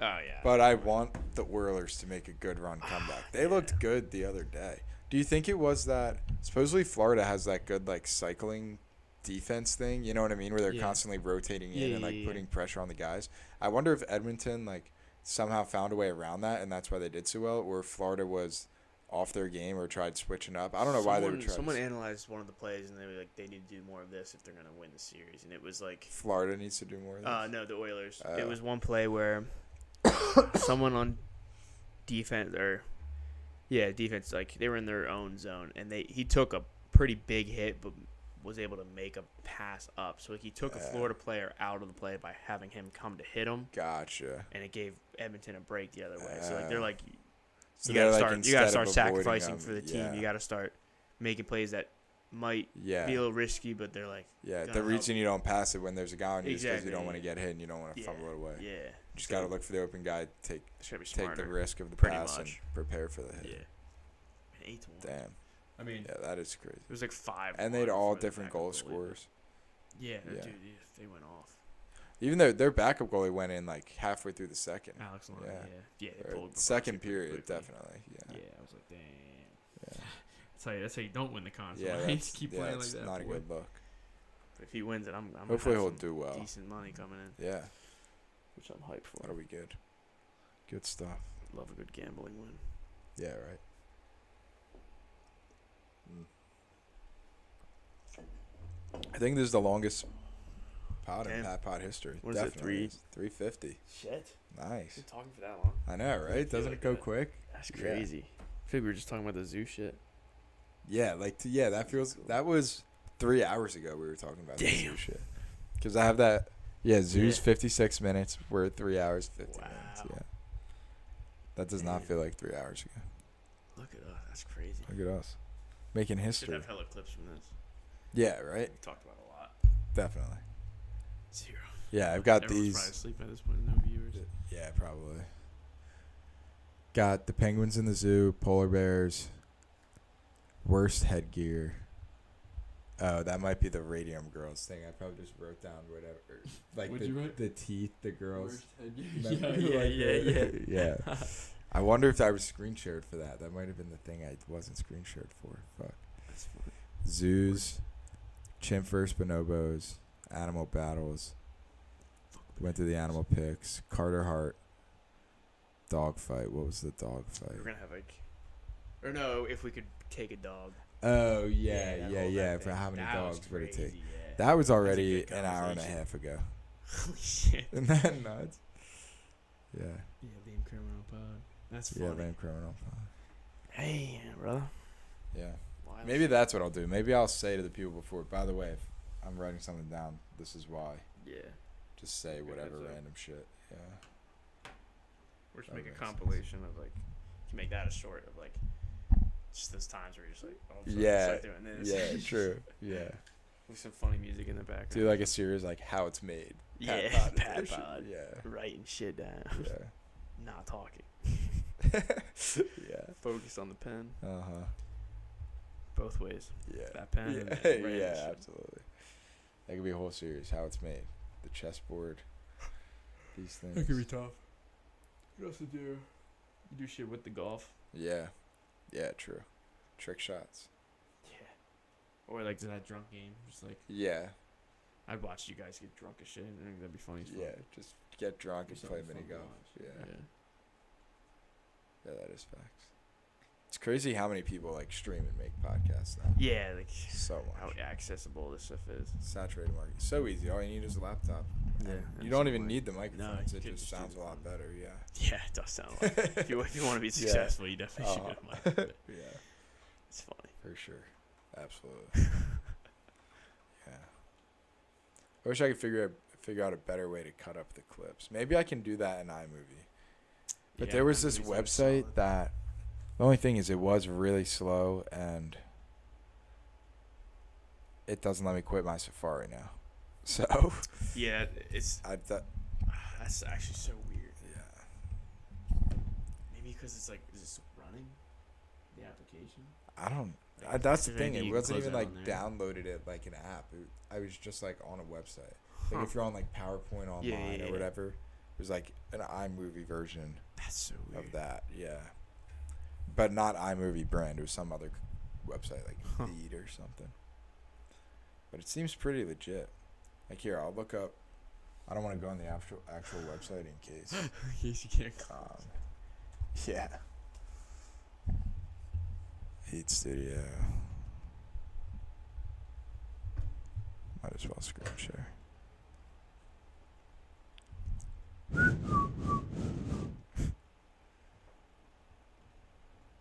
Oh yeah. but I want the Oilers to make a good run comeback. They looked good the other day. Do you think it was that supposedly Florida has that good like cycling defense thing? You know what I mean, where they're Yeah. constantly rotating in Yeah, and like yeah, yeah. putting pressure on the guys. I wonder if Edmonton like somehow found a way around that, and that's why they did so well, or if Florida was off their game or tried switching up. I don't know why they were trying. Someone analyzed one of the plays and they were like, they need to do more of this if they're gonna win the series, and it was like, Florida needs to do more of this. no, the Oilers. Oh. It was one play where someone on defense defense, like they were in their own zone, and he took a pretty big hit, but was able to make a pass up. So like, he took a Florida player out of the play by having him come to hit him, Gotcha. and it gave Edmonton a break the other way. So like they're like, So you gotta they're, start. like, You gotta instead start of avoiding sacrificing them, for the team. yeah. You gotta start making plays that might Yeah. be a little risky, but they're like, Yeah, gonna the help. reason you don't pass it when there's a guy on you is because Exactly, you don't want to yeah. get hit and you don't want to fumble it away. Yeah, You just got to look for the open guy, take It's gotta be take smarter. the risk of the Pretty pass much. and prepare for the hit. Yeah, 8-1. Damn. I mean, Yeah, that is crazy. it was like 5. And they had all different goal scorers. Yeah, Yeah. dude, they went off. Even though their backup goalie went in like halfway through the second. Alex Lyon, yeah. They Or pulled Bobrovsky second pretty period, quickly. definitely. Yeah. Yeah, I was like, damn. Yeah. That's how you don't win the contest. Yeah, Right? that's, Keep yeah, playing that's like that. not a boy. good look. If he wins it, I'm Hopefully gonna he'll have do some well. decent money coming in, Yeah, which I'm hyped for. that'll be good. Good stuff. Love a good gambling win. Yeah, right. I think this is the longest pod in Damn. PatPod history. What is it, Definitely. 350. Shit. Nice. Been talking for that long. I know, right? Doesn't like it go that. quick? That's Yeah. crazy. I figured we were just talking about the zoo shit. Yeah, that feels. That was 3 hours ago we were talking about this Damn. shit. Because I have that. Yeah, Zoo's Yeah. 56 minutes. We're at 3 hours 50 Wow. minutes. Yeah. That does not feel like 3 hours ago. Look at us. That's crazy. Look at us. Making Should history. have hella clips from this. Yeah, right? We talked about a lot. Definitely. 0. Yeah, I've got Everyone's these. probably asleep at this point. No viewers. Yeah, probably. Got the penguins in the zoo, polar bears, worst headgear. Oh, that might be the Radium Girls thing. I probably just wrote down whatever. Like What'd you write? the teeth, the girls. Worst headgear. Remember, Yeah. like, yeah. I wonder if I was screen shared for that. That might have been the thing I wasn't screen shared for. Fuck. That's funny. Zoos, chimp versus bonobos, animal battles. Went through the animal picks. Carter Hart. Dog fight. What was the dog fight? We're gonna have like, or no, if we could take a dog. Oh yeah, that yeah, whole- yeah. that For thing. how many That was dogs would it crazy, take? yeah. That was That's a already good an hour and a conversation. half ago. Holy shit. Isn't that nuts? Yeah. Yeah, Lame Criminal Pod. That's funny. Yeah, lame criminal. Hey, brother. Yeah. Wild Maybe shit. that's what I'll do. Maybe I'll say to the people before, by the way, if I'm writing something down, this is why. Yeah. Just say Good whatever heads up. random shit. Yeah. Or just That make a makes sense. compilation of like, you can make that a short of like, just those times where you're just like, oh, I'm Yeah. start doing this. Yeah, true. Yeah. With some funny music in the background. Do like a series like how it's made. Yeah, PatPod PatPod. edition. Yeah. Writing shit down. Yeah. Not talking. Yeah. Focus on the pen. Uh-huh. Both ways. Yeah. That pen and Yeah, writing yeah, shit. absolutely. That could be a whole series. How it's made. The chessboard. These things. That could be tough. What else to do? You do shit with the golf. Yeah. Yeah, true. Trick shots. Yeah. Or like that drunk game. Just like, Yeah. I'd watch you guys get drunk as shit. I think that'd be funny as fuck. Yeah. Just get drunk Do and play something mini fun to golf. watch. Yeah. Yeah, that is facts. It's crazy how many people like stream and make podcasts now. Yeah, like So how much. accessible this stuff is. Saturated market. So easy. All you need is a laptop. Yeah, And and you don't some even mic. need the No, microphones. you It could just just do sounds a the lot phone. better. Yeah. Yeah, it does sound like if you want to be Yeah. successful, you definitely should get a mic. Yeah. It's funny. For sure. Absolutely. Yeah. I wish I could figure out a better way to cut up the clips. Maybe I can do that in iMovie. But Yeah, there was that this movie's always website solid. that the only thing is it was really slow and it doesn't let me quit my Safari now. So Yeah, it's I thought that's actually so weird. yeah. Maybe because it's like, is it still running? The application? I don't. Like, That's the is there thing. anything It you can wasn't close even out like on there? downloaded it like an app. I was just like on a website. Like Huh. if you're on like PowerPoint online Yeah. or whatever, it was like an iMovie version That's so weird. of that. Yeah, but not iMovie brand. It was some other website like Huh. Indeed or something. But it seems pretty legit. Like here, I'll look up. I don't want to go on the actual website in case. In case you can't call. Yeah. Heat Studio. Might as well screen share.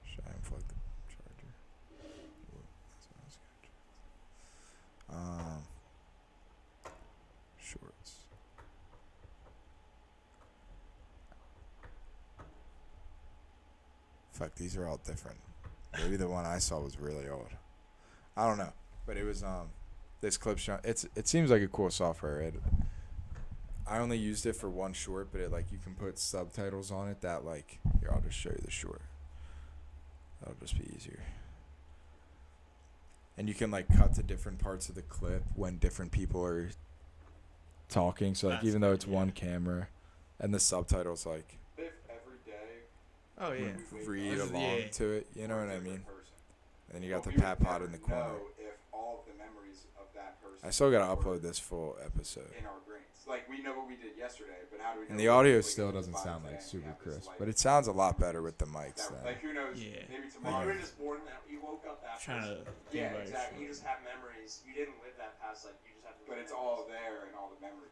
Should I unplug the charger? Ooh, that's what I was gonna try. Shorts. Fuck, these are all different. Maybe the one I saw was really old. I don't know, but it was this clip show. It seems like a cool software. I only used it for one short, but you can put subtitles on it that like here. I'll just show you the short. That'll just be easier. And you can like cut to different parts of the clip when different people are talking. So like That's even though good, it's yeah. one camera, and the subtitles like If every day Oh yeah. read Yeah. along to it. You know what I mean? person, And then you got the we would PatPod never in the corner. know if all of the memories of that person I still gotta were upload this full episode. in our brains. Like we know what we did yesterday, but how do we know And the what audio we still did doesn't five sound like today? super We have this, crisp, like, but it sounds a lot better with the mics that, then. like who knows? Yeah. Maybe Like, tomorrow. You were just born that you woke up that Trying person. to think Yeah, about exactly. You your just have memories. You didn't live that past. Like you just have. But it's all there and all the memory.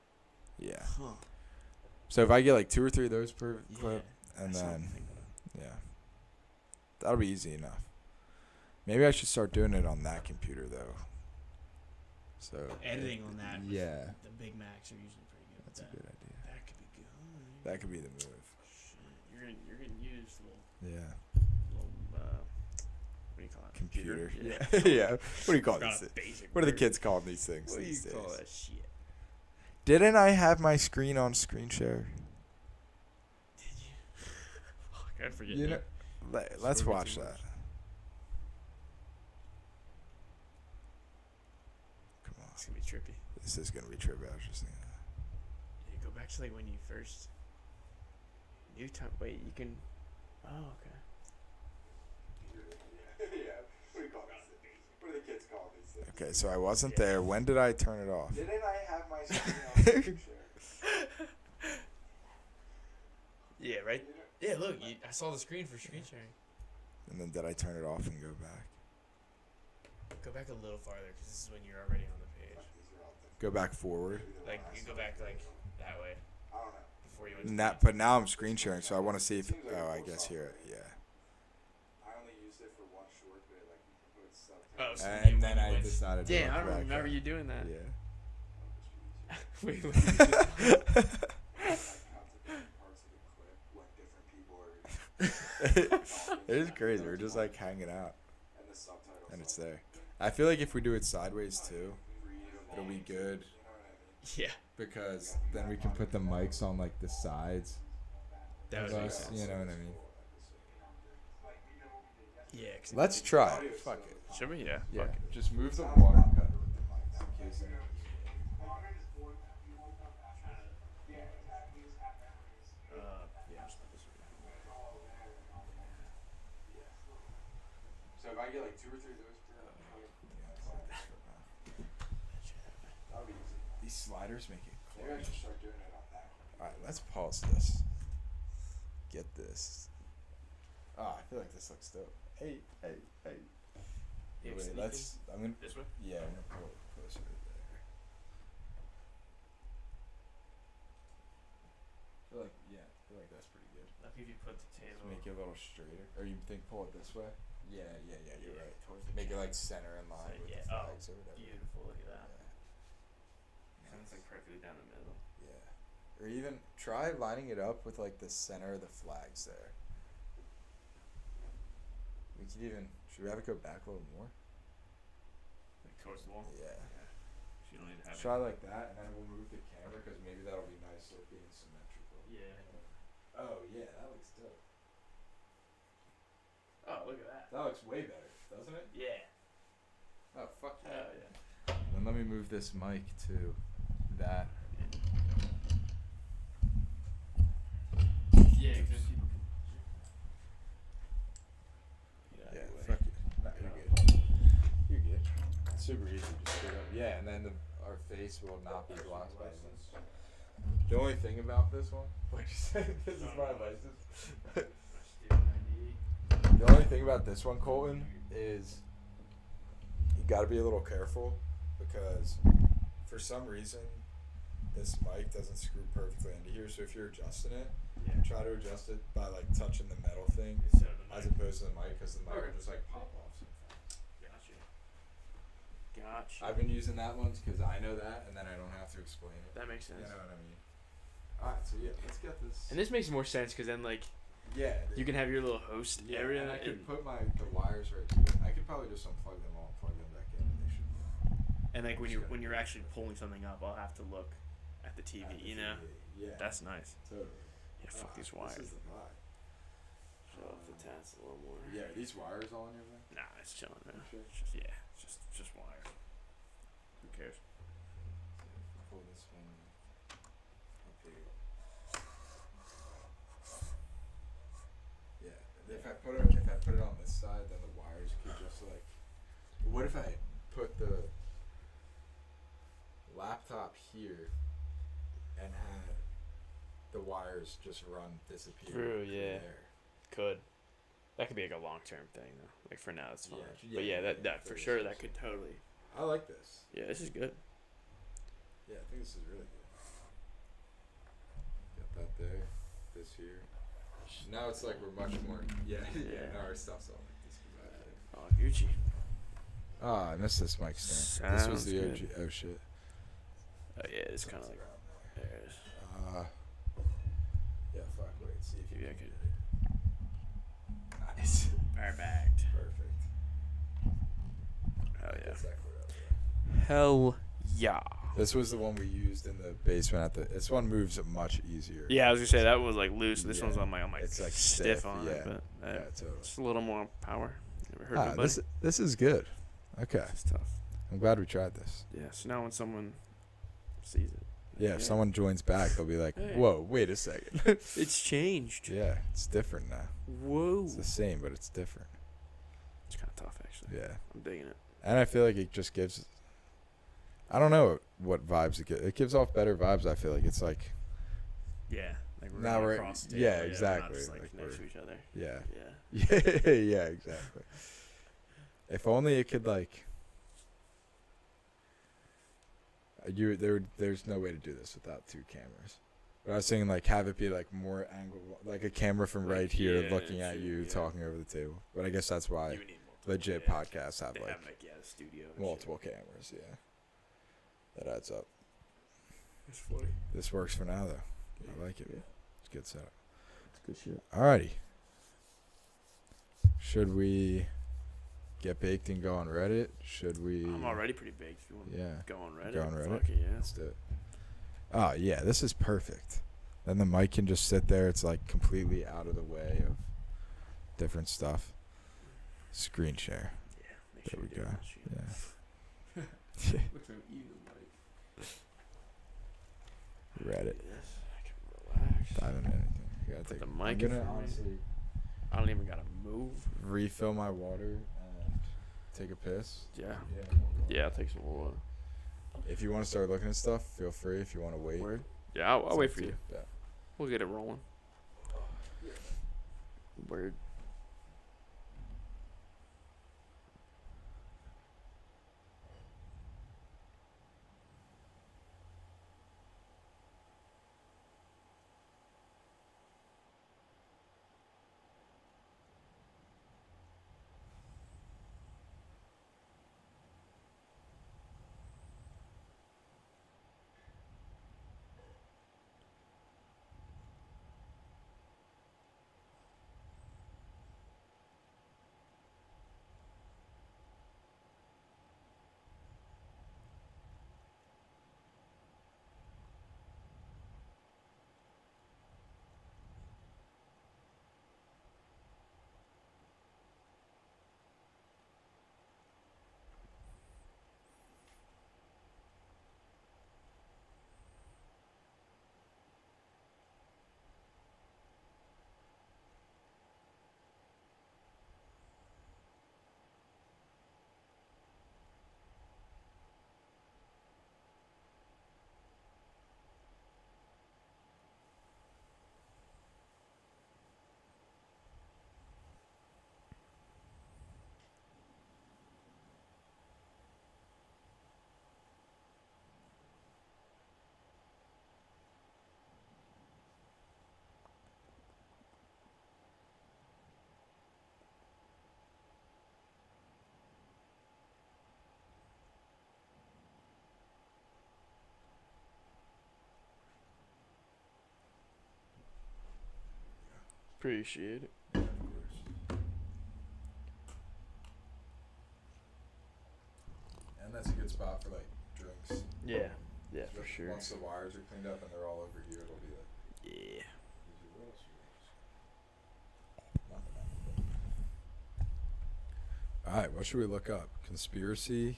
Yeah. Huh. So if I get like 2 or 3 of those per Yeah. clip, and That's something then to think about. yeah, that'll be easy enough. Maybe I should start doing it on that computer though. So editing on that. with Yeah. The Big Macs are usually pretty good. That's a good idea. That could be good. That could be the move. Shit, you're getting used, little Yeah. what do you call it? Computer. Yeah. Yeah. What do you call Forgot these a things? basic What are the word. kids calling these things What do you these days? call that shit? Didn't I have my screen on screen share? Did you? Fuck, I forget. You know, now. let's Swear me watch too that. much. Come on. It's gonna be trippy. This is going to be trippy. I was just thinking that. Yeah, go back to like when you first. New time. Wait, you can. Oh, okay. What do the kids call these things? Okay, so I wasn't there. When did I turn it off? Didn't I have my screen on screen share? Yeah, right? Yeah, look, I saw the screen for screen sharing. And then did I turn it off and go back? Go back a little farther, because this is when you're already on the page. Go back forward. Like, you go back, like, that way. I don't know. Before you went to Not, but now I'm screen sharing, so I want to see if. Oh, I guess here. Yeah. I only used it for one short bit, like you can put subtitles. Oh, so And you then I went- decided to Damn, look I don't back remember up. you doing that. Yeah. Wait, what? Like how to different parts of the clip when different people are It is crazy. We're just like hanging out, and the subtitles. and it's there. I feel like if we do it sideways too, it'll be good Yeah, because then we can put the mics on like the sides that of would make us. sense. You know what I mean? Yeah, 'cause Let's try it. Fuck it. should we? Yeah. Yeah. Fuck it. Just move the water cut. In case anyone- Yeah, I'll just put this one. So if I get like 2 or 3 of those, that'll be easy. These sliders make it Maybe I clear. should start doing it on that. Alright, let's pause this. Get this. Oh, I feel like this looks dope. Hey. Yeah, Wait, sneaking. let's. I'm gonna. This way? Yeah, I'm gonna pull it closer to there. I feel like that's pretty good. Like if you put the Just table. make it a little straighter. Or you think pull it this way? Yeah, you're Yeah, right. towards the Make it camera. like center in line with Yeah. the flags or whatever. Beautiful. Look at that. Yeah. Sounds like perfectly down the middle. Yeah. Or even try lining it up with like the center of the flags there. We could even. Should we have it go back a little more? Like towards the wall. Yeah. So you don't need to have Try like that, and then we'll move the camera because maybe that'll be nicer being symmetrical. Yeah. Oh yeah, that looks dope. Oh, look at that. That looks way better, doesn't it? Yeah. Oh fuck Oh yeah. yeah. Then let me move this mic to that. Yeah, because people can. Yeah, fuck it. No, you're good. You're good. It's super easy. Just straight up. Yeah, and then our face will not be blocked by this. The only thing about this one, what'd you say? This is my license. The only thing about this one, Colton, is you got to be a little careful because for some reason this mic doesn't screw perfectly into here. So if you're adjusting it, try to adjust it by like touching the metal thing as opposed to the mic because the mic will just like pop off. Gotcha. I've been using that one because I know that, and then I don't have to explain it. That makes sense. You know what I mean? Alright, so yeah, let's get this. And this makes more sense because then like Yeah. you can have your little host area. And I could and, put the wires right here. I could probably just unplug them all, plug them back in, and they should. and like when you're actually pulling something up, I'll have to look at the TV. You know. Yeah. That's nice. Totally. Yeah. Fuck these wires. This is the vibe. Show off the tats a little more. Yeah, are these wires all in your thing? Nah, it's chilling, man. Sure. It's just just wires. Who cares? Pull this one up here. Yeah. If I put it on this side, then the wires could just like. What if I put the laptop here and had the wires just disappear Through, yeah. there? Could. That could be like a long term thing though. Like for now, it's fine. Yeah, But yeah, that yeah, for for sure sure. that could totally. I like this. Yeah, this is good. Yeah, I think this is really good. Got that there. This here. Now it's like we're much more. Yeah, yeah. Yeah. Now our stuff's all like this. Oh, Gucci. Ah, I missed this mic stand. This was Sounds the good. OG. Oh shit. Oh yeah, it's kind of like there it is. Yeah. Fuck. Wait. See if Maybe you I can could. get it. Nice. Perfect. Perfect. Hell yeah. Gets that cord out of the way. Hell yeah. This was the one we used in the basement at the. This one moves much easier. Yeah, I was gonna say that was like loose. This Yeah. one's on my It's like stiff on yeah. it, but Yeah, totally. just a little more power. Never heard nobody. This is good. Okay. It's tough. I'm glad we tried this. Yeah. So now when someone sees it, Yeah, if someone joins back, they'll be like, Hey. "Whoa, wait a second." it's changed. Yeah, it's different now. Whoa. It's the same, but it's different. It's kind of tough actually. Yeah, I'm digging it. and I feel like it just gives. I don't know what vibes it gives. It gives off better vibes. I feel like it's like. Yeah. Like we're Now not we're- across the table. yeah, We're exactly, not just like next we're- to each other. Yeah. Yeah. Yeah, exactly. If only it could like. There's no way to do this without two cameras. But I was saying like have it be like more angle, like a camera from Like, right here yeah, looking at true, you yeah. talking over the table. But I guess that's why You would need multiple, legit yeah. podcasts have They like have like the studio. and multiple cameras. Yeah, that adds up. shit. It's funny. This works for now though. I like it. It's a good setup. It's good shit. Alrighty. Should we get baked and go on Reddit? Should we? I'm already pretty baked. If you want Yeah. to go on Reddit. Go on Reddit? Fuck it, yeah. Let's do it. Oh yeah, this is perfect. Then the mic can just sit there. It's like completely out of the way of different stuff. Screen share. Yeah. Make There sure we you do go. that shit. Yeah. Looks like you, Mike. Reddit. Yes, I can relax. Dive into anything. You gotta Put take. the I'm mic gonna in front of me. honestly I don't even gotta move. refill my water and take a piss. Yeah. Yeah, I'll take some more water. If you want to start looking at stuff, feel free. If you want to wait, Word? Yeah, I'll it's wait up for to you. Yeah. We'll get it rolling. Word. Appreciate it. And that's a good spot for like drinks. Yeah. Yeah, for sure. Once the wires are cleaned up and they're all over here, it'll be like. Yeah. All right, what should we look up? Conspiracy.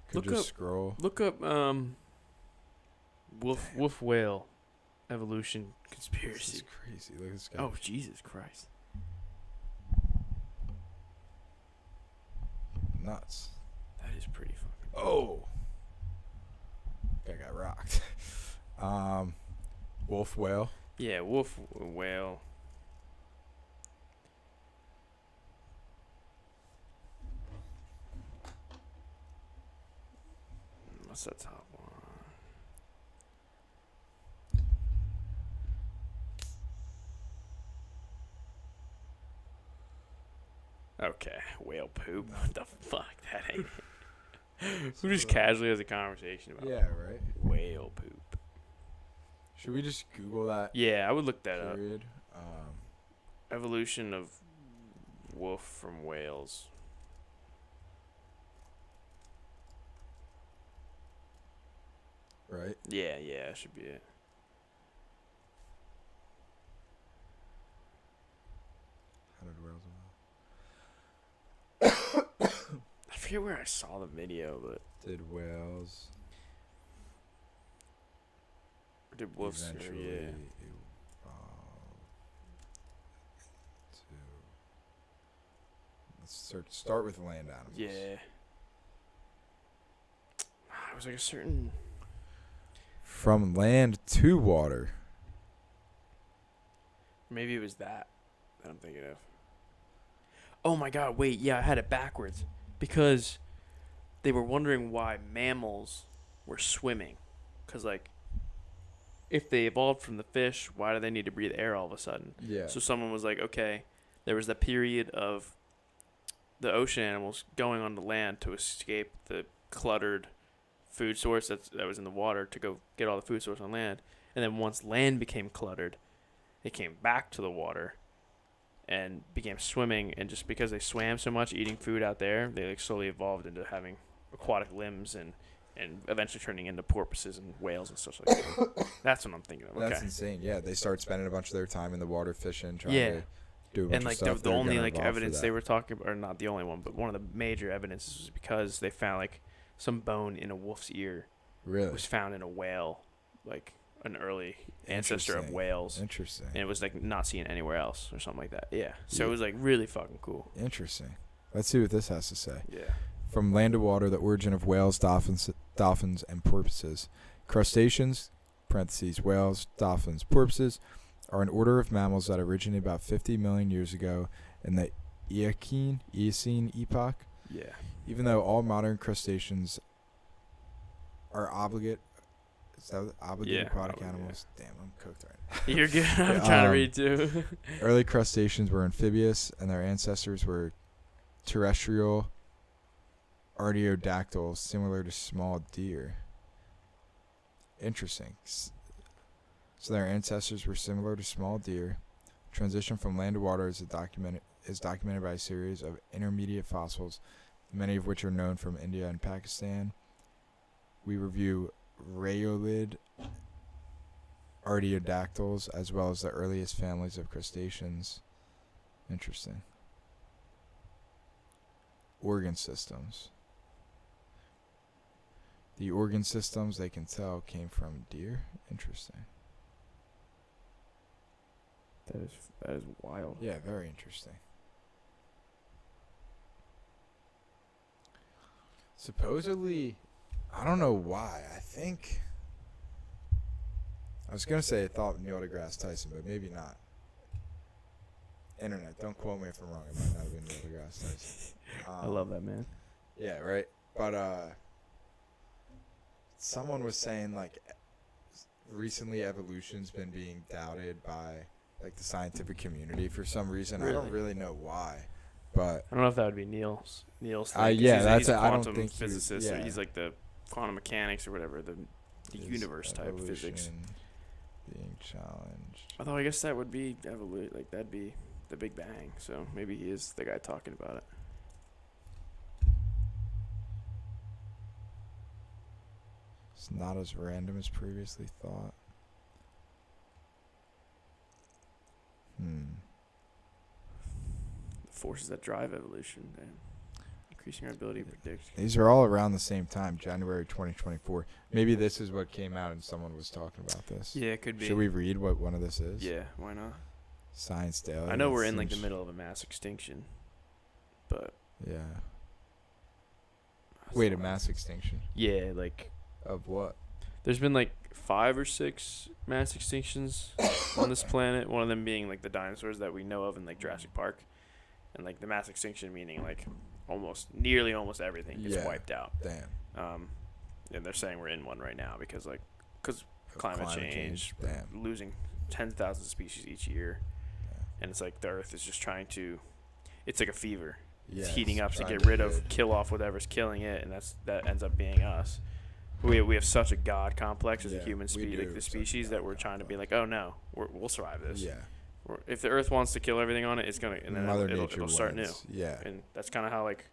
Could Look just up- scroll. Look up wolf whale evolution This conspiracy. is crazy. Look at this guy. Oh, Jesus Christ. Nuts. That is pretty fucking Oh. I got rocked. Wolf whale. Yeah, wolf whale. What's that top one? Okay, whale poop. What the fuck? That ain't it. Who just casually has a conversation about Yeah, right. whale poop? Should we just Google that Yeah, I would look that up. period? Evolution of wolf from whales. Right. Yeah, that should be it. How did whales I forget where I saw the video, but Did whales did wolves? eventually Yeah. evolve to? Let's start with land animals. Yeah. It was like a certain. From land to water. Maybe it was that I'm thinking of. Oh my god, wait, yeah, I had it backwards. Because they were wondering why mammals were swimming. Because, like, if they evolved from the fish, why do they need to breathe air all of a sudden? Yeah. So someone was like, okay, there was the period of the ocean animals going on the land to escape the cluttered food source that was in the water to go get all the food source on land. And then once land became cluttered, they came back to the water and began swimming, and just because they swam so much eating food out there, they like slowly evolved into having aquatic limbs and eventually turning into porpoises and whales and stuff like that. That's what I'm thinking of. That's Okay. insane. Yeah, they start spending a bunch of their time in the water fishing, trying Yeah. to do a bunch And like of stuff. the They're only gonna like evolve for evidence that. they were talking about, or not the only one, but one of the major evidences was because they found like some bone in a wolf's ear Really? was found in a whale, like an early ancestor of Interesting. whales. Interesting. And it was like not seen anywhere else or something like that. Yeah. So Yeah. it was like really fucking cool. Interesting. Let's see what this has to say. Yeah. From land to water, the origin of whales, dolphins, and porpoises. Crustaceans, parentheses, whales, dolphins, porpoises, are an order of mammals that originated about 50 million years ago in the Eocene epoch. Yeah. Even though all modern crustaceans are obligated Yeah, aquatic probably, yeah. animals. Damn, I'm cooked right now. You're good. I'm trying to read too. Early crustaceans were amphibious, and their ancestors were terrestrial artiodactyls, similar to small deer. Interesting. So their ancestors were similar to small deer. Transition from land to water is documented by a series of intermediate fossils, many of which are known from India and Pakistan. We review rheolid artiodactyls as well as the earliest families of crustaceans. Interesting. Organ systems. The organ systems, they can tell, came from deer. Interesting. That is wild. Yeah, very interesting. Supposedly, I don't know why. I was going to say I thought Neil deGrasse Tyson, but maybe not. Internet, don't quote me if I'm wrong. It might not have been Neil deGrasse Tyson. I love that man. Yeah, right. But someone was saying like recently evolution's been being doubted by like the scientific community for some reason. I don't really know why, but I don't know if that would be Neil's thing, 'cause yeah, he's a I don't quantum think physicist. yeah. Or he's like the quantum mechanics or whatever, the universe type physics. Evolution being challenged. Although I guess that would be like that'd be the Big Bang. So maybe he is the guy talking about it. It's not as random as previously thought. The forces that drive evolution, and increasing our ability to predict. These are all around the same time, January 2024. Maybe this is what came out and someone was talking about this. Yeah, it could be. Should we read what one of this is? Yeah, why not? Science Daily. I know that we're in like the seems- middle of a mass extinction, but Yeah. Wait, a mass extinction? yeah, like Of what? there's been like 5 or 6 mass extinctions on this planet. One of them being like the dinosaurs that we know of in like Jurassic Park, and like the mass extinction meaning like nearly almost everything gets Yeah. wiped out. Damn. And they're saying we're in one right now because Of climate change, Damn. losing tens of thousands of species each year, Yeah. and it's like the Earth is just trying to. It's like a fever. it's Yeah, heating it's up to trying get to rid be of, good. kill off whatever's killing it, and that ends up being us. We have such a god complex as a Yeah, human we species, like do, the such a species, god that we're trying to be like, oh no, we'll survive this. Yeah. If the Earth wants to kill everything on it, it's gonna, and then Mother it'll Nature start new. wins. Yeah. And that's kind of how like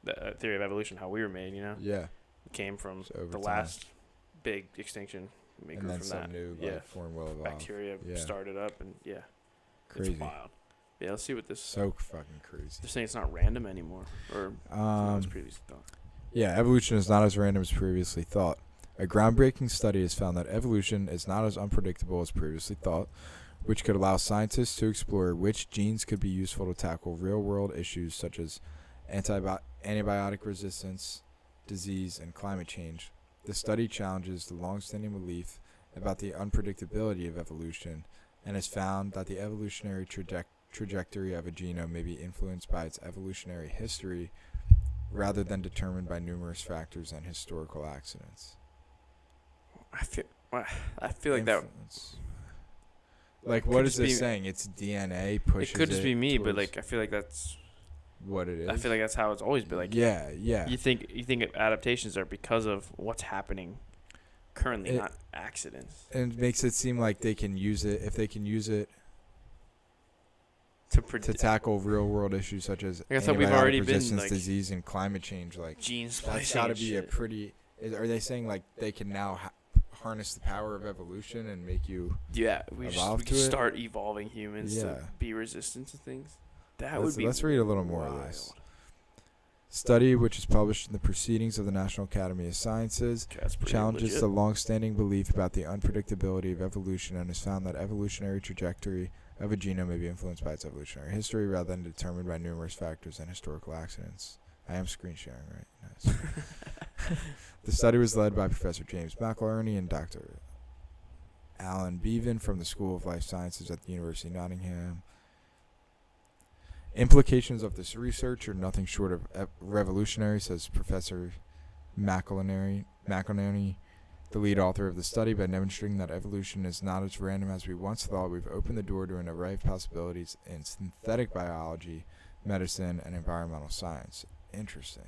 the theory of evolution, how we were made. Yeah. We came from So over the time. last big extinction. We And grew then from some that. new Yeah. life form will evolve. Bacteria Yeah. started up, and Crazy. it's wild. Yeah, let's see what this. So fucking crazy. They're saying it's not random anymore, or as previously thought. Yeah, evolution is not as random as previously thought. A groundbreaking study has found that evolution is not as unpredictable as previously thought, which could allow scientists to explore which genes could be useful to tackle real-world issues such as antibiotic resistance, disease, and climate change. The study challenges the long-standing belief about the unpredictability of evolution and has found that the evolutionary trajectory of a genome may be influenced by its evolutionary history rather than determined by numerous factors and historical accidents. I feel like that. Influence. Like, Could what is just be- this saying? It's DNA pushes It could just be me, but towards like I feel like that's. what it is. I feel like that's how it's always been. Like yeah. you think adaptations are because of what's happening currently, not accidents. And it makes it seem like they can use it if they can use it To to tackle real world issues such as I thought we've antibiotic already been, resistance, like, disease, and climate change. Like gene that's splicing. got to and be a shit. pretty. Are they saying like they can now harness the power of evolution and make you? Yeah, we evolve just to it? start evolving humans Yeah. to be resistant to things. That would be. Let's read a little more of wild. this. Study, which is published in the Proceedings of the National Academy of Sciences, Okay, that's pretty challenges legit. the long-standing belief about the unpredictability of evolution and has found that evolutionary trajectory of a genome may be influenced by its evolutionary history rather than determined by numerous factors and historical accidents. I am screen sharing, right? Nice. The study was led by Professor James McIlharney and Dr. Alan Bevan from the School of Life Sciences at the University of Nottingham. Implications of this research are nothing short of revolutionary, says Professor McIlharney, the lead author of the study. By demonstrating that evolution is not as random as we once thought, we've opened the door to an array of possibilities in synthetic biology, medicine, and environmental science. Interesting.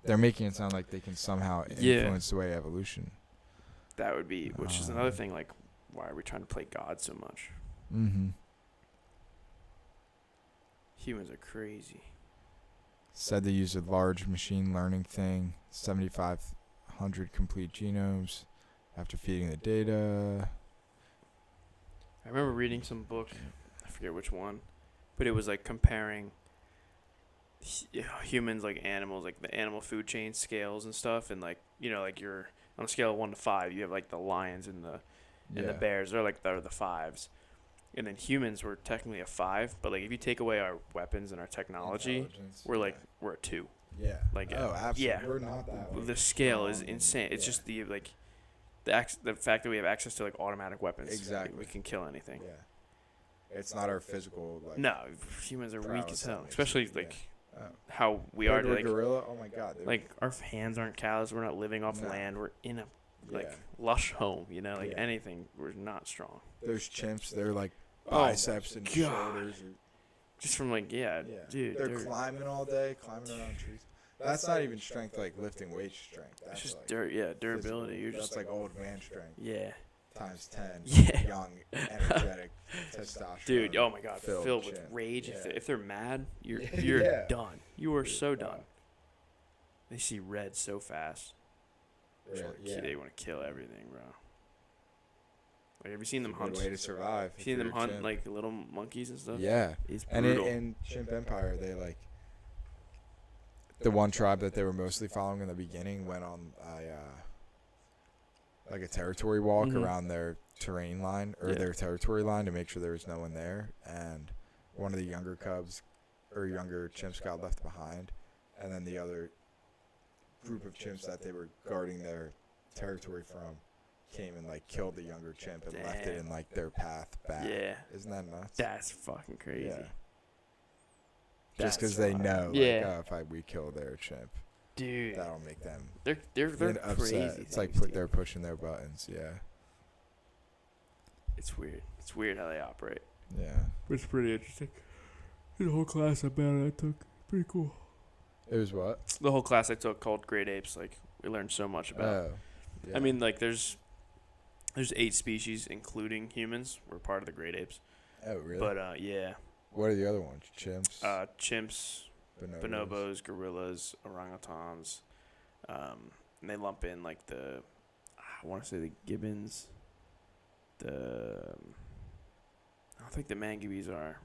They're making it sound like they can somehow influence the way evolution. That would be, which is another thing. Like, why are we trying to play God so much? Mm-hmm. Humans are crazy. Said they used a large machine learning thing, 7,500 complete genomes after feeding the data. I remember reading some book, I forget which one, but it was like comparing humans, like animals, like the animal food chain scales and stuff, and like like you're on a scale of 1 to 5, you have like the lions and the bears, they're like the fives, and then humans were technically a 5, but like if you take away our weapons and our technology, we're a 2. Yeah. Like absolutely. yeah, We're not that way. the scale is insane. It's just the the fact that we have access to like automatic weapons. Exactly. We can kill anything. Yeah. It's not our physical. Like, No, humans are weak prowess as hell, that makes especially it, like Oh. how we are. Predator Like gorilla. Oh my god. like our hands aren't calloused. We're not living off No. land. We're in a like Yeah. lush home. Like Yeah. anything. We're not strong. There's chimps. They're like Oh biceps and God. shoulders. Just from like Yeah. dude. They're climbing all day, climbing around trees. That's not even strength, like lifting weight strength. That's It's just like durability. physical. You're That's just like old man strength yeah. times 10. Yeah. Young, energetic, testosterone. Dude, oh my God, filled with chimp. rage. Yeah. If they're mad, you're Yeah. done. You are so done. done. They see red so fast. They want to kill everything, bro. Like, have you seen them hunt? Good way to survive. Seen if them you're a hunt chimp. like little monkeys and stuff? Yeah. It's And brutal. in Chimp Empire, they like the one tribe that they were mostly following in the beginning went on a territory walk Mhm. around their terrain line or Yeah. their territory line to make sure there was no one there. And one of the younger cubs or younger chimps got left behind, and then the other group of chimps that they were guarding their territory from came and like killed the younger chimp and left it Damn. in like their path back. Yeah. Isn't that nuts? That's fucking crazy. Yeah. Just That's because they wild. know, Yeah. like, we kill their chimp, Dude. that'll make them They're upset. crazy. It's like things, dude. they're pushing their buttons. Yeah. It's weird. It's weird how they operate. Yeah. It's pretty interesting. The whole class about it I took, pretty cool. It was what? The whole class I took called Great Apes, like we learned so much about. Oh. Yeah. I mean, like there's 8 species, including humans. We're part of the Great Apes. Oh, really? But yeah. What are the other ones? Chimps? Chimps, bonobos, gorillas, orangutans. And they lump in like I want to say the gibbons. I don't think the mangabes are.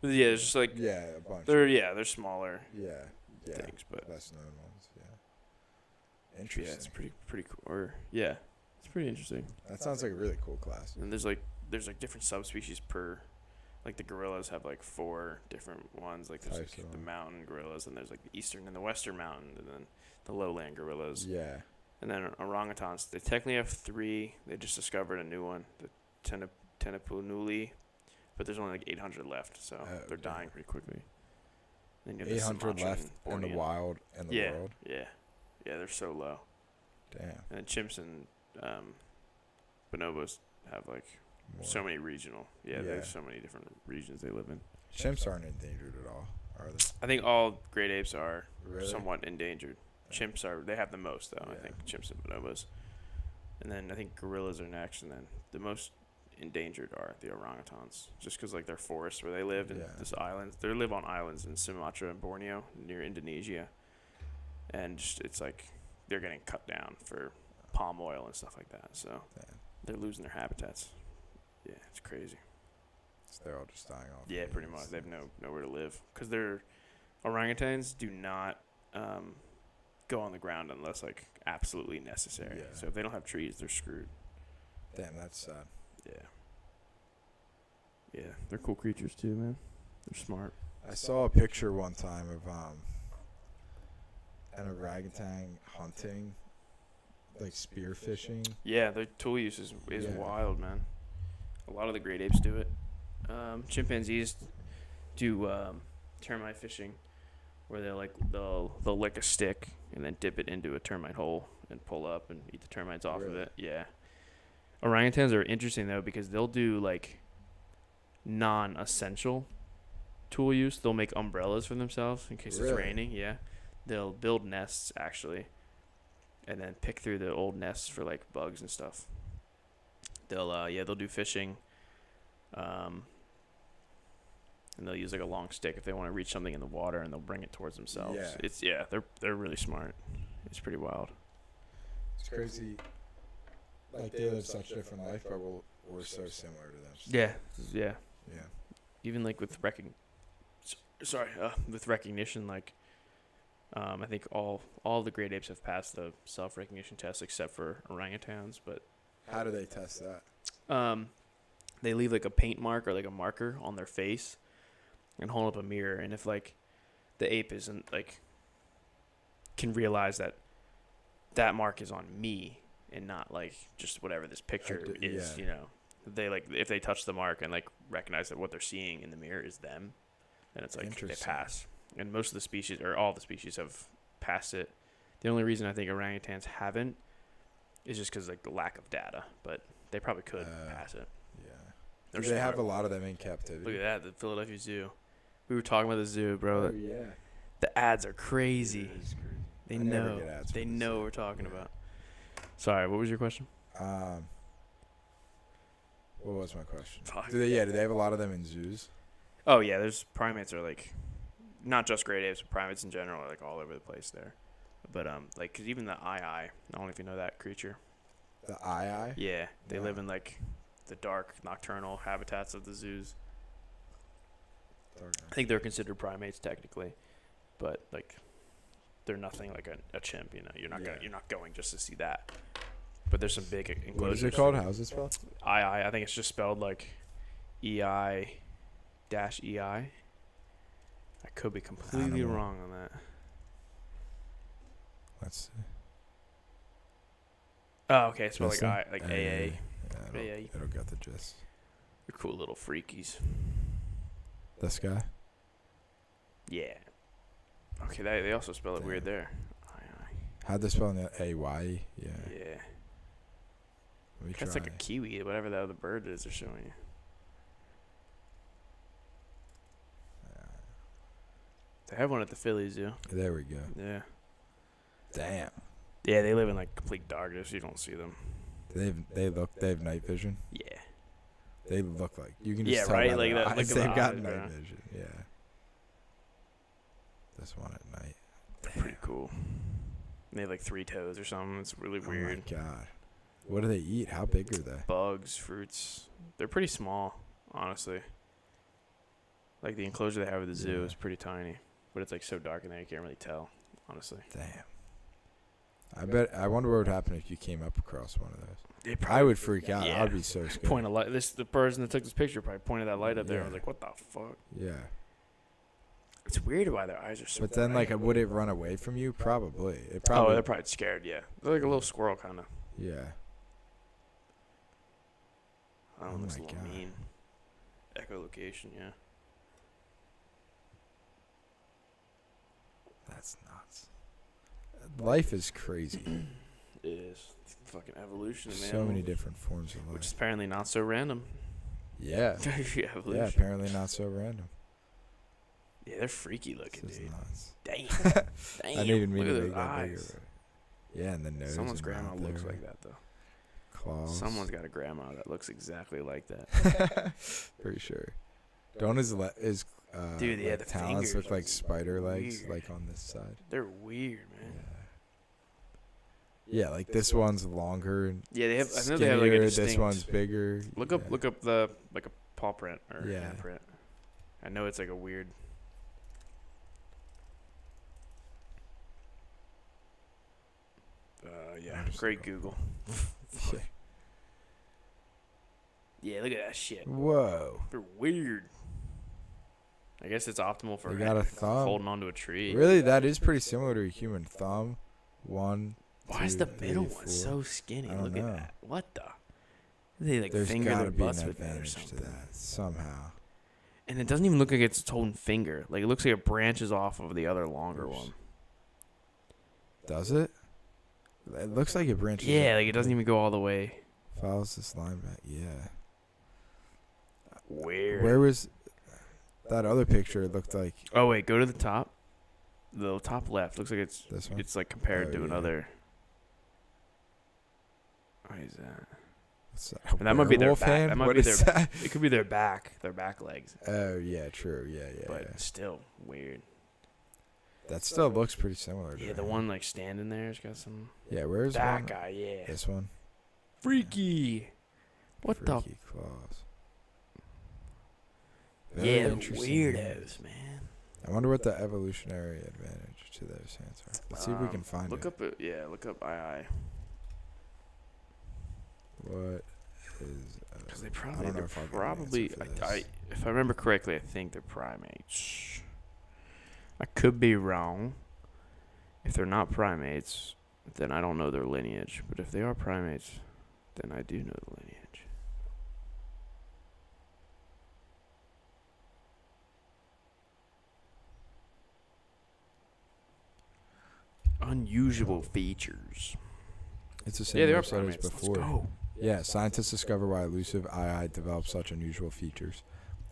But yeah, it's just like a bunch. They're smaller. Yeah. Things, but less known ones. Yeah. Interesting. Yeah, it's pretty cool. Or yeah, it's pretty interesting. That sounds like a really cool class. And there's different subspecies per. Like the gorillas have like 4 different ones. Like there's like the mountain gorillas, and there's like the eastern and the western mountain, and then the lowland gorillas. Yeah. And then orangutans. They technically have 3. They just discovered a new one, the Tenepunuli, but there's only like 800 left, so they're dying pretty quickly. Then you have 800 left in the wild in the world. Yeah, they're so low. Damn. And chimps and bonobos have like so many regional. Yeah, there's so many different regions they live in. Chimps aren't endangered at all, are they? I think all great apes are somewhat endangered. Chimps they have the most though. I think chimps and bonobos, and then I think gorillas are next, and then the most endangered are the orangutans, just because like they're forests where they live in this island. They live on islands in Sumatra and Borneo near Indonesia, and just, it's like they're getting cut down for palm oil and stuff like that. So they're losing their habitats. Yeah, it's crazy. So they're all just dying off. Yeah, pretty much. They have nowhere to live because orangutans do not go on the ground unless like absolutely necessary. Yeah. So if they don't have trees, they're screwed. Damn, that's sad. Yeah, they're cool creatures too, man. They're smart. I saw a picture one time of an orangutan hunting, like spear fishing. Yeah, their tool use is wild, man. A lot of the great apes do it. Chimpanzees do termite fishing, where they'll lick a stick and then dip it into a termite hole and pull up and eat the termites off of it. Yeah. Orangutans are interesting though because they'll do like non-essential tool use. They'll make umbrellas for themselves in case it's raining. Yeah. They'll build nests actually, and then pick through the old nests for like bugs and stuff. They'll do fishing, and they'll use like a long stick if they want to reach something in the water, and they'll bring it towards themselves. They're really smart. It's pretty wild. It's crazy. Like they live such a different life, but we're so similar to them. Yeah. Even like with recognition, like I think all the great apes have passed the self-recognition test except for orangutans. But how do they test that? They leave like a paint mark or like a marker on their face and hold up a mirror, and if like the ape isn't like can realize that mark is on me and not like just whatever this picture is, they like if they touch the mark and like recognize that what they're seeing in the mirror is them, then it's like they pass. And most of the species or all the species have passed it. The only reason I think orangutans haven't is just because like the lack of data, but they probably could pass it. Yeah, they have a lot of them in captivity. Look at that, the Philadelphia Zoo. We were talking about the zoo, bro. Oh yeah, the ads are crazy. It is crazy. They know what we're talking about. Sorry, what was your question? What was my question? Do they have a lot of them in zoos? Oh yeah, there's primates are like, not just great apes, but primates in general are like all over the place there. But like, cause even the I don't know if you know that creature. The I? Yeah, they live in like the dark nocturnal habitats of the zoos. I think they're considered primates technically, but like, they're nothing like a chimp. You're not going just to see that. But there's some big enclosures. What is it called? How's it spelled? I think it's just spelled like EI-EI. I could be completely wrong on that. Let's see. Oh, okay. It's spelled like AA. Yeah, AA. It'll get the gist. They're cool little freakies. This guy? Yeah. Okay, they also spell it weird there. How'd they spell it? A-Y? Yeah. Yeah. Let me That's try. like a kiwi, whatever that other bird is they're showing you. They have one at the Philly Zoo. There we go. Yeah. Damn. Yeah, they live in like complete darkness. You don't see them. They have night vision. Yeah. They look like you can just Yeah, tell right? by Like their that- eyes. look at They've the got eyes, night bro. vision. Yeah. This one at night. They're pretty cool. They have like 3 toes or something. It's really weird. Oh my god. What do they eat? How big are they? Bugs, fruits. They're pretty small, honestly. Like the enclosure they have at the zoo Yeah. is pretty tiny, but it's like so dark in there you can't really tell, honestly. Damn. I wonder what would happen if you came up across one of those. They I would freak out. Yeah. I'd be so scared. point a light. The person that took this picture probably pointed that light up there. I was Yeah. like, what the fuck? Yeah. It's weird why their eyes are so But then, like, bright. would it run away from you? Probably. It Oh, probably. they're probably scared, yeah. They're like a little squirrel, kind of. Yeah. That Oh one looks a my little God. mean. Echolocation, yeah. That's nuts. Life is crazy. It is. Fucking evolution, man. So many different forms of Which is life. apparently not so random. Yeah. Very evolution. Yeah, apparently not so random. Yeah, they're freaky looking, This is dude. nuts. Damn. Damn. I didn't mean Look to at make those that bigger. eyes. Yeah, and the nose. Someone's and grandma mouth looks there. like that, though. Claws. Someone's got a grandma that looks exactly like that. Pretty sure. Don't his Dude, yeah, like the talons fingers look are like spider legs, weird. like on this side? They're weird, man. Yeah, like this one's longer and Yeah, they have. I know they have like a skinnier, distinct. this one's bigger. Look yeah. up the like a paw print or Yeah. hand print. I know it's like a weird. Yeah, I'm just great looking. Google. Yeah. Yeah, look at that shit. Whoa. They're weird. I guess it's optimal for They got a thumb. holding onto a tree. Really, that is pretty similar to a human thumb. One. Why is two, the three, middle one four. so skinny? I don't Look know. at that. What the? They like There's finger gotta their be an butts with that or advantage to something. that somehow. And it doesn't even look like it's its own finger. Like it looks like it branches off of the other longer Oops. one. Does it? It looks like it branches. Yeah, like it doesn't even go all the way. Follows this line back. Yeah. Weird. Where was that other picture? It looked like Oh wait, go to the top. The top left looks like it's this one. it's like compared Oh, to yeah. another. What is that? What's that? And that might be their werewolf back. hand? That might What be is their. that? It could be their back legs. Oh yeah, true. Yeah, yeah. But yeah. still weird. That still looks pretty similar. To Yeah, the that. one like standing there's got some. Yeah, where's That one? guy, yeah. This one. Freaky. What Freaky claws. the? Very Yeah, interesting hands. weirdos, man. I wonder what the evolutionary advantage to those hands are. Let's see if we can find Look it. up, look up II. What is? Because they I probably, don't know they're if I'll get an probably, answer for this. if I remember correctly, I think they're primates. I could be wrong. If they're not primates, then I don't know their lineage. But if they are primates, then I do know the lineage. Unusual features. It's the same Yeah, they are website as primates. Let's before. go. Yeah, scientists discover why elusive II develops such unusual features.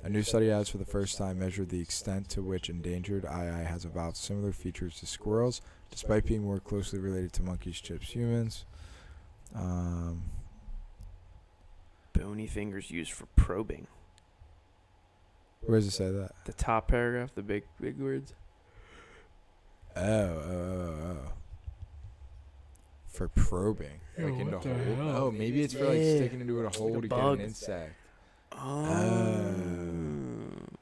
A new study has for the first time measured the extent to which endangered II has evolved similar features to squirrels, despite being more closely related to monkeys, chimps, humans. Bony fingers used for probing. Where does it say that? The top paragraph, the big words. Oh. For probing. Like Yeah, into what the hole. hell? Oh, maybe it's for like Yeah. sticking into a hole Like a to get bug. an insect. Oh.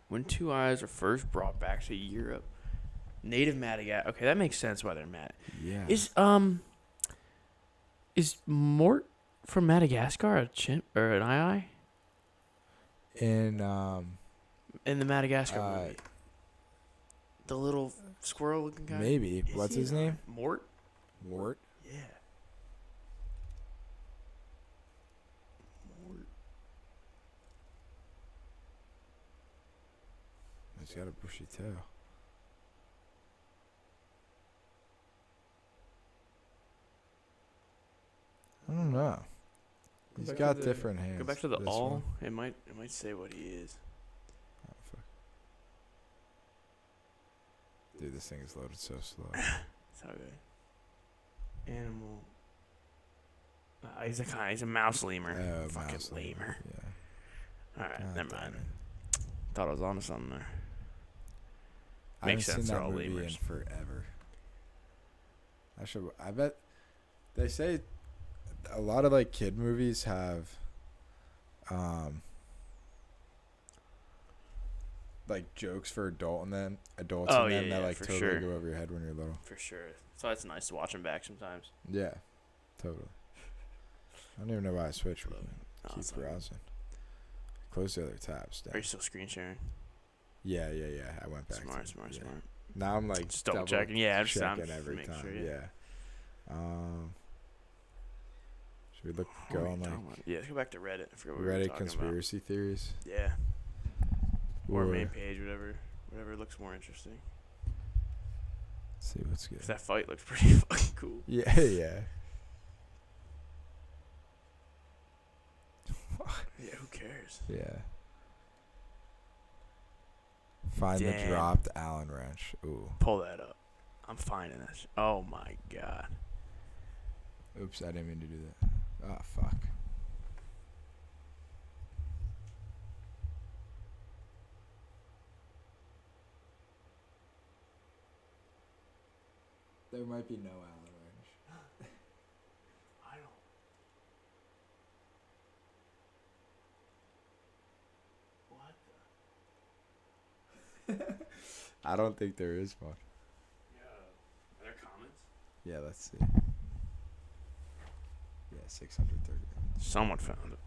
When 2 eyes were first brought back to Europe, native Madagascar. Okay, that makes sense why they're mad. Yeah. Is Mort from Madagascar a chimp or an eye? In In the Madagascar movie, the little squirrel-looking guy. maybe. Is What's he his an eye? name? Mort. Mort. Yeah. Mort. He's got a bushy tail. I don't know. He's back got to the- different hands. Go back to the This all. one. It might say what he is. Oh, fuck. Dude, this thing is loaded so slow. It's okay. Animal. He's a mouse lemur. Oh, Fucking mouse lemur. Yeah. All right, God never damn mind. it. Thought I was onto something there. I Makes haven't sense. seen They're that all movie lemurs. in forever. I bet they say a lot of like kid movies have like jokes for adults Oh, in them yeah, that like for totally sure. go over your head when you're little. For sure. So it's nice to watch them back sometimes. Yeah, totally. I don't even know why I switched. We can No, keep it's all good. browsing. Close the other tabs. Are you still screen sharing? Yeah. I went back. Smart. Yeah. Now I'm like Just double checking. Yeah, I'm just checking every make time. sure, yeah. Should we look What go are on we like talking about? Yeah, let's go back to Reddit. I forgot what we were Reddit talking conspiracy theories? about. Yeah. Or Or- main page, whatever looks more interesting. Let's see what's good. 'Cause that fight looks pretty fucking cool. Yeah, yeah. Yeah, who cares? Yeah. Find the Damn. dropped Allen wrench. Ooh. Pull that up. I'm finding this. Oh my god. Oops, I didn't mean to do that. Ah, fuck. There might be no Allen wrench. I don't. What the? I don't think there is one. Yeah. Are there comments? Yeah, let's see. Yeah, 630. Someone found it.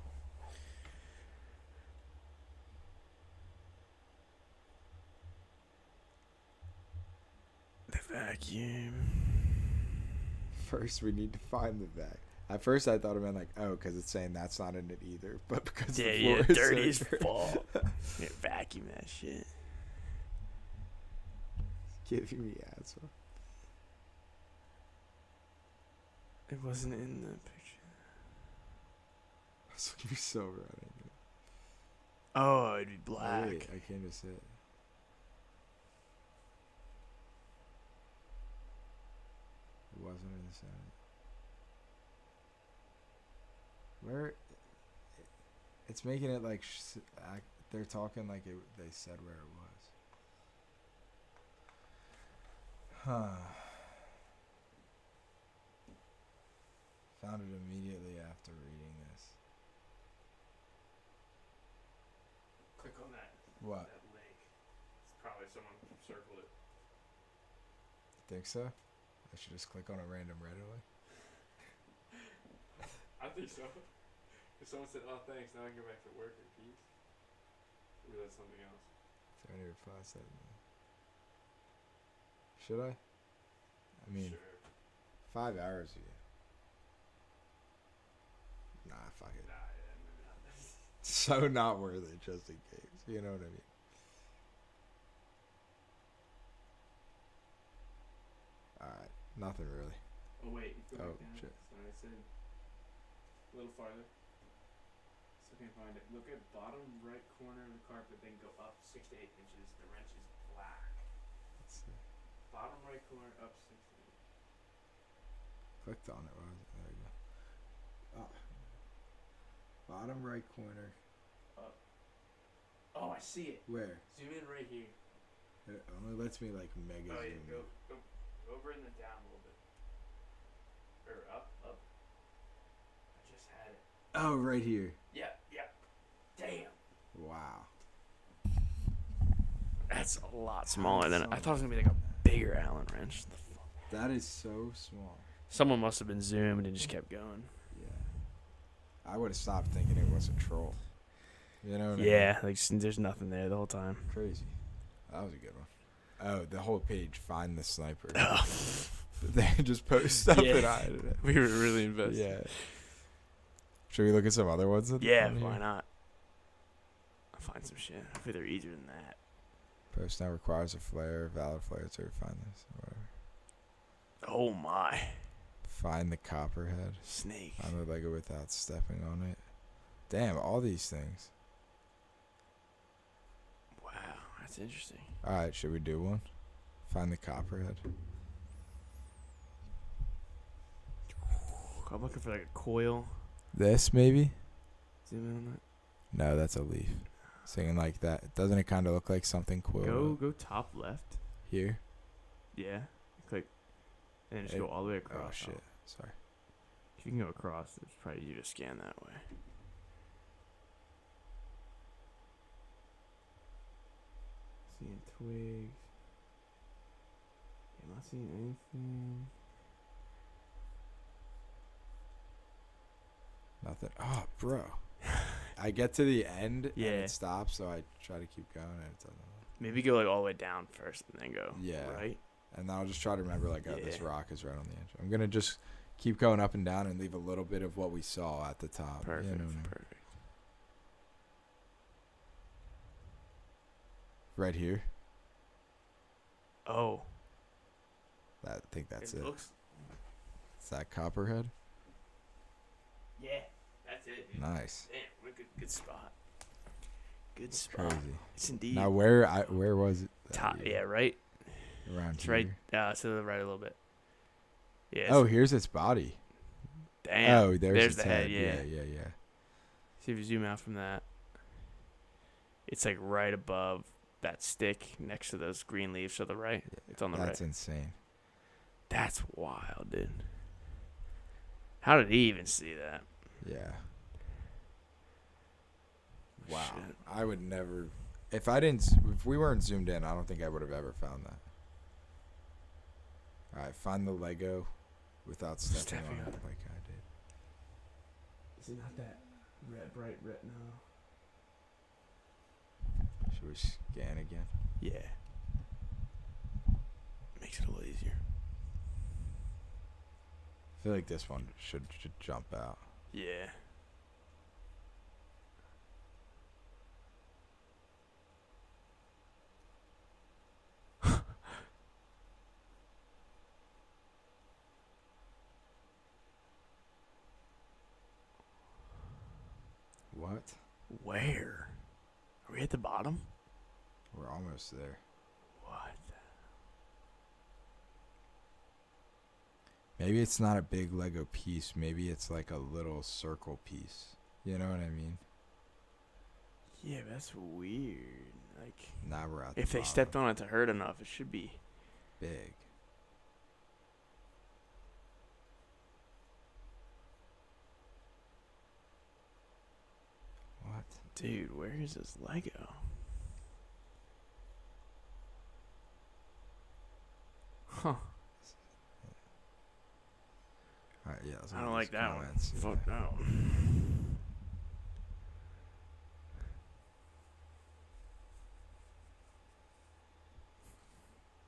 The vacuum. First, we need to find the vac. At first, I thought it meant like, oh, because it's saying that's not in it either. But because the floor is dirty as so dirty. fuck. Yeah, vacuum that shit. Giving me asshole. It wasn't in the picture. This would be so running. Oh, it'd be black. Wait, I can't just sit. It wasn't in the Senate. Where? It's making it like they're talking like they said where it was. Huh. Found it immediately after reading this. Click on that. What? That link. It's probably someone circled it. Think so? I should just click on a random Reddit link. I think so. If someone said, "Oh, thanks," now I can go back to work in peace. Maybe that's something else. Is there any replies to that? Should I? I mean, Sure. 5 hours ago. Nah, fuck it. Nah, yeah, maybe not. So not worth it, just in case. You know what I mean? Alright, nothing really. Oh wait, go Oh, back down. shit. Sorry, I said a little farther. Still can't find it. Look at bottom right corner of the carpet, then go up 6 to 8 inches. The wrench is black. Let's see. Bottom right corner, up 6 to 8. Clicked on it. Where was it? There we go. Ah. Bottom right corner. Up. Oh, I see it. Where? Zoom in right here. It only lets me like mega Oh yeah, zoom go in. over and then down a little bit. Or up. I just had it. Oh, right here. Yeah. Damn. Wow. That's a lot smaller than How I thought it was gonna be like a bigger Allen wrench. The fuck? That is so small. Someone must have been zoomed and just kept going. Yeah. I would have stopped thinking it was a troll. You know what I mean? Yeah, like there's nothing there the whole time. Crazy. That was a good one. Oh, the whole page, find the sniper. Oh. They just post stuff Yeah. and I did it. We were really invested. Yeah. Should we look at some other ones? Yeah, on here? why not? I'll find some shit. Hopefully they're easier than that. Post now requires a flare, valid flare to find this. Whatever. Oh my. Find the copperhead. Snake. Find the Lego without stepping on it. Damn, all these things. Wow, that's interesting. Alright, should we do one? Find the copperhead. I'm looking for like a coil. This maybe? Zoom in on that. No, that's a leaf. Singing like that. Doesn't it kind of look like something cool? Go top left. Here? Yeah. Click. And just go all the way across. Oh, shit. Sorry. If you can go across, it's probably easier to scan that way. Seeing twigs. I'm not seeing anything. Nothing. Oh, bro. I get to the end Yeah. and it stops, so I try to keep going and it doesn't. Maybe go like all the way down first and then go right. And I'll just try to remember like, oh, this rock is right on the edge. I'm gonna just keep going up and down and leave a little bit of what we saw at the top. Perfect. You know what I mean? Perfect. Right here. Oh. I think that's it. Looks. It's that copperhead. Yeah, that's it. Dude. Nice. Damn, what a good spot. Good spot. Crazy. It's indeed. Now where was it? Top. Yeah, right. Around It's here. right. To the right a little bit. Yeah. Oh, here's its body. Damn. Oh, there's its the head. Yeah. Yeah. See if you zoom out from that. It's like right above that stick next to those green leaves to the right. It's on the right. That's insane. That's wild, dude. How did he even see that? Yeah. Wow. Shit. I would never. If we weren't zoomed in, I don't think I would have ever found that. All right, find the Lego without stepping on it like I did. Is it not that bright red now? Should we scan again? Yeah. Makes it a little easier. I feel like this one should jump out. Yeah. What? Where? Are we at the bottom? We're almost there. What? Maybe it's not a big Lego piece. Maybe it's like a little circle piece. You know what I mean? Yeah, that's weird. Like, Now we're at the if they bottom. stepped on it to hurt enough, it should be Big. What? Dude, where is this Lego? Huh. Alright, yeah. let's I look don't at like these that comments. one. Fuck no.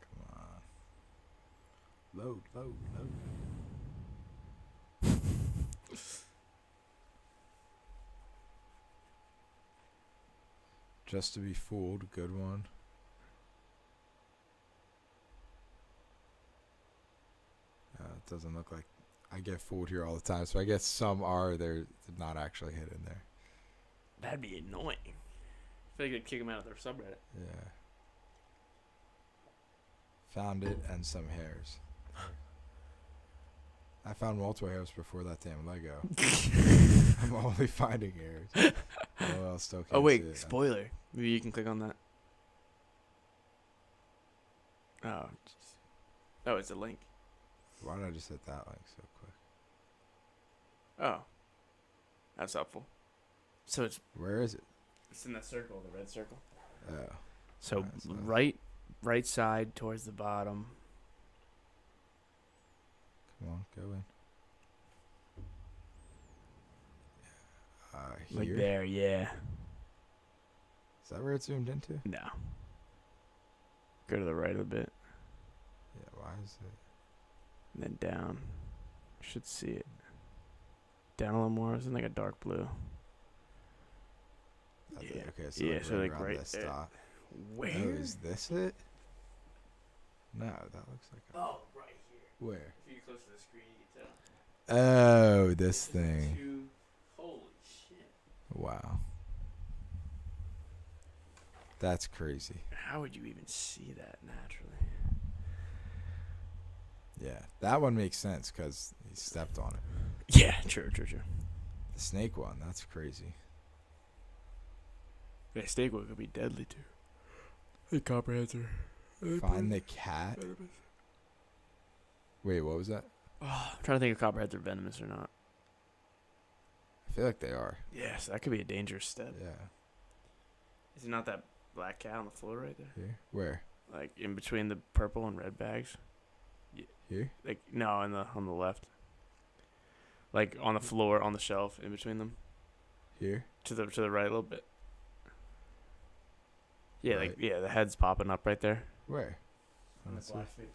Come on. Load. Just to be fooled, good one. It doesn't look like I get fooled here all the time, so I guess some are they're not actually hidden there. That'd be annoying. I feel like they'd kick them out of their subreddit. Yeah. Found it and some hairs. I found multiple hairs before that damn Lego. I'm only finding hairs. Oh, I still can't Oh wait, see it. spoiler. Maybe you can click on that. Oh, jeez. Oh, it's a link. Why did I just hit that link so quick? Oh, that's helpful. So Where is it? it's in that circle, the red circle. Oh. So Alright, so- right side towards the bottom. Come on, go in. Like Here? there, yeah. Is that where it zoomed into? No. Go to the right a bit, Yeah, why is it? and then down. You should see it. Down a little more. It's in like a dark blue. Okay, so Yeah, like so right like around right this there. dot. Where? Oh, is this it? No, that looks like a... Oh, right here. Where? If you get close to the screen, you can tell. Oh, this thing. Holy shit. Wow. That's crazy. How would you even see that naturally? Yeah, that one makes sense because he stepped on it. Yeah, true. The snake one, that's crazy. Yeah, snake one could be deadly too. The copperheads are. Find the cat. Wait, what was that? I'm trying to think if copperheads are venomous or not. I feel like they are. Yes, that could be a dangerous step. Yeah. Is it not that black cat on the floor right there? Here? Where? Like in between the purple and red bags? Here? Like no, on the left. Like on the floor, on the shelf, in between them. Here? To the right a little bit. Yeah, Right. the head's popping up right there. Where? On the Let's see. black feet.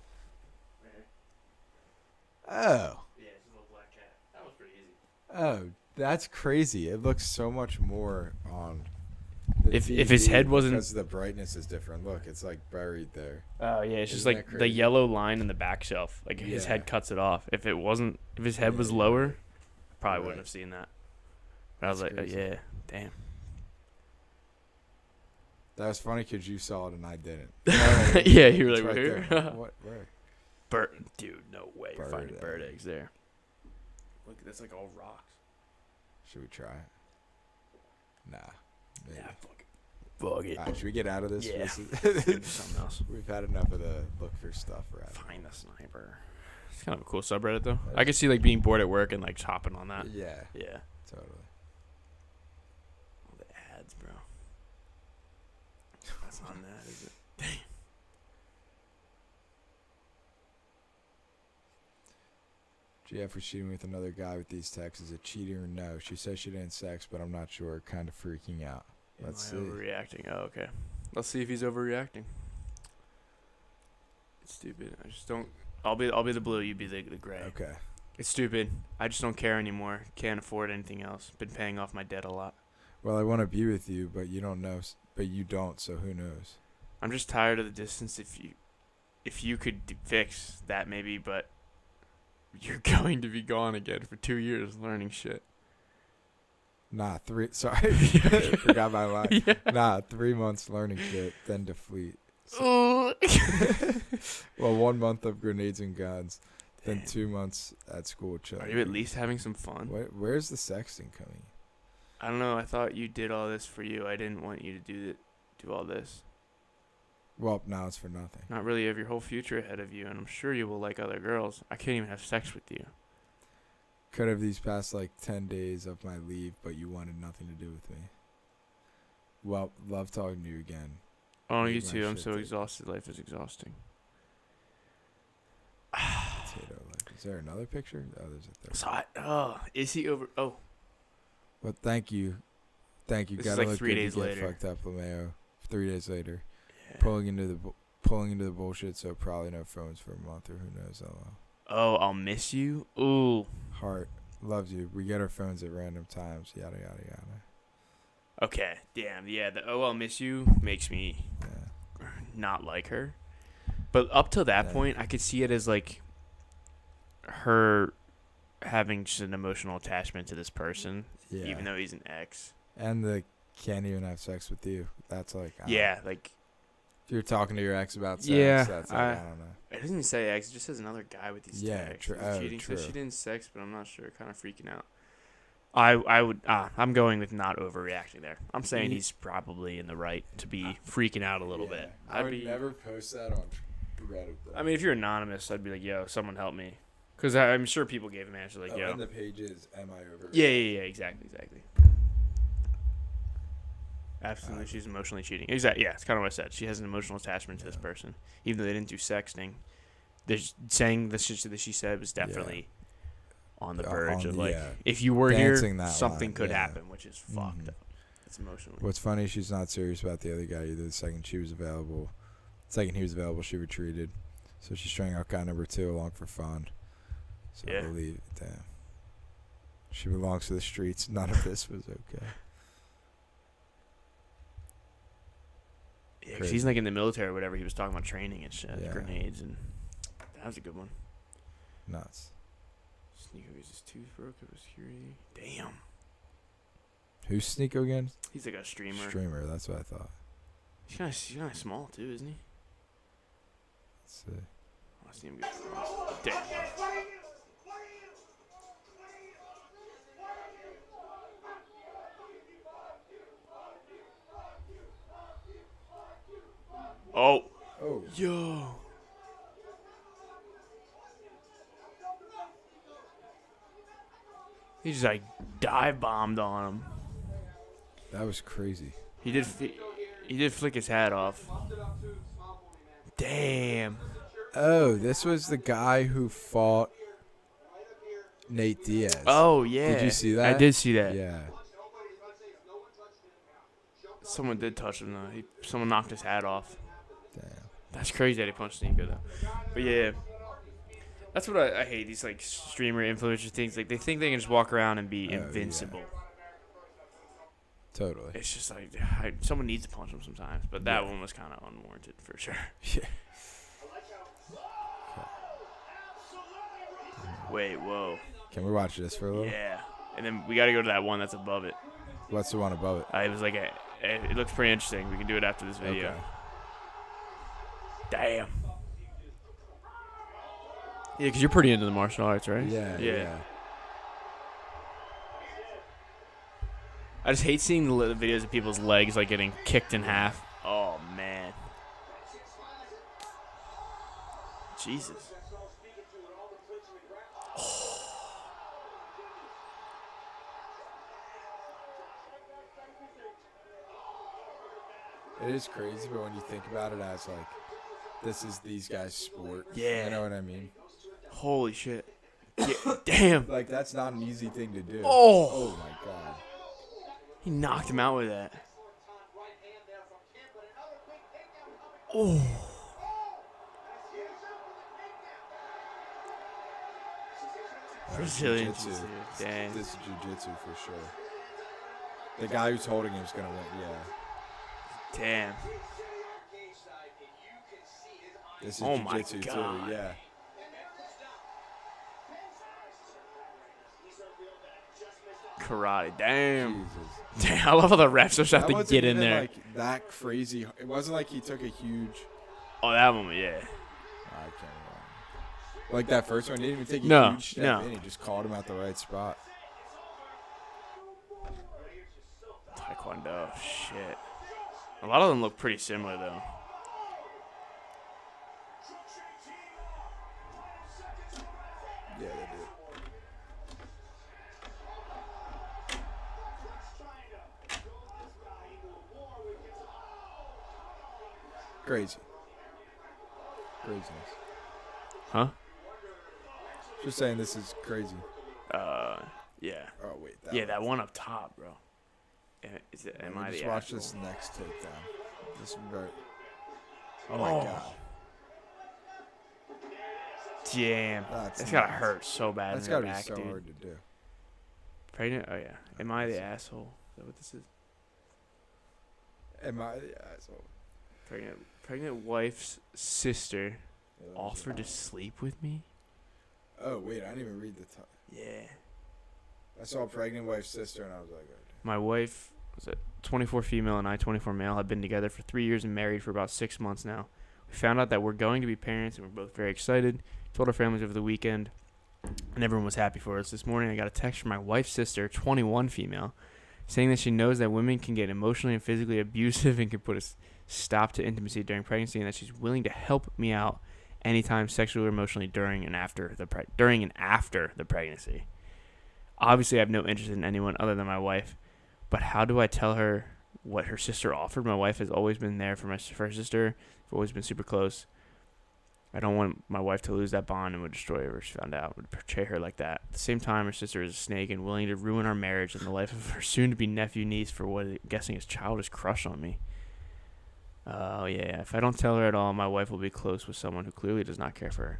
Right here. Oh. Yeah, it's a little black cat. That was pretty easy. Oh, that's crazy. It looks so much more on the If his TV head wasn't- because the brightness is different. Look, it's like buried there. Oh yeah, it's just Isn't like that the crazy? yellow line in the back shelf. Like his Yeah. head cuts it off. If his head was Yeah. lower, I probably Right. wouldn't have seen that. But I was That's like, crazy. yeah, damn. That was funny because you saw it and I didn't. Yeah, you were It's like, right where? there. What? Where? Bird, dude, no way. You're Bird finding bird egg. eggs there. Look, that's like all rocks. Should we try it? Nah. Maybe. Yeah, fuck it. Fuck it. All right, should we get out of this? Yeah. This Let's is- do something else. We've had enough of the look for stuff, right? Find the sniper. It's kind of a cool subreddit though. I could see like being bored at work and like hopping on that. Yeah, Yeah. totally. All the ads, bro. That's not an ad, is it? GF was cheating with another guy with these texts. Is it cheating or no? She says she didn't sex, but I'm not sure. Kind of freaking out. Let's see. Am I overreacting? Oh, okay. Let's see if he's overreacting. It's stupid. I just don't. I'll be the blue. You be the gray. Okay. It's stupid. I just don't care anymore. Can't afford anything else. Been paying off my debt a lot. Well, I want to be with you, but you don't know. But you don't, so who knows? I'm just tired of the distance. If you could fix that maybe, but you're going to be gone again for 2 years learning shit. Nah, 3. Sorry, forgot my line. Yeah. Nah, 3 months learning shit, then defleet. Ooh. Well, 1 month of grenades and guns, then Damn. 2 months at school chilling. Are you at least having some fun? Where's the sexting coming? I don't know. I thought you did all this for you. I didn't want you to do all this. Well, now it's for nothing. Not really. You have your whole future ahead of you, and I'm sure you will like other girls. I can't even have sex with you. Could have these past like 10 days of my leave, but you wanted nothing to do with me. Well, love talking to you again. Oh, Made you my too. I'm shit so take- exhausted. Life is exhausting. Potato life. Is there another picture? Oh, there's a third. Is he over? Oh, But thank you. Thank you. This is Gotta like look 3 good to days get later. fucked up, Lameo. 3 days later. yeah. Pulling into the bullshit, so probably no phones for a month or who knows how long. Oh, I'll miss you. Ooh. Heart loves you. We get our phones at random times. Yada yada yada. Okay. Damn. Yeah. The I'll miss you makes me Yeah. not like her. But up till that Yeah. point, I could see it as like her having just an emotional attachment to this person, Yeah. even though he's an ex. And the can't even have sex with you. That's like I don't Yeah, know. like If you're talking to your ex about sex, Yeah, that's like, I don't know. it doesn't even say ex; it just says another guy with these Yeah, texts. true. Is it Oh, cheating? true. Says she didn't sex, but I'm not sure. Kind of freaking out. I'm going with not overreacting there. I'm saying he's probably in the right to be freaking out a little bit. I would never post that on Reddit. Though. I mean, if you're anonymous, I'd be like, "Yo, someone help me," because I'm sure people gave him answers like, "Yo." And the page is am I over? Yeah, exactly. Absolutely, she's emotionally cheating. Exactly. Yeah, it's kind of what I said. She has an emotional attachment to this person, even though they didn't do sexting. They're saying the shit that she said was definitely on the verge of like, yeah. if you were Dancing here, that something line, could yeah. happen, which is fucked Mhm. up. It's emotionally. What's funny, she's not serious about the other guy either. The second he was available, she retreated. So she's trying out guy number 2 along for fun. So Yeah. I believe, damn. She belongs to the streets. None of this was okay. Yeah, 'cause Crazy. he's like in the military or whatever. He was talking about training and shit, Yeah. grenades, and that was a good one. Nuts. Sneaker is his tooth broke. It was security. Damn. Who's Sneeko again? He's like a streamer. Streamer, that's what I thought. He's kind of small too, isn't he? Let's see. I see him get the damn. Oh. Oh. Yo. He just like dive bombed on him. That was crazy. He did flick his hat off. Damn. Oh, this was the guy who fought Nate Diaz. Oh yeah. Did you see that? I did see that. Yeah. Someone did touch him though. Someone knocked his hat off. Damn. That's crazy that he punched Nico though. But yeah, that's what I hate. These like streamer influencer things. Like they think they can just walk around and be invincible. Yeah. Totally. It's just like someone needs to punch him sometimes. But that one was kind of unwarranted for sure. Yeah. Wait, whoa. Can we watch this for a little? Yeah. And then we got to go to that one that's above it. What's the one above it? It was like it looks pretty interesting. We can do it after this video. Okay. Damn. Yeah, because you're pretty into the martial arts, right? Yeah. I just hate seeing the videos of people's legs like getting kicked in half. Oh man. Jesus. It is crazy, but when you think about it as like, this is these guys' sport. Yeah. You know what I mean? Holy shit. Yeah, damn. Like, that's not an easy thing to do. Oh my God. He knocked him out with that. Oh. Brazilian jiu-jitsu. Dang. This is jiu-jitsu for sure. The guy who's holding him is going to win, yeah. Damn. This is Oh my jiu-jitsu too, God. yeah. Karate. Damn. Jesus. Damn. I love how the refs just have That to wasn't get in even, there. like, that crazy. It wasn't like he took a huge. Oh, that one, yeah. I can't remember. Like that first one, he didn't even take a No, huge step no. in. He just caught him at the right spot. Taekwondo. Shit. A lot of them look pretty similar, though. Yeah, they do. Crazy. Craziness. Huh? Just saying this is crazy. Yeah. Oh, wait. That one up top, bro. Is it? Am I just the watch asshole? this next takedown. This is very. Oh my God. Damn. That's gotta hurt so bad. That's in the gotta be back, so dude. hard to do. Pregnant? Oh yeah. Am I the asshole? Is that what this is? Am I the asshole? Pregnant wife's sister offered to sleep with me. Oh wait, I didn't even read the time. Yeah. I saw pregnant wife's sister and I was like, oh, My wife was a 24 female and I 24 male. Have been together for 3 years and married for about 6 months now. We found out that we're going to be parents and we're both very excited. Told our families over the weekend and everyone was happy for us. This morning I got a text from my wife's sister, 21 female, saying that she knows that women can get emotionally and physically abusive and can put a stop to intimacy during pregnancy, and that she's willing to help me out anytime sexually or emotionally during and after the pregnancy. Obviously, I have no interest in anyone other than my wife, but how do I tell her what her sister offered? My wife has always been there for her sister. We've always been super close. I don't want my wife to lose that bond and would destroy her if she found out, would portray her like that. At the same time, her sister is a snake and willing to ruin our marriage and the life of her soon-to-be nephew-niece for what I'm guessing is childish crush on me. Oh, yeah. If I don't tell her at all, my wife will be close with someone who clearly does not care for her.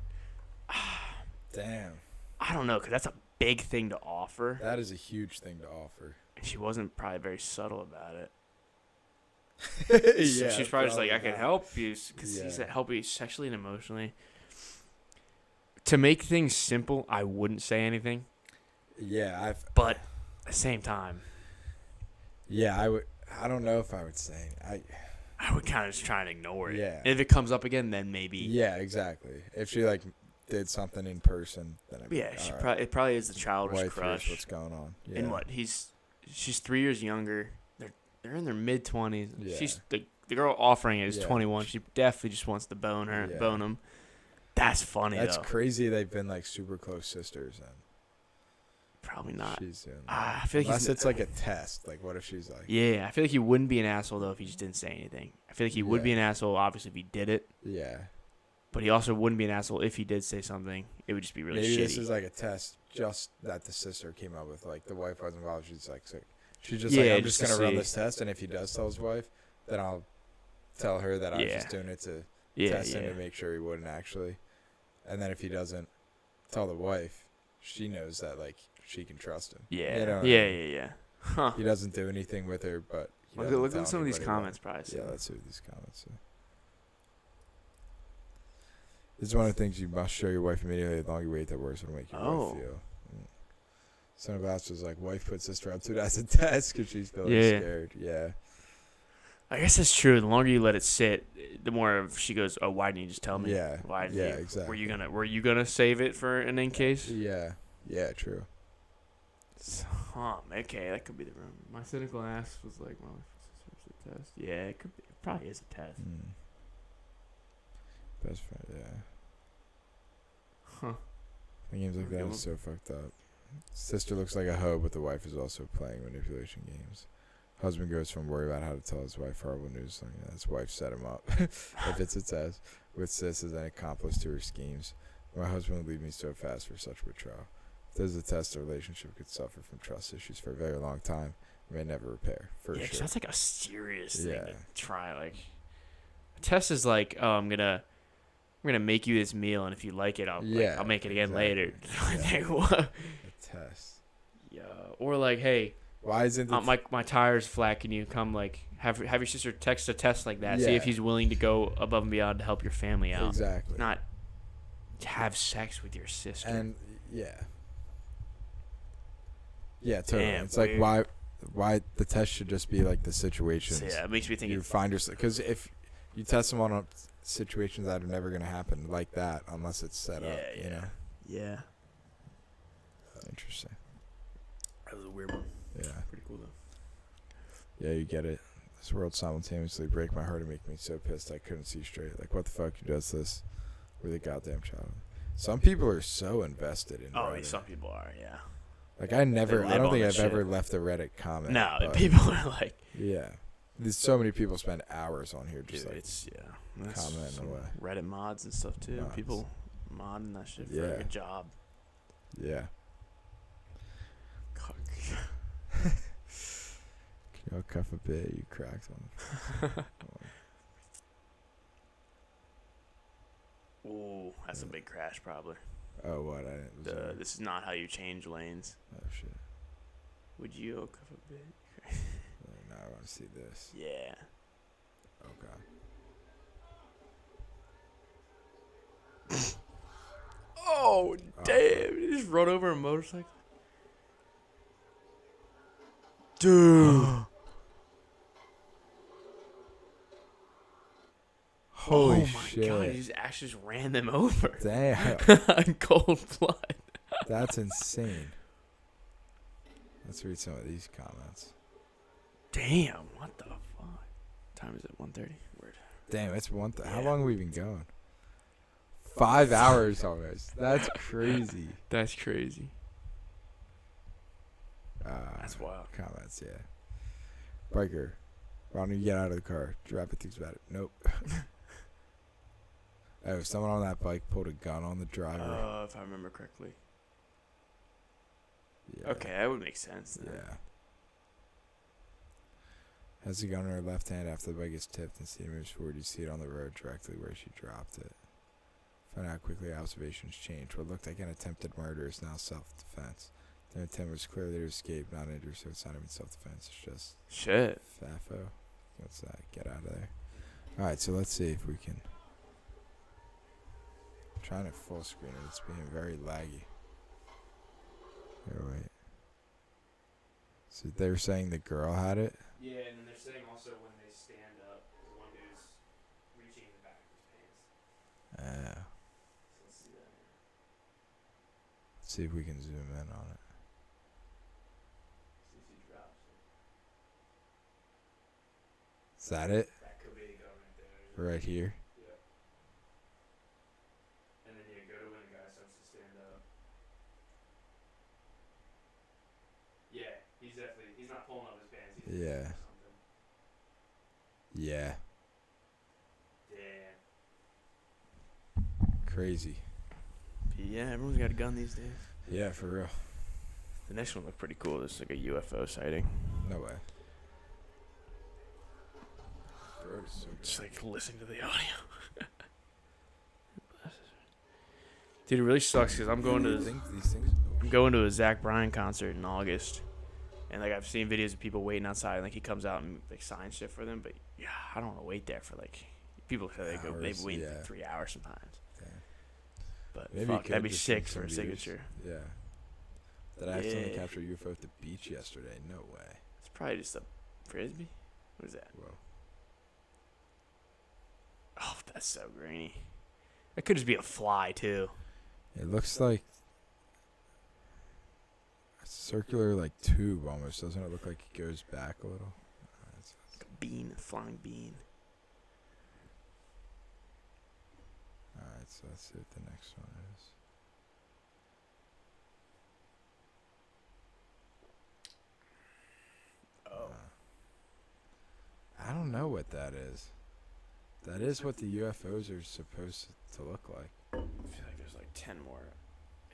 damn. I don't know, because that's a big thing to offer. That is a huge thing to offer. And she wasn't probably very subtle about it. Yeah, She's probably just like, I not. can help you, because Yeah. he said help you sexually and emotionally. To make things simple, I wouldn't say anything. Yeah, But at the same time. Yeah, I would. I don't know if I would say. I would kind of just try and ignore it. Yeah. And if it comes up again, then maybe. Yeah, exactly. If she like did something in person, then I'd be Yeah, like, all right, it probably is the childish wife, here's crush. what's going on? Yeah. And what? She's 3 years younger. They're in their mid-20s. Yeah. She's the girl offering it is Yeah. 21. She definitely just wants to bone him. That's funny. That's though. crazy. They've been like super close sisters, and Probably not. she's doing I feel like unless he's, it's like a test. Like, what if she's like, Yeah, I feel like he wouldn't be an asshole though if he just didn't say anything. I feel like he would be Yeah. an asshole obviously if he did it, yeah, but he also wouldn't be an asshole if he did say something. It would just be really maybe shitty. this is like a test, just that the sister came up with. Like, the wife wasn't involved. She's like she's just Yeah, like, I'm just just to gonna run see. this test, and if he does tell his wife, then I'll tell her that I was Yeah. just doing it to yeah, test yeah. him to make sure he wouldn't actually. And then if he doesn't tell the wife, she knows that like she can trust him. Yeah. You know what I yeah, mean? yeah, yeah. Huh. He doesn't do anything with her, but he Look doesn't at tell some of these anybody about comments, it. probably. Yeah, let's see what these comments say. This is one of the things you must show your wife immediately. The longer you wait, the worse it'll make your Oh. wife feel. Son of Glass was like, wife put sister up to it as a test because she's feeling Yeah. scared. Yeah. I guess that's true. The longer you let it sit, the more of she goes, "Oh, why didn't you just tell me? Yeah. Why didn't Yeah, you? exactly. Were you gonna save it for an in case? Yeah. Yeah, true. Huh. Okay, that could be the room. My cynical ass was like, "Well, it's a test." Yeah, it could be. It probably is a test. Best friend, yeah. Huh. Games like that is so fucked up. Sister looks like a hoe, but the wife is also playing manipulation games. Husband goes from worry about how to tell his wife horrible news, like his wife set him up. If it's a test, with sis as an accomplice to her schemes. My husband would leave me so fast for such betrayal. If there's a test, the relationship could suffer from trust issues for a very long time. May never repair, for Yeah, 'cause sure. that's like a serious thing Yeah. to try. Like, a test is like, oh, I'm gonna make you this meal, and if you like it, I'll make it again later. exactly. Like, what? A test. Yeah. Or like, hey, Why isn't the my tire's flat. Can you come like have your sister text a test like that? See if Yeah. he's willing to go above and beyond to help your family out. Exactly. Not have sex with your sister. And yeah. Yeah, totally. Damn, it's like weird. why the test should just be like the situations. So, yeah, it makes me think. You find yourself, because if you test them on situations that are never going to happen like that unless it's set up, you know. Yeah. Interesting. That was a weird one. Yeah. Pretty cool though. Yeah, you get it. This world simultaneously break my heart and make me so pissed I couldn't see straight. Like, what the fuck? Who does this? We're the goddamn child. Some people are so invested in Oh, Reddit. some people are. Yeah. Like, I don't live think on I've that ever shit. left a Reddit comment. No, but people are like. yeah. There's so many people spend hours on here just Dude, like it's that's commenting some away. Reddit mods and stuff too. Mods. People modding that shit for Yeah. a good job. Yeah. Can y'all cuff a bit? You cracked on. Ooh, that's a big crash probably. Oh, what? I didn't. Was there- This is not how you change lanes. oh shit! Would you cuff a bit? Now I want to see this. Yeah. Okay. Oh damn! You just run over a motorcycle. Dude. Holy oh my shit! god! He actually just ran them over. Damn, In cold blood. that's insane. Let's read some of these comments. Damn! What the fuck? Time is it? 1:30. Word. Damn, it's one. How Yeah. long have we been going? 5 hours almost. That's crazy. That's crazy. That's wild. Comments, yeah. Biker, why don't you get out of the car? Rapid thinks about it. Nope. Oh, someone on that bike pulled a gun on the driver. If I remember correctly. Yeah. Okay, that would make sense. Then. Yeah. Has the gun in her left hand after the bike is tipped and Steve moves forward. You see it on the road directly where she dropped it. Find out quickly observations change. What looked like an attempted murder is now self-defense. The intent was clearly to escape, not injure, so it's not even self-defense. It's just Shit. Fafo. What's that? Get out of there. Alright, so let's see if we can. I'm trying to full screen it. It's being very laggy. Here, wait. So they're saying the girl had it? Yeah, and then they're saying also when they stand up, one reaching in the back of his pants. Yeah. So let's see that here. Let's see if we can zoom in on it. See if he drops it. Is that it? That could be the gun right there. Right here? Yep. And then you go to when the guy starts to stand up. Yeah, he's not pulling up his pants. He's Yeah. something. Yeah. Damn. Crazy. Yeah, everyone's got a gun these days. Yeah, for real. The next one looked pretty cool. This is like a UFO sighting. No way. Bro, it's so Just like listening to the audio. Dude, it really sucks because I'm going to these things. I'm going to a Zach Bryan concert in August, and like I've seen videos of people waiting outside, and like he comes out and like signs shit for them. But yeah, I don't want to wait there for like people say they wait yeah. like 3 hours sometimes. Yeah. But Maybe fuck, you that'd could be just sick take for a some views. signature. Yeah. Did I accidentally Yeah. capture a UFO at the beach yesterday? No way. It's probably just a frisbee. What is that? Whoa. Oh, that's so grainy. That could just be a fly too. It looks like a circular, like, tube almost. Doesn't it look like it goes back a little? Like a bean, a flying bean. Alright, so let's see what the next one is. Oh. I don't know what that is. That is what the UFOs are supposed to look like. I feel like there's like 10 more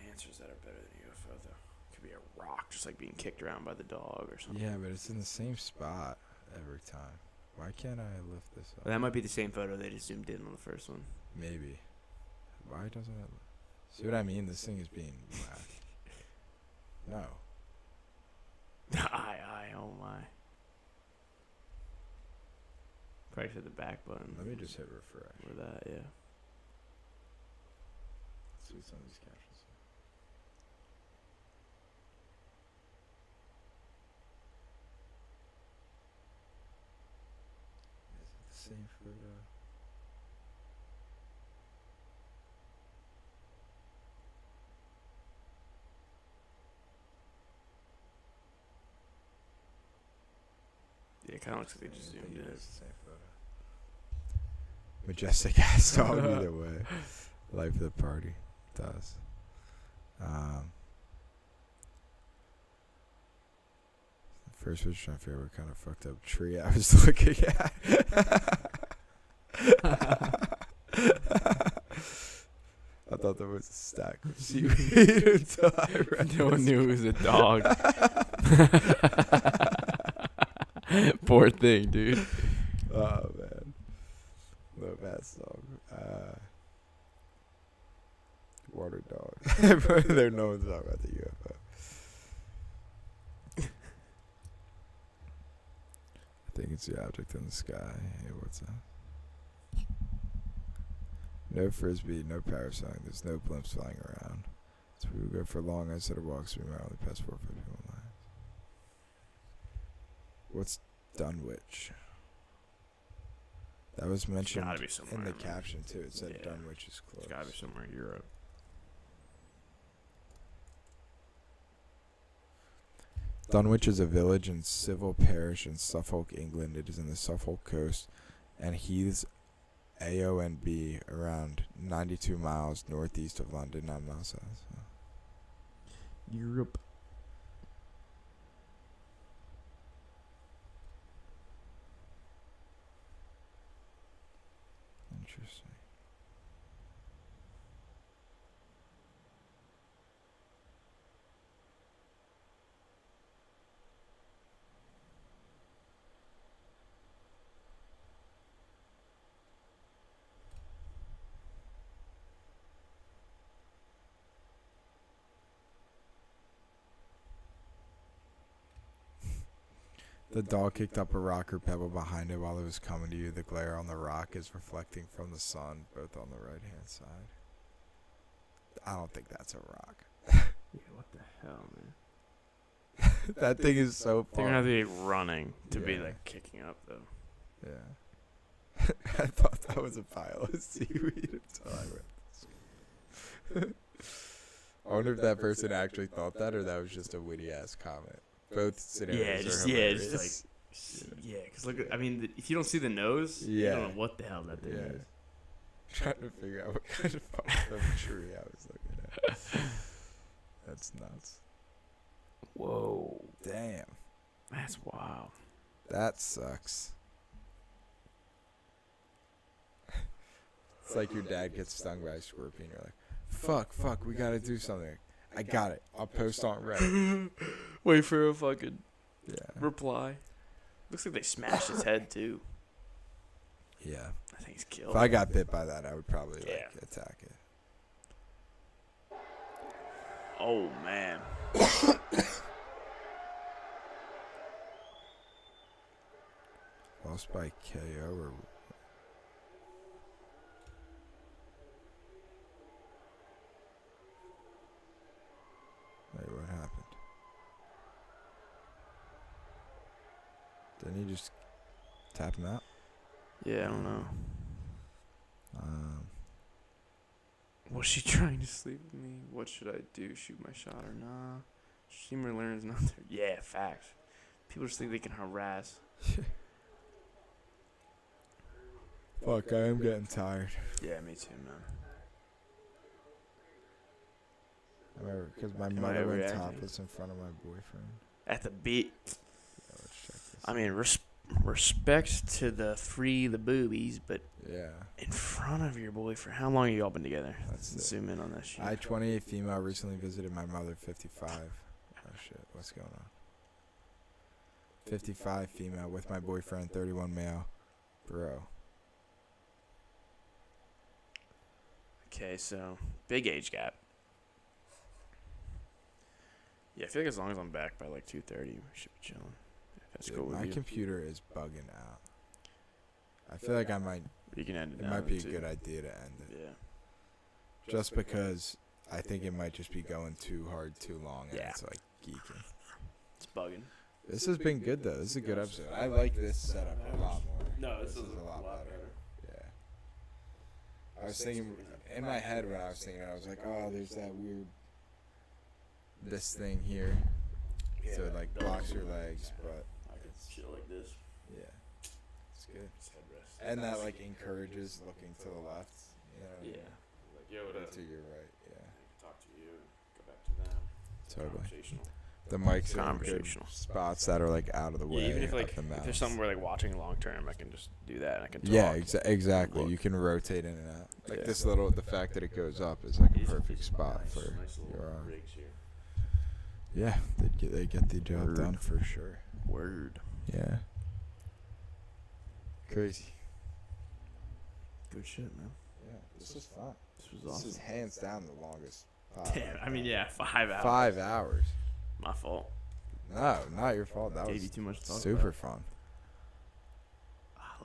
answers that are better than UFO though. It could be a rock just like being kicked around by the dog or something. Yeah, but it's in the same spot every time. Why can't I lift this up? Well, that might be the same photo they just zoomed in on the first one. Maybe. Why doesn't it? See what I mean? This thing is being whacked. No. Oh my. Probably hit the back button. Let me just hit refresh. Or that, yeah. Let's see some of these captions. Is it the same photo? Yeah, it kind of looks like they just I think zoomed it in. is the same photo. Majestic ass dog either way. Life of the party. It does. First was trying to figure out what kind of fucked up tree I was looking at. I thought there was a stack of seaweed until I read No one knew it was a dog. Poor thing, dude. Oh man, no bad song. Water dog. There, no one's talking about the UFO. I think it's the object in the sky. Hey, what's that? No frisbee, no parasailing. There's no blimps flying around. So we would go for long instead of walks. We might only pass 4 foot people lives. What's Dunwich? That was mentioned gotta be somewhere, in the man. caption too. It said Yeah. Dunwich is close. It's gotta be somewhere in Europe. Dunwich is a village and civil parish in Suffolk, England. It is in the Suffolk coast and heaths AONB around 92 miles northeast of London, 9 miles south. So. Europe. Interesting. The dog kicked up a rock or pebble behind it while it was coming to you. The glare on the rock is reflecting from the sun, both on the right-hand side. I don't think that's a rock. Yeah, what the hell, man? That thing is so They're far. gonna have to be running to be Yeah. like kicking up though. Yeah. I thought That was a pile of seaweed until I read this. I wonder if that person actually thought that, or that was just a witty ass comment. Both scenarios are hilarious. Because look, I mean, if you don't see the nose, you don't know what the hell that thing is. Trying to figure out what kind of fucked up tree I was looking at. That's nuts. Whoa. Damn. That's wild. That sucks. It's like your dad gets stung by a scorpion. You're like, fuck, we gotta do something. I got it. I'll post on Reddit. Wait for a fucking reply. Looks like they smashed his head too. Yeah. I think he's killed. If I got bit by that, I would probably attack it. Oh man. Lost by KO or wait, what happened? Didn't he just tap him out? Yeah, I don't know. Was she trying to sleep with me? What should I do? Shoot my shot or nah? Streamer learns not to. Yeah, facts. People just think they can harass. Fuck, I am getting tired. Yeah, me too, man. I remember because my Am I mother went overreacting? topless in front of my boyfriend. At the beat. Yeah, let's check this. I mean, respect to the boobies, but Yeah. in front of your boyfriend. How long have y'all been together? That's Let's it. zoom in on that shit. I, 28 female, recently visited my mother, 55. Oh, shit. What's going on? 55 female with my boyfriend, 31 male. Bro. Okay, so big age gap. Yeah, I feel like as long as I'm back by like 2:30, we should be chilling. If that's Dude, cool with my you. computer is bugging out. I feel like I might. You can end it. It now might be a too. good idea to end it. Yeah. Just because I think it might just be going too hard, too long, and it's like geeking. It's bugging. This has been good though. This is a good episode. I like this setup a lot more. No, this is a lot better. Yeah. I was thinking in my head when I was thinking, I was like, oh, there's that weird this thing here, so it like blocks your legs, but I could chill like this. yeah, it's good. And that like encourages looking to the left. You know, Yeah. Like, yo, what up? to your right. Yeah. Talk to you. Go back to them. Totally. Conversational. The mics are in good Conversational. spots that are like out of the way. Yeah, even if of like the if mouse. there's something we're like watching long term, I can just do that and I can talk. Yeah, exactly. Look. You can rotate in and out. Like Yeah. this little, the fact that it goes up is like a These- perfect these spot nice- for nice little your arm. rigs here. Yeah, they get the job Word. done for sure. Word. Yeah. Crazy. Good shit, man. Yeah, this was fun. This was This awesome. is hands down the longest. pod Damn, I've I mean, done. yeah, 5 hours. 5 hours. My fault. No, not your fault. That Gave was you too much to talk super about. fun.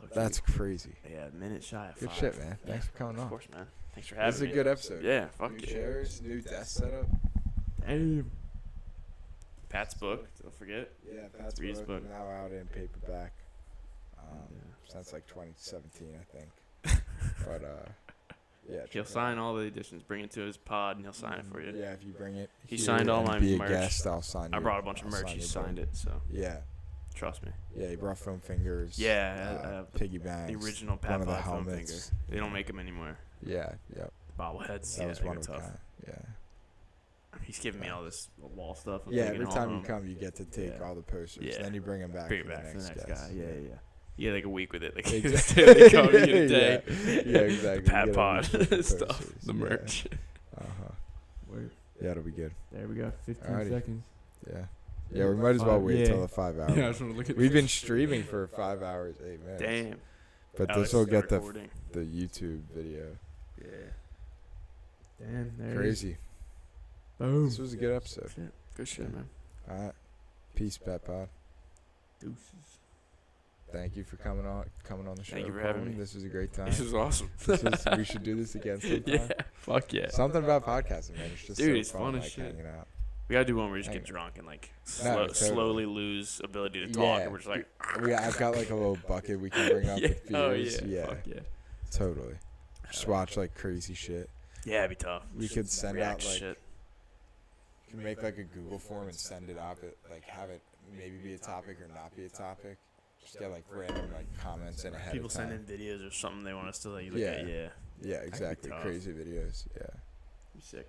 Low-key. That's crazy. Yeah, a minute shy of Good 5. shit, man. Thanks for coming Of on. course, man. Thanks for having This is a me. good episode. Yeah, fuck New yeah. chairs, new desk setup. Damn. Pat's book, don't forget. Yeah, that's Reed's book. now out in paperback. Yeah. Since like 2017, I think. But yeah. check He'll it sign all the editions. Bring it to his pod, and he'll sign it for you. Yeah, if you bring it. He here signed all and my be merch. a guest, I'll sign. I brought a bunch of I'll merch. sign He your signed book. it, so Yeah, trust me. yeah. He brought foam fingers. Yeah, piggy banks. The original one of the PatPod foam finger. helmets. They don't make them anymore. Yeah, yep. Bobbleheads. That Yeah, was they're one of a tough. kind. Yeah. He's giving me all this wall stuff. I'm Yeah, taking every all time of you them. come, you get to take Yeah. all the posters. Yeah. Then you bring them back, Bring for, it back the for the next guest. guy. Yeah. Yeah, like a week with it. Like Exactly. they come, you get a day. Yeah, exactly. The You get a PatPod week of stuff, posters. the Yeah. merch. Uh-huh. Yeah, it'll be good. There we go. 15 Alrighty. seconds. Yeah. Yeah, we might as well wait Yeah. till the 5 hour. Yeah, I just want to look at. We've been streaming for 5 hours, 8 minutes. Damn. But Oh, this will is get the recording. YouTube video. Yeah. Damn. There Crazy. Boom. This was a good episode. Shit. Good shit, man. All right. Peace, PatPod. Deuces. Thank you for coming on the show. Thank you for having Colin. me. This was a great time. This is awesome. We should do this again sometime. Yeah. Fuck yeah. Something about podcasting, man. It's just Dude, so it's fun, fun as like, shit. hanging out. We gotta do one where we just Hang get on. drunk and like No, totally. slowly lose ability to talk, Yeah. and we're just like. I've got like a little bucket we can bring up Yeah. with Oh beers. yeah. Fuck yeah. Totally. Just watch like crazy shit. Yeah, it'd be tough. We could send out like shit. we can make like a Google form and send it out. Like have it maybe be a topic or not be a topic. Just get like random like comments and ahead People of time. send in videos or something they want us to like look Yeah. at. Yeah. Yeah, exactly. tough. Crazy videos. Yeah. Be sick.